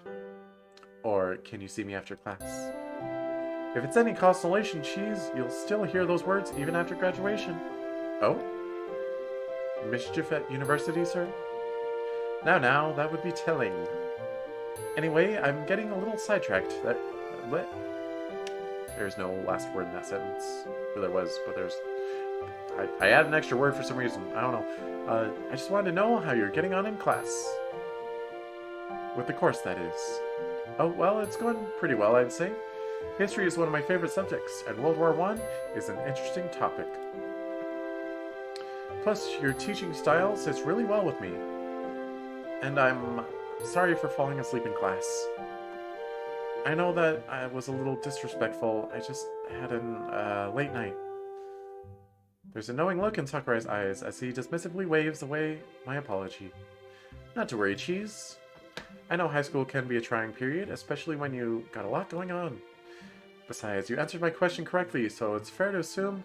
Or can you see me after class? If it's any consolation, Cheese, you'll still hear those words even after graduation. Oh? Mischief at university, sir? Now, that would be telling. Anyway, I'm getting a little sidetracked. There's no last word in that sentence. Or there was, but there's... I added an extra word for some reason. I don't know. I just wanted to know how you're getting on in class. With the course, that is. Oh, well, it's going pretty well, I'd say. History is one of my favorite subjects, and World War I is an interesting topic. Plus, your teaching style sits really well with me. And I'm sorry for falling asleep in class. I know that I was a little disrespectful. I just had a late night. There's a knowing look in Sakurai's eyes as he dismissively waves away my apology. Not to worry, Cheese. I know high school can be a trying period, especially when you got a lot going on. Besides, you answered my question correctly, so it's fair to assume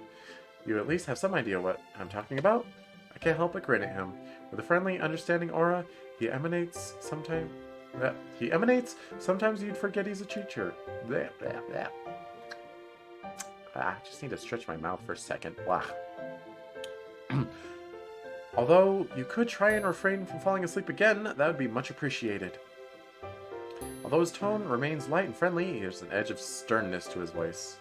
you at least have some idea what I'm talking about. I can't help but grin at him. With a friendly, understanding aura, he emanates sometimes you'd forget he's a teacher. Blah, blah, blah. I just need to stretch my mouth for a second. Blah. Although you could try and refrain from falling asleep again, that would be much appreciated. Although his tone remains light and friendly, there's an edge of sternness to his voice.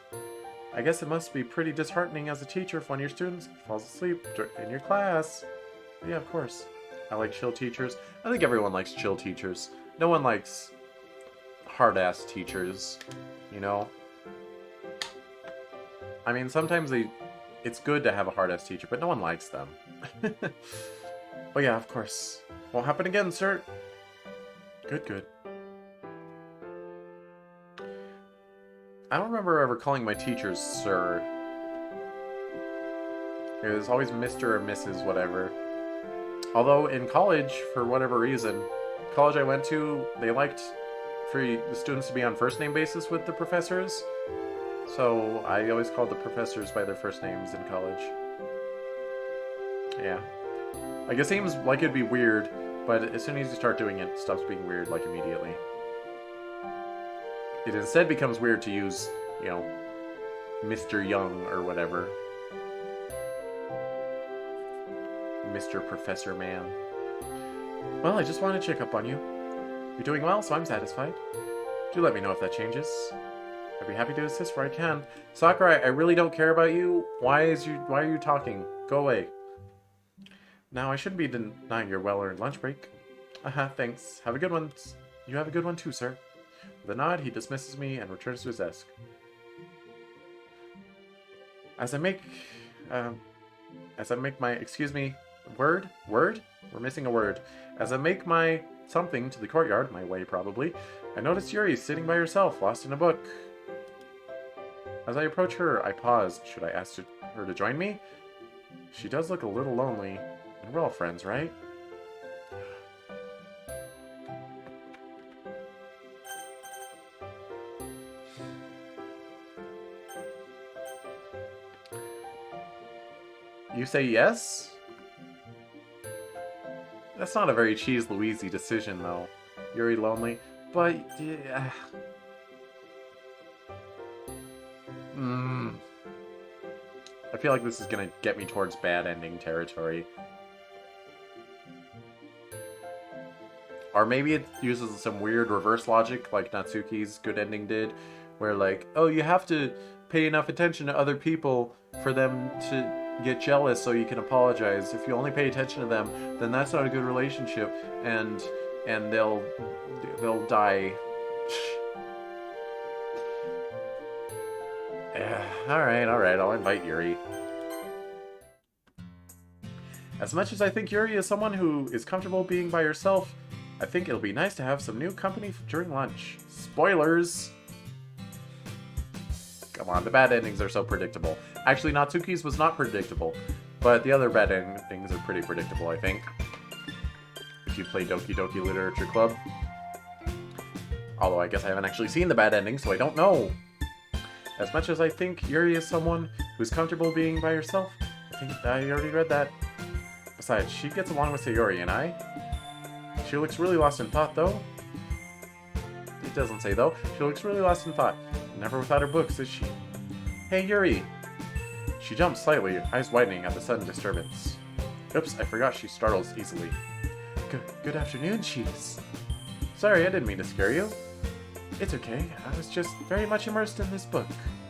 I guess it must be pretty disheartening as a teacher if one of your students falls asleep in your class. Yeah, of course. I like chill teachers. I think everyone likes chill teachers. No one likes hard-ass teachers, you know? I mean, sometimes it's good to have a hard-ass teacher, but no one likes them. Oh yeah, of course. Won't happen again, sir. Good. I don't remember ever calling my teachers sir. It was always Mr. or Mrs. whatever. Although in college, for whatever reason, college I went to, they liked for the students to be on first name basis with the professors. So I always called the professors by their first names in college. Yeah. Like, it seems like it'd be weird, but as soon as you start doing it, it stops being weird, like, immediately. It instead becomes weird to use, you know, Mr. Young or whatever. Mr. Professor Man. Well, I just want to check up on you. You're doing well, so I'm satisfied. Do let me know if that changes. I'd be happy to assist where I can. Sakurai, I really don't care about you. Why are you talking? Go away. Now, I shouldn't be denying your well-earned lunch break. Thanks. Have a good one. You have a good one too, sir. With a nod, he dismisses me and returns to his desk. As I make my, excuse me, word? We're missing a word. As I make my something to the courtyard, my way probably, I notice Yuri sitting by herself, lost in a book. As I approach her, I pause. Should I ask her to join me? She does look a little lonely, and we're all friends, right? You say yes? That's not a very Cheese Louise-y decision, though. Yuri lonely, but... yeah. I feel like this is gonna get me towards bad ending territory. Or maybe it uses some weird reverse logic like Natsuki's good ending did, where like, oh, you have to pay enough attention to other people for them to get jealous so you can apologize. If you only pay attention to them, then that's not a good relationship, and they'll die. Alright, I'll invite Yuri. As much as I think Yuri is someone who is comfortable being by herself, I think it'll be nice to have some new company during lunch. Spoilers! Come on, the bad endings are so predictable. Actually, Natsuki's was not predictable, but the other bad endings are pretty predictable, I think. If you play Doki Doki Literature Club. Although I guess I haven't actually seen the bad ending, so I don't know. As much as I think Yuri is someone who's comfortable being by herself, I think I already read that. Besides, she gets along with Sayori and I. She looks really lost in thought, though. It doesn't say, though. She looks really lost in thought. Never without her books, is she? Hey, Yuri! She jumps slightly, eyes widening at the sudden disturbance. Oops, I forgot she startles easily. Good afternoon, Cheese. Sorry, I didn't mean to scare you. It's okay, I was just very much immersed in this book.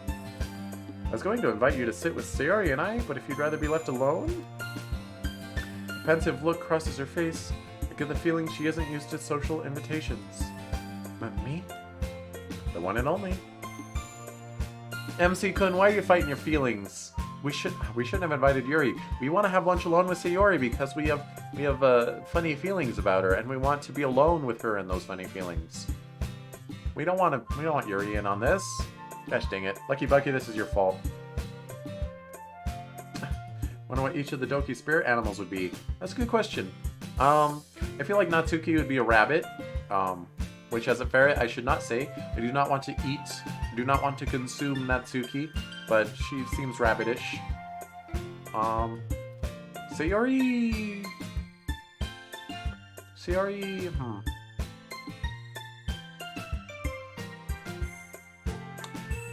I was going to invite you to sit with Sayori and I, but if you'd rather be left alone? A pensive look crosses her face. I get the feeling she isn't used to social invitations. Me? The one and only. MC-kun, why are you fighting your feelings? We shouldn't have invited Yuri. We want to have lunch alone with Sayori because we have funny feelings about her, and we want to be alone with her and those funny feelings. We don't want Yuri in on this. Gosh dang it. Lucky Bucky, this is your fault. Wonder what each of the Doki spirit animals would be. That's a good question. I feel like Natsuki would be a rabbit. Which as a ferret, I should not say. I do not want to eat, do not want to consume Natsuki, but she seems rabbitish. Sayori...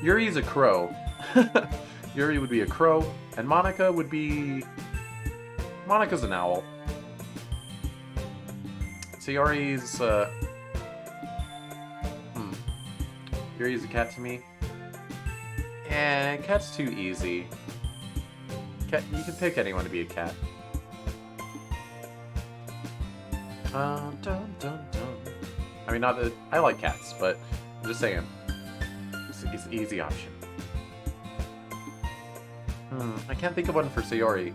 Yuri's a crow. Yuri would be a crow, and Monica would be... Monica's an owl. Sayori's, Yuri's a cat to me. Cat's too easy. Cat, you can pick anyone to be a cat. Dun, dun, dun. I mean, not that I like cats, but I'm just saying. It's an easy option. I can't think of one for Sayori.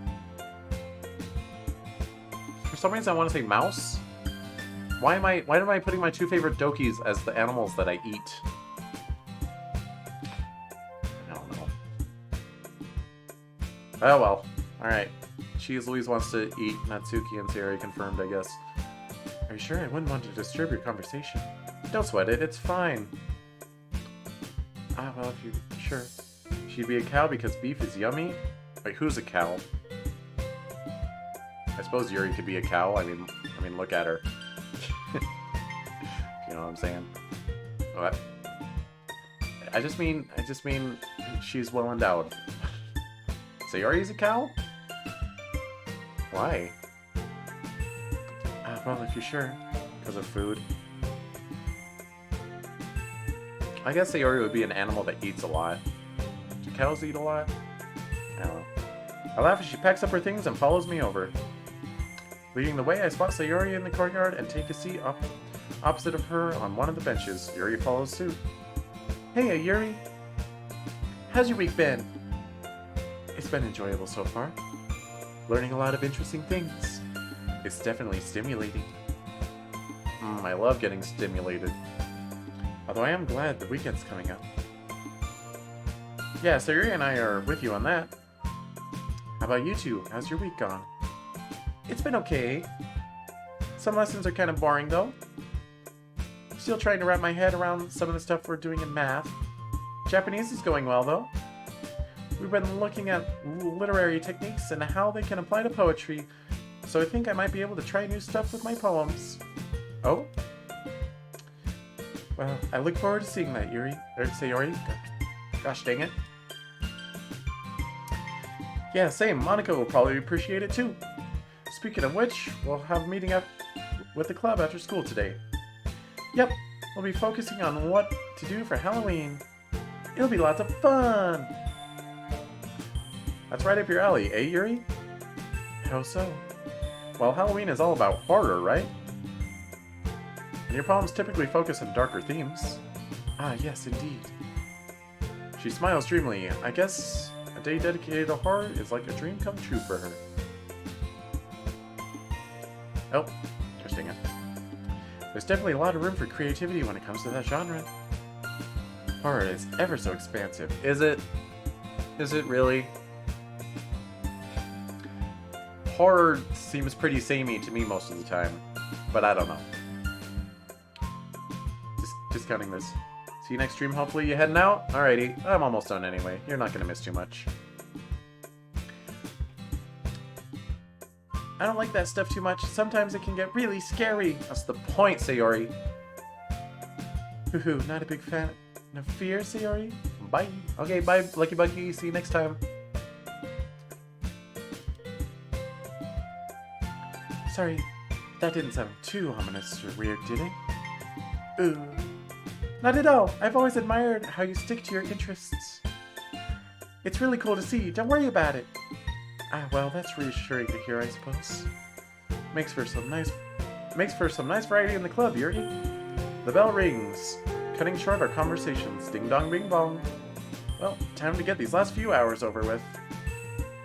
For some reason I want to say mouse. Why am I putting my two favorite Dokis as the animals that I eat? I don't know. Oh well. Alright. Cheese Louise wants to eat Natsuki and Sayori confirmed, I guess. Are you sure? I wouldn't want to disturb your conversation. Don't sweat it, it's fine. Ah, well, if you're sure. She'd be a cow because beef is yummy? Wait, who's a cow? I suppose Yuri could be a cow. I mean, look at her. You know what I'm saying? What? I just mean she's well endowed. Sayori's a cow? Why? Ah, well, if you're sure. Because of food. I guess Sayori would be an animal that eats a lot. Do cows eat a lot? I don't know. I laugh as she packs up her things and follows me over. Leading the way, I spot Sayori in the courtyard and take a seat opposite of her on one of the benches. Yuri follows suit. Hey, Yuri. How's your week been? It's been enjoyable so far. Learning a lot of interesting things. It's definitely stimulating. I love getting stimulated. Although I am glad the weekend's coming up. Yeah, Sayori and I are with you on that. How about you two? How's your week gone? It's been okay. Some lessons are kind of boring, though. Still trying to wrap my head around some of the stuff we're doing in math. Japanese is going well, though. We've been looking at literary techniques and how they can apply to poetry, so I think I might be able to try new stuff with my poems. Oh? Well, I look forward to seeing that, Yuri. Or Sayori. Gosh dang it. Yeah, same. Monica will probably appreciate it, too. Speaking of which, we'll have a meeting up with the club after school today. Yep, we'll be focusing on what to do for Halloween. It'll be lots of fun! That's right up your alley, eh, Yuri? How so? Well, Halloween is all about horror, right? And your poems typically focus on darker themes. Ah, yes, indeed. She smiles dreamily. I guess a day dedicated to horror is like a dream come true for her. Oh, interesting. There's definitely a lot of room for creativity when it comes to that genre. Horror is ever so expansive. Is it? Is it really? Horror seems pretty samey to me most of the time, but I don't know. Just discounting this. See you next stream, hopefully. You heading out? Alrighty, I'm almost done anyway. You're not gonna miss too much. I don't like that stuff too much. Sometimes it can get really scary. That's the point, Sayori. Hoo-hoo, not a big fan of fear, Sayori. Bye. Okay, bye, Lucky Bucky. See you next time. Sorry, that didn't sound too ominous or weird, did it? Ooh. Not at all. I've always admired how you stick to your interests. It's really cool to see. Don't worry about it. Ah, well, that's reassuring to hear, I suppose. Makes for some nice variety in the club, Yuri. The bell rings, cutting short our conversations. Ding dong bing bong. Well, time to get these last few hours over with.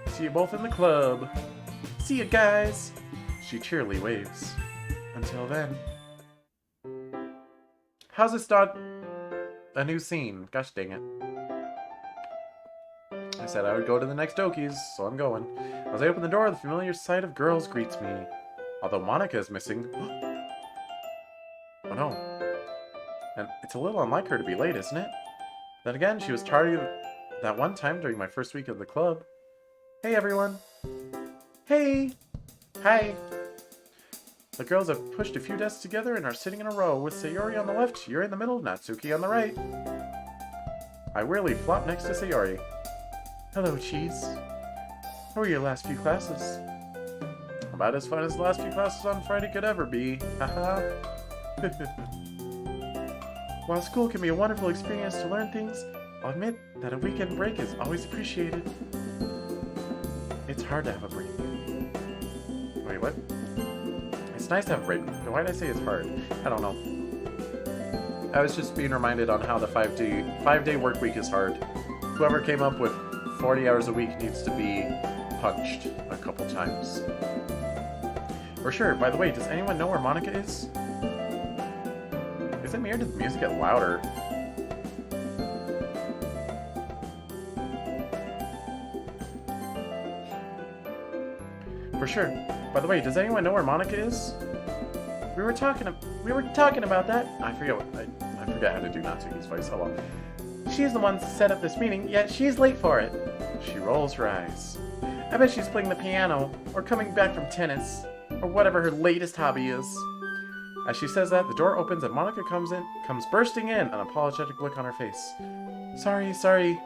See you both in the club. See you guys. She cheerily waves. Until then. How's this not a new scene? Gosh dang it. I said I would go to the next Doki's, so I'm going. As I open the door, the familiar sight of girls greets me. Although Monica is missing. Oh no. And it's a little unlike her to be late, isn't it? Then again, she was tardy that one time during my first week of the club. Hey everyone. Hey. Hi. The girls have pushed a few desks together and are sitting in a row, with Sayori on the left, Yuri in the middle, Natsuki on the right. I wearily flop next to Sayori. Hello, Cheese. How were your last few classes? About as fun as the last few classes on Friday could ever be. Haha. While school can be a wonderful experience to learn things, I'll admit that a weekend break is always appreciated. It's hard to have a break. Wait, what? It's nice to have a break. Why did I say it's hard? I don't know. I was just being reminded on how the 5-day work week is hard. Whoever came up with 40 hours a week needs to be punched a couple times. For sure. By the way, does anyone know where Monica is? Is it me or did the music get louder? For sure. By the way, does anyone know where Monica is? We were talking about... We were talking about that. I forget how to do Natsuki's voice. Oh well. She's the one who set up this meeting, yet she's late for it. She rolls her eyes. I bet she's playing the piano, or coming back from tennis, or whatever her latest hobby is. As she says that, the door opens and Monica comes bursting in, an apologetic look on her face. Sorry.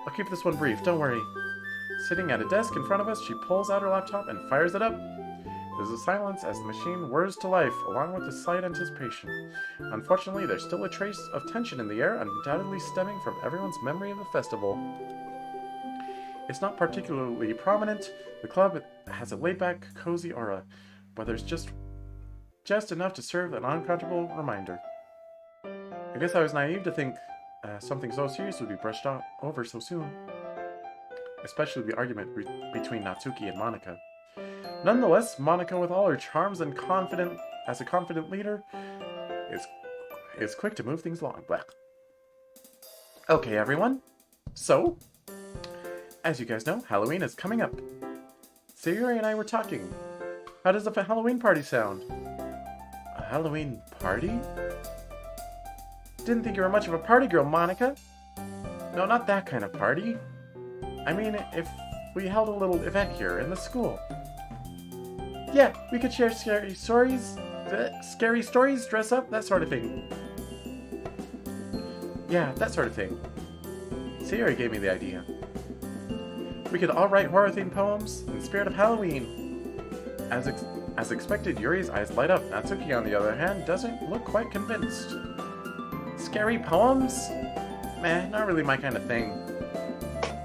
I'll keep this one brief, don't worry. Sitting at a desk in front of us, she pulls out her laptop and fires it up. There's a silence as the machine whirs to life, along with a slight anticipation. Unfortunately, there's still a trace of tension in the air, undoubtedly stemming from everyone's memory of the festival. It's not particularly prominent. The club has a laid-back, cozy aura, but there's just enough to serve an uncomfortable reminder. I guess I was naive to think something so serious would be brushed over so soon. Especially the argument between Natsuki and Monica. Nonetheless, Monica, with all her charms and as a confident leader, is quick to move things along. Blah. Okay, everyone. So, as you guys know, Halloween is coming up. Sayori and I were talking. How does a Halloween party sound? A Halloween party? Didn't think you were much of a party girl, Monica. No, not that kind of party. I mean, if we held a little event here in the school. Yeah, we could share scary stories, dress up, that sort of thing. Yeah, that sort of thing. Sayori gave me the idea. We could all write horror-themed poems in the spirit of Halloween. As expected, Yuri's eyes light up. Natsuki, on the other hand, doesn't look quite convinced. Scary poems? Meh, not really my kind of thing.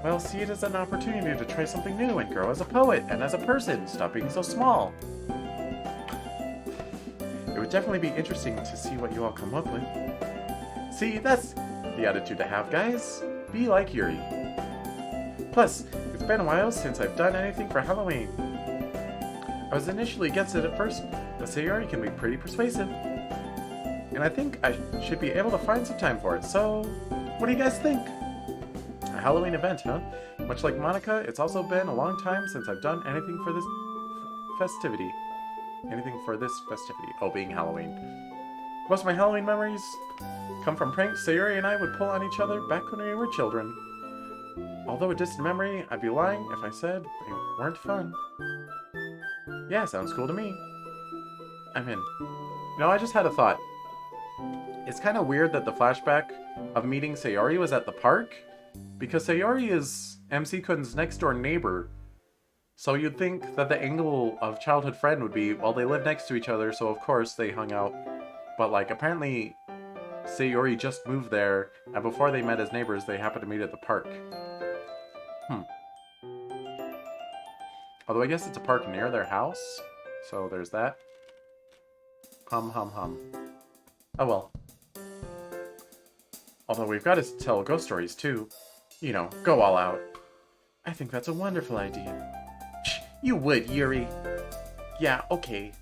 Well, see it as an opportunity to try something new and grow as a poet and as a person. Stop being so small. It would definitely be interesting to see what you all come up with. See, that's the attitude to have, guys. Be like Yuri. Plus, it's been a while since I've done anything for Halloween. I was initially against it at first, but Sayori can be pretty persuasive. And I think I should be able to find some time for it, so what do you guys think? A Halloween event, huh? Much like Monica, it's also been a long time since I've done anything for this festivity. Oh, being Halloween. Most of my Halloween memories come from pranks Sayori and I would pull on each other back when we were children. Although a distant memory, I'd be lying if I said they weren't fun. Yeah, sounds cool to me. I'm in. I just had a thought. It's kind of weird that the flashback of meeting Sayori was at the park, because Sayori is MC Kun's next door neighbor. So you'd think that the angle of childhood friend would be, well, they live next to each other, so of course they hung out. But apparently Sayori just moved there, and before they met as neighbors, they happened to meet at the park. Although I guess it's a park near their house, so there's that. Hum. Oh well. Although we've got to tell ghost stories too. Go all out. I think that's a wonderful idea. Shh, you would, Yuri. Yeah, okay.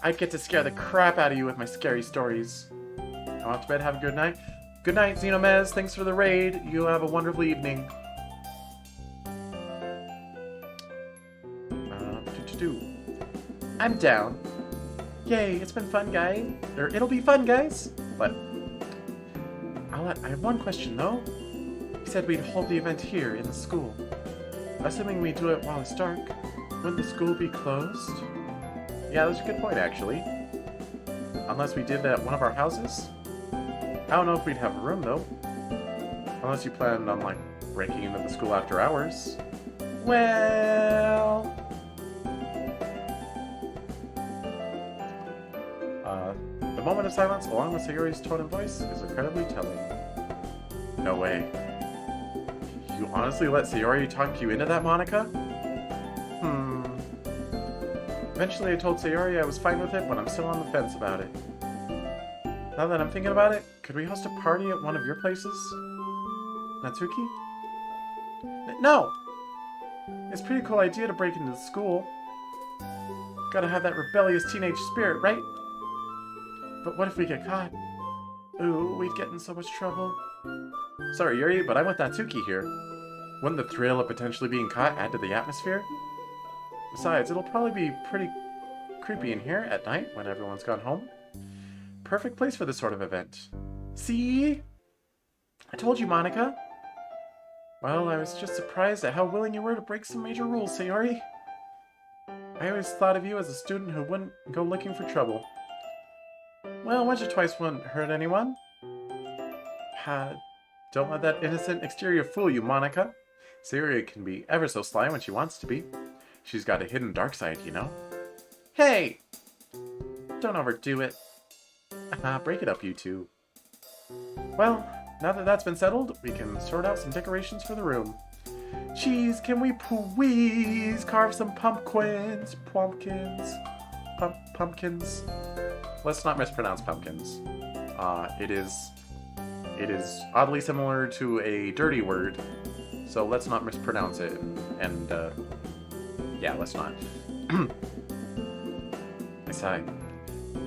I'd get to scare the crap out of you with my scary stories. I'm off to bed, have a good night. Good night, Xenomez. Thanks for the raid. You have a wonderful evening. I'm down. Yay, it's been fun, guys. It'll be fun, guys. But I have one question, though. He said we'd hold the event here in the school. Assuming we do it while it's dark, wouldn't the school be closed? Yeah, that's a good point, actually. Unless we did it at one of our houses? I don't know if we'd have room, though. Unless you planned on, breaking into the school after hours. Well... The moment of silence, along with Sayori's tone and voice, is incredibly telling. No way. You honestly let Sayori talk you into that, Monica? Eventually I told Sayori I was fine with it, but I'm still on the fence about it. Now that I'm thinking about it, could we host a party at one of your places? Natsuki? No! It's a pretty cool idea to break into the school. Gotta have that rebellious teenage spirit, right? But what if we get caught? Ooh, we'd get in so much trouble. Sorry, Yuri, but I'm with Natsuki here. Wouldn't the thrill of potentially being caught add to the atmosphere? Besides, it'll probably be pretty creepy in here at night when everyone's gone home. Perfect place for this sort of event. See? I told you, Monica. Well, I was just surprised at how willing you were to break some major rules, Sayori. I always thought of you as a student who wouldn't go looking for trouble. Well, once or twice wouldn't hurt anyone. Don't let that innocent exterior fool you, Monica. Sayori can be ever so sly when she wants to be. She's got a hidden dark side, you know. Hey! Don't overdo it. Break it up, you two. Well, now that that's been settled, we can sort out some decorations for the room. Jeez, can we please carve some pumpkins? Pumpkins? Let's not mispronounce pumpkins. It is oddly similar to a dirty word, so let's not mispronounce it. And yeah, let's not. I sigh.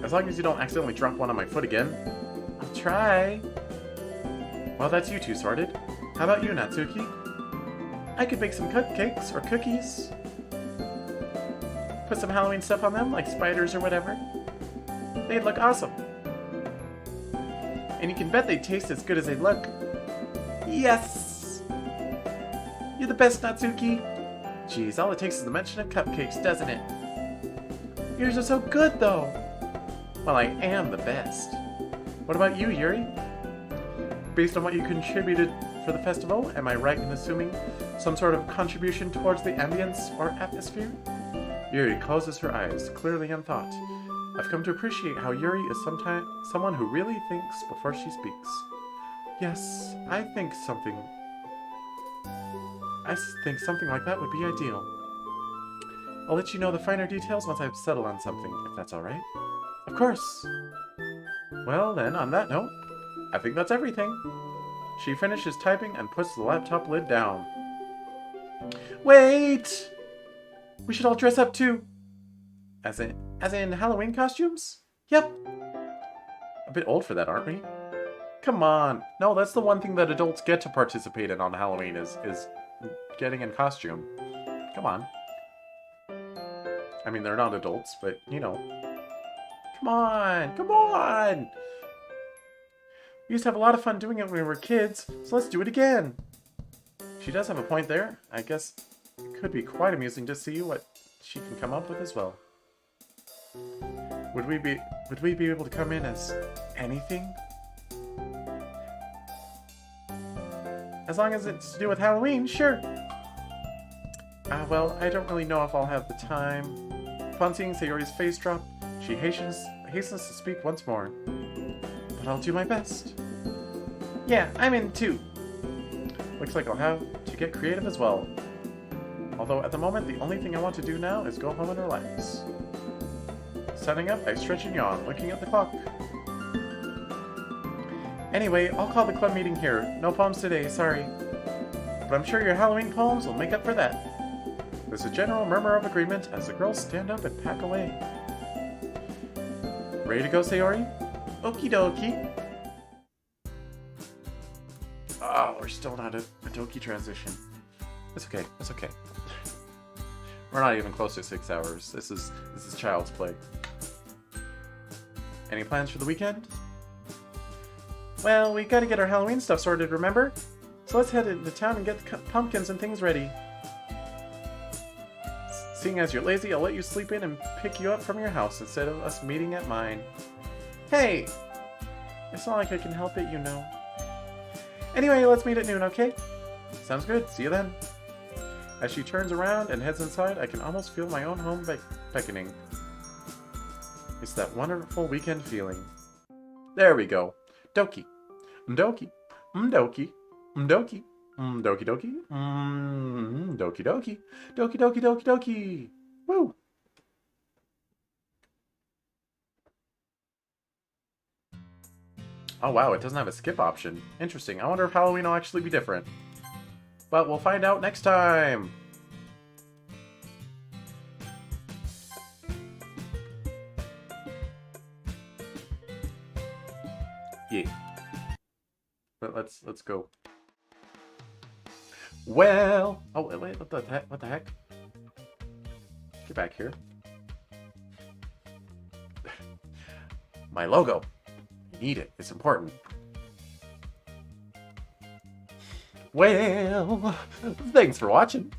As long as you don't accidentally drop one on my foot again. I'll try. Well, that's you two sorted. How about you, Natsuki? I could bake some cupcakes or cookies. Put some Halloween stuff on them, like spiders or whatever. They'd look awesome. And you can bet they'd taste as good as they look. Yes! You're the best, Natsuki. Geez, all it takes is the mention of cupcakes, doesn't it? Yours are so good, though. Well, I am the best. What about you, Yuri? Based on what you contributed for the festival, am I right in assuming some sort of contribution towards the ambience or atmosphere? Yuri closes her eyes, clearly in thought. I've come to appreciate how Yuri is sometimes someone who really thinks before she speaks. Yes, I think something like that would be ideal. I'll let you know the finer details once I've settled on something, if that's alright. Of course! Well then, on that note, I think that's everything. She finishes typing and puts the laptop lid down. Wait! We should all dress up too! As in Halloween costumes? Yep. A bit old for that, aren't we? Come on. No, that's the one thing that adults get to participate in on Halloween is getting in costume. Come on. I mean, they're not adults, but, you know. Come on! Come on! We used to have a lot of fun doing it when we were kids, so let's do it again! She does have a point there. I guess it could be quite amusing to see what she can come up with as well. Would we be able to come in as anything? As long as it's to do with Halloween, sure. Well, I don't really know if I'll have the time. Upon seeing Sayori's face drop, she hastens to speak once more. But I'll do my best. Yeah, I'm in too. Looks like I'll have to get creative as well. Although at the moment, the only thing I want to do now is go home and relax. Setting up, I stretch and yawn, looking at the clock. Anyway, I'll call the club meeting here. No poems today, sorry. But I'm sure your Halloween poems will make up for that. There's a general murmur of agreement as the girls stand up and pack away. Ready to go, Sayori? Okie dokie. Oh, we're still not at a Doki transition. It's okay, it's okay. We're not even close to 6 hours. This is child's play. Any plans for the weekend? Well, we gotta get our Halloween stuff sorted, remember? So let's head into town and get the pumpkins and things ready. Seeing as you're lazy, I'll let you sleep in and pick you up from your house instead of us meeting at mine. Hey! It's not like I can help it, you know. Anyway, let's meet at noon, okay? Sounds good. See you then. As she turns around and heads inside, I can almost feel my own home beckoning. It's that wonderful weekend feeling. There we go. Doki. Doki. Doki. Doki. Doki doki. Doki doki. Doki doki doki doki. Woo! Oh wow, it doesn't have a skip option. Interesting. I wonder if Halloween will actually be different. But we'll find out next time! Yeah. But let's go. Well, oh wait, what the heck? Get back here. My logo. I need it. It's important. Well, thanks for watching.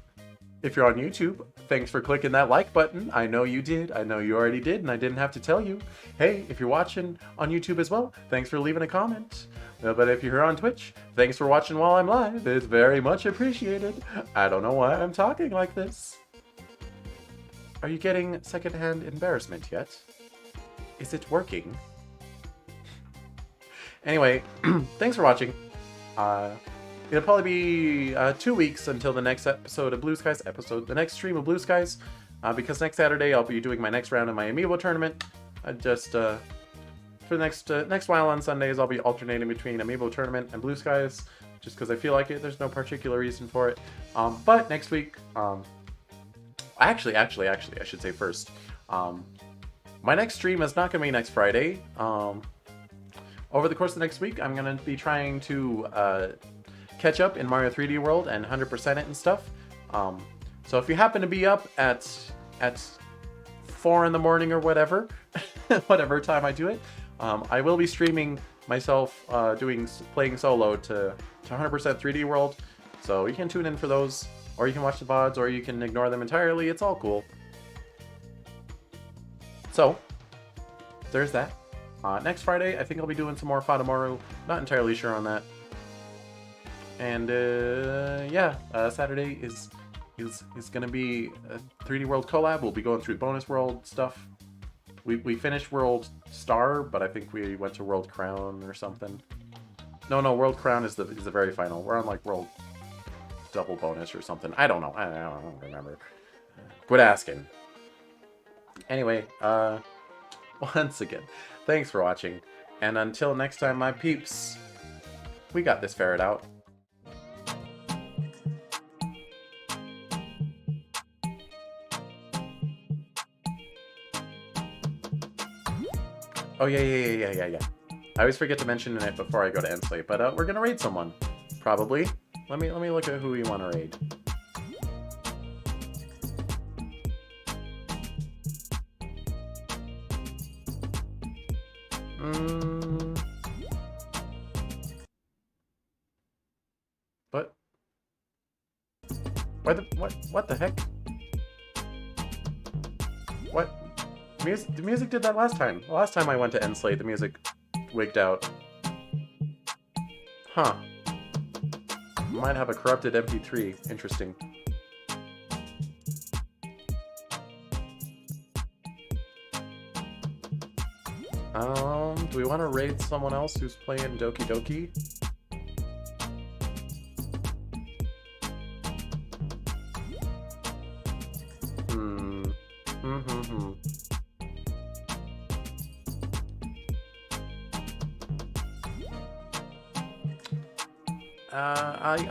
If you're on YouTube, thanks for clicking that like button. I know you did. I know you already did, and I didn't have to tell you. Hey, if you're watching on YouTube as well, thanks for leaving a comment. But if you're here on Twitch, thanks for watching while I'm live. It's very much appreciated. I don't know why I'm talking like this. Are you getting secondhand embarrassment yet? Is it working? Anyway, thanks for watching. It'll probably be 2 weeks until the next episode of Blue Skies the next stream of Blue Skies, because next Saturday I'll be doing my next round of my Amiibo tournament. For the next while on Sundays I'll be alternating between Amiibo tournament and Blue Skies, just because I feel like it. There's no particular reason for it. But next week, actually, I should say first, my next stream is not going to be next Friday. Over the course of the next week, I'm going to be trying to catch up in Mario 3D World and 100% it and stuff. So if you happen to be up at 4 in the morning or whatever, whatever time I do it, I will be streaming myself playing solo to 100% 3D World. So you can tune in for those, or you can watch the VODs, or you can ignore them entirely. It's all cool. So there's that. Next Friday, I think I'll be doing some more Fatamoru. Not entirely sure on that. And yeah, Saturday is gonna be a 3D World collab. We'll be going through bonus world stuff. We finished World Star, but I think we went to World Crown or something. No, World Crown is the very final. We're on like World Double Bonus or something. I don't know. I don't remember. Quit asking. Anyway, once again, thanks for watching, and until next time, my peeps, we got this ferret out. Oh yeah. I always forget to mention it before I go to end slate, but we're gonna raid someone, probably. Let me look at who we want to raid. But what the heck? What? The music did that last time. The last time I went to end slate, the music wigged out. Huh. Might have a corrupted MP3. Interesting. Do we want to raid someone else who's playing Doki Doki?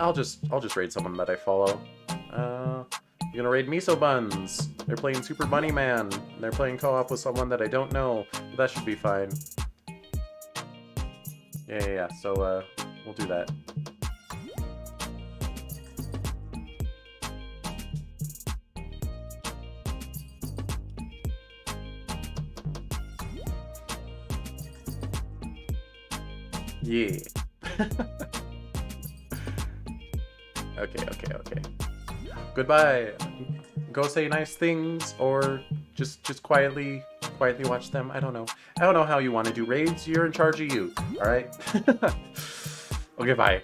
I'll just raid someone that I follow. I'm gonna raid Miso Buns. They're playing Super Bunny Man. They're playing co-op with someone that I don't know, but that should be fine. Yeah. So we'll do that. Yeah. Okay. Goodbye. Go say nice things, or just quietly watch them. I don't know how you want to do raids. You're in charge of you. All right. Okay, bye.